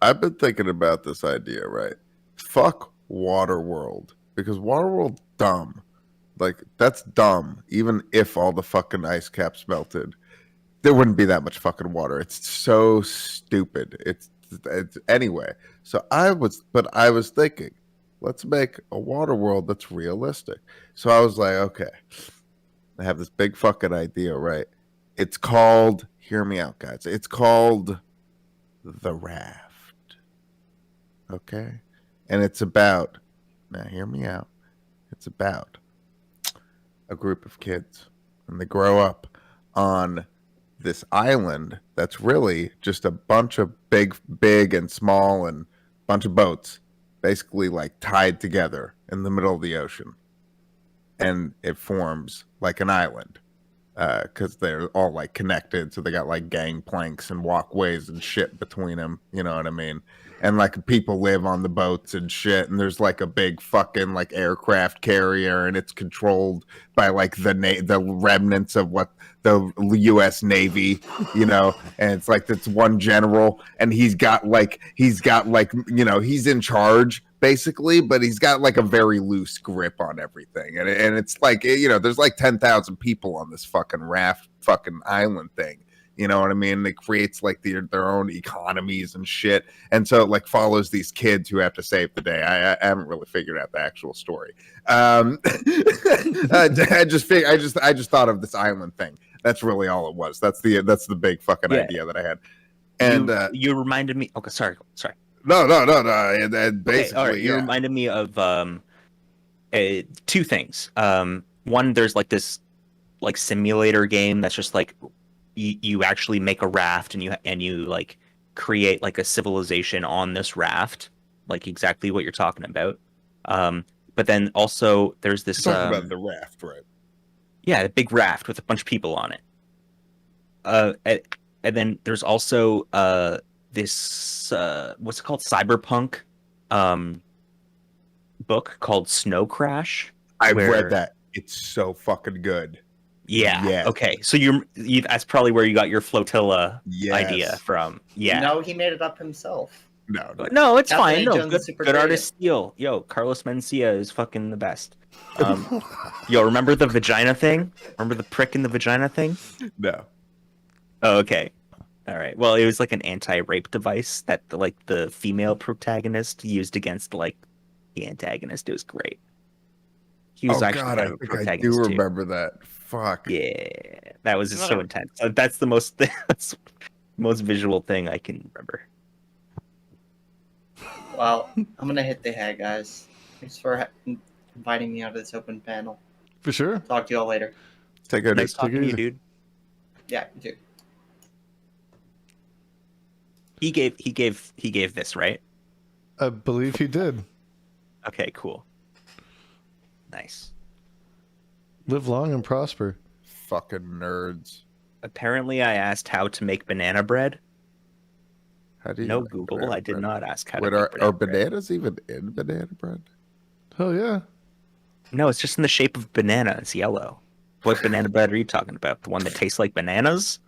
I've been thinking about this idea, right? Fuck Waterworld, because Waterworld dumb. Like, that's dumb. Even if all the fucking ice caps melted, there wouldn't be that much fucking water. It's so stupid. It's anyway. So I was thinking, let's make a Waterworld that's realistic. So I was like, okay, I have this big fucking idea, right? It's called, hear me out, guys. It's called The Raft. Okay? And it's about, now hear me out. It's about a group of kids, and they grow up on this island that's really just a bunch of big and small and bunch of boats basically like tied together in the middle of the ocean, and it forms like an island because they're all like connected, so they got like gangplanks and walkways and shit between them, you know what I mean? And like people live on the boats and shit, and there's like a big fucking like aircraft carrier, and it's controlled by like the remnants of what the U.S. Navy, and it's like this one general, and he's got like he's in charge basically, but he's got like a very loose grip on everything, and it's like there's like 10,000 people on this fucking raft fucking island thing. You know what I mean? It creates like their own economies and shit, and so it like follows these kids who have to save the day. I haven't really figured out the actual story. I just thought of this island thing. That's really all it was. That's the big fucking idea that I had. And you reminded me. Okay, sorry. no. And basically, all right. You reminded me of two things. One, there's like this like simulator game that's just like you actually make a raft and you like create like a civilization on this raft, like exactly what you're talking about. But then also there's this talking about the raft, right? Yeah, the big raft with a bunch of people on it. And then there's also this what's it called, cyberpunk book called Snow Crash. I've read that. It's so fucking good. Yeah. Yes. Okay. So that's probably where you got your flotilla idea from. Yeah. No, he made it up himself. No, it's Captain fine. A. No, Jones is super good creative. artist steal. Yo, Carlos Mencia is fucking the best. Yo, remember the vagina thing? Remember the prick in the vagina thing? No. Oh, okay. All right. Well, it was like an anti-rape device that the female protagonist used against like the antagonist. It was great. He was actually God, kind I of a think I do protagonist too. remember that. Fuck. Yeah, that was just so intense. That's the most that's the most visual thing I can remember. Well, I'm gonna hit the head, guys. Thanks for inviting me out of this open panel. For sure. Talk to y'all later. Take care. Nice talking to you, dude. Yeah, you too. He gave this, right? I believe he did. Okay, cool. Nice. Live long and prosper. Fucking nerds. Apparently, I asked how to make banana bread. How do you No make Google. banana I did bread? not ask how Wait, to make banana are bread. bananas even in banana bread? Oh yeah. No, it's just in the shape of banana. It's yellow. What banana bread are you talking about? The one that tastes like bananas?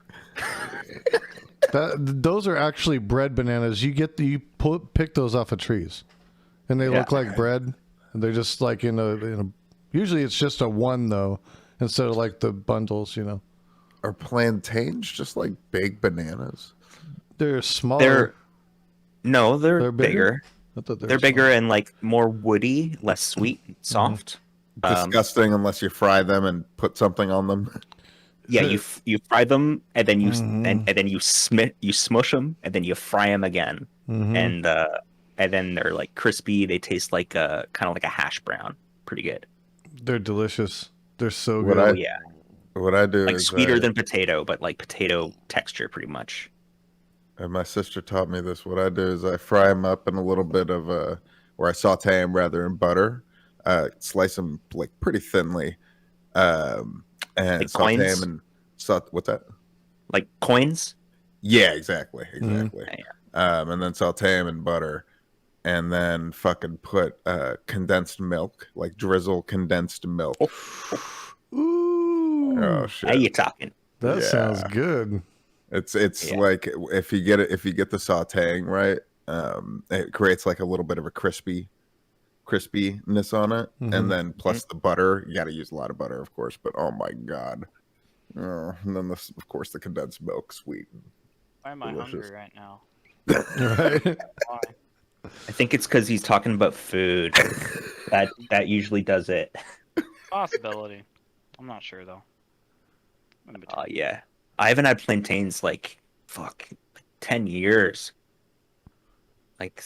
Those are actually bread bananas. Pick those off of trees, and they look like bread. And they're just like in a. Usually it's just a one though, instead of like the bundles. Are plantains just like big bananas? They're smaller. They're bigger? bigger. I thought They're bigger and like more woody, less sweet, soft. Disgusting unless you fry them and put something on them. Yeah, you fry them and then you and then you smush them and then you fry them again, and then they're like crispy. They taste like kind of like a hash brown. Pretty good. They're delicious. They're so What good. What I do like is sweeter than potato, but like potato texture, pretty much. And my sister taught me this. What I do is I fry them up in a little bit of or I saute them rather in butter, slice them like pretty thinly, and Like saute coins? them what's that? Like coins. Yeah, exactly. Yeah. And then saute them in butter, and then fucking put condensed milk, like drizzle condensed milk. Ooh. Oh shit! How you talking? That sounds good. It's like if you get the sautéing right, it creates like a little bit of a crispiness on it, and then plus the butter. You got to use a lot of butter, of course. But oh my god! And then of course the condensed milk, sweet. Why am I hungry right now? Right. Why? I think it's because he's talking about food. that usually does it. Possibility. I'm not sure though. Yeah. I haven't had plantains like 10 years. Like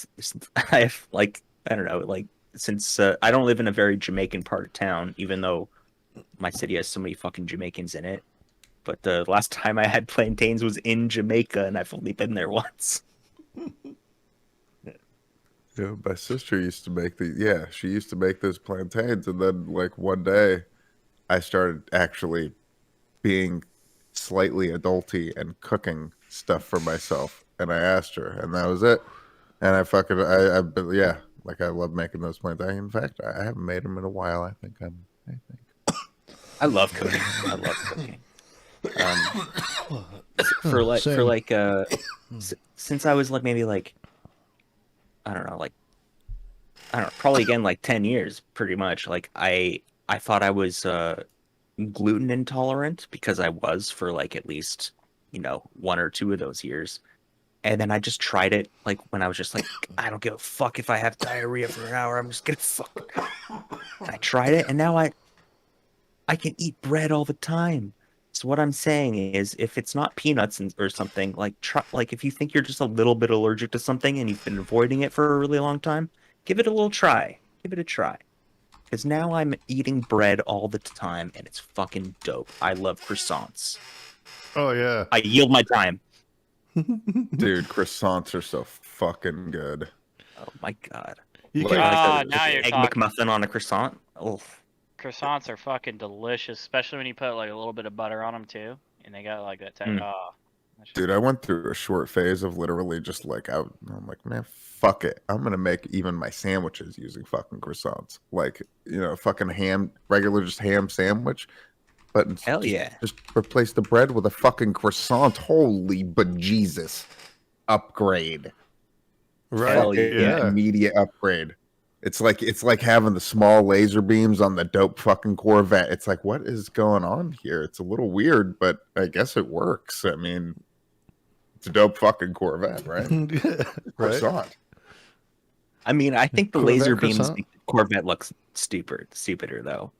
I've like I don't know, like since I don't live in a very Jamaican part of town, even though my city has so many fucking Jamaicans in it. But the last time I had plantains was in Jamaica, and I've only been there once. Yeah, my sister used to make she used to make those plantains, and then like one day, I started actually being slightly adulty and cooking stuff for myself, and I asked her, and that was it. And I love making those plantains. In fact, I haven't made them in a while. I think. I love cooking. I love cooking. Since I was like maybe like I don't know, probably again like 10 years pretty much. Like I thought I was gluten intolerant because I was for like at least 1 or 2 of those years. And then I just tried it like when I was just like, I don't give a fuck if I have diarrhea for an hour, I'm just gonna fuck. I tried it and now I can eat bread all the time. It's So what I'm saying is, if it's not peanuts or something, like try, like if you think you're just a little bit allergic to something and you've been avoiding it for a really long time, give it a little try. Give it a try. Because now I'm eating bread all the time and it's fucking dope. I love croissants. Oh yeah. I yield my time. Dude, croissants are so fucking good. Oh my god. You Like, can't. now you're Egg talking. McMuffin on a croissant. Oh, Croissants are fucking delicious, especially when you put like a little bit of butter on them too, and they got like that. That's just- Dude, I went through a short phase of literally just like I'm like, man, fuck it. I'm gonna make even my sandwiches using fucking croissants. Like, fucking regular just ham sandwich. But hell yeah. Just replace the bread with a fucking croissant. Holy bejesus. Upgrade. Right. Hell Fucking yeah. immediate upgrade. It's like having the small laser beams on the dope fucking Corvette. It's like, what is going on here? It's a little weird, but I guess it works. I mean, it's a dope fucking Corvette, right? Right. Croissant. I mean, I think the Corvette laser beams croissant? make the Corvette looks stupider though.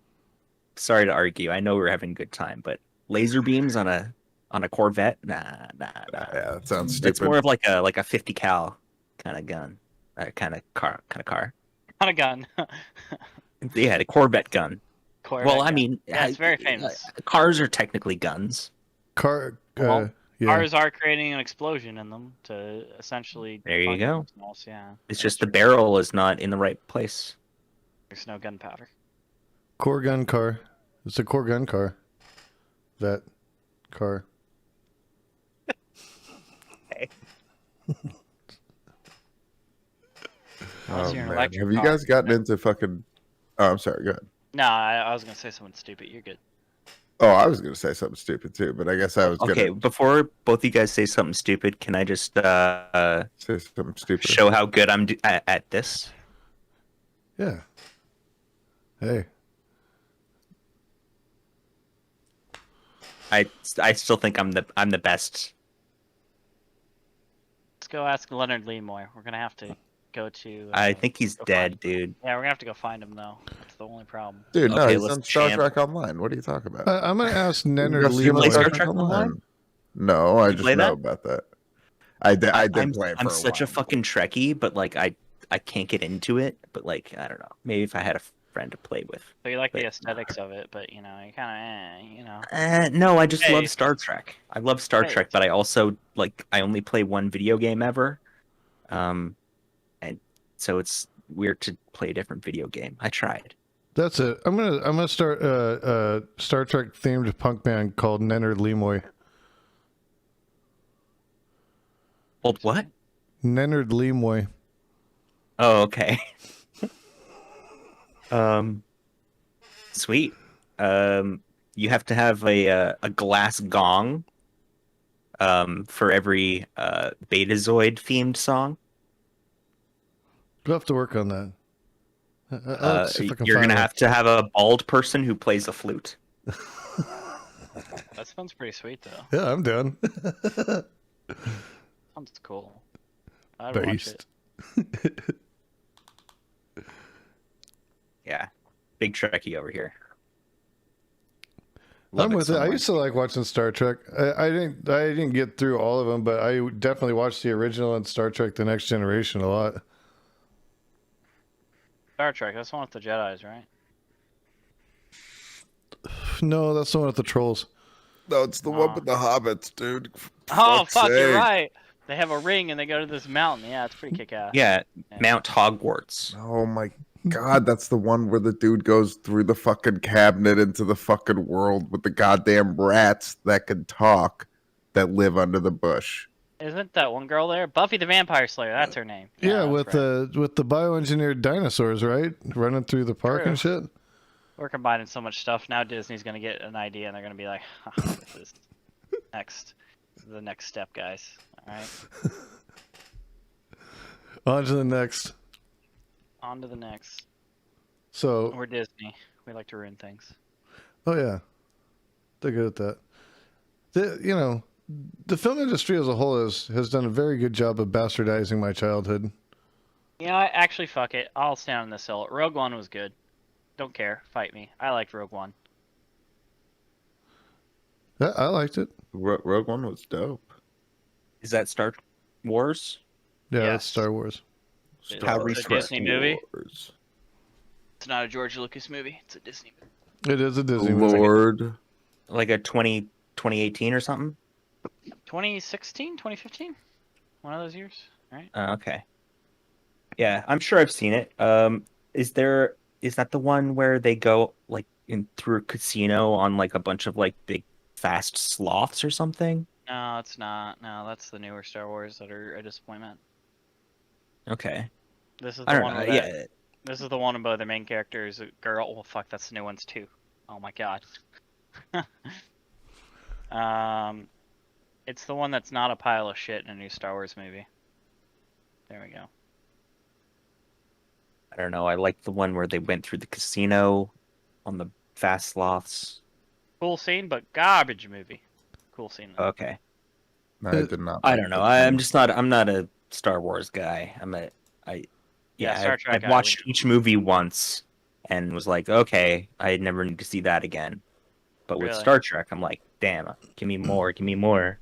Sorry to argue. I know we're having a good time, but laser beams on a Corvette, nah. Yeah, that sounds It's stupid. more of like a 50 cal kind of gun, kind of car. Not a gun. Yeah, the Corvette gun. Corvette Well, I gun. mean, Yeah, it's very famous. Cars are technically guns. Car. Well, Yeah. Cars are creating an explosion in them to essentially. There you fund go. themselves, yeah. It's That's just the true. barrel is not in the right place. There's no gunpowder. Core gun car. It's a core gun car. That car. Unless Oh, you're an man. electric Have you car. guys gotten into fucking... Oh, I'm sorry. Go ahead. No, I was gonna say something stupid. You're good. Oh, I was going to say something stupid too, but I guess I was Okay, going to before both you guys say something stupid, can I just say something stupid. show how good I'm at this? Yeah. Hey. I still think I'm the best. Let's go ask Leonard Lemoy. We're gonna have to go to. I think he's go dead, find him. dude. Yeah, we're gonna have to go find him though. That's the only problem. Dude, no, Okay, he's let's on Star champ. Trek Online. What are you talking about? I'm gonna ask You Nenner go see him on play Star Lemoy. Trek Online? No, I You just play know that? about that. I did I'm, play it for I'm a such a while. fucking Trekkie, but like I can't get into it. But like I don't know. Maybe if I had a friend to play with. So you like the But- aesthetics of it, but you kind of, you know. No, I just Hey. love Star Trek. I love Star Hey. Trek, but I also I only play one video game ever, and so it's weird to play a different video game. I tried. That's it. I'm gonna start a Star Trek themed punk band called Nenner Lemoy. Old what? Nenard Lemoy. Oh, okay. Sweet. You have to have a glass gong for every Betazoid themed song. We'll have to work on that. I'll see if I can You're find gonna one. have to have a bald person who plays a flute. That sounds pretty sweet though. Yeah, I'm down. Sounds cool. I'd watch it. Based. Yeah, big Trekkie over here. I'm with so it. I much. used to like watching Star Trek. I didn't get through all of them, but I definitely watched the original and Star Trek: The Next Generation a lot. Star Trek. That's one with the Jedi's, right? No, that's the one with the trolls. No, it's the one with the hobbits, dude. Oh Fuck's fuck, you're sake. right. They have a ring and they go to this mountain. Yeah, it's pretty kick-ass. Yeah, Mount Hogwarts. Oh my god, that's the one where the dude goes through the fucking cabinet into the fucking world with the goddamn rats that can talk that live under the bush. Isn't that one girl there? Buffy the Vampire Slayer. That's her name. Yeah, that's with right. the bioengineered dinosaurs, right? Running through the park and shit. We're combining so much stuff. Now Disney's gonna get an idea and they're gonna be like, this is the next step, guys. All right, On to the next. on to the next. So, We're Disney. We like to ruin things. oh yeah, they're good at that. The film industry as a whole has done a very good job of bastardizing my childhood. You know, actually, fuck it. I'll stand on this hill. Rogue One was good. Don't care. Fight me. I liked Rogue One. Yeah, I liked it. Rogue One was dope. Is that Star Wars? Yeah, Yes. that's Star Wars. It's How a Disney movie. Wars. It's not a George Lucas movie. It's a Disney movie. It is a Disney movie. Lord. Like a 2018 or something? 2016, 2015? One of those years, right? Okay. Yeah, I'm sure I've seen it. Is that the one where they go like in through a casino on like a bunch of like big fast sloths or something? No, it's not. No, that's the newer Star Wars that are a disappointment. Okay. This is I the don't one know. where Yeah. this is the one where the main character is a girl. Well, fuck, that's the new ones too. Oh my god. It's the one that's not a pile of shit in a new Star Wars movie. There we go. I don't know. I like the one where they went through the casino on the fast sloths. Cool scene, but garbage movie. Cool scene. Though. Okay. No, I did not. I like don't know. that I'm one. just not. I'm not a Star Wars guy. Yeah, Star Trek I've guy, watched each movie once and was like, okay, I never need to see that again. But with Really? Star Trek, I'm like, damn, give me more, give me more.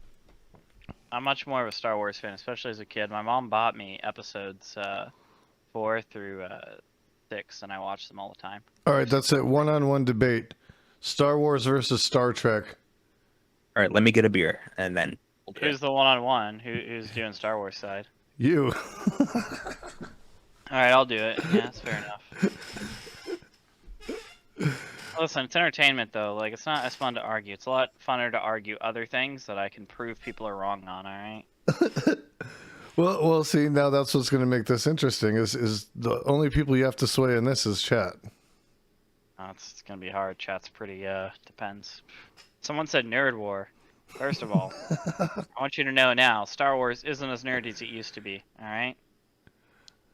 I'm much more of a Star Wars fan, especially as a kid. My mom bought me episodes 4 through 6, and I watched them all the time. All right, that's it. One-on-one debate: Star Wars versus Star Trek. All right, let me get a beer, and then we'll do Who's it. the one-on-one? Who's doing Star Wars side? You. All right, I'll do it. Yeah, that's fair enough. Listen, it's entertainment though. Like, it's not as fun to argue. It's a lot funner to argue other things that I can prove people are wrong on. All right. Well, see, now that's what's going to make this interesting. Is the only people you have to sway in this is chat. It's gonna be hard. Chat's pretty depends. Someone said nerd war. First of all, I want you to know now, Star Wars isn't as nerdy as it used to be. All right.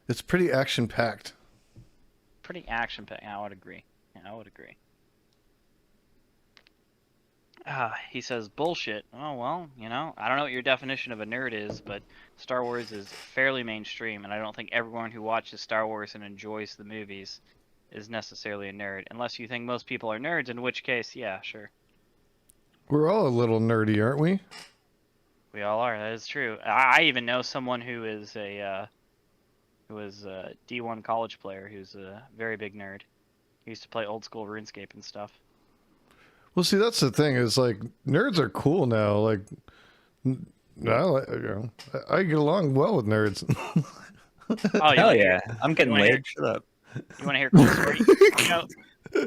It's pretty action-packed. Pretty action-packed. I would agree. Yeah, I would agree. He says bullshit. Oh well, I don't know what your definition of a nerd is, but Star Wars is fairly mainstream, and I don't think everyone who watches Star Wars and enjoys the movies is necessarily a nerd, unless you think most people are nerds, in which case, yeah, sure. We're all a little nerdy, aren't we? We all are. That is true. I even know someone who is a D1 college player who's a very big nerd. He used to play old school RuneScape and stuff. Well, see, that's the thing. Is like nerds are cool now. Like, I get along well with nerds. Oh, Hell yeah, I'm getting wanna hear- laid. Shut up. You want to hear a cool story?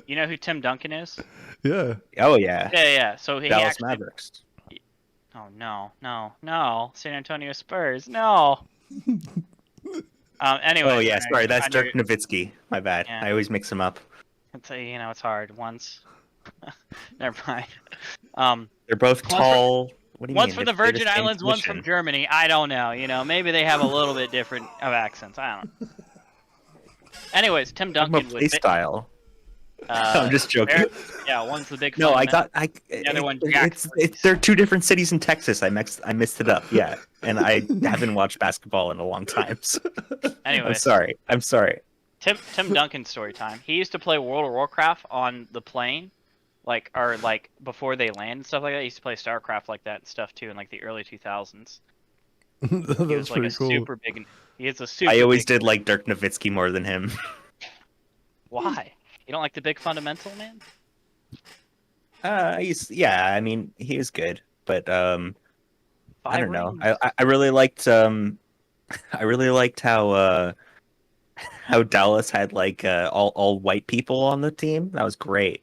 You know who Tim Duncan is? Yeah. Oh yeah. Yeah. So he Dallas actually. Mavericks. Oh no! San Antonio Spurs, no. Anyway. Oh yeah, sorry, that's under- Dirk Nowitzki. My bad. Yeah. I always mix them up. It's it's hard. Once. Never mind. They're both tall. What do you One's mean? from the They're Virgin same Islands, one's from position. Germany. I don't know. Maybe they have a little bit different of accents. I don't know. Anyways, Tim Talking about Duncan play style. I'm just joking. Yeah, one's the big. No, fundamental- the other one, Jack. they're two different cities in Texas. I mixed it up. Yeah, and I haven't watched basketball in a long time. So. Anyway, I'm sorry. Tim Duncan story time. He used to play World of Warcraft on the plane, or before they land and stuff like that. He used to play StarCraft like that and stuff too in like the early 2000s. He That's was like pretty a cool. super big. He is a super. I always big, did like Dirk Nowitzki more than him. Why? You don't like the big fundamental man? I mean, he is good, but I Five don't know. rings. I really liked how Dallas had like all white people on the team. That was great.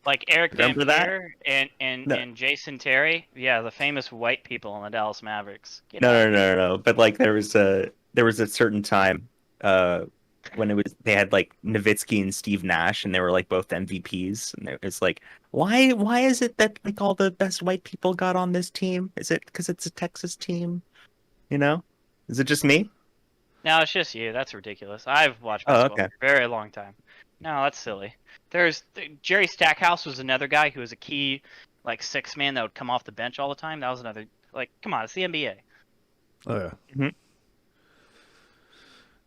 Like Eric Remember that? Dampier and Jason Terry. Yeah, the famous white people on the Dallas Mavericks. Get out. No. But like there was a certain time when they had like Nowitzki and Steve Nash, and they were like both MVPs, and it's like why is it that like all the best white people got on this team? Is it because it's a Texas team? Is it just me? No, it's just you. That's ridiculous. I've watched Oh, basketball okay. for a very long time. No, that's silly. Jerry Stackhouse was another guy who was a key, like, sixth man that would come off the bench all the time. That was another, come on, it's the NBA. Oh yeah. Mm-hmm.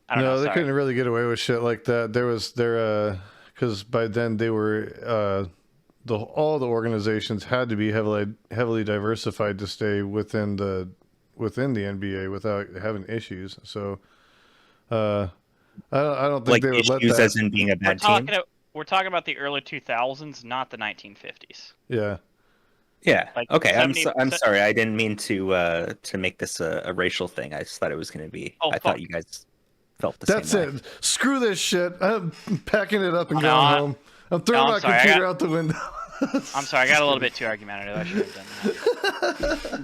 I don't No, know, they sorry. couldn't really get away with shit like that. Because by then they were all the organizations had to be heavily diversified to stay within the NBA without having issues. So I don't think Like they would let issues that. as in being a bad team. We're talking about the early 2000s, not the 1950s. Yeah. Yeah. Like Okay. 70 I'm sorry. I didn't mean to make this a racial thing. I just thought it was going to be. Oh, I thought you guys felt the That's same way. it. Screw this shit. I'm packing it up and No, going home. I'm throwing my sorry, computer out the window. I'm sorry, I got a little bit too argumentative. I should have done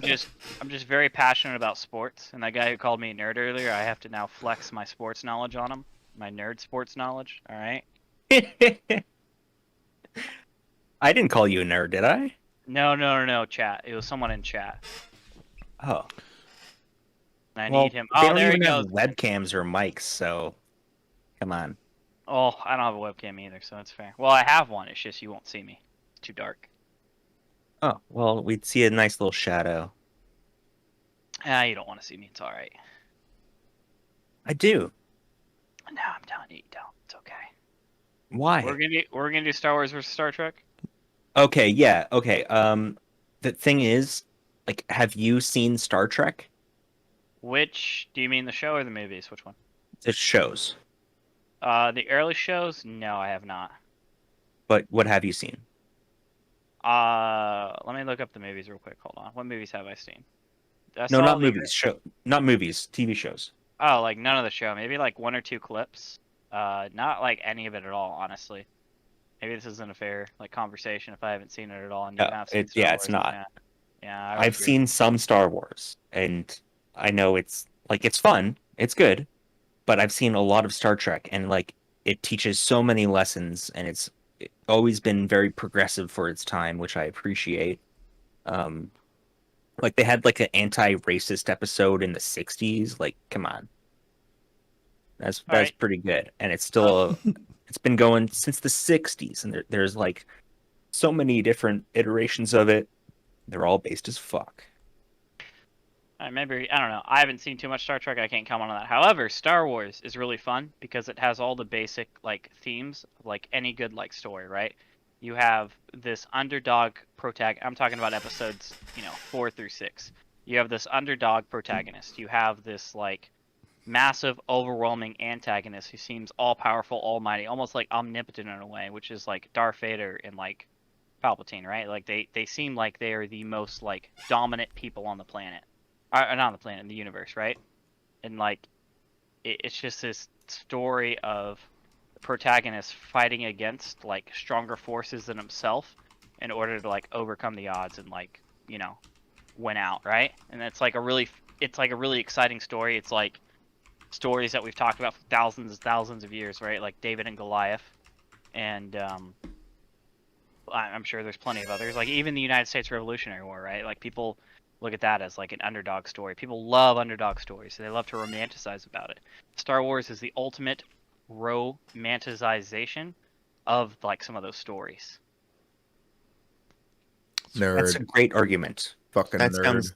that. I'm just very passionate about sports, and that guy who called me a nerd earlier, I have to now flex my sports knowledge on him. My nerd sports knowledge. All right. I didn't call you a nerd, did I? No, chat. It was someone in chat. Oh. I Well, need him. they Oh, don't there he even goes. have webcams or mics, so come on. Oh, I don't have a webcam either, so that's fair. Well, I have one. It's just you won't see me. It's too dark. Oh, well, we'd see a nice little shadow. You don't want to see me. It's all right. I do. No, I'm telling you, you don't. It's okay. Why? We're gonna do Star Wars versus Star Trek. Okay, yeah, okay. The thing is, like, have you seen Star Trek? Which do you mean, the show or the movies? Which one? The shows. The early shows? No, I have not. But what have you seen? Let me look up the movies real quick. Hold on. What movies have I seen? No, not movies. Not movies. TV shows. Oh, like none of the show. Maybe like one or two clips. Not like any of it at all, honestly. Maybe this isn't a fair like conversation if I haven't seen it at all. And you have seen Star it's Wars. not. Yeah, I would I've agree. seen some Star Wars, and I know it's fun, it's good, but I've seen a lot of Star Trek, and like it teaches so many lessons, and it's always been very progressive for its time, which I appreciate. Like they had like an anti-racist episode in the '60s. Like, come on, that's right. pretty good, and it's still it's been going since the '60s, and there's like so many different iterations of it. They're all based as fuck. Maybe, I don't know. I haven't seen too much Star Trek. I can't comment on that. However, Star Wars is really fun because it has all the basic like themes of like any good like story, right? You have this underdog protagonist. I'm talking about episodes, 4 through 6. You have this underdog protagonist. You have this like massive, overwhelming antagonist who seems all powerful, almighty, almost like omnipotent in a way, which is like Darth Vader and like Palpatine, right? Like they seem like they are the most like dominant people on the planet. Not on the planet, in the universe, right? And like, it's just this story of the protagonist fighting against like stronger forces than himself in order to like overcome the odds and like win out, right? And it's like a really exciting story. It's like stories that we've talked about for thousands and thousands of years, right? Like David and Goliath, and I'm sure there's plenty of others. Like even the United States Revolutionary War, right? Like people look at that as like an underdog story. People love underdog stories, so they love to romanticize about it. Star Wars is the ultimate romanticization of like some of those stories. Nerd. That's a great argument. Fucking that nerd. Sounds,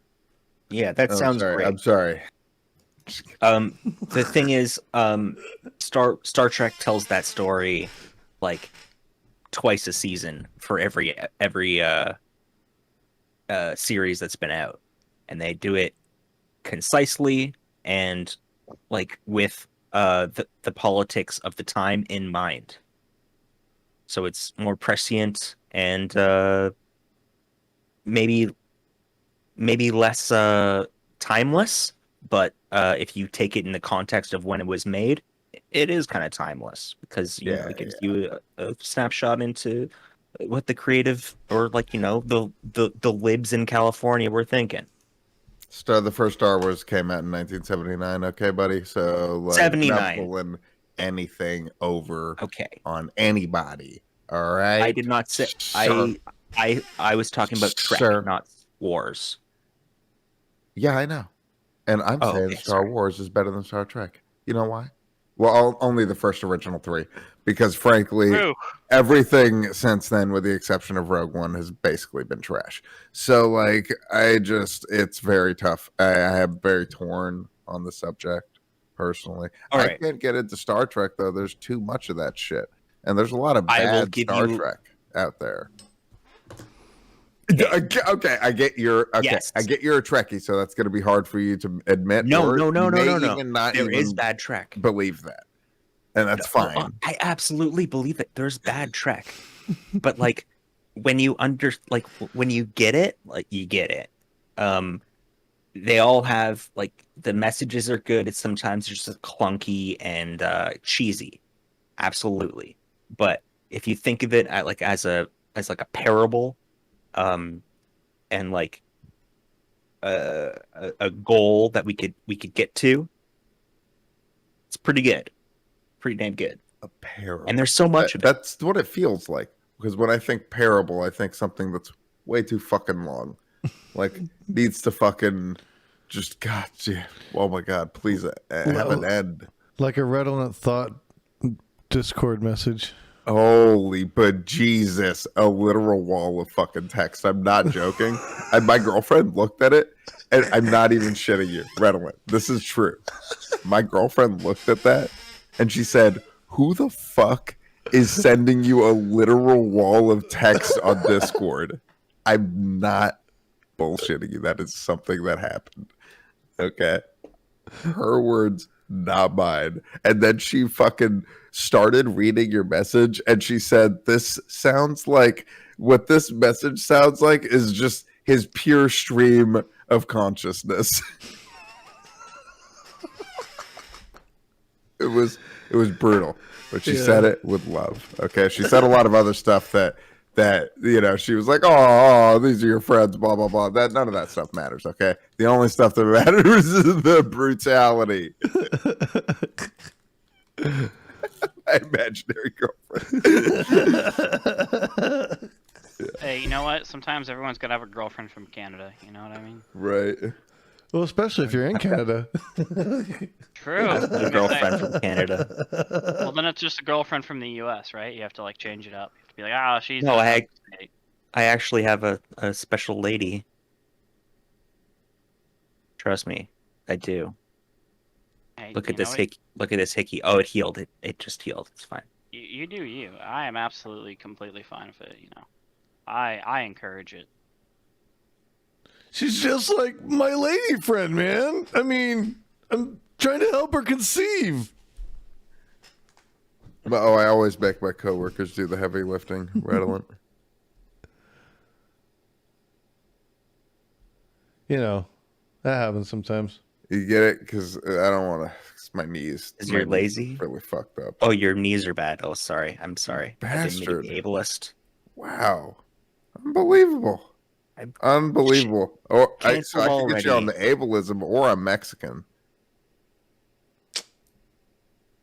yeah, that Oh, sounds sorry. great. I'm sorry. The thing is, Star Trek tells that story like twice a season for every series that's been out, and they do it concisely and like with the politics of the time in mind. So it's more prescient and maybe less timeless, but if you take it in the context of when it was made, it is kind of timeless because it gives you a snapshot into what the creative or like the libs in California were thinking. The first Star Wars came out in 1979. Okay, buddy. So like, 79. not pulling anything over Okay. on anybody. All right. I did not say I was talking about Trek, not Wars. Yeah, I know. And I'm saying okay, Star Wars is better than Star Trek. You know why? Well, only the first original 3. Because frankly, everything since then, with the exception of Rogue One, has basically been trash. So like, it's very tough. I am very torn on the subject, personally. I can't get into Star Trek, though. There's too much of that shit. And there's a lot of bad Star Trek out there. Okay, I get you're okay. Yes. I get you're a Trekkie, so that's going to be hard for you to admit. No, or no, no, you no, may no, no. even not There even is bad Trek. believe that, and that's fine. I absolutely believe it. There's bad Trek, but like when you when you get it, like you get it. They all have like the messages are good. It's sometimes just clunky and cheesy, absolutely. But if you think of it as a parable, and like a goal that we could get to, it's pretty good, pretty damn good. A parable, and there's so much of it. That's what it feels like. Because when I think parable, I think something that's way too fucking long, like needs to fucking just oh my god, please have an end. Like a redolent thought Discord message. Holy but Jesus, a literal wall of fucking text. I'm not joking. And my girlfriend looked at it, and I'm not even shitting you. Redolent. This is true. My girlfriend looked at that, and she said, "Who the fuck is sending you a literal wall of text on Discord?" I'm not bullshitting you. That is something that happened. Okay. Her words, not mine. And then she fucking started reading your message, and she said, "This sounds like what this message sounds like is just his pure stream of consciousness." It was brutal, but she said it with love. Okay, she said a lot of other stuff that she was like, oh, these are your friends, blah blah blah. That none of that stuff matters. Okay, the only stuff that matters is the brutality. My imaginary girlfriend. Hey, you know what? Sometimes everyone's got to have a girlfriend from Canada. You know what I mean? Right. Well, especially if you're in Canada. True. A girlfriend from Canada. Well, then it's just a girlfriend from the U.S., right? You have to like change it up. You have to be like, oh, she's. No, I actually have a special lady. Trust me, I do. Hey, Look at you this know what? hickey. Look at this hickey. Oh, it healed. It just healed. It's fine. You do you. I am absolutely completely fine with it. You know, I encourage it. She's just like my lady friend, man. I mean, I'm trying to help her conceive. But, I always make my coworkers do the heavy lifting. Redolent. You know, that happens sometimes. You get it? Because I don't want to. My knees. Is you're lazy? Really fucked up. Oh, your knees are bad. Oh, sorry. I'm sorry. Bastard. I didn't mean to be ableist. Wow. Unbelievable. Unbelievable. Oh, I can get you on the ableism, or I'm Mexican.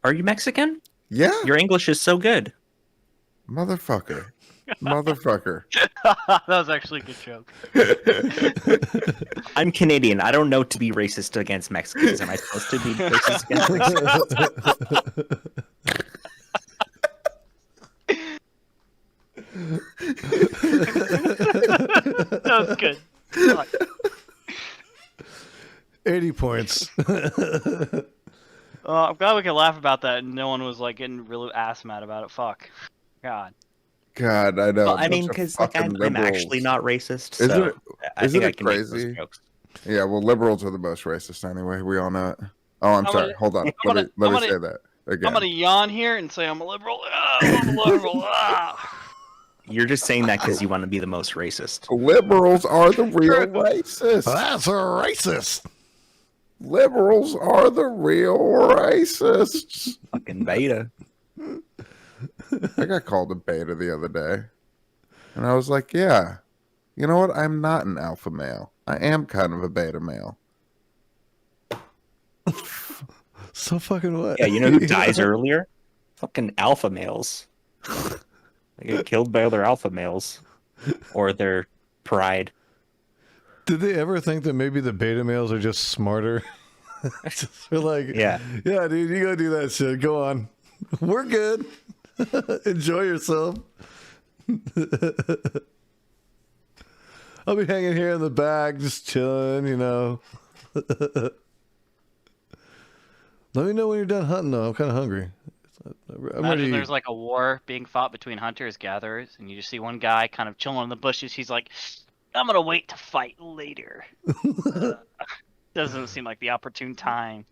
Are you Mexican? Yeah. Your English is so good. Motherfucker. Motherfucker. That was actually a good joke. I'm Canadian. I don't know to be racist against Mexicans. Am I supposed to be racist against Mexicans? That was good. 80 points. I'm glad we could laugh about that and no one was like getting really ass mad about it. Fuck. God. God, I know. Well, I mean, because like I'm actually not racist. So Isn't it, I think I can crazy? make those jokes. Yeah, well, liberals are the most racist anyway. We all know it. Oh, I'm sorry. Hold on. Let me say that again. I'm gonna yawn here and say I'm a liberal. I'm a liberal. You're just saying that because you want to be the most racist. Liberals are the real racists. That's a racist. Liberals are the real racists. Fucking beta. I got called a beta the other day. And I was like, yeah, you know what? I'm not an alpha male. I am kind of a beta male. So fucking what? Yeah, you know who dies earlier? Fucking alpha males. They get killed by other alpha males. Or their pride. Did they ever think that maybe the beta males are just smarter? They're like, yeah, dude, you go do that shit. Go on. We're good. Enjoy yourself. I'll be hanging here in the back, just chilling, you know. Let me know when you're done hunting, though. I'm kind of hungry. Imagine there's like a war being fought between hunters gatherers, and you just see one guy kind of chilling in the bushes. He's like, I'm gonna wait to fight later. Doesn't seem like the opportune time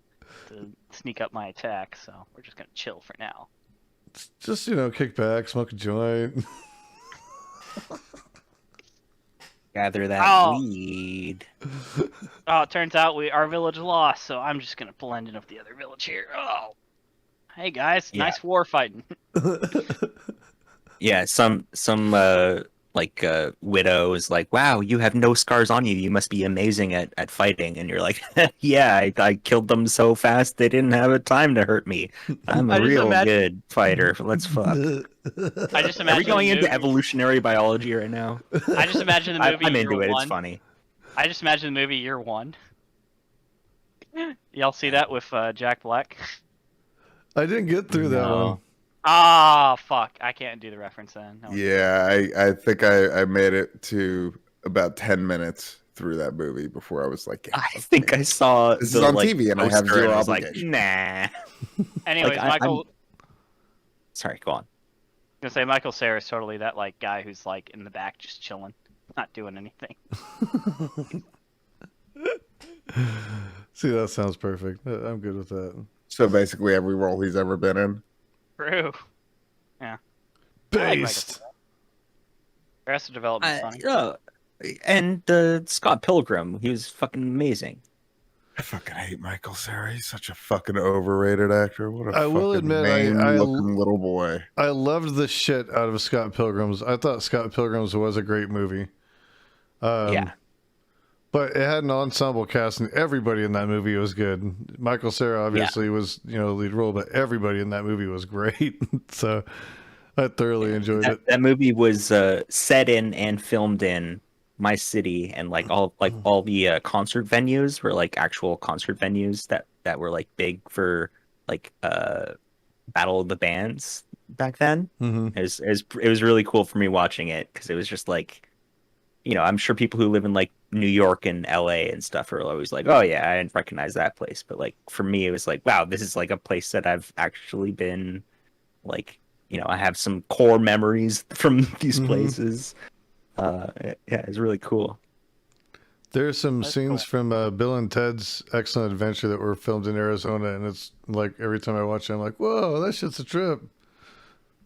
to sneak up my attack, so we're just gonna chill for now. Just, kick back, smoke a joint. Gather that Oh. weed. Oh, it turns out our village lost, so I'm just gonna blend in with the other village here. Oh, hey guys, Yeah. nice war fighting. Yeah, some widow is like, "Wow, you have no scars on you. You must be amazing at fighting." And you're like, "Yeah, I killed them so fast they didn't have a time to hurt me. I'm I a just real imagine- good fighter. Let's fuck." I just Are imagine we going the into movie- evolutionary biology right now? I just imagine the movie. I'm Year into it. One. It's funny. I just imagine the movie Year One. Y'all see that with Jack Black? I didn't get through that No. one. Ah, fuck! I can't do the reference then. No. Yeah, I think I made it to about 10 minutes through that movie before I was like, yeah, I think I saw this the, is on like, TV and I have poster zero and was like, obligation. nah. Anyways, Like, Michael. Sorry, go on. I was gonna say Michael Cera is totally that like guy who's like in the back just chilling, not doing anything. See, that sounds perfect. I'm good with that. So basically every role he's ever been in. True. Yeah. I like Michael Based. Cera. Arrested Development's funny. And Scott Pilgrim, he was fucking amazing. I fucking hate Michael Cera. He's such a fucking overrated actor. What a I will fucking admit, I looking little boy. I loved the shit out of Scott Pilgrim's. I thought Scott Pilgrim's was a great movie. Yeah. But it had an ensemble cast, and everybody in that movie was good. Michael Cera obviously was, lead role, but everybody in that movie was great. So I thoroughly enjoyed it. That movie was set in and filmed in my city, and all the concert venues were like actual concert venues that were like big for Battle of the Bands back then. Mm-hmm. It was really cool for me watching it because it was just like, I'm sure people who live in like New York and LA and stuff are always like, oh yeah, I didn't recognize that place. But like for me, it was like, wow, this is like a place that I've actually been, like, I have some core memories from these places. Yeah, it's really cool. There's some That's scenes from Bill and Ted's Excellent Adventure that were filmed in Arizona, and it's like every time I watch it, I'm like, whoa, that shit's a trip.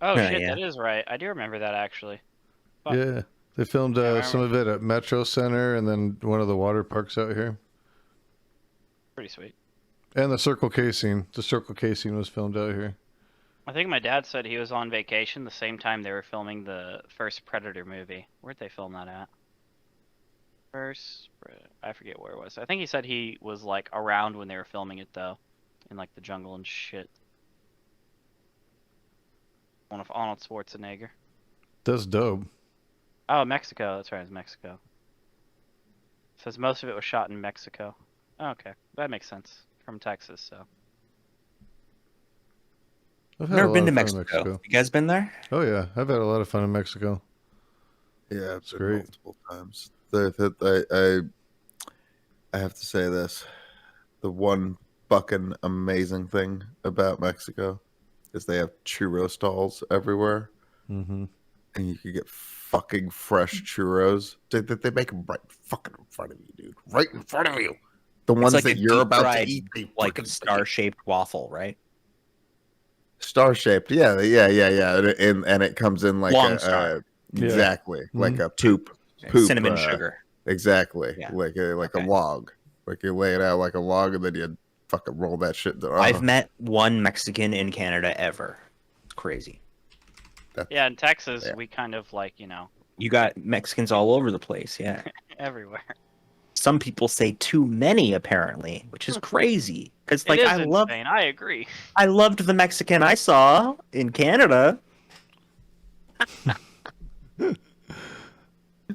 Oh Yeah, shit, yeah. that is right. I do remember that actually. Fuck. Yeah. They filmed I some of it at Metro Center and then one of the water parks out here. Pretty sweet. And the Circle K scene. The Circle K scene was filmed out here. I think my dad said he was on vacation the same time they were filming the first Predator movie. Where'd they film that at? I forget where it was. I think he said he was like around when they were filming it though, in like the jungle and shit. One of Arnold Schwarzenegger. That's dope. Oh, Mexico. That's right, it's Mexico. Says most of it was shot in Mexico. Oh, okay, that makes sense. From Texas, so. I've I've had never a been lot to of fun in Mexico. You guys been there? Oh yeah, I've had a lot of fun in Mexico. Yeah, It's great. multiple times. I have to say this: the one fucking amazing thing about Mexico is they have churro stalls everywhere, Mm-hmm. and you can get fucking fresh churros. They make them right fucking in front of you, dude. Right in front of you. The ones like that a you're about to deep-fried, eat, they like fucking star-shaped waffle, right? star shaped. Yeah. And it comes in like Long a star. Yeah. exactly like Mhm. a poop. Cinnamon sugar. Exactly. Yeah. Like a Okay. log. Like you lay it out like a log and then you fucking roll that shit down. I've met one Mexican in Canada ever. It's crazy. Yeah, in Texas, Yeah. we kind of like, You got Mexicans all over the place, yeah. everywhere. Some people say too many, apparently, which is crazy. Because like it is I insane. I agree. loved the Mexican I saw in Canada.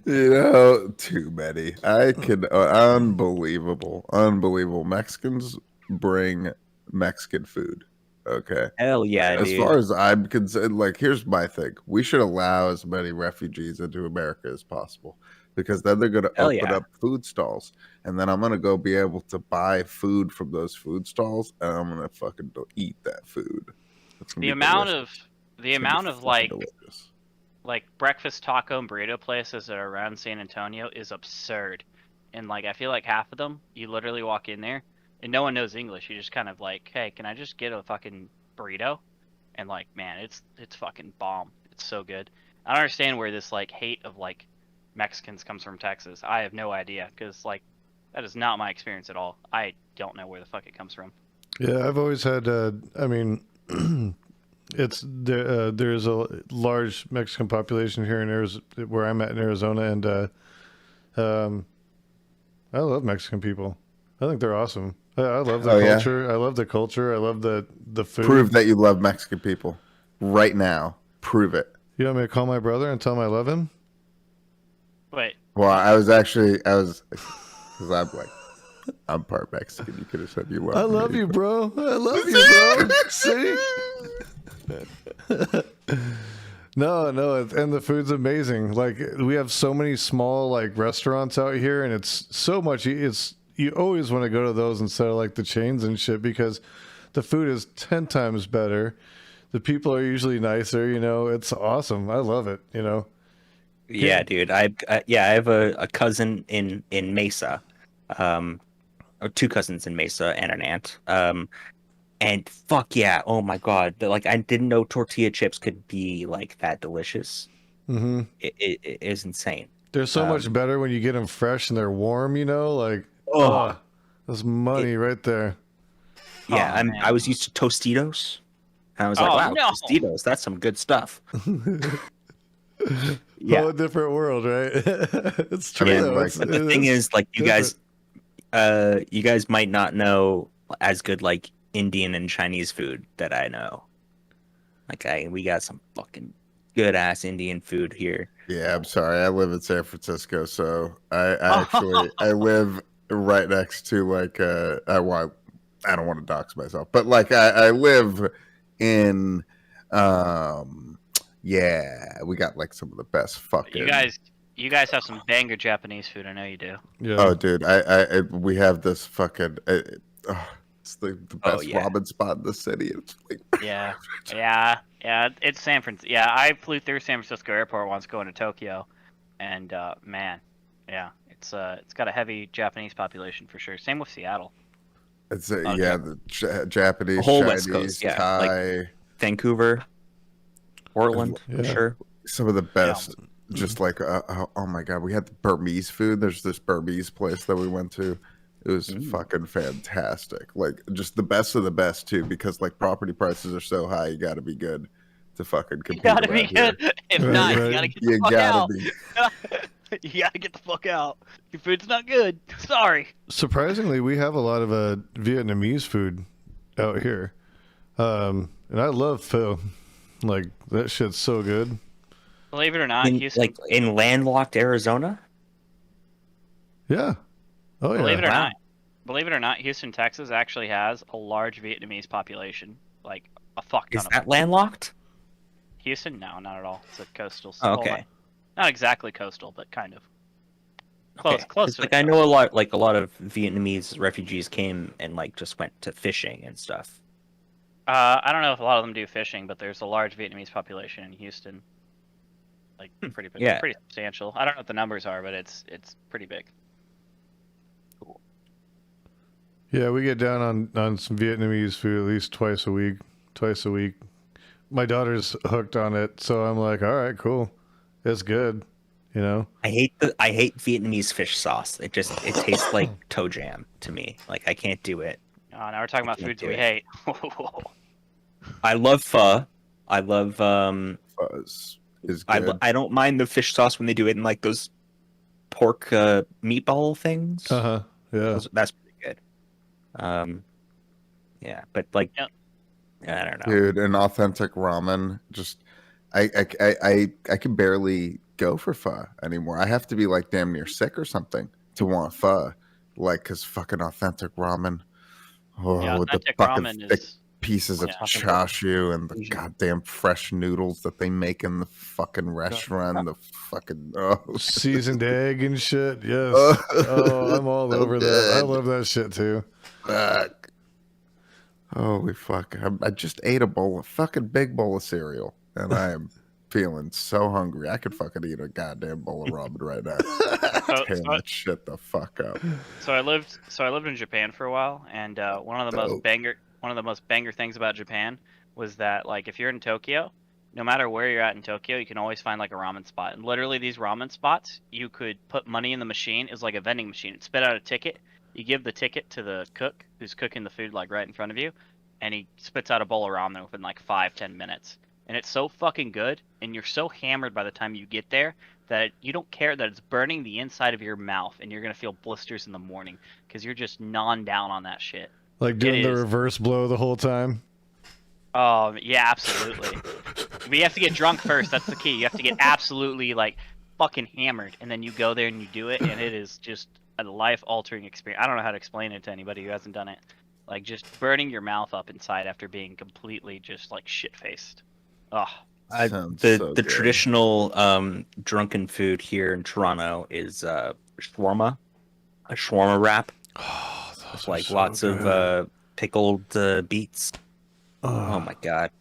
Too many. I can unbelievable. Mexicans bring Mexican food. Okay. Hell yeah, As dude. far as I'm concerned, like here's my thing: we should allow as many refugees into America as possible, because then they're going to Hell open yeah. up food stalls, and then I'm going to go be able to buy food from those food stalls, and I'm going to fucking eat that food. It's gonna The be amount delicious. of It's gonna be fucking like delicious. like breakfast taco and burrito places that are around San Antonio is absurd. And like I feel like half of them, you literally walk in there and no one knows English. You just kind of like, hey, can I just get a fucking burrito? And like, man, it's fucking bomb. It's so good. I don't understand where this like hate of like Mexicans comes from Texas. I have no idea because like that is not my experience at all. I don't know where the fuck it comes from. Yeah, I've always had. I mean, it's there. There's a large Mexican population here in Arizona, where I'm at in Arizona, and I love Mexican people. I think they're awesome. I love the culture. Yeah? I love the culture. I love the food. Prove that you love Mexican people right now. Prove it. You want me to call my brother and tell him I love him? Wait. Well, I was because I'm part Mexican. You could have said you love me. I love you, bro. I love you, bro. See? No, and the food's amazing. Like we have so many small like restaurants out here, and it's so much. You always want to go to those instead of like the chains and shit because the food is 10 times better. The people are usually nicer. You know, it's awesome. I love it. You know. Yeah, dude. I have a cousin in Mesa, or two cousins in Mesa and an aunt. And fuck yeah, oh my god, like I didn't know tortilla chips could be like that delicious. Mm-hmm. It is insane. They're so much better when you get them fresh and they're warm. You know, like that's money right there. Yeah, I was used to Tostitos. And I was like, wow, no. Tostitos, that's some good stuff. Yeah, whole different world, right? It's true. Yeah, but the thing is, like, you guys might not know as good like Indian and Chinese food that I know. Like we got some fucking good ass Indian food here. Yeah, I'm sorry. I live in San Francisco, so I actually I live right next to like well, I don't want to dox myself, but like I live in yeah, we got like some of the best fucking. You guys have some banger Japanese food. I know you do. Yeah. Oh, dude, we have this fucking. It's the best ramen spot in the city. It's like yeah. It's San Francisco. Yeah, I flew through San Francisco Airport once going to Tokyo, and man, yeah, it's got a heavy Japanese population for sure. Same with Seattle. It's the Japanese, the whole Chinese, West Coast, yeah, Thai, like Vancouver, Portland, for sure. Some of the best. Yeah. Just like oh my god, we had the Burmese food. There's this Burmese place that we went to. It was fucking fantastic. Like just the best of the best too, because like property prices are so high, you got to be good to fucking compete. You gotta be good. Here. If not, you gotta get the fuck out. You gotta get the fuck out. Your food's not good. Sorry. Surprisingly, we have a lot of Vietnamese food out here, and I love pho. Like that shit's so good. Believe it or not, Houston, like in landlocked Arizona. Yeah. Oh yeah. Believe it or not, Houston, Texas actually has a large Vietnamese population. Like a fuck ton. Is that landlocked? Houston? No, not at all. It's a coastal. Oh, okay. Not exactly coastal, but kind of. Close to like I know a lot of Vietnamese refugees came and like just went to fishing and stuff. I don't know if a lot of them do fishing, but there's a large Vietnamese population in Houston. Like pretty big, pretty substantial. I don't know what the numbers are, but it's pretty big. Cool. Yeah, we get down on some Vietnamese food at least twice a week. My daughter's hooked on it, so I'm like, all right, cool, it's good. You know, I hate Vietnamese fish sauce. It tastes like toe jam to me. Like I can't do it. Oh, now we're talking about foods we hate. I love pho. I love Fuzz. I don't mind the fish sauce when they do it in like those pork meatball things. Yeah, that's pretty good. Yeah, but like, I don't know, dude. An authentic ramen. Just I can barely go for pho anymore. I have to be like damn near sick or something to want pho. Like, cause fucking authentic ramen. Oh, with the fucking thick pieces of chashu and the goddamn fresh noodles that they make in the fucking restaurant. The fucking seasoned egg and shit. Yes. I'm all over that. I love that shit too. Fuck. Holy fuck! I just ate a fucking big bowl of cereal, and I am feeling so hungry. I could fucking eat a goddamn bowl of ramen right now. Tear that shit the fuck up. So I lived in Japan for a while, and one of the most banger things about Japan was that, like, if you're in Tokyo, no matter where you're at in Tokyo, you can always find like a ramen spot. And literally, these ramen spots, you could put money in the machine. It's like a vending machine. It spit out a ticket. You give the ticket to the cook who's cooking the food like right in front of you, and he spits out a bowl of ramen within like 5-10 minutes. And it's so fucking good, and you're so hammered by the time you get there that you don't care that it's burning the inside of your mouth, and you're gonna feel blisters in the morning because you're just gnawing down on that shit. Like doing the reverse blow the whole time. Yeah, absolutely. But you have to get drunk first. That's the key. You have to get absolutely like fucking hammered, and then you go there and you do it, and it is just a life-altering experience. I don't know how to explain it to anybody who hasn't done it. Like just burning your mouth up inside after being completely just like shit-faced. Oh. The traditional drunken food here in Toronto is shawarma, a shawarma wrap. Oh, those like so lots good. of pickled beets. Oh my god,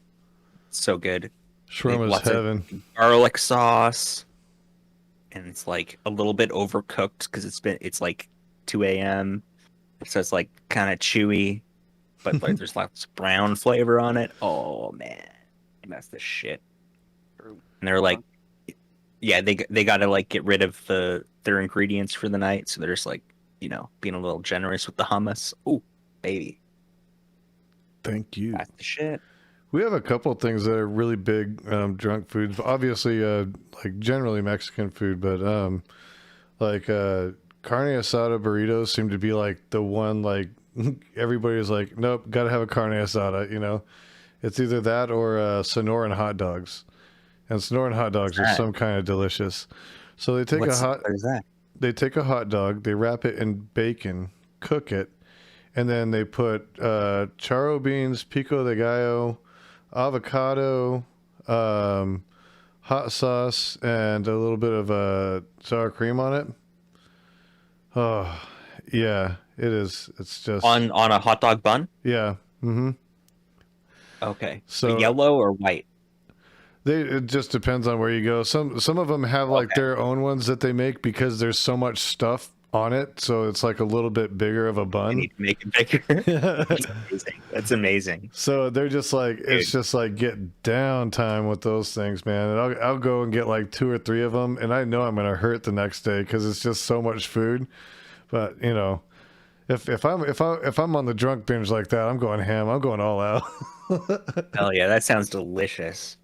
so good. Shawarma's Lots heaven. of garlic sauce, and it's like a little bit overcooked because it's like 2 a.m. So it's like kind of chewy, but like there's lots of brown flavor on it. Oh man, that's the shit. And they're like, yeah, they got to like get rid of their ingredients for the night, so they're just like, you know, being a little generous with the hummus. Ooh, baby. Thank you. That's the shit. We have a couple of things that are really big drunk foods. Obviously, like generally Mexican food, but like carne asada burritos seem to be like the one. Like everybody's like, nope, gotta have a carne asada. You know, it's either that or Sonoran hot dogs, and Sonoran hot dogs are some kind of delicious. So they take What is that? They take a hot dog, they wrap it in bacon, cook it, and then they put charro beans, pico de gallo, avocado, hot sauce, and a little bit of sour cream on it. Oh, yeah, it is. It's just On a hot dog bun. Yeah. Mm-hmm. Okay. So yellow or white? It just depends on where you go. Some of them have like their own ones that they make because there's so much stuff on it, so it's like a little bit bigger of a bun. You need to make it bigger. That's amazing. That's amazing. So they're just like, it's just like get down time with those things, man. And I'll go and get like 2 or 3 of them, and I know I'm gonna hurt the next day because it's just so much food. But you know, if I'm on the drunk binge like that, I'm going ham. I'm going all out. Hell yeah, that sounds delicious.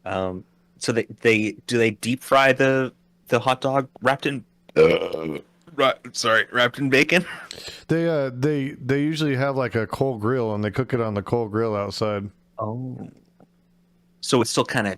So they deep fry the hot dog wrapped in wrapped in bacon? They usually have like a coal grill and they cook it on the coal grill outside. Oh. So it's still kind of a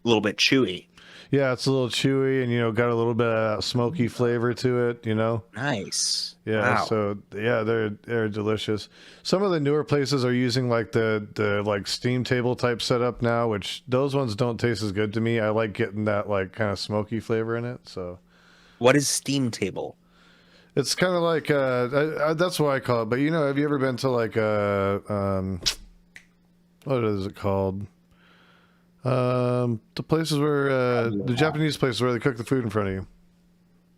little bit chewy. Yeah, it's a little chewy and, you know, got a little bit of smoky flavor to it, you know? Nice. Yeah, wow. So yeah, they're delicious. Some of the newer places are using like the like steam table type setup now, which those ones don't taste as good to me. I like getting that like kind of smoky flavor in it. So what is steam table? It's kind of like that's what I call it. But you know, have you ever been to like what is it called? The places where the Japanese places where they cook the food in front of you.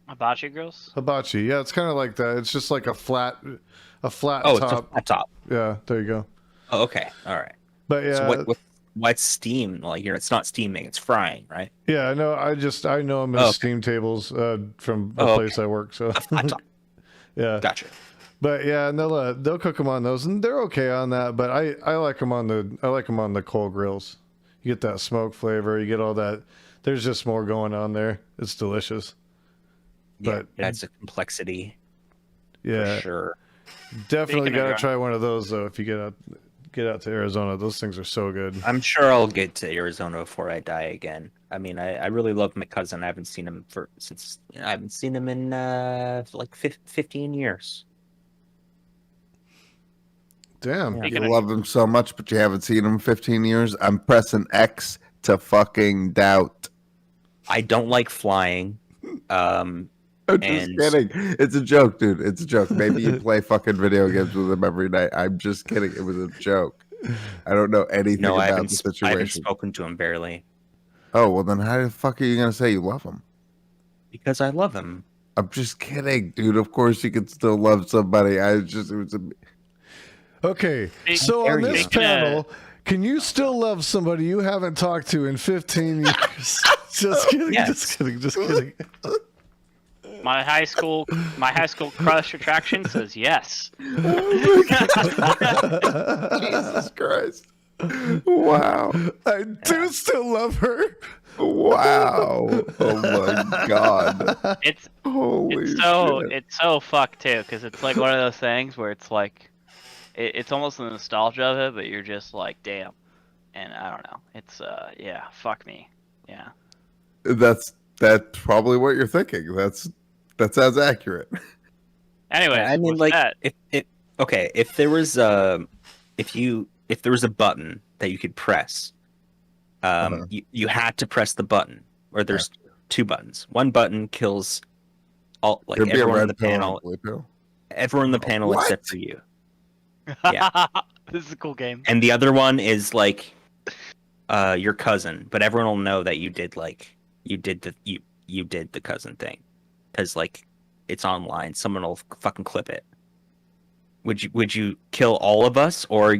Hibachi grills? Hibachi, yeah, it's kind of like that. It's just like a flat top. It's a flat top. Yeah, there you go. Oh, okay, all right. But yeah, so what's steam? Like, it's not steaming; it's frying, right? Yeah, I know. I know them as steam tables from the place I work. So a flat top. Yeah, gotcha. But yeah, and they'll cook them on those, and they're okay on that. But I like them on the coal grills. You get that smoke flavor. You get all that. There's just more going on there. It's delicious. Yeah, but it adds a complexity. Yeah, for sure. Definitely got to try one of those though. If you get out to Arizona, those things are so good. I'm sure I'll get to Arizona before I die again. I mean, I really love my cousin. I haven't seen him in like 15 years. Damn, you love him so much, but you haven't seen him in 15 years. I'm pressing X to fucking doubt. I don't like flying. I'm just kidding. It's a joke, dude. It's a joke. Maybe you play fucking video games with him every night. I'm just kidding. It was a joke. I don't know anything about the situation. I haven't spoken to him barely. Oh, well, then how the fuck are you going to say you love him? Because I love him. I'm just kidding, dude. Of course you can still love somebody. It was a... Okay, Speak- so on this Speaking panel, can you still love somebody you haven't talked to in 15 years? Just kidding, Yes. just kidding, just kidding. My high school crush attraction says yes. Jesus Christ. Wow. I do still love her. Wow. Oh my God. It's Holy shit. it's so fucked too, because it's like one of those things where it's like it's almost the nostalgia of it, but you're just like, damn. And I don't know. It's yeah, fuck me. Yeah. That's probably what you're thinking. That sounds accurate. Anyways, I mean, with like, that, if there was if there was a button that you could press, you had to press the button, or there's two buttons. One button kills all, like, There'd be a everyone in red the pill and a panel, blue pill. everyone in the panel What? except for you. Yeah. this is a cool game. And the other one is like your cousin, but everyone will know that you did the cousin thing, because like it's online. Someone will fucking clip it. Would you kill all of us or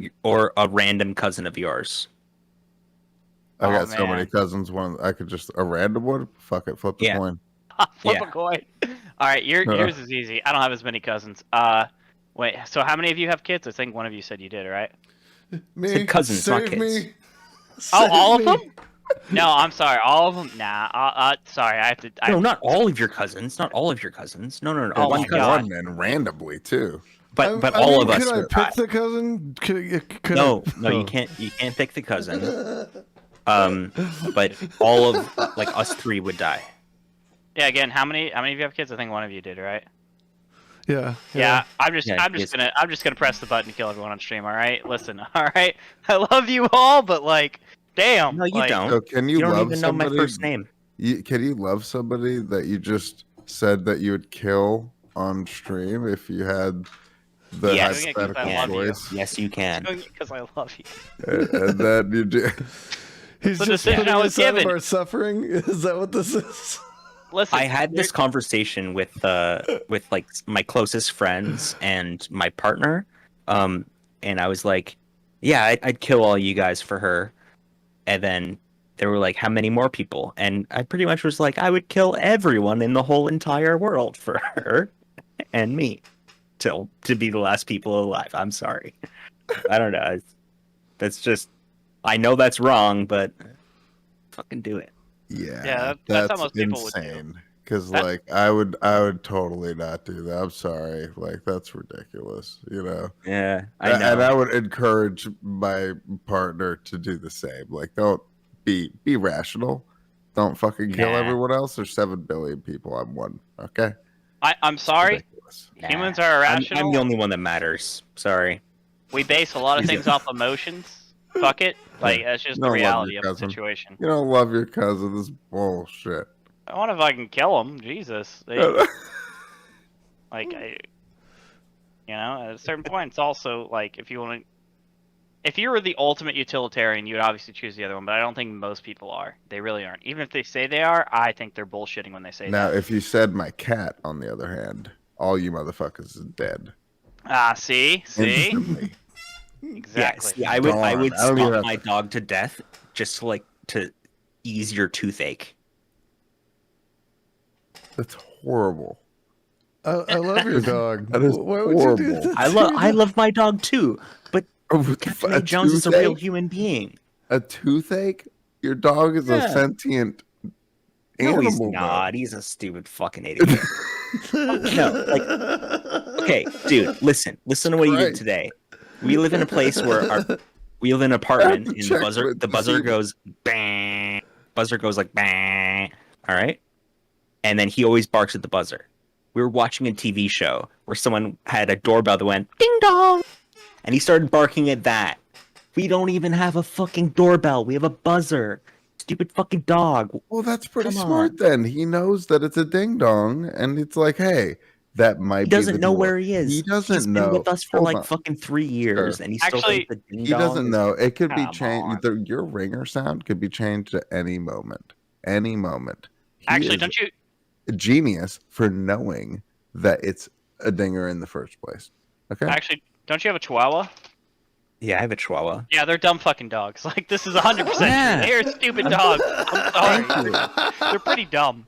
a random cousin of yours? I Oh, got so many man. cousins. I could just a random one. Fuck it, flip the Yeah. coin. Flip Yeah. a coin. All right, yours is easy. I don't have as many cousins. Wait. So how many of you have kids? I think one of you said you did, right? Me, Said cousins, not save kids. me. Oh, Save all of me. them? No, I'm sorry. All of them? Nah. Sorry, I have to. No, not all of your cousins. Not all of your cousins. No. Oh One my cousin. God. One and randomly too. But I all mean, of us. Could I would pick die. the cousin? Could No, I... you can't. You can't pick the cousin. But all of like us three would die. Yeah. Again, how many of you have kids? I think one of you did, right? Yeah. Yeah. I'm just yes. gonna press the button to kill everyone on stream. All right. Listen. All right. I love you all, but like, damn. No, you like, don't. So can you, You don't love even know somebody? my first name. Can you love somebody that you just said that you would kill on stream if you had the Yes. Doing it 'cause I hypothetical love you. choice? Yes, you can. Doing it because I love you. And then you do. He's The just decision putting I was us out of given. our suffering. Is that what this is? Listen. I had this conversation with like my closest friends and my partner, and I was like, "Yeah, I'd kill all you guys for her," and then they were like, "How many more people?" And I pretty much was like, "I would kill everyone in the whole entire world for her and me, to be the last people alive." I'm sorry, I don't know. That's just, I know that's wrong, but fucking do it. Yeah, that's how most people would do. insane. Because That- like I would totally not do that. I'm sorry, like that's ridiculous. You know. Yeah, I know. And I would encourage my partner to do the same. Like, don't be rational. Don't fucking kill Nah. everyone else. There's 7 billion people. I'm one. Okay. I'm sorry. Ridiculous. Humans are irrational. I'm the only one that matters. Sorry. We base a lot of things off emotions. Fuck it. Like, that's just No, the love reality your of the cousin. situation. You don't love your cousin. This is bullshit. I wonder if I can kill them. Jesus. Like, you know, at a certain point, it's also like, if you were the ultimate utilitarian, you would obviously choose the other one, but I don't think most people are. They really aren't. Even if they say they are, I think they're bullshitting when they say Now, that. if you said my cat, on the other hand, all you motherfuckers is dead. See? Instantly. Exactly. Yes, I would Darn, I don't even stomp have my to- dog to death just to ease your toothache. That's horrible. I love your dog. That is Why would you do horrible. that? I love my dog too, but Captain A. Jones is a real toothache? human being. A toothache? Your dog is a Yeah. sentient No, animal. he's though. not. He's a stupid fucking idiot. No, like, okay, dude, listen to what you did Christ. today. We live in a place where we live in an apartment, and check with the the buzzer scene. goes bang, buzzer goes like bang. All right, and then he always barks at the buzzer. We were watching a TV show where someone had a doorbell that went ding dong, and he started barking at that. We don't even have a fucking doorbell. We have a buzzer. Stupid fucking dog. Well, that's pretty Come smart on. then. He knows that it's a ding dong, and it's like, hey, that might He doesn't be the know door. where he is. He doesn't He's know. been with us for Hold like on. fucking 3 years, and he still Actually, thinks the ding He doesn't dong know. It could be Come changed. Your ringer sound could be changed at any moment. Any moment. He Actually, is don't you? a genius for knowing that it's a dinger in the first place. Okay. Actually, don't you have a Chihuahua? Yeah, I have a Chihuahua. Yeah, they're dumb fucking dogs. Like this is 100% Yeah. true. They're stupid dogs. I'm Thank sorry. you. They're pretty dumb.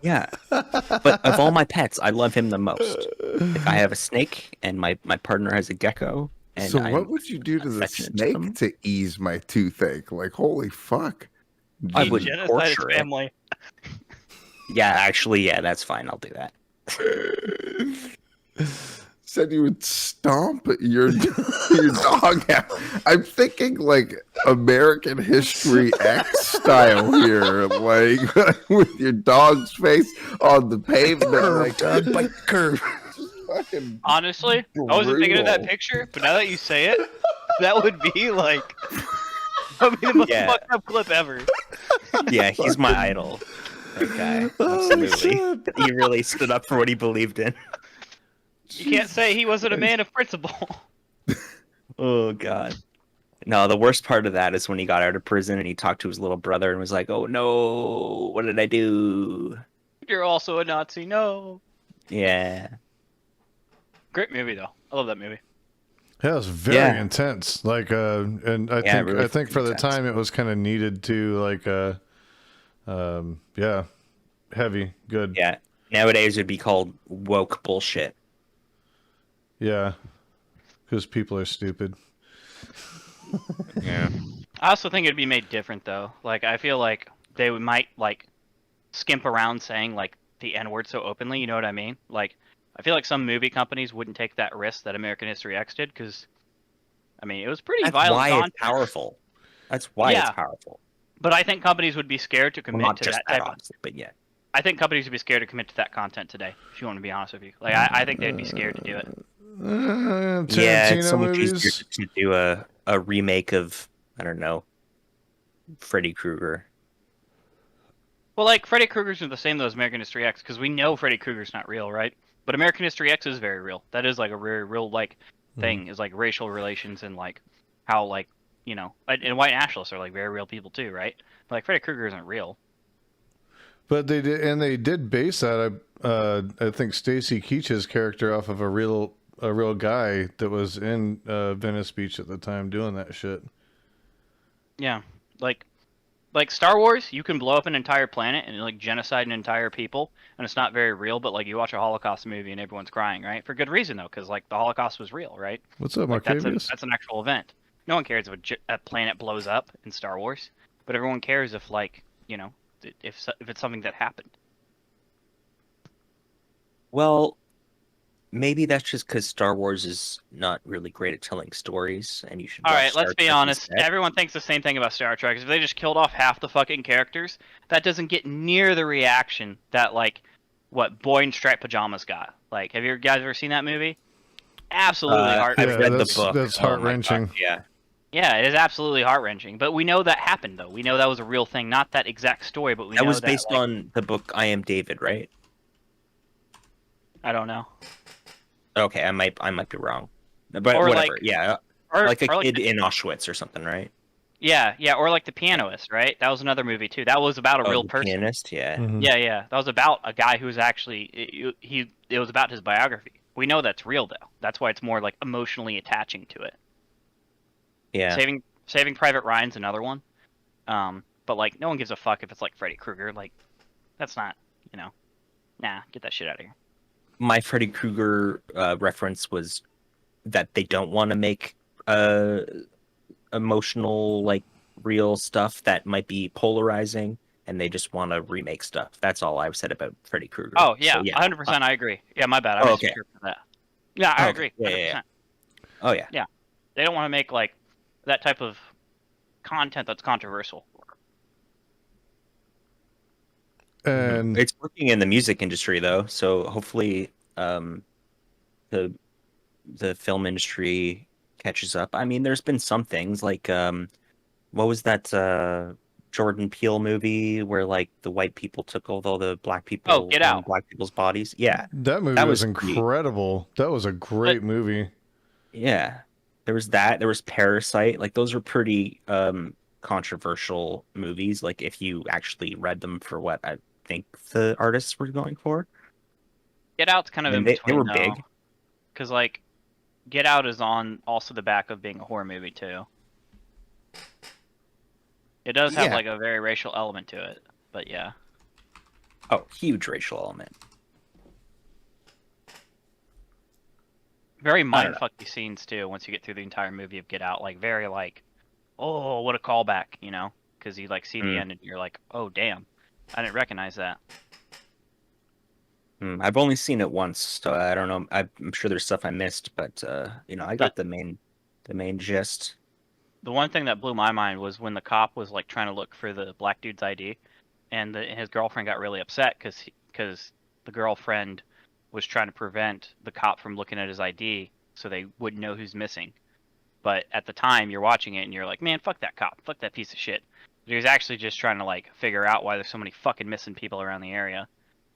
Yeah, but of all my pets, I love him the most. Like, I have a snake, and my partner has a gecko. And So I'm what would you do to the affectionate to snake them. to ease my toothache? Like, holy fuck. I He would genocide his torture it. family. Yeah, actually, yeah, that's fine. I'll do that. Said you would stomp your dog out. I'm thinking like American History X style here, like with your dog's face on the pavement, like by curve. fucking Honestly, I wasn't thinking of that brutal. picture, but now that you say it, that would be like, that'd be the most Yeah. fucked up clip ever. Yeah, he's my idol. That guy, Oh, absolutely. He really stood up for what he believed in. You can't say he wasn't a man of principle. Oh god. No, the worst part of that is when he got out of prison and he talked to his little brother and was like, "Oh no, what did I do?" You're also a Nazi. No. Yeah. Great movie though. I love that movie. Yeah, it's very Yeah. intense. Like, and I Yeah, think really I think for the intense. time it was kind of needed to like, yeah, heavy, good. Yeah. Nowadays it'd be called woke bullshit. Yeah, because people are stupid. Yeah. I also think it'd be made different though. Like I feel like they might like skimp around saying like the N word so openly. You know what I mean? Like I feel like some movie companies wouldn't take that risk that American History X did because, I mean, it was pretty That's violent why content. it's powerful. That's why Yeah. it's powerful. But I think companies would be scared to Well, commit not to just that that, type of. obviously, but yeah. I think companies would be scared to commit to that content today. If you want to be honest with you, like I think they'd be scared to do it. Yeah, Tarantino it's so much movies. easier to do a remake of, I don't know, Freddy Krueger. Well, like Freddy Krueger's are the same though as American History X because we know Freddy Krueger's not real, right? But American History X is very real. That is like a very real like thing is like racial relations and like how like you know and white nationalists are like very real people too, right? But like Freddy Krueger isn't real. But they did base that. I think Stacy Keach's character off of a real guy that was in Venice Beach at the time doing that shit. Yeah, like Star Wars, you can blow up an entire planet and like genocide an entire people, and it's not very real. But like you watch a Holocaust movie and everyone's crying, right? For good reason though, because like the Holocaust was real, right? What's up, Like Marcavius? that's an actual event. No one cares if a planet blows up in Star Wars, but everyone cares if like you know if it's something that happened. Well, maybe that's just because Star Wars is not really great at telling stories, and you should. All watch right, Star let's be Trek honest. instead. Everyone thinks the same thing about Star Trek. If they just killed off half the fucking characters, that doesn't get near the reaction that like what Boy in Striped Pajamas got. Like, have you guys ever seen that movie? Absolutely heart. I've Yeah, read the that's- book. that's Oh my heart-wrenching. God, yeah. Yeah, it is absolutely heart wrenching. But we know that happened though. We know that was a real thing. Not that exact story, but we That know was that based like, on the book I Am David, right? I don't know. Okay, I might be wrong, but Or whatever. like- Yeah, Or like a or kid the, in Auschwitz or something, right? yeah, or like The Pianist, right? That was another movie too. That was about a real The person. Pianist, yeah. Mhm. Yeah. That was about a guy who was actually it was about his biography. We know that's real though. That's why it's more like emotionally attaching to it. Yeah. Saving Private Ryan's another one. But like no one gives a fuck if it's like Freddy Krueger. Like that's not, you know. Nah, get that shit out of here. My Freddy Krueger reference was that they don't want to make emotional, like real stuff that might be polarizing, and they just want to remake stuff. That's all I've said about Freddy Krueger. Oh yeah, So, 100%. I agree. Yeah, my bad. I Oh, was okay. for that. Yeah, I Okay. agree. Yeah, 100%. yeah. Oh yeah. They don't want to make like that type of content that's controversial. And It's working in the music industry though, so hopefully the film industry catches up. I mean, there's been some things like what was that Jordan Peele movie where like the white people took all the black people Oh, Get Out. black people's bodies. Yeah. That movie That was was pretty- incredible. That was a great movie. Yeah. There was that. There was Parasite. Like those were pretty controversial movies. Like if you actually read them for what I think the artists were going for. Get Out's kind of I in mean, between. they were big. Because like, Get Out is on also the back of being a horror movie too. It does have Yeah. like a very racial element to it, but yeah. Oh, huge racial element. Very I don't know. mindfucky scenes too. Once you get through the entire movie of Get Out, like very like, oh, what a callback, you know? Because you like see the end and you're like, oh damn, I didn't recognize that. I've only seen it once, so I don't know. I'm sure there's stuff I missed, but you know, I got the main gist. The one thing that blew my mind was when the cop was like trying to look for the black dude's ID, and his girlfriend got really upset because the girlfriend was trying to prevent the cop from looking at his ID so they wouldn't know who's missing. But at the time, you're watching it and you're like, man, fuck that cop, fuck that piece of shit. But he was actually just trying to like figure out why there's so many fucking missing people around the area,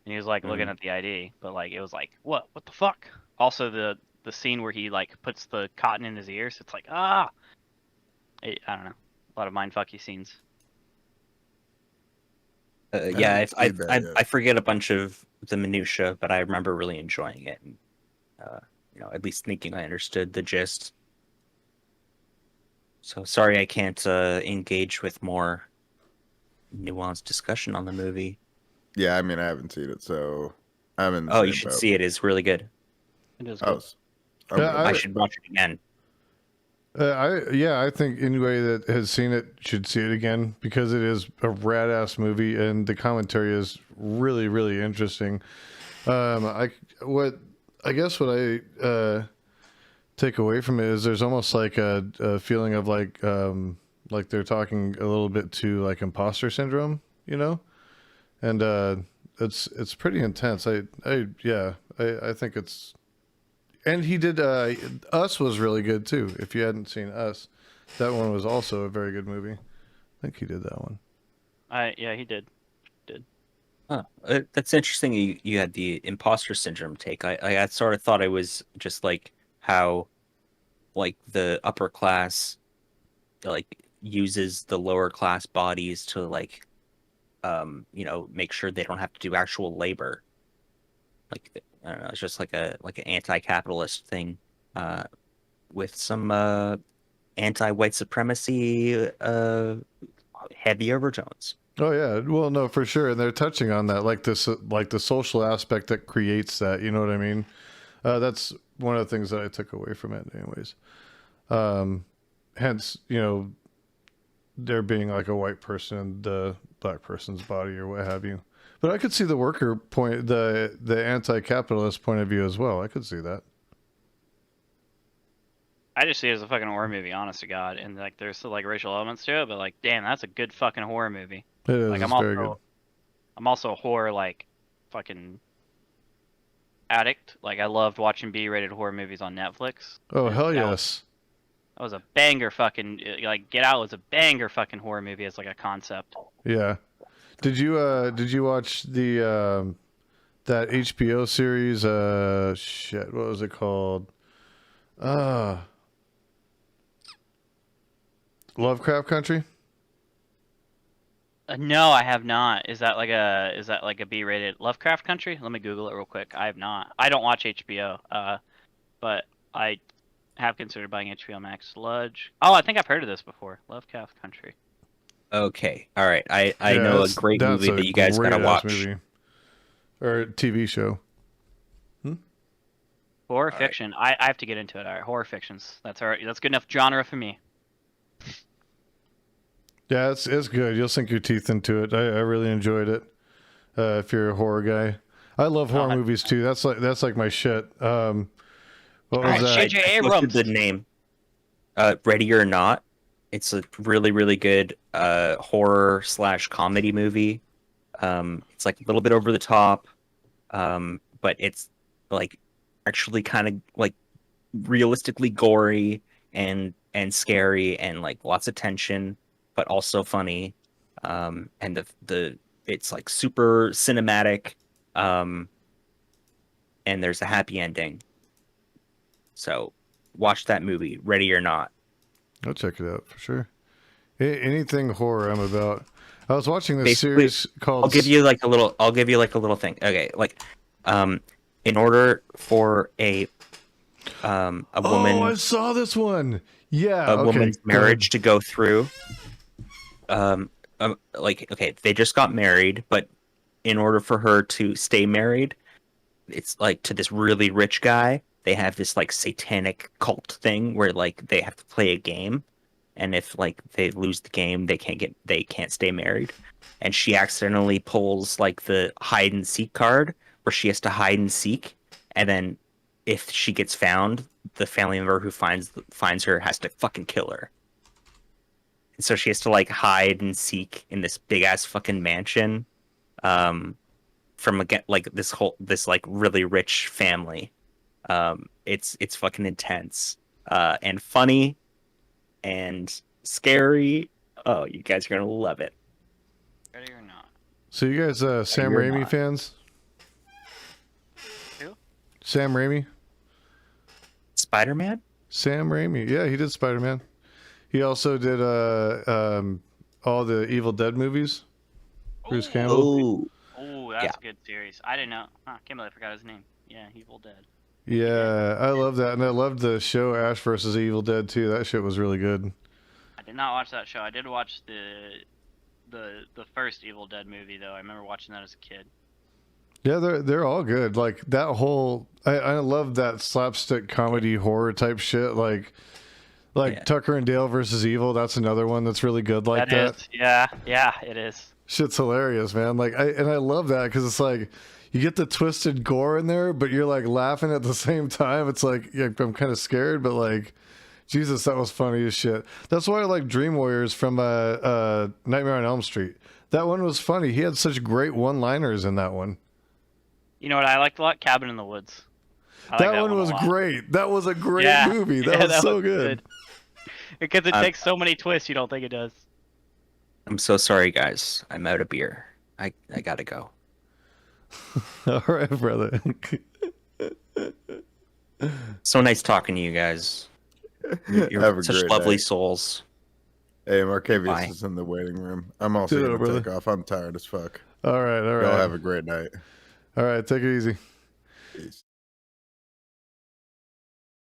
and he was like looking at the ID, but like it was like, what the fuck? Also, the scene where he like puts the cotton in his ears, it's like I don't know, a lot of mindfucky scenes. Yeah, haven't seen that yet. I forget a bunch of the minutia, but I remember really enjoying it, and you know, at least thinking I understood the gist. So sorry I can't engage with more nuanced discussion on the movie. Yeah, I mean, I haven't seen it, so I'm in. Oh, you should see it. It's really good. It is Oh, good. Yeah, I should watch it again. I think anybody that has seen it should see it again because it is a rad ass movie and the commentary is really, really interesting. I guess what I take away from it is there's almost like a feeling of like they're talking a little bit to like imposter syndrome, you know, and it's pretty intense. I think it's. And he did. Us was really good too. If you hadn't seen Us, that one was also a very good movie. I think he did that one. Yeah, he did. Huh. That's interesting. You had the imposter syndrome take. I sort of thought it was just like how, like the upper class, like uses the lower class bodies to like, you know, make sure they don't have to do actual labor. Like I don't know, it's just like an anti-capitalist thing, with some anti-white supremacy heavy overtones. Oh yeah, well no, for sure, and they're touching on that, like this, like the social aspect that creates that. You know what I mean? That's one of the things that I took away from it, anyways. Hence, you know, there being like a white person in the black person's body or what have you. But I could see the worker point, the anti-capitalist point of view as well. I could see that. I just see it as a fucking horror movie, honest to God, and like there's still like racial elements to it, but like, damn, that's a good fucking horror movie. It is. Like It's I'm very good. also a horror like fucking addict. Like I loved watching B-rated horror movies on Netflix. Oh And hell that yes. That was a banger fucking, like Get Out was a banger fucking horror movie as like a concept. Yeah. Did you watch the that HBO series? Shit, what was it called? Lovecraft Country. No, I have not. Is that like a B-rated Lovecraft Country? Let me Google it real quick. I have not. I don't watch HBO. But I have considered buying HBO Max. Sludge. Oh, I think I've heard of this before. Lovecraft Country. Okay, all right. I Yeah, know a that's- great that's movie a that you guys gotta great-ass watch. movie. Or TV show. Horror fiction. I have to get into it. All right, horror fictions. That's all right. That's good enough genre for me. Yeah, it's good. You'll sink your teeth into it. I really enjoyed it. If you're a horror guy, I love horror movies too. That's like my shit. What was Alright, that? J.J. I posted Abrams. the name. Ready or Not. It's a really, really good horror / comedy movie. It's like a little bit over the top, but it's like actually kind of like realistically gory and scary and like lots of tension, but also funny. and the it's like super cinematic, and there's a happy ending. So watch that movie, Ready or Not. I'll check it out for sure. Anything horror I'm about. I was watching this Basically, series called. I'll give you like a little thing. Okay, like, in order for a woman, Oh, I saw this one. Yeah, a woman's marriage to go through, like, okay, they just got married, but in order for her to stay married, it's like to this really rich guy. They have this like satanic cult thing where like they have to play a game, and if like they lose the game, they can't stay married. And she accidentally pulls like the hide and seek card where she has to hide and seek, and then if she gets found, the family member who finds her has to fucking kill her. And so she has to like hide and seek in this big ass fucking mansion, from like this like really rich family. It's fucking intense, and funny, and scary. Oh, you guys are gonna love it. Ready or not? So you guys, Sam You're Raimi not. fans? Who? Sam Raimi? Spider-Man? Sam Raimi. Yeah, he did Spider-Man. He also did all the Evil Dead movies. Bruce Campbell. Oh, that's a good series. I didn't know. Huh, can't believe I forgot his name. Yeah, Evil Dead. Yeah, I love that, and I loved the show Ash versus Evil Dead too. That shit was really good. I did not watch that show. I did watch the first Evil Dead movie though. I remember watching that as a kid. Yeah, they're all good. Like that whole, I love that slapstick comedy horror type shit. Like Yeah. Tucker and Dale versus Evil. That's another one that's really good. Like that. Is, yeah, it is. Shit's hilarious, man. Like I love that because it's like you get the twisted gore in there, but you're like laughing at the same time. It's like, yeah, I'm kind of scared, but like, Jesus, that was funny as shit. That's why I like Dream Warriors from Nightmare on Elm Street. That one was funny. He had such great one-liners in that one. You know what I liked a lot? Cabin in the Woods. That one was great. That was a great movie. That was so good. Because it takes so many twists you don't think it does. I'm so sorry, guys. I'm out of beer. I gotta go. All right, brother. So nice talking to you guys. You're Have a such great lovely night. souls. Hey, Marcavius Bye. is in the waiting room. I'm also Ditto, gonna brother. take off. I'm tired as fuck. All right. Y'all have a great night. All right, take it easy. Peace.